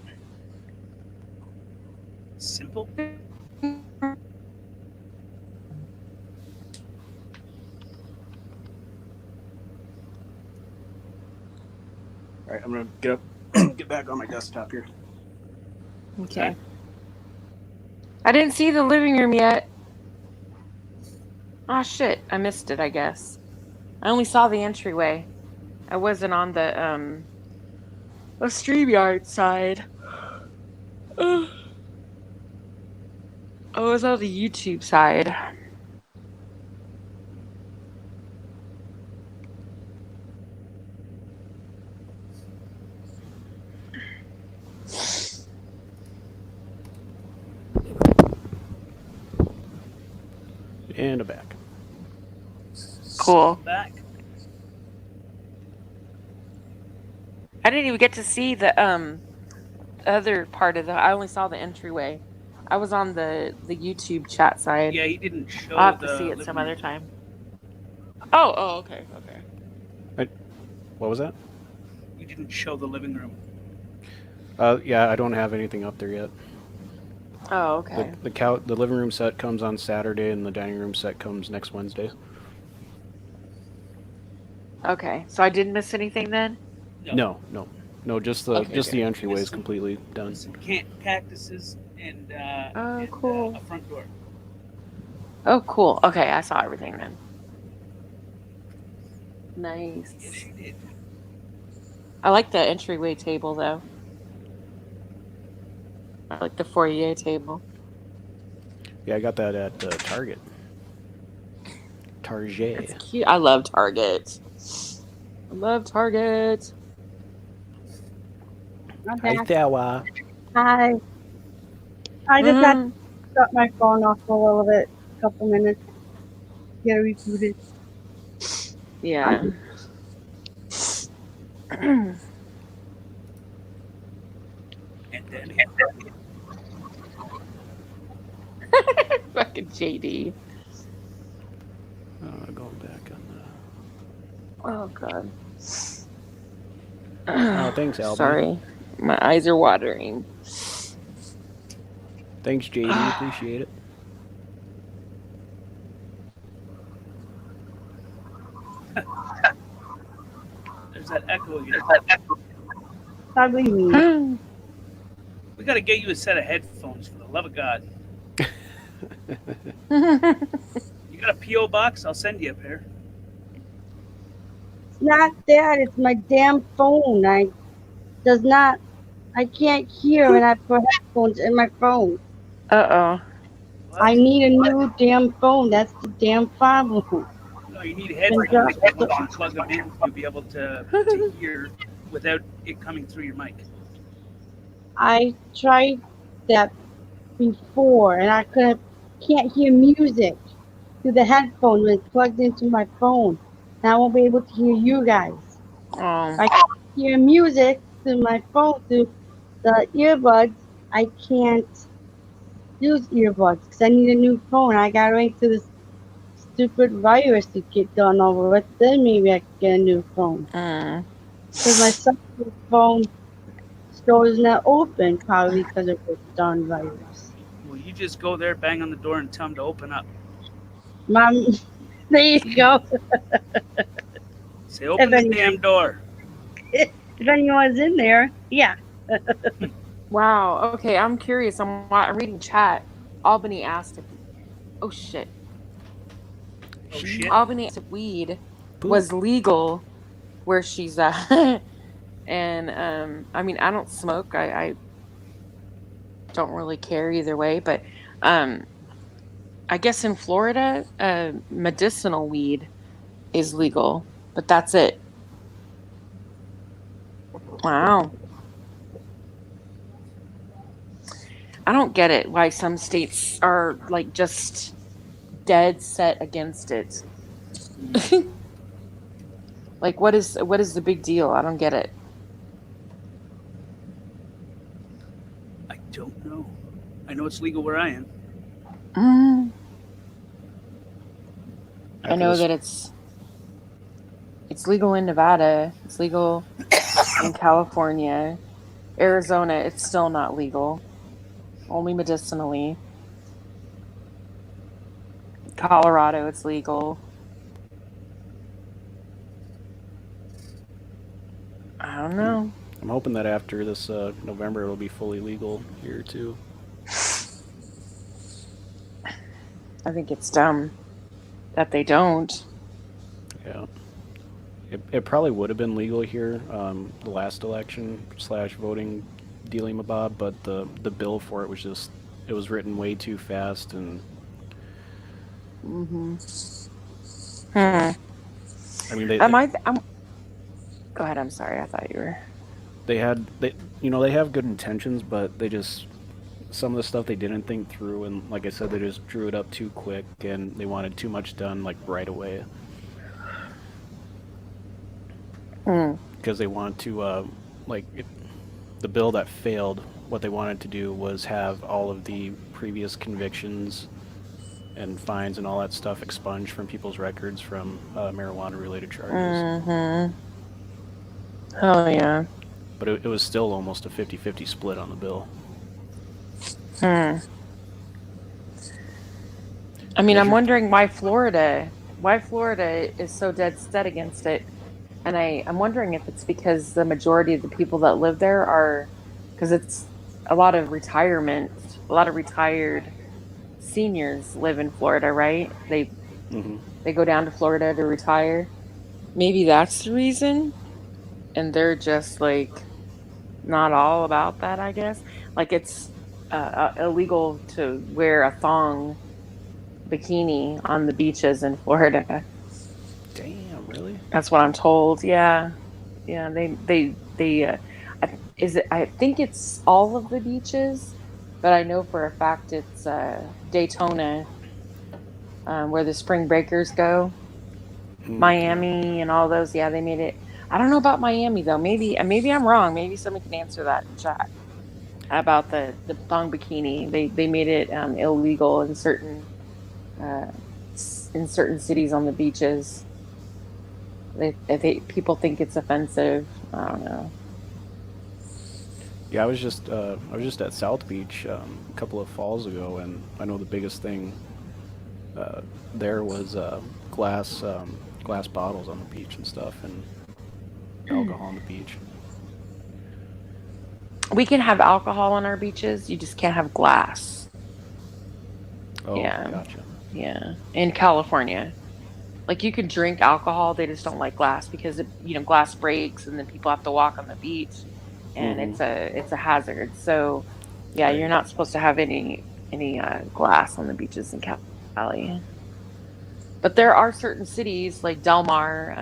Simple. All right, I'm gonna get up, get back on my desktop here. Okay. I didn't see the living room yet. Oh shit! I missed it. I guess. I only saw the entryway. I wasn't on the StreamYard side. I was on the YouTube side. And a back. Cool. Back. I didn't even get to see the other part of I only saw the entryway. I was on the YouTube chat side. Yeah, he didn't show. I'll have the to see it living some room. other time. Oh, okay. What was that? You didn't show the living room. Yeah, I don't have anything up there yet. Oh, okay. The living room set comes on Saturday, and the dining room set comes next Wednesday. Okay, so I didn't miss anything then? No. Just the Okay, the entryway is completely done. Some cactuses and cool. a front door. Oh, cool. Okay, I saw everything then. Nice. Yes, you did. I like the entryway table though. I like the foyer table. Yeah, I got that at Target. Target. It's cute. I love Target. Hi, Thawa. Hi. I just had to shut my phone off for a little bit, a couple minutes. Get rebooted. Yeah. And then Fucking JD. Going back on Oh god. Oh, thanks, Albany. Sorry, my eyes are watering. Thanks, JD. Appreciate it. there's that echo again. Probably me. We got to get you a set of headphones for the love of God. You got a P.O. box? I'll send you a pair. It's not that. It's my damn phone. I can't hear when I put headphones in my phone. Uh-oh. I need a new damn phone. That's the damn problem. No, you need headphones. Once you plug them in, you'll be able to hear without it coming through your mic. I tried that before, and I can't hear music through the headphone when it's plugged into my phone. And I won't be able to hear you guys. I can hear music through my phone through the earbuds. I can't use earbuds because I need a new phone. I gotta wait till this stupid virus to get done over with. Then maybe I can get a new phone. Because my son's phone store is not open, probably because of this darn virus. Well, you just go there, bang on the door, and tell them to open up. Mom, there you go. Say, open the damn door. If anyone's in there, yeah. Wow. Okay, I'm curious. I'm reading chat. Albany asked if. Oh shit. Oh shit. Albany asked if weed was legal where she's at. And I mean, I don't smoke. I don't really care either way. But I guess in Florida, medicinal weed is legal, but that's it. Wow. I don't get it why some states are like just dead set against it. Like what is the big deal? I don't get it. I don't know. I know it's legal where I am. I know that it's legal in Nevada. It's legal in California. Arizona, it's still not legal. Only medicinally. Colorado, it's legal. I don't know. I'm hoping that after this November it'll be fully legal here too. I think it's dumb that they don't. Yeah. It probably would have been legal here the last election / voting dealy-mabob, but the bill for it was just, it was written way too fast and I mean they go ahead, I'm sorry, I thought you were. They have good intentions, but they just, some of the stuff they didn't think through, and like I said, they just drew it up too quick and they wanted too much done like right away. Because they want to the bill that failed, what they wanted to do was have all of the previous convictions and fines and all that stuff expunged from people's records from marijuana related charges. Oh yeah. But it was still almost a 50-50 split on the bill. I mean, I'm wondering why Florida is so dead set against it. And I'm wondering if it's because the majority of the people that live there are, because it's a lot of retired seniors live in Florida, right? They go down to Florida to retire. Maybe that's the reason. And they're just like not all about that, I guess. Like it's illegal to wear a thong bikini on the beaches in Florida. Damn, really? That's what I'm told. Yeah. They I think it's all of the beaches, but I know for a fact it's Daytona, where the spring breakers go. Miami and all those. Yeah, they made it. I don't know about Miami though. Maybe I'm wrong. Maybe somebody can answer that in chat about the thong bikini. They made it illegal uh, in certain cities on the beaches. People think it's offensive. I don't know. Yeah, I was just at South Beach a couple of falls ago, and I know the biggest thing uh, there was glass bottles on the beach and stuff, and alcohol on the beach. We can have alcohol on our beaches. You just can't have glass. Oh, Yeah, gotcha. yeah. In California, like you can drink alcohol, they just don't like glass because glass breaks and then people have to walk on the beach, and Mm-hmm. it's a hazard. So, yeah, you're Right. not supposed to have any glass on the beaches in Cali. But there are certain cities like Del Mar.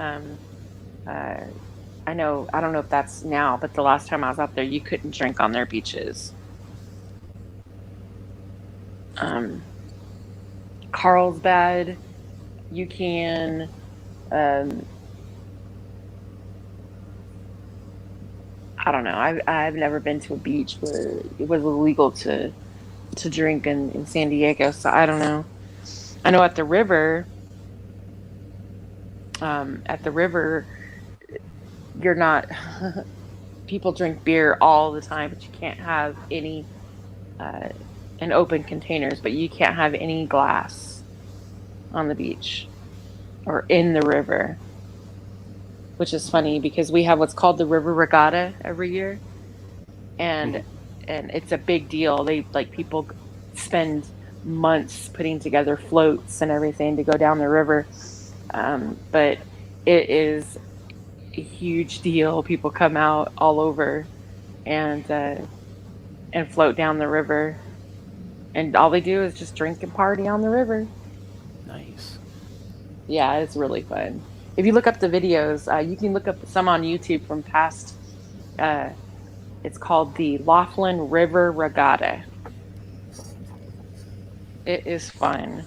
Uh, I don't know if that's now, but the last time I was out there, you couldn't drink on their beaches. Um, Carlsbad, you can. Um, I don't know. I've never been to a beach where it was illegal to drink in San Diego, so I don't know. I know at the river, you're not. People drink beer all the time, but you can't have any uh, in open containers. But you can't have any glass on the beach or in the river, which is funny because we have what's called the River Regatta every year, and Mm-hmm. and it's a big deal. They like people spend months putting together floats and everything to go down the river, but it is a huge deal. People come out all over and float down the river, and all they do is just drink and party on the river. Nice. Yeah, it's really fun. If you look up the videos, you can look up some on YouTube from past. Uh, it's called the Laughlin River Regatta. It is fun.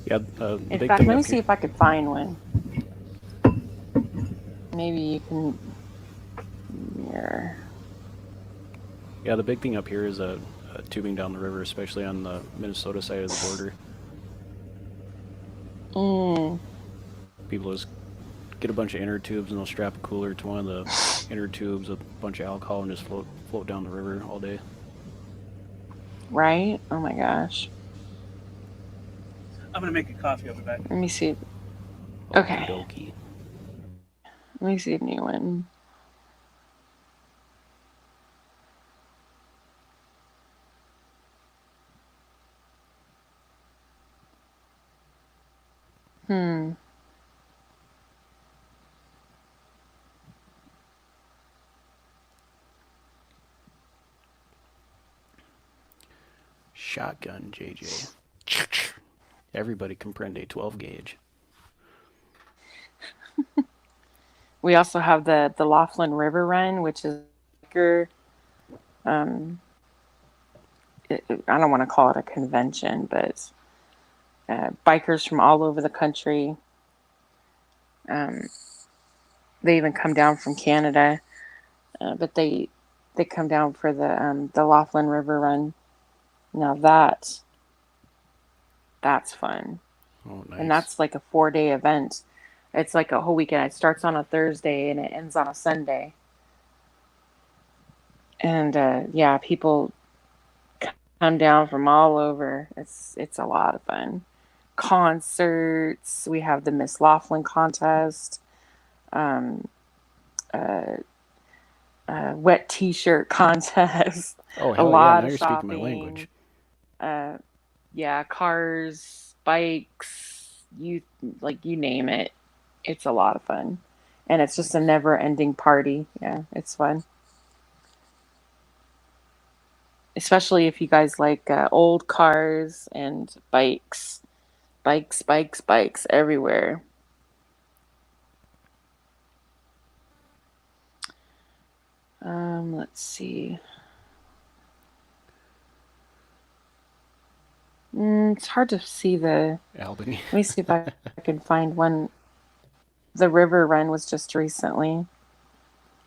Yeah, the In big fact, thing let me up see here. if I could find one. Maybe you can. Here. Yeah, the big thing up here is tubing down the river, especially on the Minnesota side of the border. Mm, People just get a bunch of inner tubes and they'll strap a cooler to one of the inner tubes with a bunch of alcohol and just float down the river all day. right? Oh my gosh. I'm gonna make a coffee. I'll be back. Let me see. Okie Okay. dokie. Let me see a new one. Hmm. Shotgun, JJ. Everybody comprende 12 gauge. We also have the Laughlin River Run, which is um, I don't want to call it a convention, but bikers from all over the country. Um, they even come down from Canada, but they come down for the Laughlin River Run. Now that's fun, Oh, nice. and that's like a 4-day event. It's like a whole weekend. It starts on a Thursday and it ends on a Sunday. And yeah, people come down from all over. It's a lot of fun. Concerts. We have the Miss Laughlin contest. Um, uh, wet T-shirt contest. Oh, A hell yeah, lot now of you're speaking my language. shopping. Yeah, cars, bikes. You name it. It's a lot of fun, and it's just a never-ending party. Yeah, it's fun. Especially if you guys like old cars and bikes. Bikes everywhere. Let's see. It's hard to see the. Albany. Let me see if I can find one. the river run was just recently.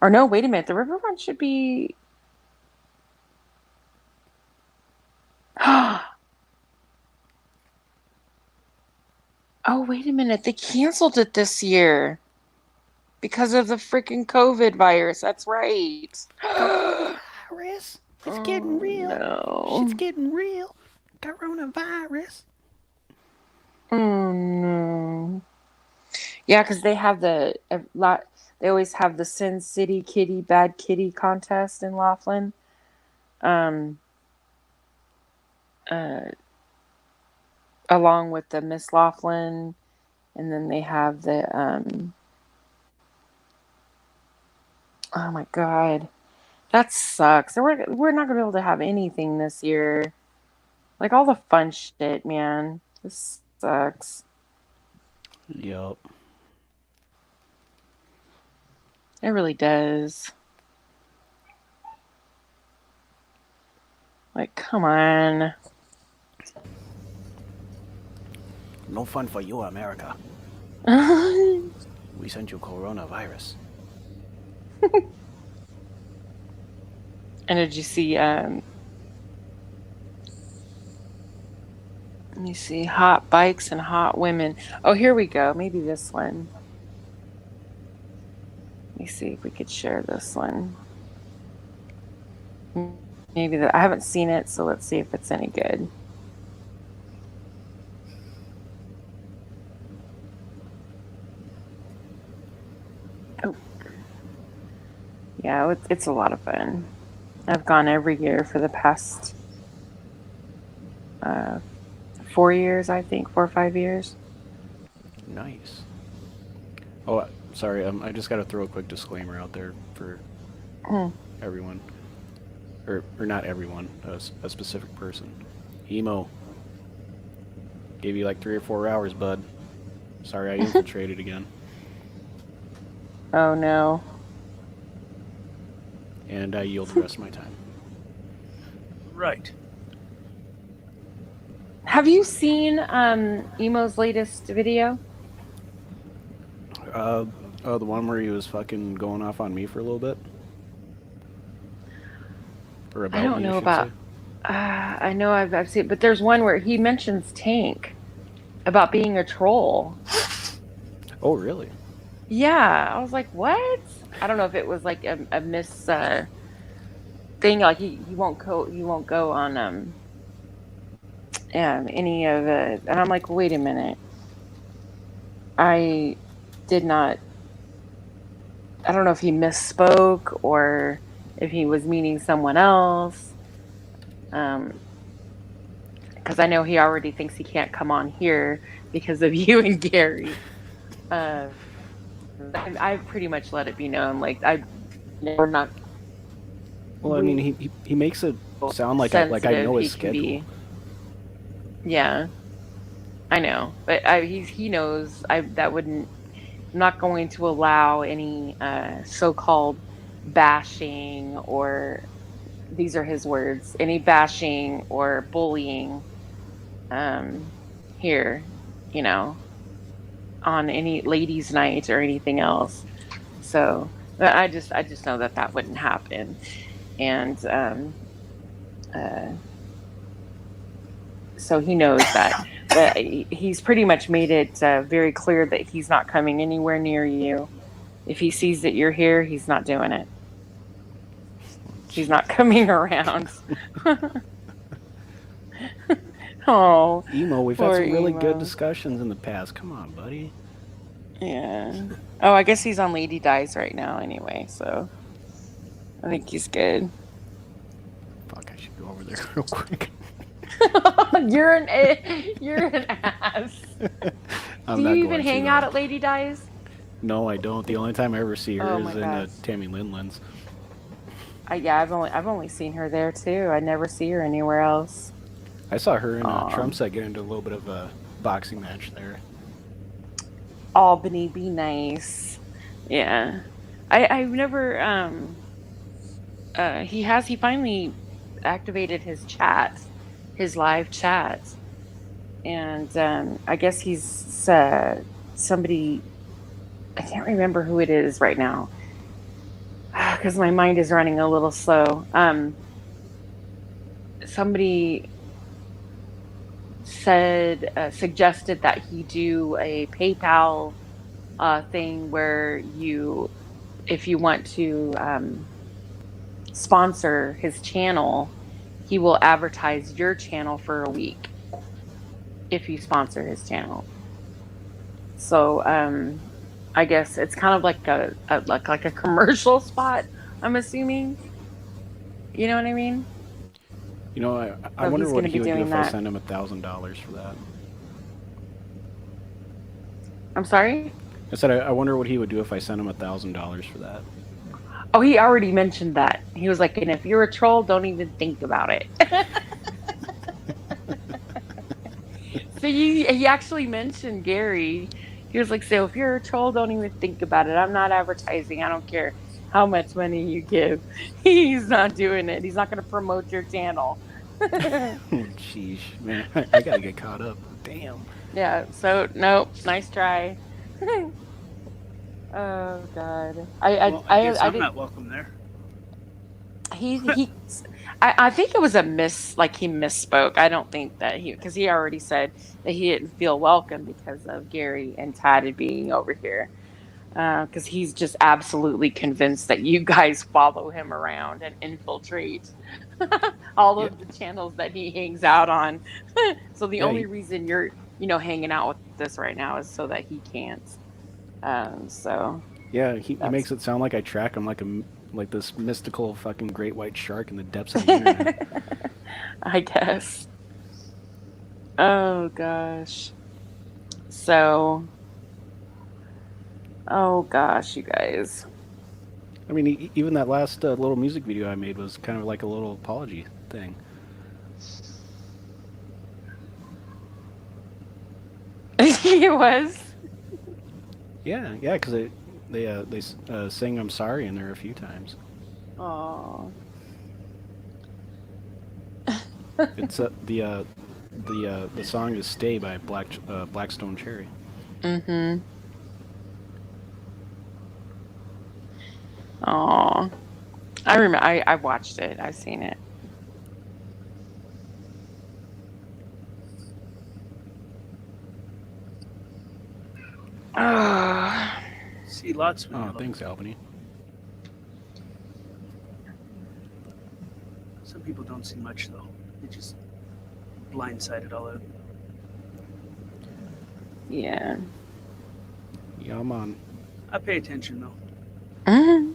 Or no, wait a minute. The river run should be. Oh, wait a minute. They canceled it this year because of the freaking COVID virus. That's right. Coronavirus. It's getting real. No. It's getting real. Coronavirus. Oh no. Yeah, because they have they always have the Sin City Kitty Bad Kitty contest in Laughlin. Along with the Miss Laughlin, and then they have the oh my god, that sucks. So we're not gonna be able to have anything this year, like all the fun shit, man. This sucks. Yup. It really does. Like, come on. No fun for you, America. We sent you coronavirus. And did you see, let me see, hot bikes and hot women. Oh, here we go. Maybe this one. Let me see if we could share this one. Maybe I haven't seen it, so let's see if it's any good. Oh. Yeah, it's a lot of fun. I've gone every year for the past 4 years, I think, 4 or 5 years. Nice. Oh, sorry. I just got to throw a quick disclaimer out there for everyone, or not everyone, a specific person. Emo. Gave you like 3 or 4 hours, bud. Sorry, I infiltrated again. Oh no. And I yield the rest of my time. Right. Have you seen Emo's latest video? Oh, the one where he was fucking going off on me for a little bit? Or about I don't me, know should about. say. I know I've seen, but there's one where he mentions Tank about being a troll. Oh, really? Yeah, I was like, what? I don't know if it was like a miss thing. Like he won't go on any of it, and I'm like, wait a minute. I did not. I don't know if he misspoke or if he was meaning someone else. Because I know he already thinks he can't come on here because of you and Gary. I pretty much let it be known, like we're not. Well, I mean, he makes it sound like I know his schedule. Yeah, I know, but he knows that wouldn't. I'm not going to allow any so-called bashing, or these are his words, any bashing or bullying here, on any ladies' night or anything else. So I just know that wouldn't happen, and so he knows that. But he's pretty much made it very clear that he's not coming anywhere near you. If he sees that you're here, he's not doing it. He's not coming around. Oh, Emo, we've had some really Emo. good discussions in the past. Come on, buddy. Yeah. Oh, I guess he's on Lady Dies right now anyway, so I think he's good. Fuck, I should go over there real quick. You're an ass. Do you even hang out at Lady Dies? No, I don't. The only time I ever see her is in gosh. Tammy Lindland's. Yeah, I've only seen her there too. I never see her anywhere else. I saw her and Trumpset get into a little bit of a boxing match there. Albany, be nice. Yeah, I've never. He finally activated his chat, his live chat, and I guess he's somebody I can't remember who it is right now because my mind is running a little slow. Somebody suggested that he do a PayPal thing where if you want to sponsor his channel, he will advertise your channel for a week if you sponsor his channel. So I guess it's kind of like like a commercial spot, I'm assuming. You know what I mean? You know, I So wonder he's what gonna he be would do doing if I that. sent him $1,000 for that. I'm sorry? I said I wonder what he would do if I sent him $1,000 for that. Oh, he already mentioned that. He was like, and if you're a troll, don't even think about it. So he actually mentioned Gary. He was like, so if you're a troll, don't even think about it. I'm not advertising. I don't care how much money you give. He's not doing it. He's not going to promote your channel. Oh, sheesh, man, I gotta get caught up. Damn. Yeah. So nope. Nice try. Oh God. Well, I guess I I'm did. not welcome there. I think it was like he misspoke. I don't think that because he already said that he didn't feel welcome because of Gary and Tad being over here. Because he's just absolutely convinced that you guys follow him around and infiltrate all Yeah, of the channels that he hangs out on. So the yeah, only reason you're, hanging out with us right now is so that he can't. So yeah. He that's. makes it sound like I track him like this mystical fucking great white shark in the depths of the internet. I guess. Oh gosh. So. Oh gosh, you guys. I mean, even that last little music video I made was kind of like a little apology thing. It was. Yeah, because they sang "I'm Sorry" in there a few times. Oh. It's the song is "Stay" by Blackstone Cherry. Mm-hmm. Oh. I remember. I watched it. I've seen it. See lots of Oh, thanks, Albany. Some people don't see much though. They just blindsided all out. Yeah. Yeah, I'm on. I pay attention though. Mm-hmm.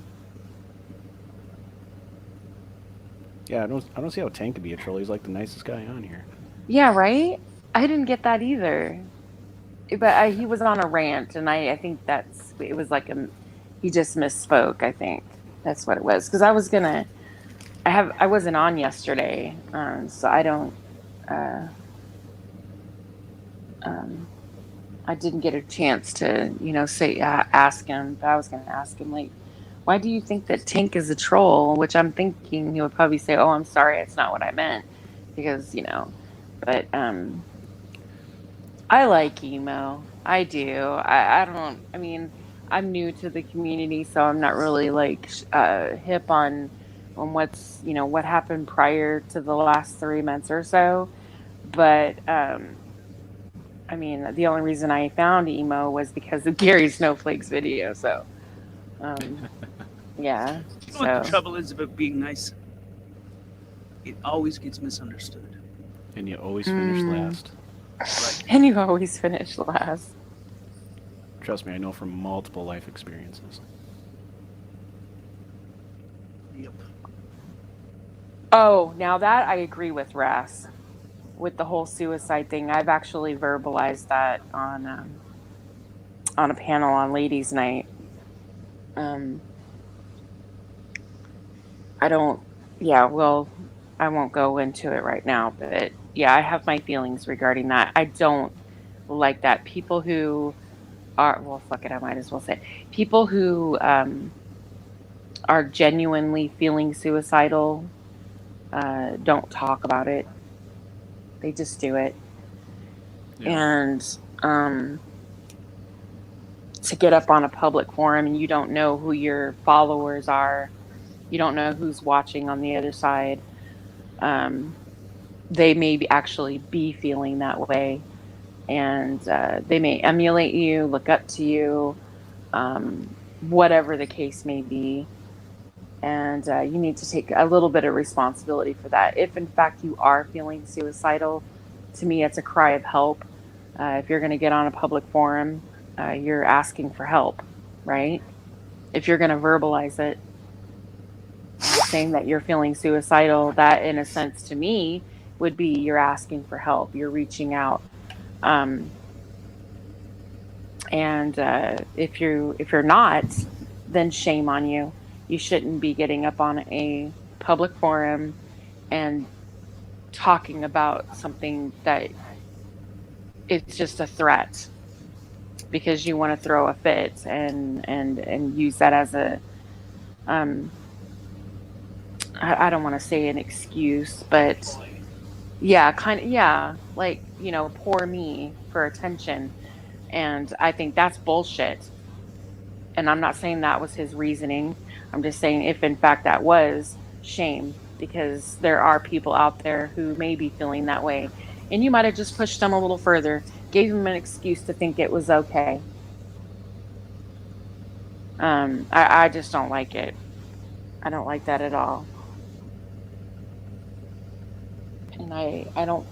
Yeah, I don't see how Tank could be a troll. He's like the nicest guy on here. Yeah, right? I didn't get that either. But he was on a rant, and I think it was like he just misspoke. I think that's what it was. Because I wasn't on yesterday, so I don't, I didn't get a chance to, ask him. But I was going to ask him, like, why do you think that Tank is a troll? Which I'm thinking he would probably say, oh, I'm sorry, it's not what I meant. Because, but I like emo. I do. I don't, I mean, I'm new to the community, so I'm not really like hip on what's, what happened prior to the last 3 months or so. But, I mean, the only reason I found emo was because of Gary Snowflake's video. So, yeah. You know what the trouble is about being nice? It always gets misunderstood. And you always finish last. Right. And you always finish last. Trust me, I know from multiple life experiences. Yep. Oh, now that I agree with Ras with the whole suicide thing. I've actually verbalized that on a panel on Ladies' Night. I won't go into it right now, but yeah, I have my feelings regarding that. I don't like that. People who fuck it, I might as well say it. People who are genuinely feeling suicidal don't talk about it. They just do it. Yeah. And to get up on a public forum and you don't know who your followers are, you don't know who's watching on the other side. They may actually be feeling that way, and they may emulate you, look up to you, whatever the case may be. And you need to take a little bit of responsibility for that. If in fact you are feeling suicidal, to me, it's a cry of help. If you're going to get on a public forum, you're asking for help, right? If you're going to verbalize it, saying that you're feeling suicidal, that in a sense to me would be you're asking for help. You're reaching out. And if you're not, then shame on you. You shouldn't be getting up on a public forum and talking about something that is just a threat because you want to throw a fit and use that as a I don't want to say an excuse, but yeah, like, poor me for attention. And I think that's bullshit. And I'm not saying that was his reasoning. I'm just saying if in fact that was, shame, because there are people out there who may be feeling that way. And you might have just pushed them a little further, gave them an excuse to think it was okay. I just don't like it. I don't like that at all. And I don't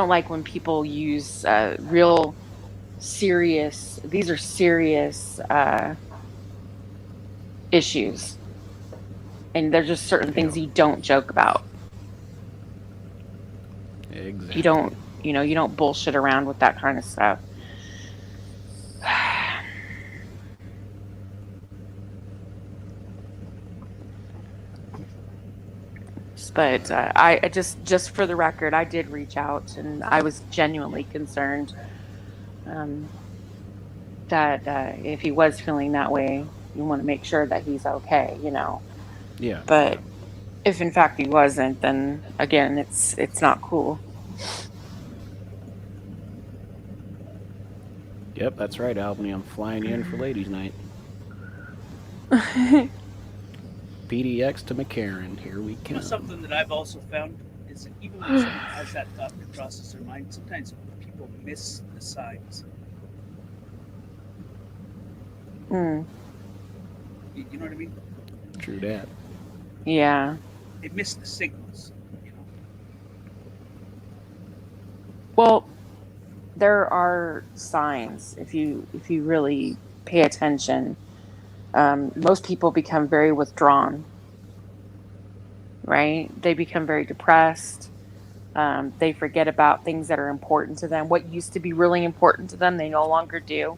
like when people use real serious, these are serious issues. And there's just certain things you don't joke about. Exactly. You don't bullshit around with that kind of stuff. But I just for the record, I did reach out and I was genuinely concerned that if he was feeling that way, you want to make sure that he's okay, Yeah. But if in fact he wasn't, then again, it's not cool. Yep, that's right, Albany. I'm flying in for ladies' night. PDX to McCarran. Here we come. Something that I've also found is that even when someone has that thought that crosses their mind, sometimes people miss the signs. You know what I mean? True that. Yeah. They miss the signals. Well, there are signs if you really pay attention. Most people become very withdrawn, right? They become very depressed. They forget about things that are important to them. What used to be really important to them, they no longer do.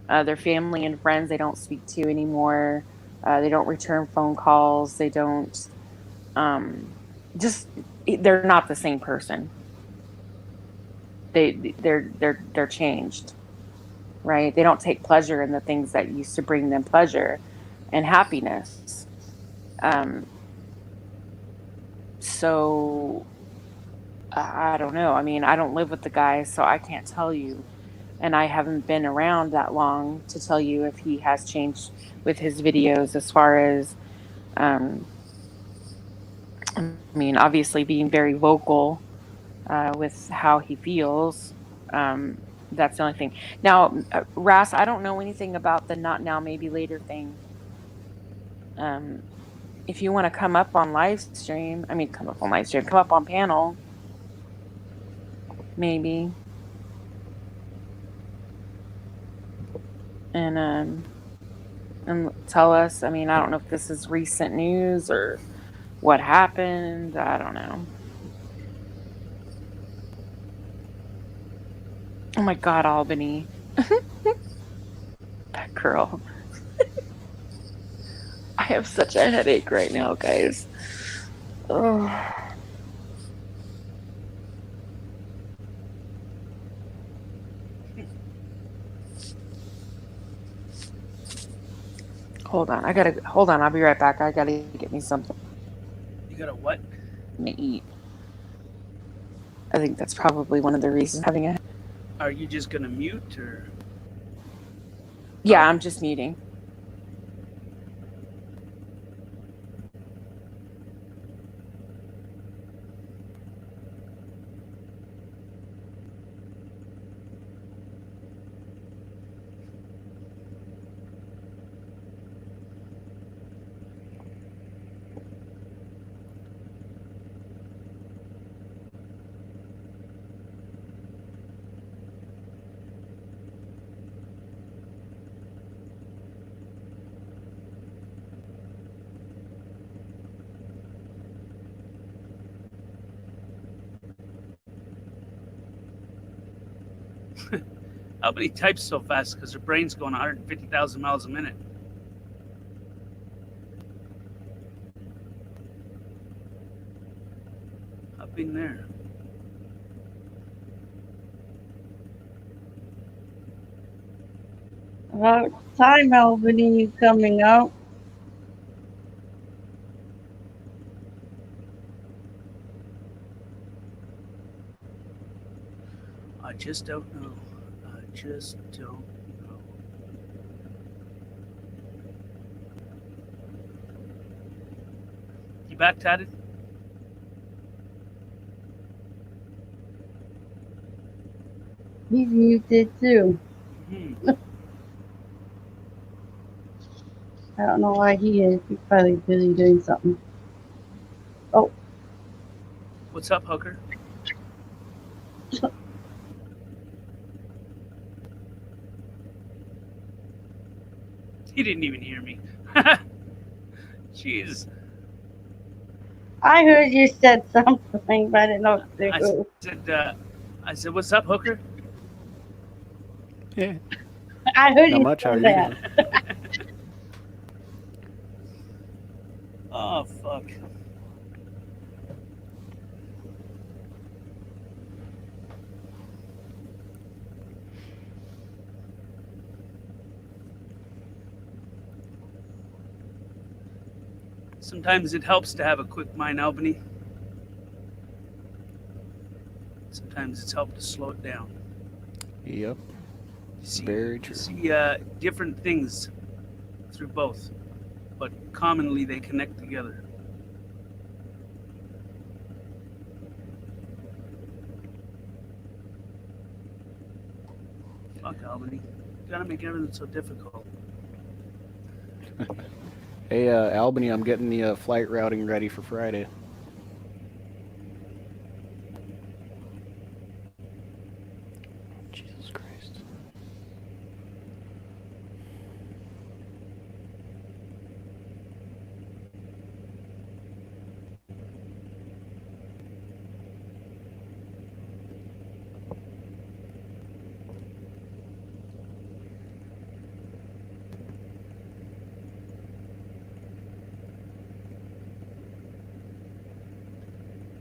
Their family and friends, they don't speak to anymore. They don't return phone calls. They don't. They're not the same person. They're changed, right? They don't take pleasure in the things that used to bring them pleasure and happiness. So I don't know. I mean, I don't live with the guy, so I can't tell you. And I haven't been around that long to tell you if he has changed with his videos as far as, I mean, obviously being very vocal with how he feels. That's the only thing. Now, Ras, I don't know anything about the not now, maybe later thing. If you want to come up on come up on panel, maybe. And tell us. I mean, I don't know if this is recent news or what happened. I don't know. Oh my God, Albany. That girl. I have such a headache right now, guys. Oh. Hold on. I'll be right back. I gotta get me something You got a what? to eat. I think that's probably one of the reasons I'm having a. Are you just gonna mute or? Yeah, I'm just muting. Albany types so fast because her brain's going 150,000 miles a minute. Up in there. About time, Albany, you coming out? I just don't know. I just don't know. You back tatted? He's muted too. I don't know why he is. He's probably busy doing something. Oh. What's up, Hooker? He didn't even hear me. Jeez. I heard you said something, but I didn't know who. I said, what's up, Hooker? Yeah. I heard Not you much. How are say you that. doing? Oh, fuck. Sometimes it helps to have a quick mind, Albany. Sometimes it's helped to slow it down. Yep. Very true. See different things through both, but commonly they connect together. Fuck, Albany. You gotta make everything so difficult. Hey, Albany, I'm getting the flight routing ready for Friday. Jesus Christ.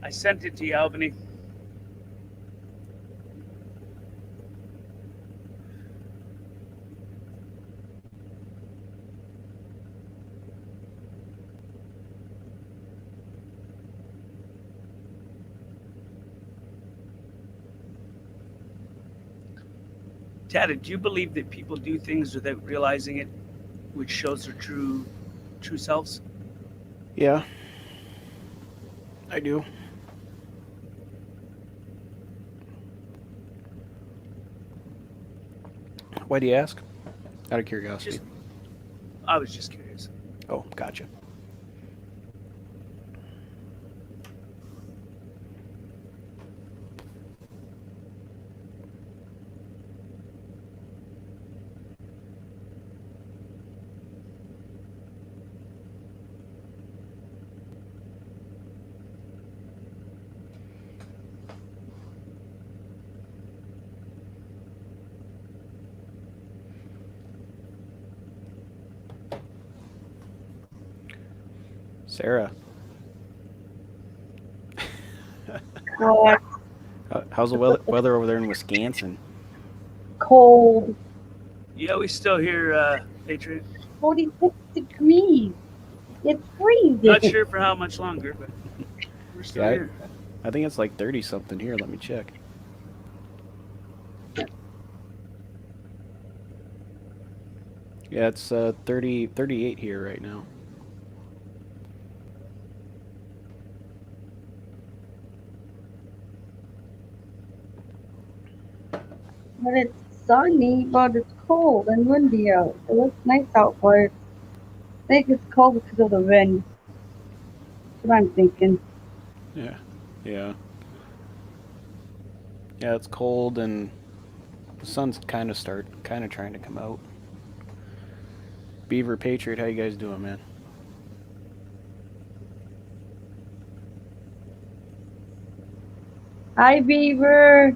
I sent it to you, Albany. Dad, do you believe that people do things without realizing it, which shows their true selves? Yeah. I do. Why do you ask? Out of curiosity. I was just curious. Oh, gotcha. Sarah. What? How's the weather over there in Wisconsin? Cold. Yeah, we still hear Patriot. 46 degrees. It's freezing. Not sure for how much longer, but we're still Yeah, here. I think it's like 30 something here. Let me check. Yeah, it's 38 here right now. But it's sunny, but it's cold and windy out. It looks nice out, but I think it's cold because of the wind. That's what I'm thinking. Yeah. Yeah. Yeah, it's cold and the sun's kind of trying to come out. Beaver Patriot, how you guys doing, man? Hi, Beaver.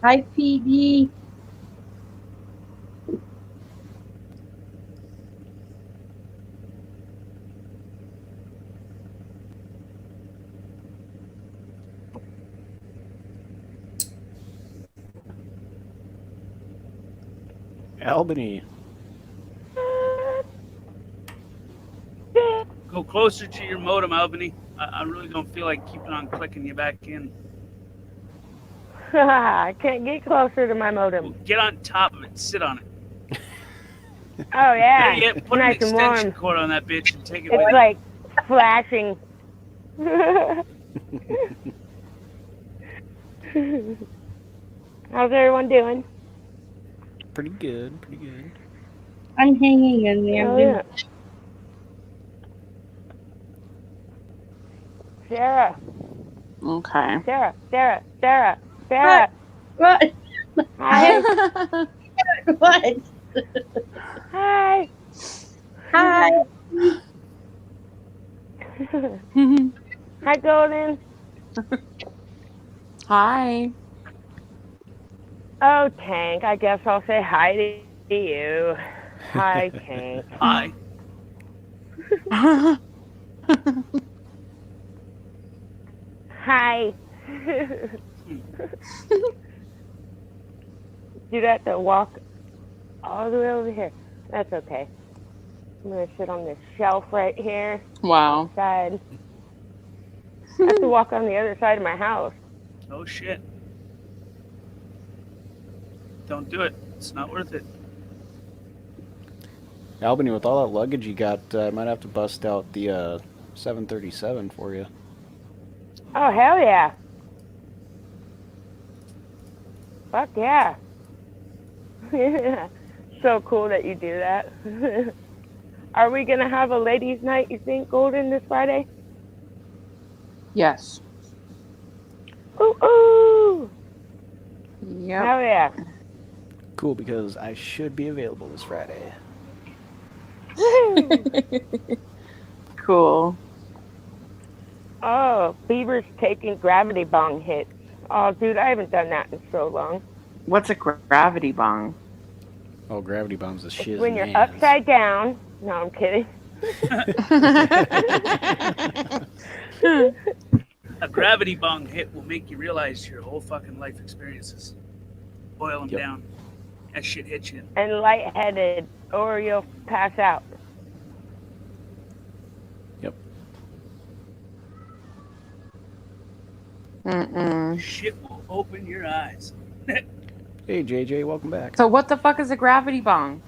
Hi, PD. Albany. Go closer to your modem, Albany. I really don't feel like keeping on clicking you back in. I can't get closer to my modem. Well, get on top of it. Sit on it. Oh yeah. Better yet, put nice an extension and warm. cord on that bitch and take it with It's you. like flashing. How's everyone doing? Pretty good, pretty good. I'm hanging in there. Oh, yeah. Sarah. Okay. Sarah. What? Hi. What? Hi. Hi. Hi, Golden. Hi. Oh, Tank. I guess I'll say hi to you. Hi, Tank. Hi. Hi. You'd have to walk all the way over here. That's okay. I'm going to sit on this shelf right here. Wow. Side. I have to walk on the other side of my house. Oh shit. Don't do it. It's not worth it. Albany, with all that luggage you got, I might have to bust out the 737 for you. Oh, hell yeah. Fuck yeah. So cool that you do that. Are we going to have a ladies' night, you think, Golden, this Friday? Yes. Ooh, ooh. Yep. Hell yeah. Cool, because I should be available this Friday. Cool. Oh, Beaver's taking gravity bong hits. Oh, dude, I haven't done that in so long. What's a gravity bong? Oh, gravity bomb's the shit. When you're upside down. No, I'm kidding. A gravity bong hit will make you realize your whole fucking life experiences. Boil them down. That shit hits you. And lightheaded, or you'll pass out. Yep. Shit will open your eyes. Hey, JJ, welcome back. So what the fuck is a gravity bong?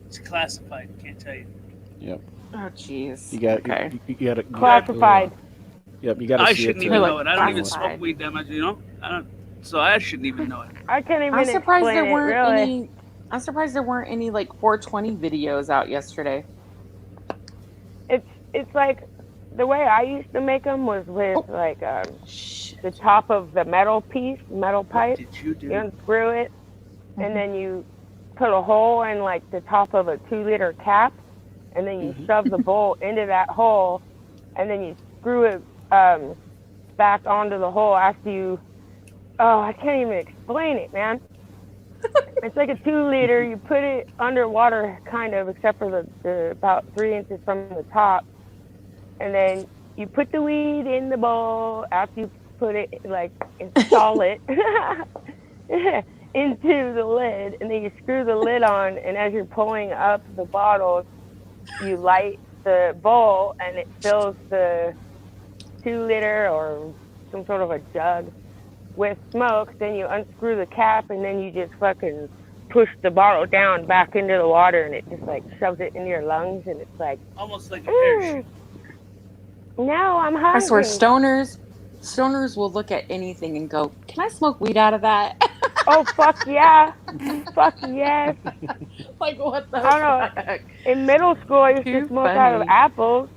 It's classified. Can't tell you. Yep. Oh, jeez. You got okay. you got it Classified. Yep, you got to I see shouldn't it. even know it. I don't even classified. smoke weed that much, you know? I don't. So I shouldn't even know it. I can't even I'm surprised explain there weren't it, really. any. I'm surprised there weren't any like 420 videos out yesterday. It's like the way I used to make them was with like the top of the metal piece, metal pipe. What did you do? You unscrew it, and then you put a hole in like the top of a 2-liter cap, and then you shove the bowl into that hole, and then you screw it back onto the hole after you. Oh, I can't even explain it, man. It's like a 2-liter. You put it underwater, kind of, except for the about 3 inches from the top, and then you put the weed in the bowl after you put it, like, install it into the lid, and then you screw the lid on, and as you're pulling up the bottles, you light the bowl, and it fills the 2-liter or some sort of a jug with smoke. Then you unscrew the cap, and then you just fucking push the bottle down back into the water, and it just like shoves it into your lungs, and it's like almost like a parachute. No, I'm hungry. I swear, stoners will look at anything and go, "Can I smoke weed out of that?" Oh fuck yeah, fuck yes. Like what the? I don't know. Fuck? In middle school, I used Too to smoke out of funny. apples.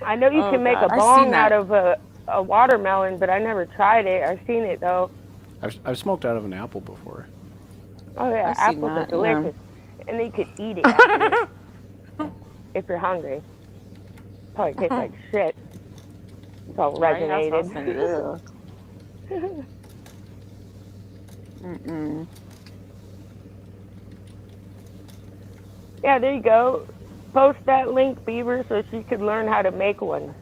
I know you Oh, can make God. a I've seen bong out that. of a watermelon, but I never tried it. I've seen it though. I've smoked out of an apple before. Oh yeah, I've seen apples are that, yeah. delicious, and then you could eat it after if you're hungry. Probably tastes like shit. It's all Right, that's what I was resonated. thinking. Mm-mm. Yeah, there you go. Post that link, Beaver, so she could learn how to make one.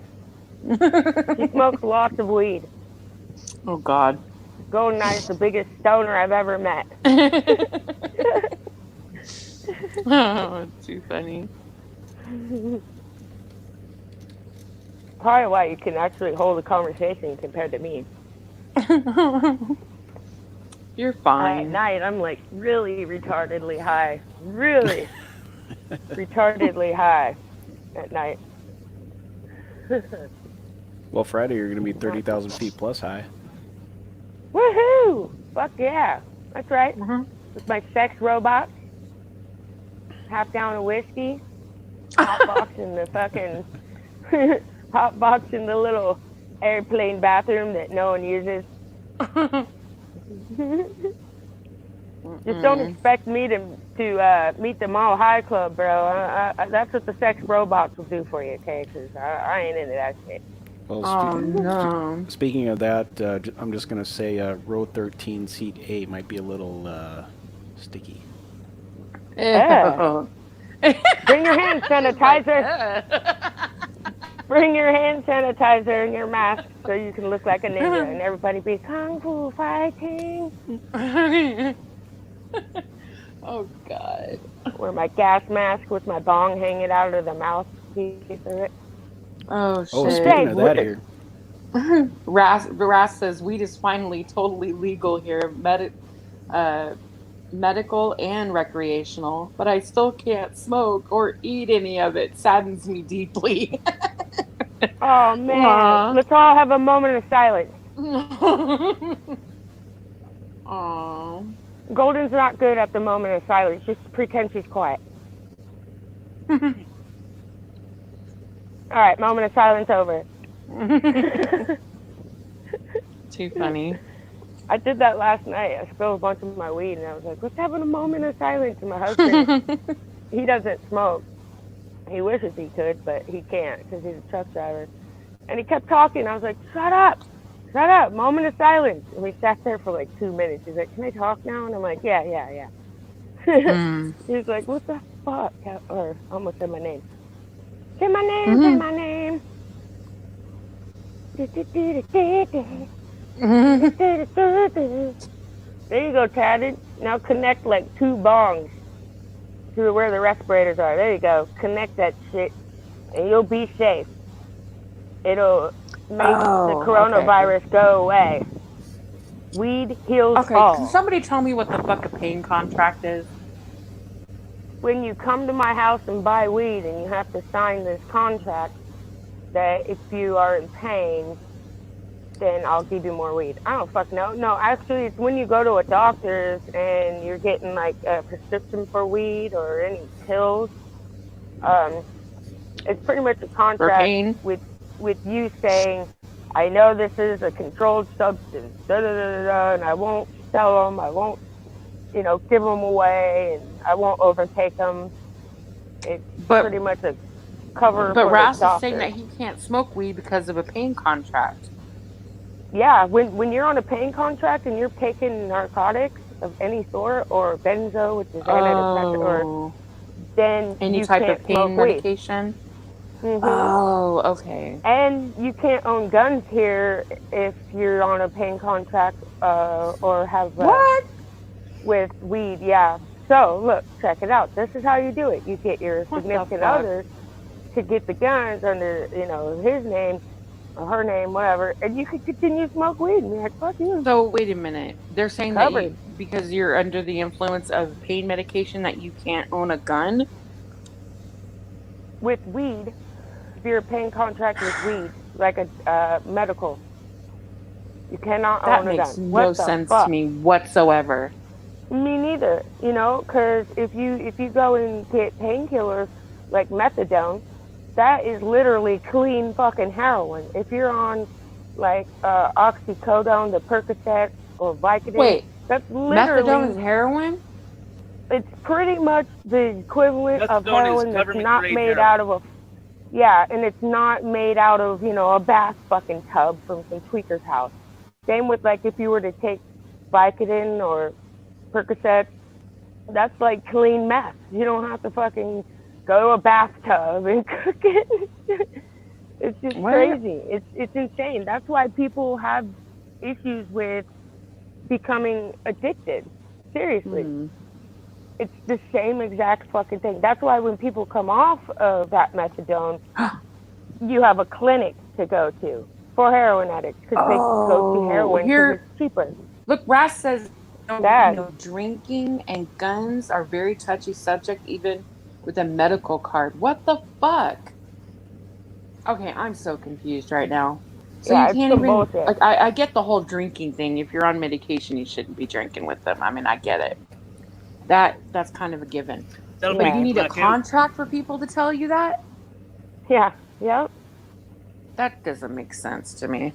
She smokes lots of weed. Oh God. Golden Eye's the biggest stoner I've ever met. Oh, too funny. Probably why you can actually hold a conversation compared to me. You're At fine. night, I'm like really retardedly high. Really retardedly high at night. Well, Friday you're going to be 30,000 feet plus high. Woohoo! Fuck yeah. That's right. With my sex robot. Half gallon of whiskey. Hot box in the fucking hot box in the little airplane bathroom that no one uses. Just don't expect me to meet the Mall High Club, bro. That's what the sex robots will do for you, okay? Because I ain't into that shit. Well, no. Speaking of that, I'm just going to say row 13, seat 8 might be a little sticky. Bring your hand sanitizer. Bring your hand sanitizer and your mask so you can look like a ninja and everybody be kung fu fighting. Oh God. Wear my gas mask with my bong hanging out of the mouth piece of it. Oh shit. Oh, speaking of that here. Ras says weed is finally totally legal here, medical and recreational, but I still can't smoke or eat any of it. Saddens me deeply. Oh man, Aww. let's all have a moment of silence. Aww. Golden's not good at the moment of silence. Just pretend she's quiet. All right, moment of silence over. Too funny. I did that last night. I spilled a bunch of my weed, and I was like, let's have a moment of silence. And my husband, he doesn't smoke. He wishes he could, but he can't because he's a truck driver. And he kept talking. I was like, shut up. Shut up. Moment of silence. And we sat there for like 2 minutes. He's like, can I talk now? And I'm like, yeah. He's like, what the fuck? Or almost said my name. Say my name, say my name. There you go, Tatted. Now connect like 2 bongs to where the respirators are. There you go. Connect that shit, and you'll be safe. It'll make the coronavirus go away. Weed heals all. Can somebody tell me what the fuck a paying contract is? When you come to my house and buy weed, and you have to sign this contract that if you are in pain, then I'll give you more weed. I don't fuck know. No, actually, it's when you go to a doctor's and you're getting like a prescription for weed or any pills. It's pretty much a contract with you saying, I know this is a controlled substance, and I won't sell them, I won't, give them away, and I won't overtake them. It's pretty much a cover But for Ras the is saying doctor. that he can't smoke weed because of a paying contract. Yeah, when you're on a paying contract and you're taking narcotics of any sort or benzo, which is antidepressant, or then any you type can't of pain smoke weed. medication. Mhm. Oh, okay. And you can't own guns here if you're on a paying contract or have what with weed. Yeah. So look, check it out. This is how you do it. You get your What the significant fuck? other to get the guns under his name, or her name, whatever, and you could continue to smoke weed and be like, fuck you. So wait a minute. They're saying that Covered. because you're under the influence of pain medication that you can't own a gun? With weed, if you're paying contract with weed, like a medical, you cannot That own a makes gun. no What the sense fuck? to me whatsoever. Me neither. You know, because if you go and get painkillers like methadone, that is literally clean fucking heroin. If you're on like oxycodone, the Percocet, or Vicodin, Wait, that's methadone literally, is heroin? it's pretty much the equivalent of Methadone is heroin that's government not grade made heroin. out of a, yeah, and it's not made out of, you know, a bath fucking tub from some tweaker's house. Same with like if you were to take Vicodin or Percocet, that's like clean meth. You don't have to fucking go to a bathtub and cook it. It's just What? crazy. It's insane. That's why people have issues with becoming addicted. Seriously. It's the same exact fucking thing. That's why when people come off of that methadone, you have a clinic to go to for heroin addicts because they go to heroin because it's cheaper. Look, Ras says Dad. drinking and guns are very touchy subject, even with a medical card. What the fuck? Okay, I'm so confused right now. So Yeah, you it's can't some even bullshit. like I get the whole drinking thing. If you're on medication, you shouldn't be drinking with them. I mean, I get it. That's kind of a given. That'll But make you you need a black out. contract for people to tell you that? Yeah. Yep. That doesn't make sense to me.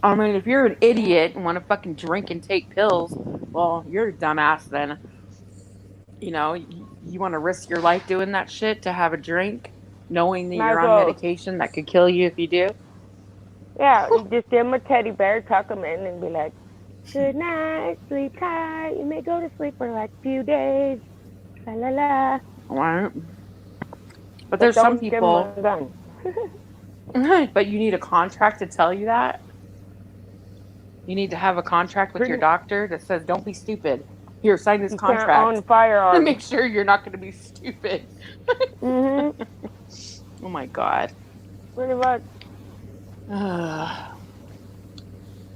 I mean, if you're an idiot and want to fucking drink and take pills, well, you're a dumbass then. You know, you want to risk your life doing that shit to have a drink, knowing that Might you're as on well. medication that could kill you if you do? Yeah, you just give them a teddy bear, tuck them in, and be like, good night, sleep tight. You may go to sleep for like a few days. La la la. Right. But there's don't some give people. them a gun. But you need a contract to tell you that? You need to have a contract with your doctor that says, don't be stupid. Here, sign this You can't contract. own firearms. To make sure you're not going to be stupid. Mhm. Oh my God. Pretty much. I'm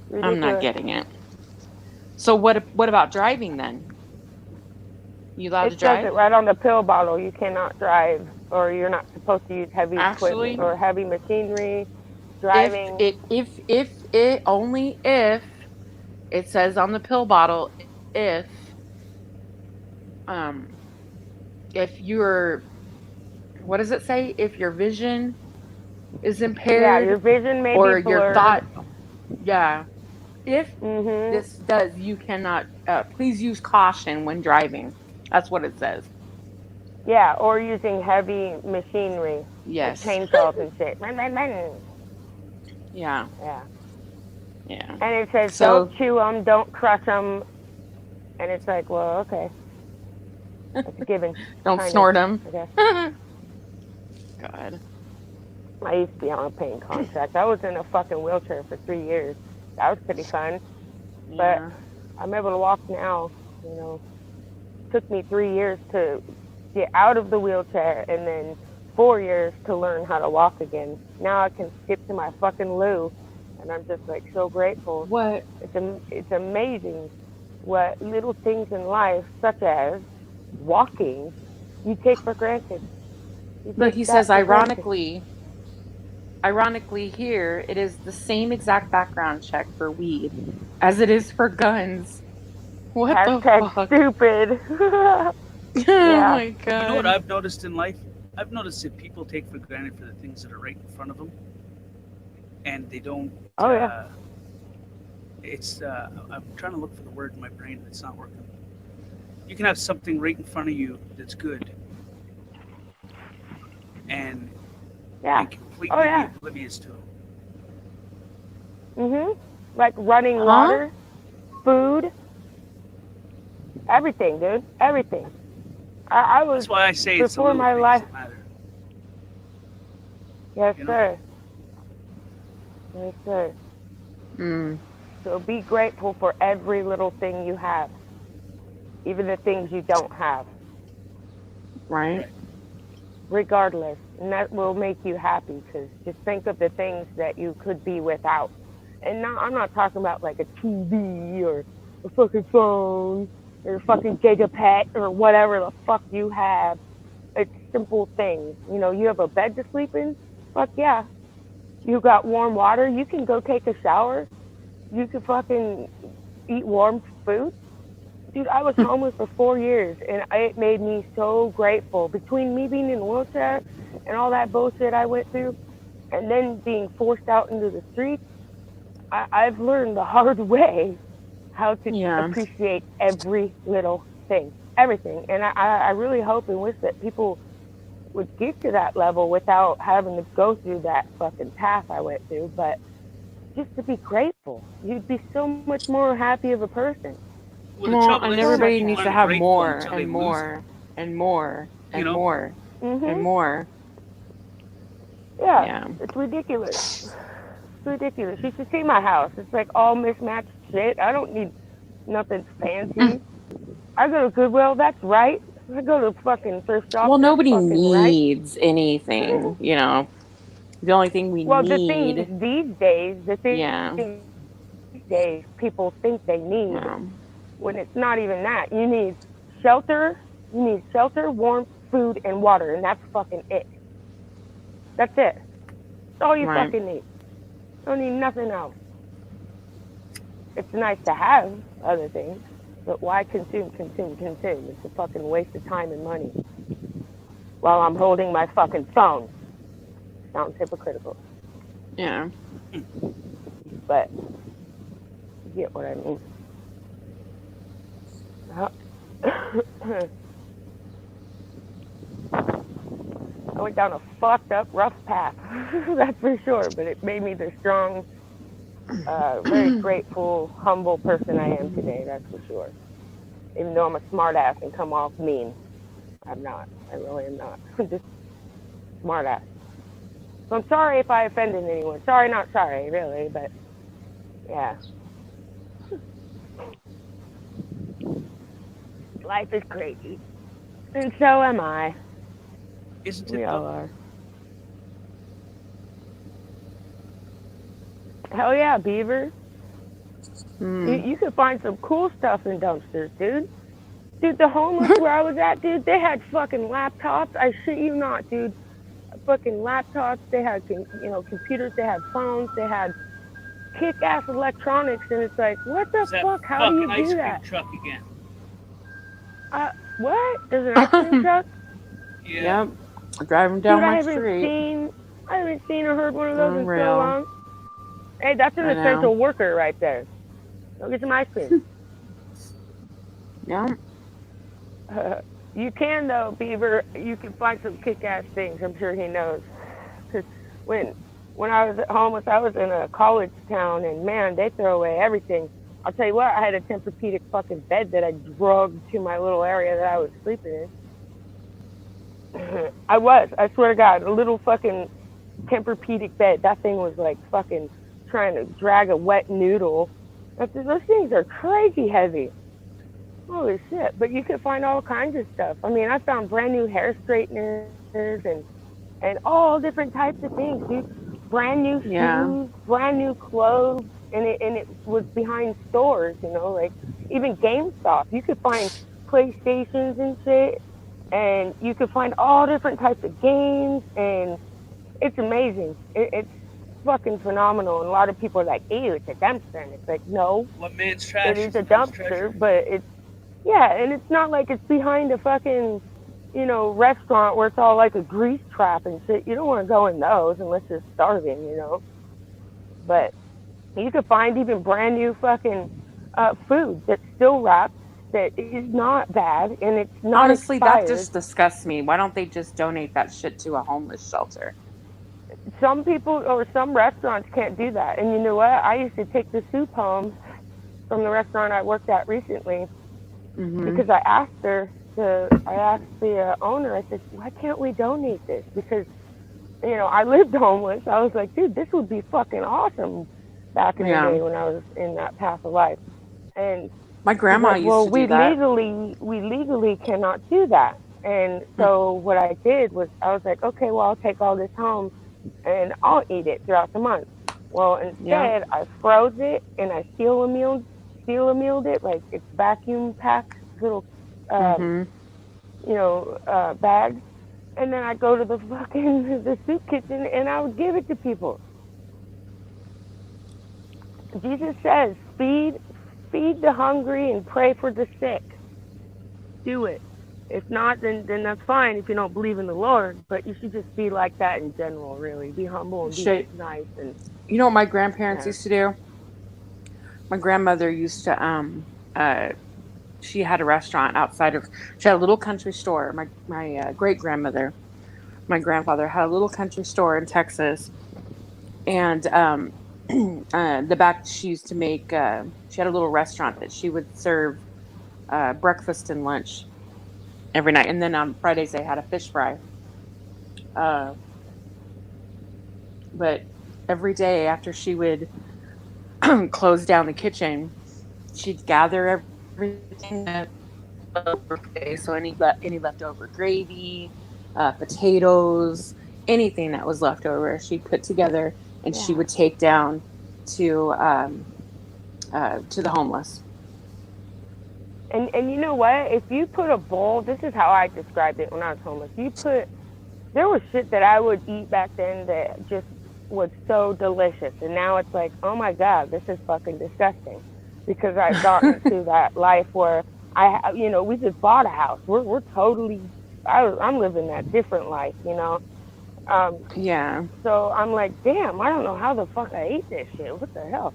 Ridiculous. not getting it. So what about driving then? You allowed to It says drive? it right on the pill bottle. You cannot drive, or you're not supposed to use heavy Actually, equipment or heavy machinery. Driving. If it only if it says on the pill bottle if you're, what does it say? If your vision is impaired, Yeah, your vision may or be blurred. your thought, yeah. If Mhm. this does, you cannot. Please use caution when driving. That's what it says. Yeah, or using heavy machinery. Yes. Like chainsaws and shit. Yeah. Yeah. Yeah. And it says, So- don't chew them, don't crush them. And it's like, well, okay. That's a given. Don't Kinda, snort them. I guess. God. I used to be on a paying contract. I was in a fucking wheelchair for 3 years. That was pretty fun. Yeah. But I'm able to walk now. You know, it took me 3 years to get out of the wheelchair and then 4 years to learn how to walk again. Now I can skip to my fucking loo, and I'm just like so grateful. What? It's amazing what little things in life, such as walking, you take for granted. You Look, take he that says, for granted. ironically here, it is the same exact background check for weed as it is for guns. What the fuck? Stupid. Oh Yeah. my God. You know what I've noticed in life? I've noticed that people take for granted for the things that are right in front of them, and they don't. Oh, yeah. It's. I'm trying to look for the word in my brain. It's not working. You can have something right in front of you that's good, and Yeah. be completely Oh, yeah. oblivious to it. Like running water, food, everything, dude. Everything. I was. That's why I say it's the before little my things life. that matter. Yes, You know? sir. Yes, sir. Mm. So be grateful for every little thing you have, even the things you don't have. Right. Regardless, and that will make you happy. Because just think of the things that you could be without. And now I'm not talking about like a TV or a fucking phone or a fucking gigapet or whatever the fuck you have. It's simple things. You know, you have a bed to sleep in? Fuck yeah. You got warm water? You can go take a shower. You can fucking eat warm food. Dude, I was homeless for 4 years, and it made me so grateful. Between me being in a wheelchair and all that bullshit I went through, and then being forced out into the streets, I've learned the hard way how to appreciate every little thing, everything. And I really hope and wish that people would get to that level without having to go through that fucking path I went through. But just to be grateful, you'd be so much more happy of a person. Well, and everybody needs to have more and more and more and more and more. Yeah, it's ridiculous. It's ridiculous. You should see my house. It's like all mismatched shit. I don't need nothing fancy. I go to Goodwill. That's right. I go to fucking thrift shop. Well, nobody fucking needs right. anything, you know. The only thing we Well, need. the thing these days, people think they need, when it's not even that. You need shelter. You need shelter, warmth, food, and water, and that's fucking it. That's it. That's all you fucking need. Don't need nothing else. It's nice to have other things, but why consume? It's a fucking waste of time and money. While I'm holding my fucking phone. Sounds hypocritical. Yeah. But you get what I mean. I went down a fucked up, rough path. That's for sure. But it made me the strong, very grateful, humble person I am today. That's for sure. Even though I'm a smart ass and come off mean. I'm not. I really am not. I'm just smart ass. So I'm sorry if I offended anyone. Sorry, not sorry, really. But yeah. Life is crazy. And so am I. Isn't We it? all are. Hell yeah, Beaver. You can find some cool stuff in dumpsters, dude. Dude, the homeless where I was at, dude, they had fucking laptops. I shit you not, dude. Fucking laptops. They had, computers. They had phones. They had kick-ass electronics. And it's like, what the fuck? How do you do that? Ice cream truck again. What? There's an ice cream truck? Yeah. Yep. Driving down my I street. I haven't seen or heard one of those Unreal. in so long. Hey, that's an I know. essential worker right there. Go get some ice cream. Yeah. You can, though, Beaver. You can find some kick-ass things. I'm sure he knows. Because when I was homeless, I was in a college town, and, man, they throw away everything. I'll tell you what, I had a Tempur-Pedic fucking bed that I drugged to my little area that I was sleeping in. I swear to God, a little fucking Tempur-Pedic bed. That thing was like fucking trying to drag a wet noodle. Those things are crazy heavy. Holy shit. But you can find all kinds of stuff. I mean, I found brand new hair straighteners and all different types of things, dude. Brand new shoes, brand new clothes, and it was behind stores, like even GameStop. You could find PlayStations and shit, and you could find all different types of games, and it's amazing. It's fucking phenomenal. And a lot of people are like, ew, it's a dumpster. And it's like, no. What man's trash? It is a dumpster, but and it's not like it's behind a fucking, restaurant where it's all like a grease trap and shit. You don't want to go in those unless you're starving, But you could find even brand new fucking food that's still wrapped, that is not bad, and it's not Honestly, expired. that just disgusts me. Why don't they just donate that shit to a homeless shelter? Some people or some restaurants can't do that. And you know what? I used to take the soup home from the restaurant I worked at recently because I asked the owner, I said, why can't we donate this? Because, I lived homeless. I was like, dude, this would be fucking awesome back in the day when I was in that path of life. And my grandma used to do that. We legally cannot do that. And so what I did was I was like, okay, well, I'll take all this home and I'll eat it throughout the month. Well, instead, I froze it and I seal-a-milled it, like it's vacuum packed little, bags. And then I go to the fucking the soup kitchen and I would give it to people. Jesus says, feed the hungry and pray for the sick. Do it. If not, then that's fine if you don't believe in the Lord. But you should just be like that in general, really. Be humble and be nice. And you know what my grandparents used to do? My grandmother used to she had a restaurant outside of, she had a little country store. My great grandmother, my grandfather had a little country store in Texas, and the back she used to make. She had a little restaurant that she would serve breakfast and lunch every night, and then on Fridays they had a fish fry. But every day after she would close down the kitchen, she'd gather everything up. So any leftover gravy, potatoes, anything that was left over, she'd put together and she would take down to the homeless. And you know what? If you put a bowl, this is how I described it when I was homeless. There was shit that I would eat back then that just was so delicious, and now it's like, oh my god, this is fucking disgusting, because I've gotten to that life where we just bought a house. We're totally, I'm living that different life, Yeah. So I'm like, damn, I don't know how the fuck I ate this shit. What the hell?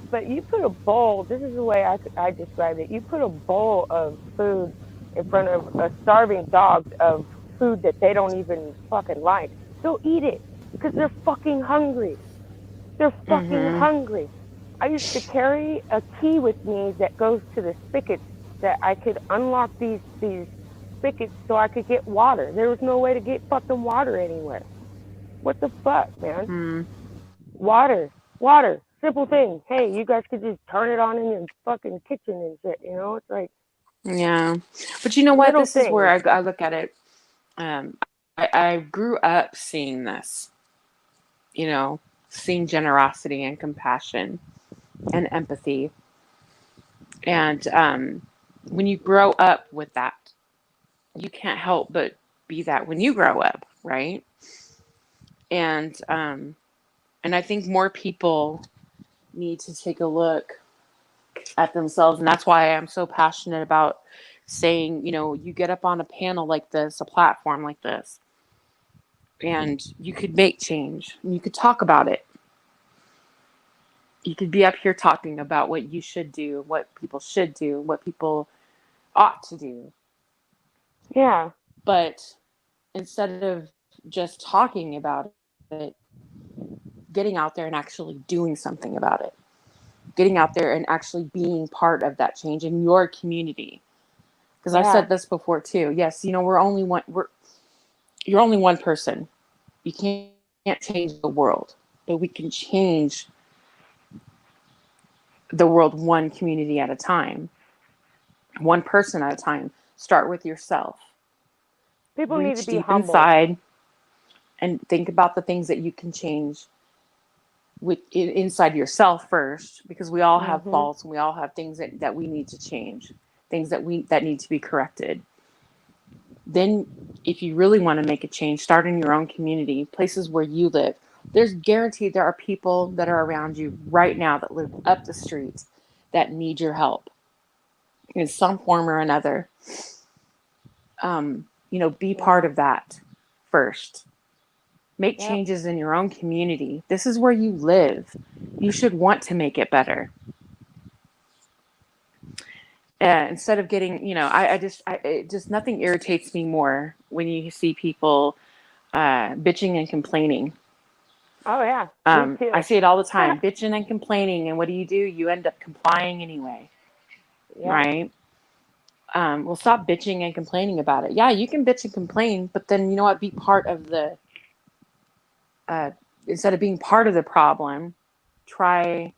But you put a bowl, this is the way I describe it. You put a bowl of food in front of a starving dog of food that they don't even fucking like. They'll eat it because they're fucking hungry. They're fucking hungry. I used to carry a key with me that goes to the spigots that I could unlock these spigots so I could get water. There was no way to get fucking water anywhere. What the fuck, man? Water. Simple thing. Hey, you guys could just turn it on in your fucking kitchen and shit. It's like. Yeah, but you know what? This is where I look at it. I grew up seeing this. Seeing generosity and compassion and empathy, and when you grow up with that, you can't help but be that when you grow up, right? And I think more people need to take a look at themselves, and that's why I'm so passionate about saying, you get up on a panel like this, a platform like this, and you could make change, and you could talk about it. You could be up here talking about what you should do, what people should do, what people ought to do. Yeah. But instead of just talking about it, getting out there and actually doing something about it. Getting out there and actually being part of that change in your community. Because I've said this before too. Yes, you're only one person. You can't change the world, but we can change the world one community at a time, one person at a time. Start with yourself. People need to be deep humble inside and think about the things that you can change inside yourself first, because we all have faults and we all have things that we need to change, things that need to be corrected. Then if you really want to make a change, start in your own community, places where you live. There's guaranteed there are people that are around you right now that live up the street that need your help in some form or another. Be part of that first. Make changes in your own community. This is where you live. You should want to make it better. Instead of getting, it just nothing irritates me more when you see people bitching and complaining. Oh yeah, me too. I see it all the time, bitching and complaining, and what do? You end up complying anyway, right? Well, stop bitching and complaining about it. Yeah, you can bitch and complain, but then you know what? Be part of the. Instead of being part of the problem, try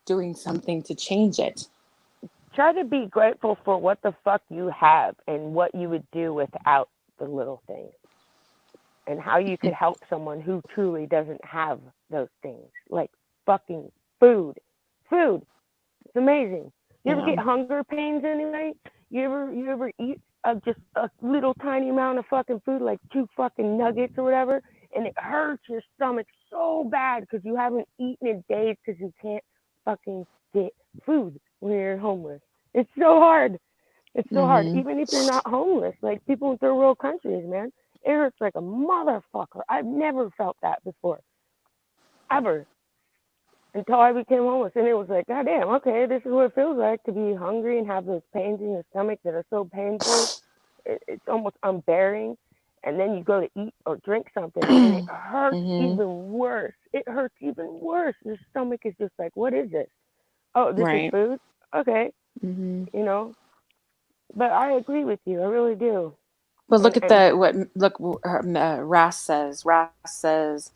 doing something to change it. try to be grateful for what the fuck you have and what you would do without the little things, and how you could help someone who truly doesn't have those things, like fucking food. Food. It's amazing. You ever Yeah. get hunger pains anyway? You ever eat just a little tiny amount of fucking food, like 2 fucking nuggets or whatever, and it hurts your stomach so bad because you haven't eaten in days because you can't fucking get food when you're homeless. It's so hard. It's so hard. Mhm. Even if you're not homeless, like people in third world countries, man, it hurts like a motherfucker. I've never felt that before, ever, until I became homeless. And it was like, God damn, okay, this is what it feels like to be hungry and have those pains in your stomach that are so painful. It's almost unbearing. And then you go to eat or drink something and it hurts Mhm. even worse. It hurts even worse. Your stomach is just like, what is this? Oh, this is Right. food? Okay, Mhm. you know. But I agree with you. I really do. But look at And Ras says. Ras says,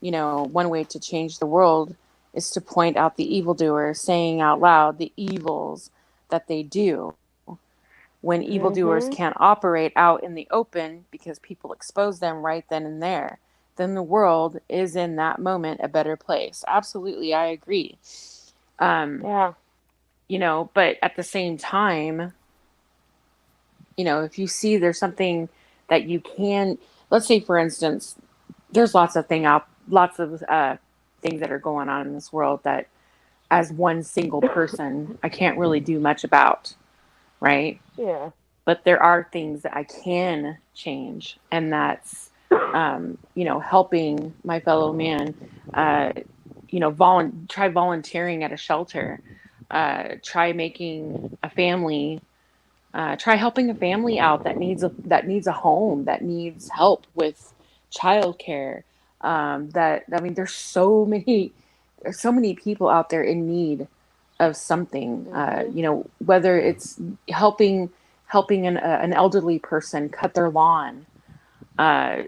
one way to change the world is to point out the evildoers, saying out loud the evils that they do. When evildoers Mhm. can't operate out in the open because people expose them right then and there, then the world is in that moment a better place. Absolutely, I agree. Yeah. But at the same time, if you see there's something that you can, let's say for instance, there's lots of things that are going on in this world that as one single person I can't really do much about, right? Yeah. But there are things that I can change, and that's helping my fellow man. Try volunteering at a shelter. Try making a family. Try helping a family out that needs a home, that needs help with childcare. There's so many people out there in need of something. Whether it's helping an elderly person cut their lawn, uh,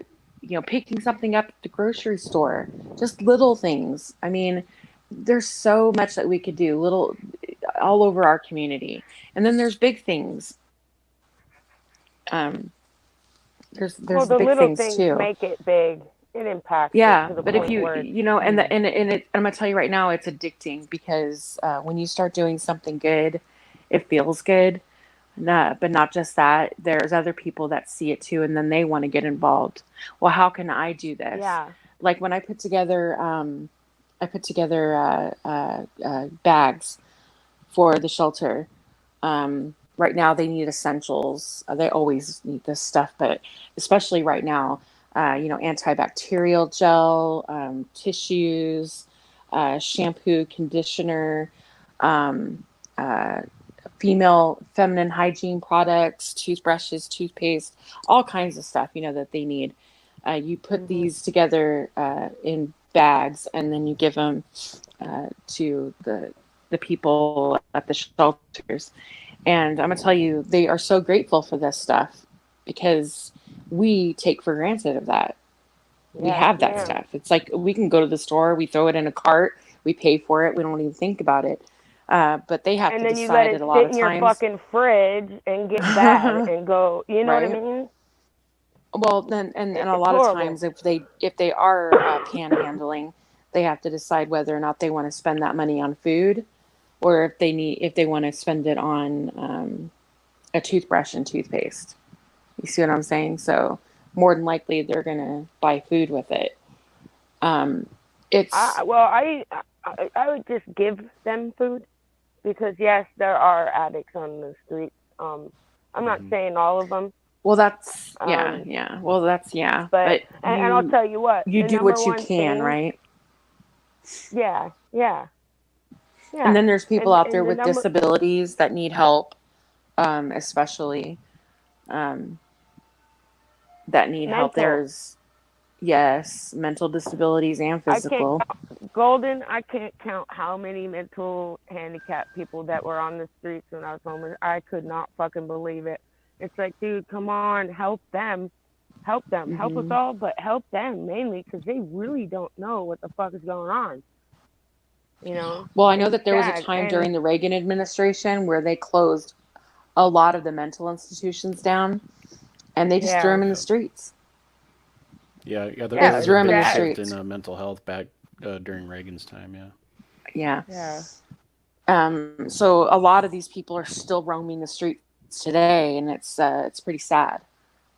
picking something up at the grocery store, just little things. I mean, there's so much that we could do, little all over our community. And then there's big things. Um, Well, there's the big little things things too. make it big. It impacts it Yeah, to the but if point where it's I'm gonna tell you right now, it's addicting because when you start doing something good, it feels good. But not just that. There's other people that see it too, and then they want to get involved. Well, how can I do this? yeah. Like when I put together bags for the shelter. Right now, they need essentials. They always need this stuff, but especially right now, antibacterial gel, tissues, shampoo, conditioner, um, uh, feminine hygiene products, toothbrushes, toothpaste, all kinds of stuff, that they need. You put these together in bags, and then you give them to the people at the shelters. And I'm gonna tell you, they are so grateful for this stuff because we take for granted of that. We Yes, have that ma'am. stuff. It's like we can go to the store, we throw it in a cart, we pay for it, we don't even think about it. But they have And to then you let decide it at a lot sit of in your times. fucking fridge and get bad and go. You know what I Right. mean? Well, then, and a It's lot of horrible. times, if they are panhandling, they have to decide whether or not they want to spend that money on food, or if they want to spend it on a toothbrush and toothpaste. You see what I'm saying? So more than likely, they're gonna buy food with it. Um, it's I would just give them food because yes, there are addicts on the streets. I'm not saying all of them. Well, that's yeah, Um, yeah. Well, that's yeah. but But and I'll tell you what, you the do number what you one can, thing. right? Yeah, yeah, And yeah. then there's people out there And the with number. disabilities that need help, especially um, that need help. Mental. There's yes, mental disabilities and I can't physical. Golden. I can't count how many mental handicapped people that were on the streets when I was homeless. I could not fucking believe it. It's like, dude, come on, help them, help us Hmm. all, but help them mainly because they really don't know what the fuck is going on. Well, I know that there was a sad. time And during the Reagan administration where they closed a lot of the mental institutions down, and they just threw them in the streets. Yeah, They there was a threw them in big the shift streets. in mental health back during Reagan's time. Yeah. Yeah. So a lot of these people are still roaming the streets today, and it's pretty sad.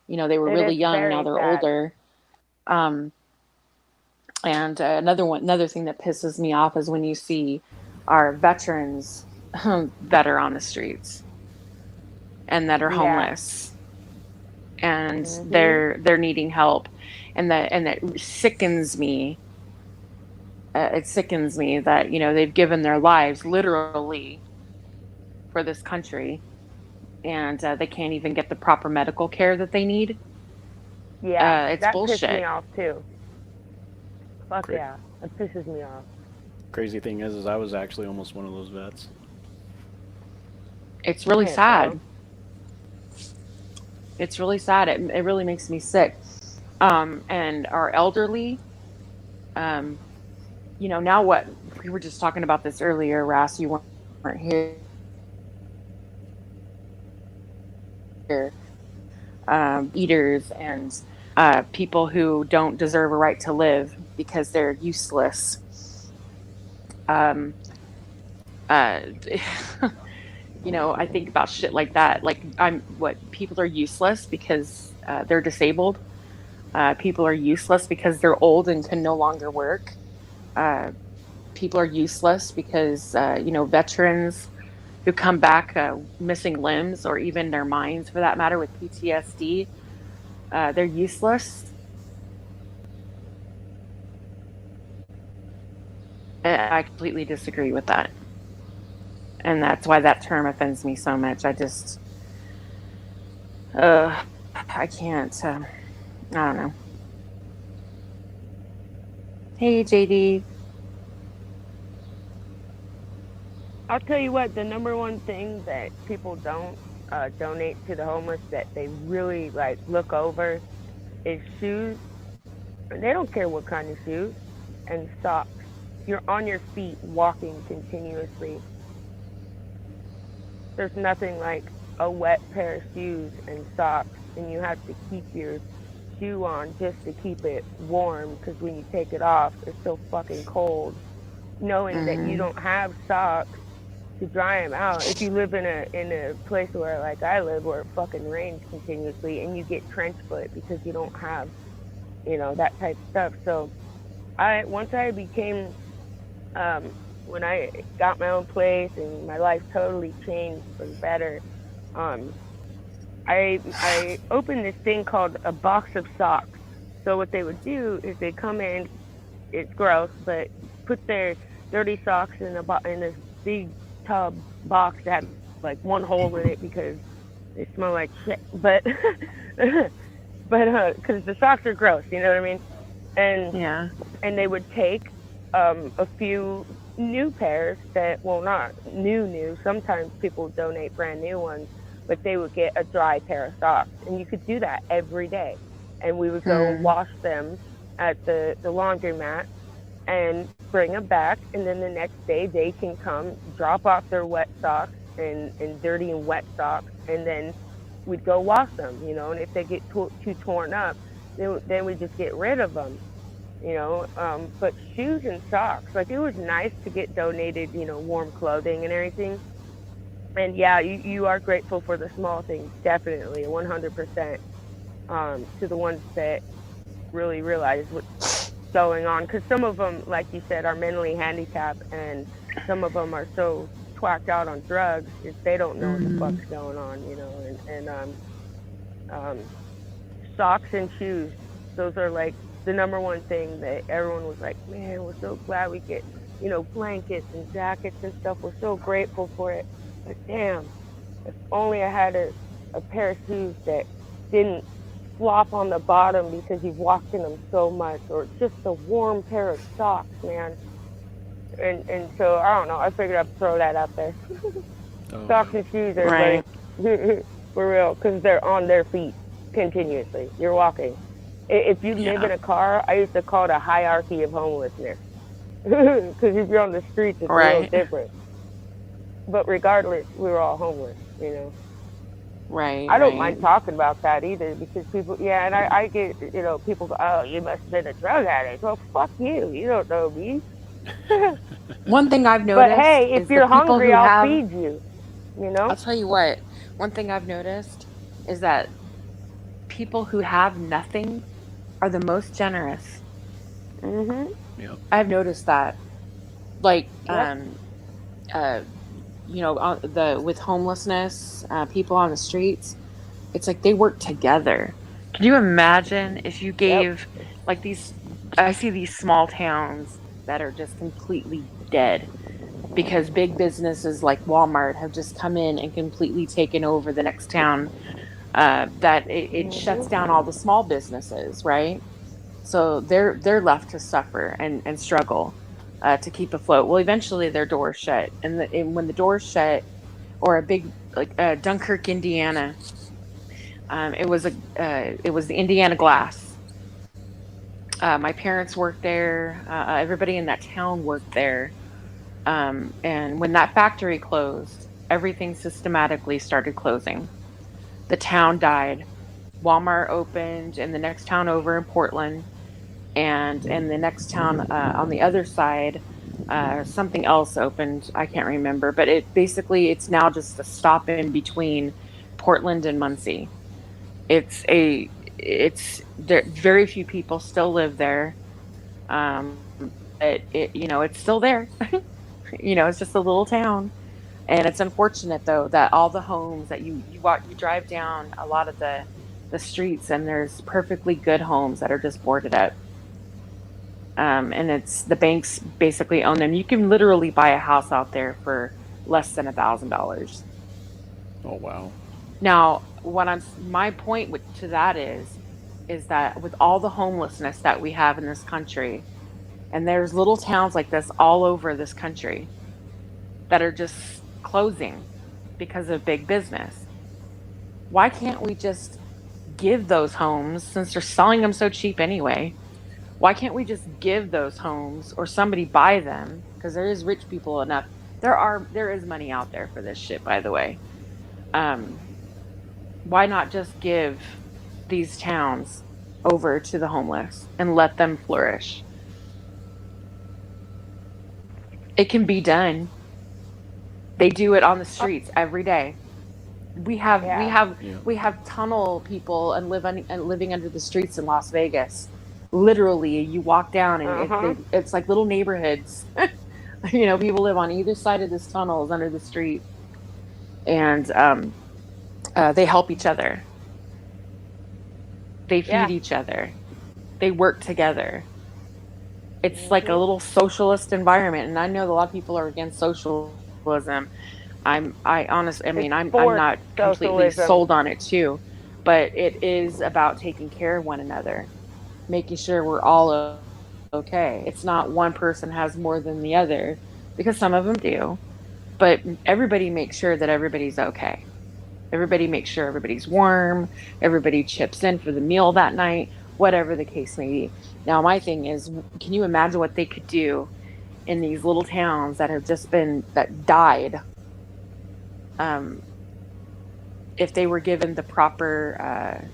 They were it really is young, now very they're sad. older. And another thing that pisses me off is when you see our veterans that are on the streets and that are Yeah. homeless, and Mhm. they're needing help, and that sickens me. It sickens me that they've given their lives literally for this country, and they can't even get the proper medical care that they need. Yeah, It's that pissed me bullshit. off too. Fuck Great. yeah, that pisses me off. Crazy thing is I was actually almost one of those vets. It's really Yeah, sad. It's really sad. It really makes me sick. And our elderly, now what? We were just talking about this earlier, Ras. You weren't here. Eaters and people who don't deserve a right to live because they're useless. I think about shit like that. Like, people are useless because they're disabled. People are useless because they're old and can no longer work. People are useless because, veterans who come back missing limbs or even their minds, for that matter, with PTSD, they're useless. I completely disagree with that. And that's why that term offends me so much. I just, I can't, I don't know. Hey, JD. I'll tell you what, the number one thing that people don't donate to the homeless that they really look over is shoes. They don't care what kind of shoes, and socks. You're on your feet walking continuously. There's nothing like a wet pair of shoes and socks, and you have to keep your shoe on just to keep it warm, because when you take it off, it's so fucking cold. Knowing that you don't have socks to dry them out. If you live in a place where, like I live, where it fucking rains continuously, and you get trench foot because you don't have, that type of stuff. So, once I became, when I got my own place and my life totally changed for the better, I opened this thing called a box of socks. So what they would do is they come in, it's gross, but put their dirty socks in this big tub box that had like one hole in it because they smell like shit. But because the socks are gross, you know what I mean? And they would take a few new pairs that, well, not new. Sometimes people donate brand new ones, but they would get a dry pair of socks, and you could do that every day. And we would go wash them at the laundromat and bring them back, and then the next day they can come drop off their wet socks and dirty and wet socks, and then we'd go wash them, and if they get too torn up, then we just get rid of them, but shoes and socks, like, it was nice to get donated, warm clothing and everything. And yeah, you are grateful for the small things, definitely, 100%, to the ones that really realize what's going on, because some of them, like you said, are mentally handicapped, and some of them are so twacked out on drugs if they don't know what the fuck's going on, and socks and shoes, those are like the number one thing that everyone was like, man, we're so glad we get, blankets and jackets and stuff, we're so grateful for it. But damn, if only I had a pair of shoes that didn't flop on the bottom because you've walked in them so much, or just a warm pair of socks, man. And so, I don't know, I figured I'd throw that out there. Socks and shoes are Right. like, for real, because they're on their feet continuously. You're walking. If you live in a car, I used to call it a hierarchy of homelessness. Because if you're on the streets, it's a little Right. different. But regardless, we were all homeless, you know. Right. I don't Right. mind talking about that either because people, yeah, and I get, you know, people go, oh, you must have been a drug addict. Well, fuck you. You don't know me. One thing I've But noticed hey, if is the you're people hungry, who I'll have. feed you, you know? I'll tell you what. One thing I've noticed is that people who have nothing are the most generous. Mm-hmm. Yep. I've noticed that. Like, Yep. uh, you know, with homelessness, people on the streets, it's like they work together. Can you imagine if you Yep. gave like these? I see these small towns that are just completely dead because big businesses like Walmart have just come in and completely taken over the next town. That it shuts Mm-hmm. down all the small businesses, right? So they're left to suffer and struggle to keep afloat. Well, eventually their doors shut, and when the doors shut, or a big like Dunkirk, Indiana, it was the Indiana Glass. My parents worked there. Everybody in that town worked there. And when that factory closed, everything systematically started closing. The town died. Walmart opened in the next town over in Portland, and in the next town on the other side, something else opened. I can't remember, but it's now just a stop in between Portland and Muncie. It's a it's there. Very few people still live there. Um, it's still there. It's just a little town. And it's unfortunate though that all the homes that you drive down a lot of the streets, and there's perfectly good homes that are just boarded up. And it's the banks basically own them. You can literally buy a house out there for less than $1,000. Oh wow. Now, my point to that is that with all the homelessness that we have in this country, and there's little towns like this all over this country that are just closing because of big business. Why can't we just give those homes, since they're selling them so cheap anyway? Why can't we just give those homes, or somebody buy them? Because there is rich people enough. There is money out there for this shit, by the way. Um, why not just give these towns over to the homeless and let them flourish? It can be done. They do it on the streets every day. We have we Yeah. have Yeah. we have tunnel people and living under the streets in Las Vegas. Literally, you walk down and Uh-huh. it's like little neighborhoods. People live on either side of this tunnels under the street, and they help each other. They Yeah. feed each other. They work together. It's like a Mm-hmm. little socialist environment, and I know that a lot of people are against socialism. I honestly, I It's mean, I'm forced not completely socialism. sold on it too, but it is about taking care of one another, making sure we're all okay. It's not one person has more than the other, because some of them do, but everybody makes sure that everybody's okay. Everybody makes sure everybody's warm. Everybody chips in for the meal that night, whatever the case may be. Now, my thing is, can you imagine what they could do in these little towns that died, um, if they were given the proper,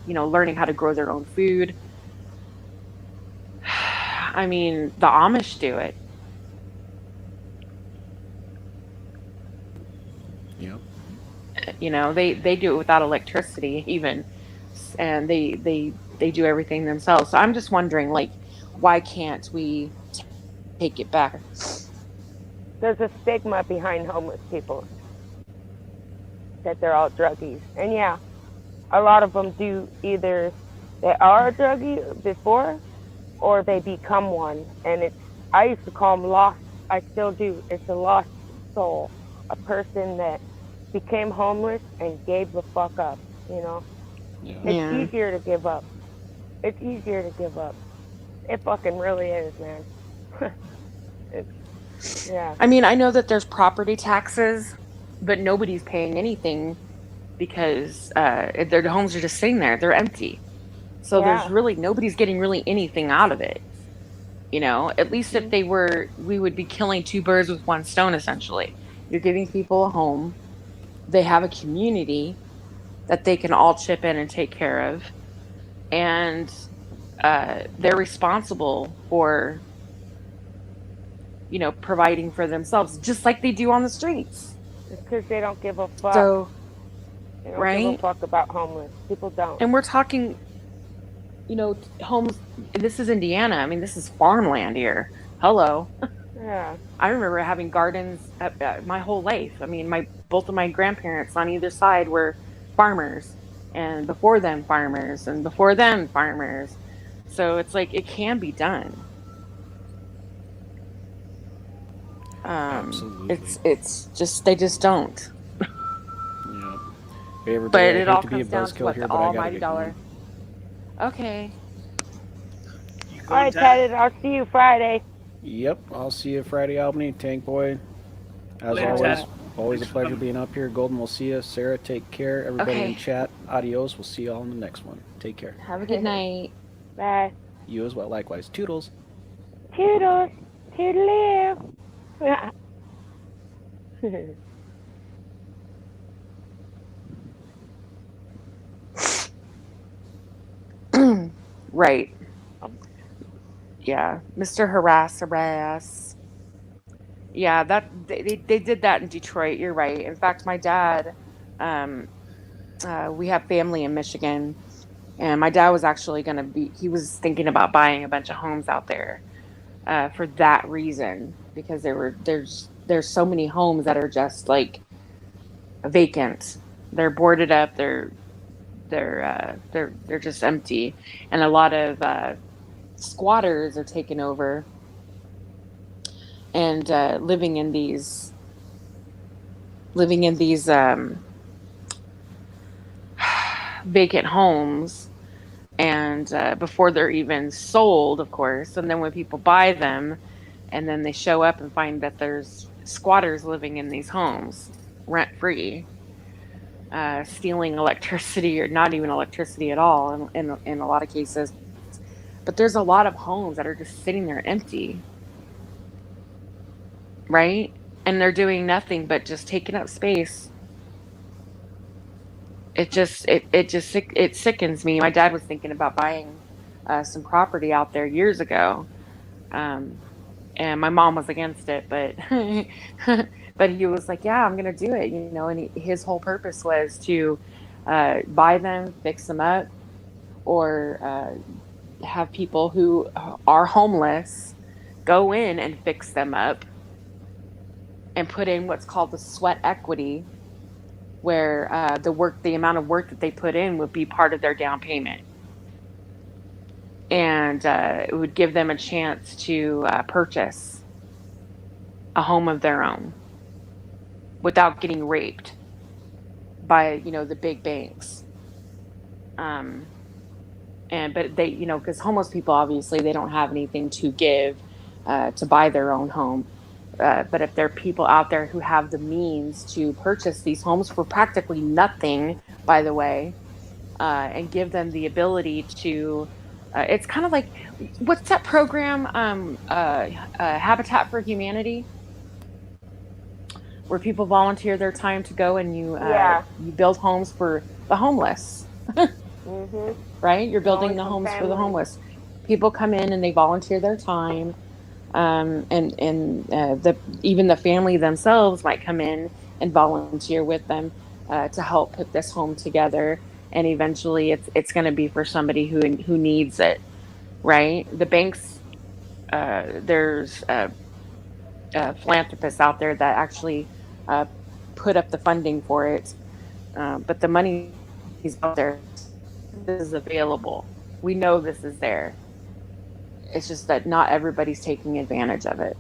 learning how to grow their own food? I mean, the Amish do it. Yep. They do it without electricity even, and they do everything themselves. So I'm just wondering, like, why can't we take it back? There's a stigma behind homeless people that they're all druggies. And yeah, a lot of them do either they are a druggie before or they become one. And I used to call them lost. I still do. It's a lost soul, a person that became homeless and gave the fuck up. You know, Yeah. it's Yeah. easier to give up. It's easier to give up. It fucking really is, man. Yeah. I mean, I know that there's property taxes, but nobody's paying anything because their homes are just sitting there. They're empty. So there's Yeah. really nobody's getting really anything out of it. You know, at least if they were, we would be killing two birds with one stone, essentially. You're giving people a home. They have a community that they can all chip in and take care of. And they're responsible for, you know, providing for themselves, just like they do on the streets. It's because they don't give a fuck. So, They don't give a right? fuck about homeless. People don't. And we're talking, you know, homes. This is Indiana. I mean, this is farmland here. Hello. Yeah. I remember having gardens my whole life. I mean, both of my grandparents on either side were farmers, and before them farmers, and before them farmers. So it's like it can be done. Absolutely. It's just they just don't. Yeah. Hey, everybody, But I it hate all to be a comes down to buzzkill what here, the but I gotta almighty get dollar. going. Okay. All right, Ted, I'll see you Friday. Yep, I'll see you Friday, Albany. Tank Boy, as Later, always, Ted. always a Thanks for pleasure coming. being up here. Golden, we'll see you. Sarah, take care. Everybody in Okay. chat, adios. We'll see you all in the next one. Take care. Have a good night. Bye. You as well. Likewise. Toodles. Toodles. Toodaloo. Right. Yeah. Mr. Harass. Yeah, that they did that in Detroit. You're right. In fact, my dad, we have family in Michigan, and my dad was actually he was thinking about buying a bunch of homes out there for that reason, because there's so many homes that are just like vacant. They're boarded up. They're just empty, and a lot of squatters are taking over and living in these vacant homes, and before they're even sold, of course. And then when people buy them, and then they show up and find that there's squatters living in these homes rent free, stealing electricity, or not even electricity at all in a lot of cases. But there's a lot of homes that are just sitting there empty, right? And they're doing nothing but just taking up space. It sickens me. My dad was thinking about buying some property out there years ago, and my mom was against it, but but he was like, "Yeah, I'm gonna do it," you know. And his whole purpose was to buy them, fix them up, or have people who are homeless go in and fix them up and put in what's called the sweat equity, where the amount of work that they put in would be part of their down payment, and it would give them a chance to purchase a home of their own without getting raped by the big banks. But they, because homeless people, obviously they don't have anything to give to buy their own home. But if there are people out there who have the means to purchase these homes for practically nothing, by the way, and give them the ability to, it's kind of like, what's that program, Habitat for Humanity, where people volunteer their time to go and you build homes for the homeless. Mm-hmm. Right? You're building the homes for the homeless. People come in and they volunteer their time. Even the family themselves might come in and volunteer with them to help put this home together. And eventually it's going to be for somebody who needs it, right? The banks, there's philanthropists out there that actually put up the funding for it. But the money is out there. This is available. We know this is there. It's just that not everybody's taking advantage of it.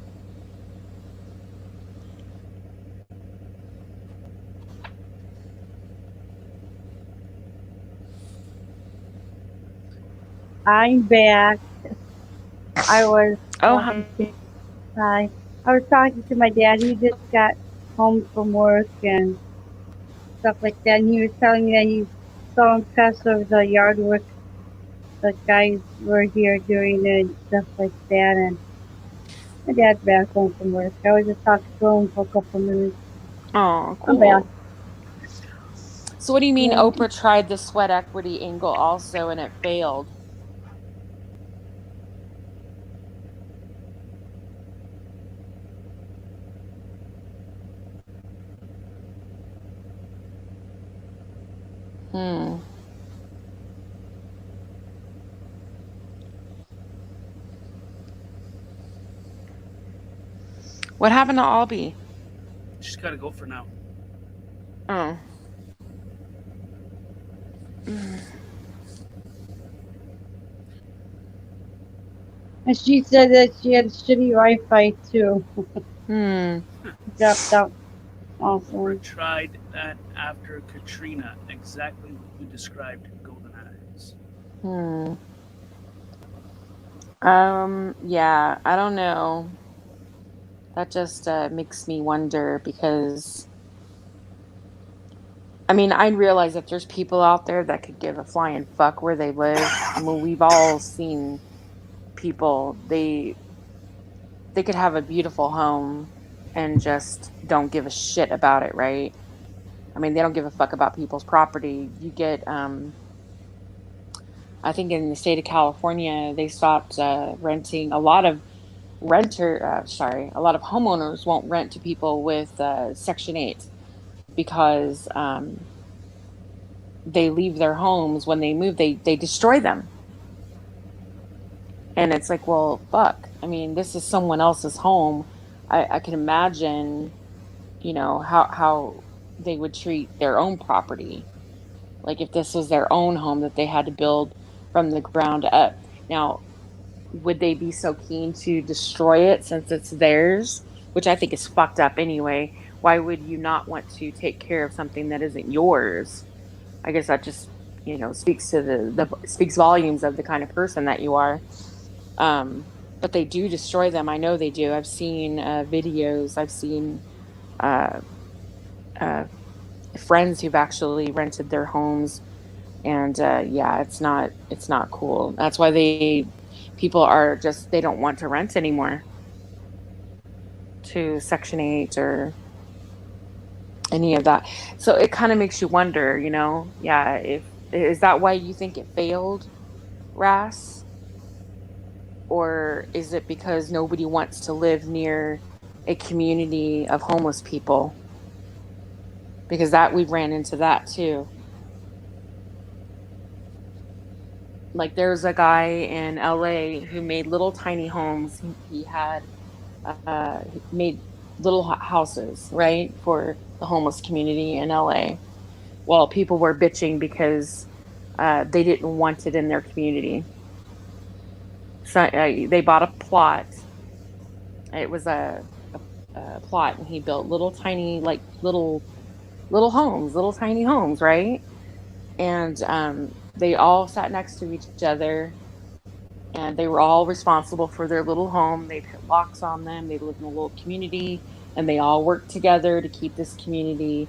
I'm back. I was hi. Hi. I was talking to my dad. He just got home from work and stuff like that. And he was telling me that he's so impressed with the yard work the guys were here doing it and stuff like that. And my dad's back home from work. I was just talking to him for a couple minutes. Oh, I'm back. cool. So what do you mean Yeah. Oprah tried the sweat equity angle also and it failed? Hmm. What happened to Albie? She's got to go for now. Oh. And she said that she had shitty Wi-Fi too. Dropped out. Oprah Awesome. tried that after Katrina, exactly what you described, Golden Eyes. Yeah, I don't know. That just makes me wonder because, I mean, I realize that there's people out there that could give a flying fuck where they live. I mean, we've all seen people, they could have a beautiful home and just don't give a shit about it, right? I mean, they don't give a fuck about people's property. You get, I think in the state of California, they stopped renting. A lot of a lot of homeowners won't rent to people with Section 8 because they leave their homes when they move, they destroy them. And it's like, well, fuck. I mean, this is someone else's home. I can imagine, how they would treat their own property. Like if this was their own home that they had to build from the ground up. Now, would they be so keen to destroy it since it's theirs? Which I think is fucked up anyway. Why would you not want to take care of something that isn't yours? I guess that just, speaks to speaks volumes of the kind of person that you are. But they do destroy them. I know they do. I've seen videos. I've seen uh, friends who've actually rented their homes, and yeah, it's not cool. That's why people are just, they don't want to rent anymore to Section 8 or any of that. So it kind of makes you wonder, yeah, is that why you think it failed, Ras? Or is it because nobody wants to live near a community of homeless people? Because we've ran into that too. Like there's a guy in LA who made little tiny homes. He had he made little houses, right, for the homeless community in LA. Well, people were bitching because they didn't want it in their community. So they bought a plot. It was a plot, and he built little tiny, like little homes, little tiny homes, right? And they all sat next to each other, and they were all responsible for their little home. They put locks on them. They lived in a little community, and they all worked together to keep this community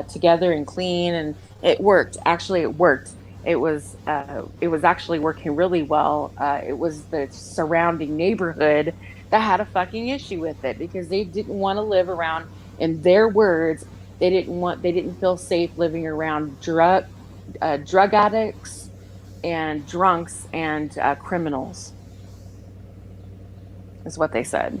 together and clean. And it worked. Actually, it worked. It was actually working really well. It was the surrounding neighborhood that had a fucking issue with it because they didn't want to live around. In their words, they didn't feel safe living around drug addicts and drunks and criminals, is what they said.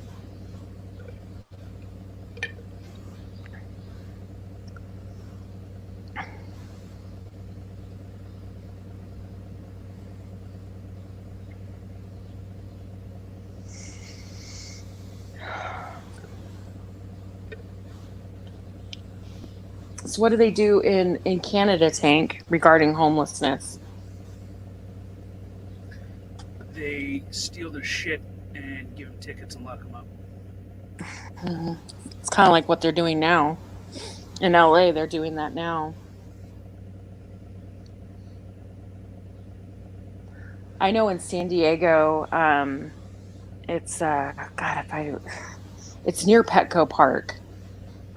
So what do they do in Canada, Tank, regarding homelessness? They steal their shit and give them tickets and lock them up. It's kind of like what they're doing now. In LA, they're doing that now. I know in San Diego, it's it's near Petco Park.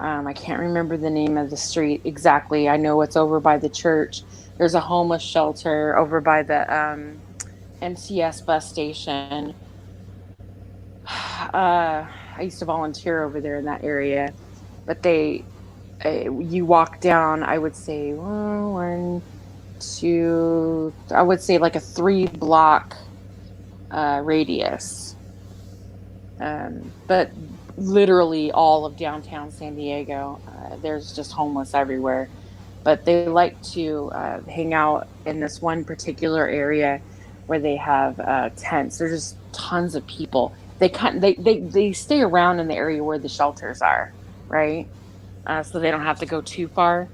I can't remember the name of the street exactly. I know it's over by the church. There's a homeless shelter over by the MCS bus station. I used to volunteer over there in that area, but you walk down, I would say, one, two, I would say like a 3-block radius. But literally all of downtown San Diego, there's just homeless everywhere. But they like to hang out in this one particular area where they have tents. There's just tons of people. They stay around in the area where the shelters are, right? So they don't have to go too far.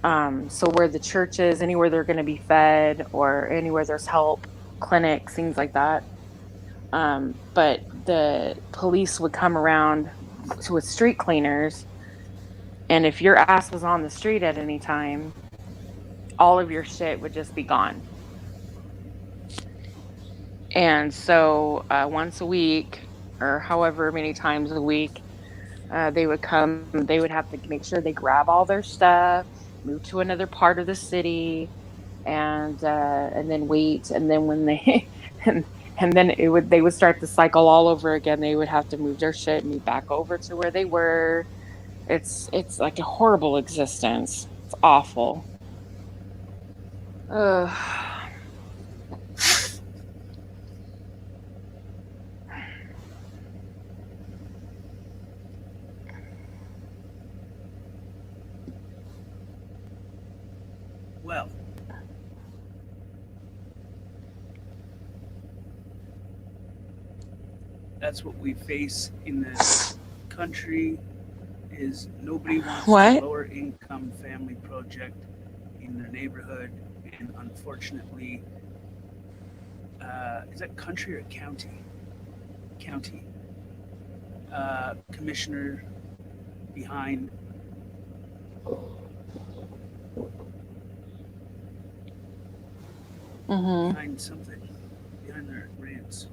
So where the church is, anywhere they're going to be fed, or anywhere there's help, clinics, things like that. But the police would come around with street cleaners, and if your ass was on the street at any time, all of your shit would just be gone. And so once a week, or however many times a week, they would come. They would have to make sure they grab all their stuff, move to another part of the city, and then wait. And then when they and then they would start the cycle all over again. They would have to move their shit, move back over to where they were. It's like a horrible existence. It's awful. Well, that's what we face in this country. Is nobody wants What? a lower income family project in their neighborhood, and unfortunately, is that country or county? County. Commissioner behind behind something, behind their rants.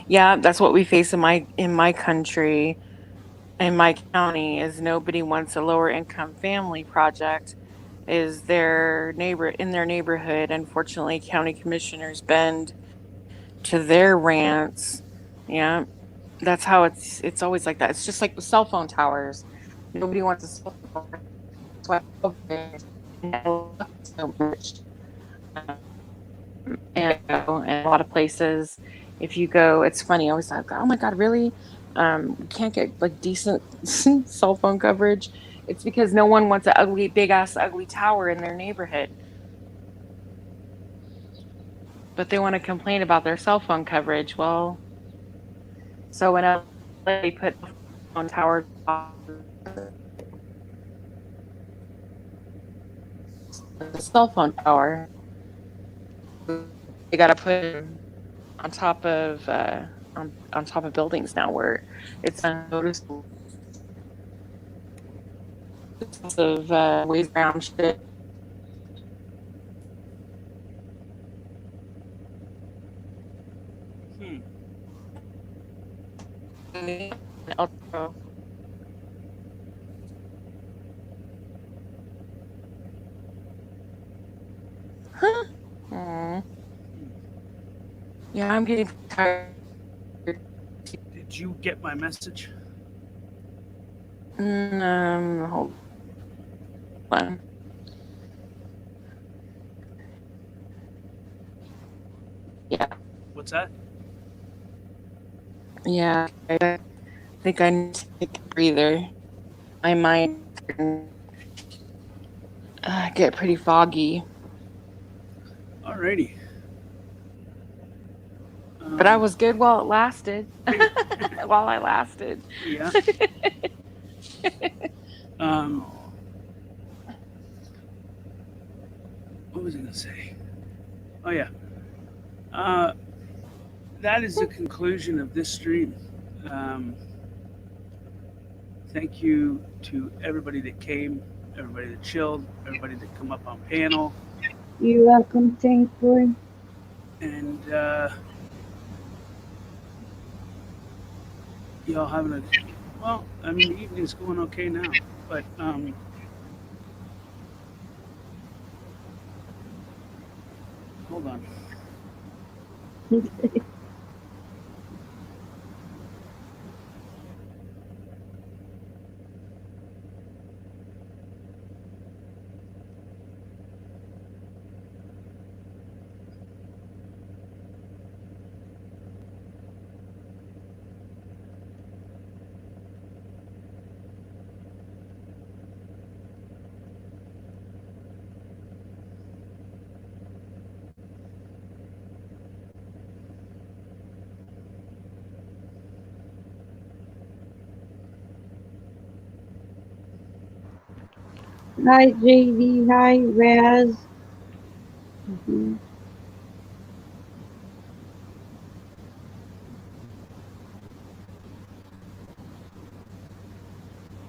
Yeah, that's what we face in my country, in my county. Is nobody wants a lower income family project. Is their neighborhood? Unfortunately, county commissioners bend to their rants. Yeah, that's how it's always like that. It's just like with cell phone towers. Nobody wants a cell phone tower. That's why so much. And in a lot of places, if you go, it's funny. I always like, oh my god, really? You can't get like decent cell phone coverage. It's because no one wants a big ass ugly tower in their neighborhood, but they want to complain about their cell phone coverage. Well, so when they put on tower, the cell phone tower, they got to put it on top of on top of buildings now, where it's unnoticeable. Of ways around shit. Huh? Yeah, I'm getting tired. Did you get my message? Hold on. Yeah. What's that? Yeah, I think I need to take a breather. My mind can get pretty foggy. Alrighty. But I was good while it lasted. While I lasted. Yeah. What was I going to say? Oh, yeah. That is the conclusion of this stream. Thank you to everybody that came, everybody that chilled, everybody that come up on panel. You're welcome, thank you. And y'all having Well, I mean, the evening's going okay now, but hold on. Hi, JD. Hi, Raz.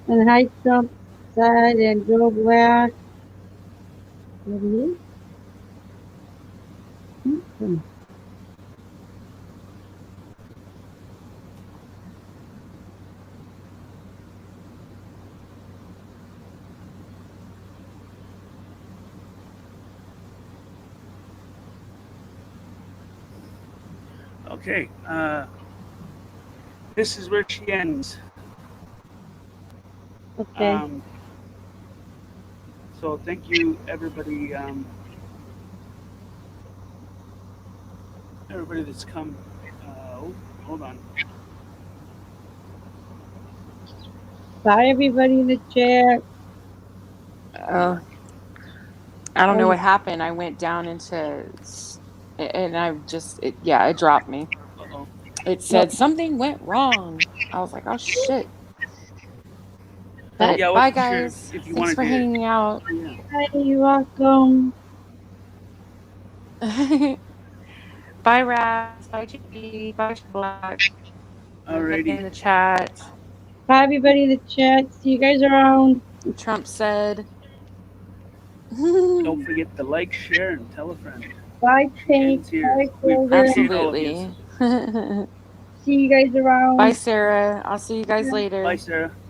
And hi, Trump side and Joe Black. What is it? Okay. This is where she ends. Okay. So thank you, everybody. Everybody that's come. Hold on. Bye, everybody in the chat. I don't know Oh, what happened. I went down into, and I just, it dropped me. Uh-oh. It said something went wrong. I was like, oh shit. But Yeah, I bye, wasn't sure guys. if you Thanks wanted for to. hanging out. Yeah. Hi, you're welcome. Bye, Raz. Bye, JD. Bye, Black. Everybody Alrighty. in the chat. Bye, everybody in the chat. See you guys around. Trump said. Don't forget to like, share, and tell a friend. Bye, She Tank. ends here. Bye, We Silver. appreciate all of you. Absolutely. See you guys Bye, around. Sarah. I'll see you guys Bye, later. Sarah.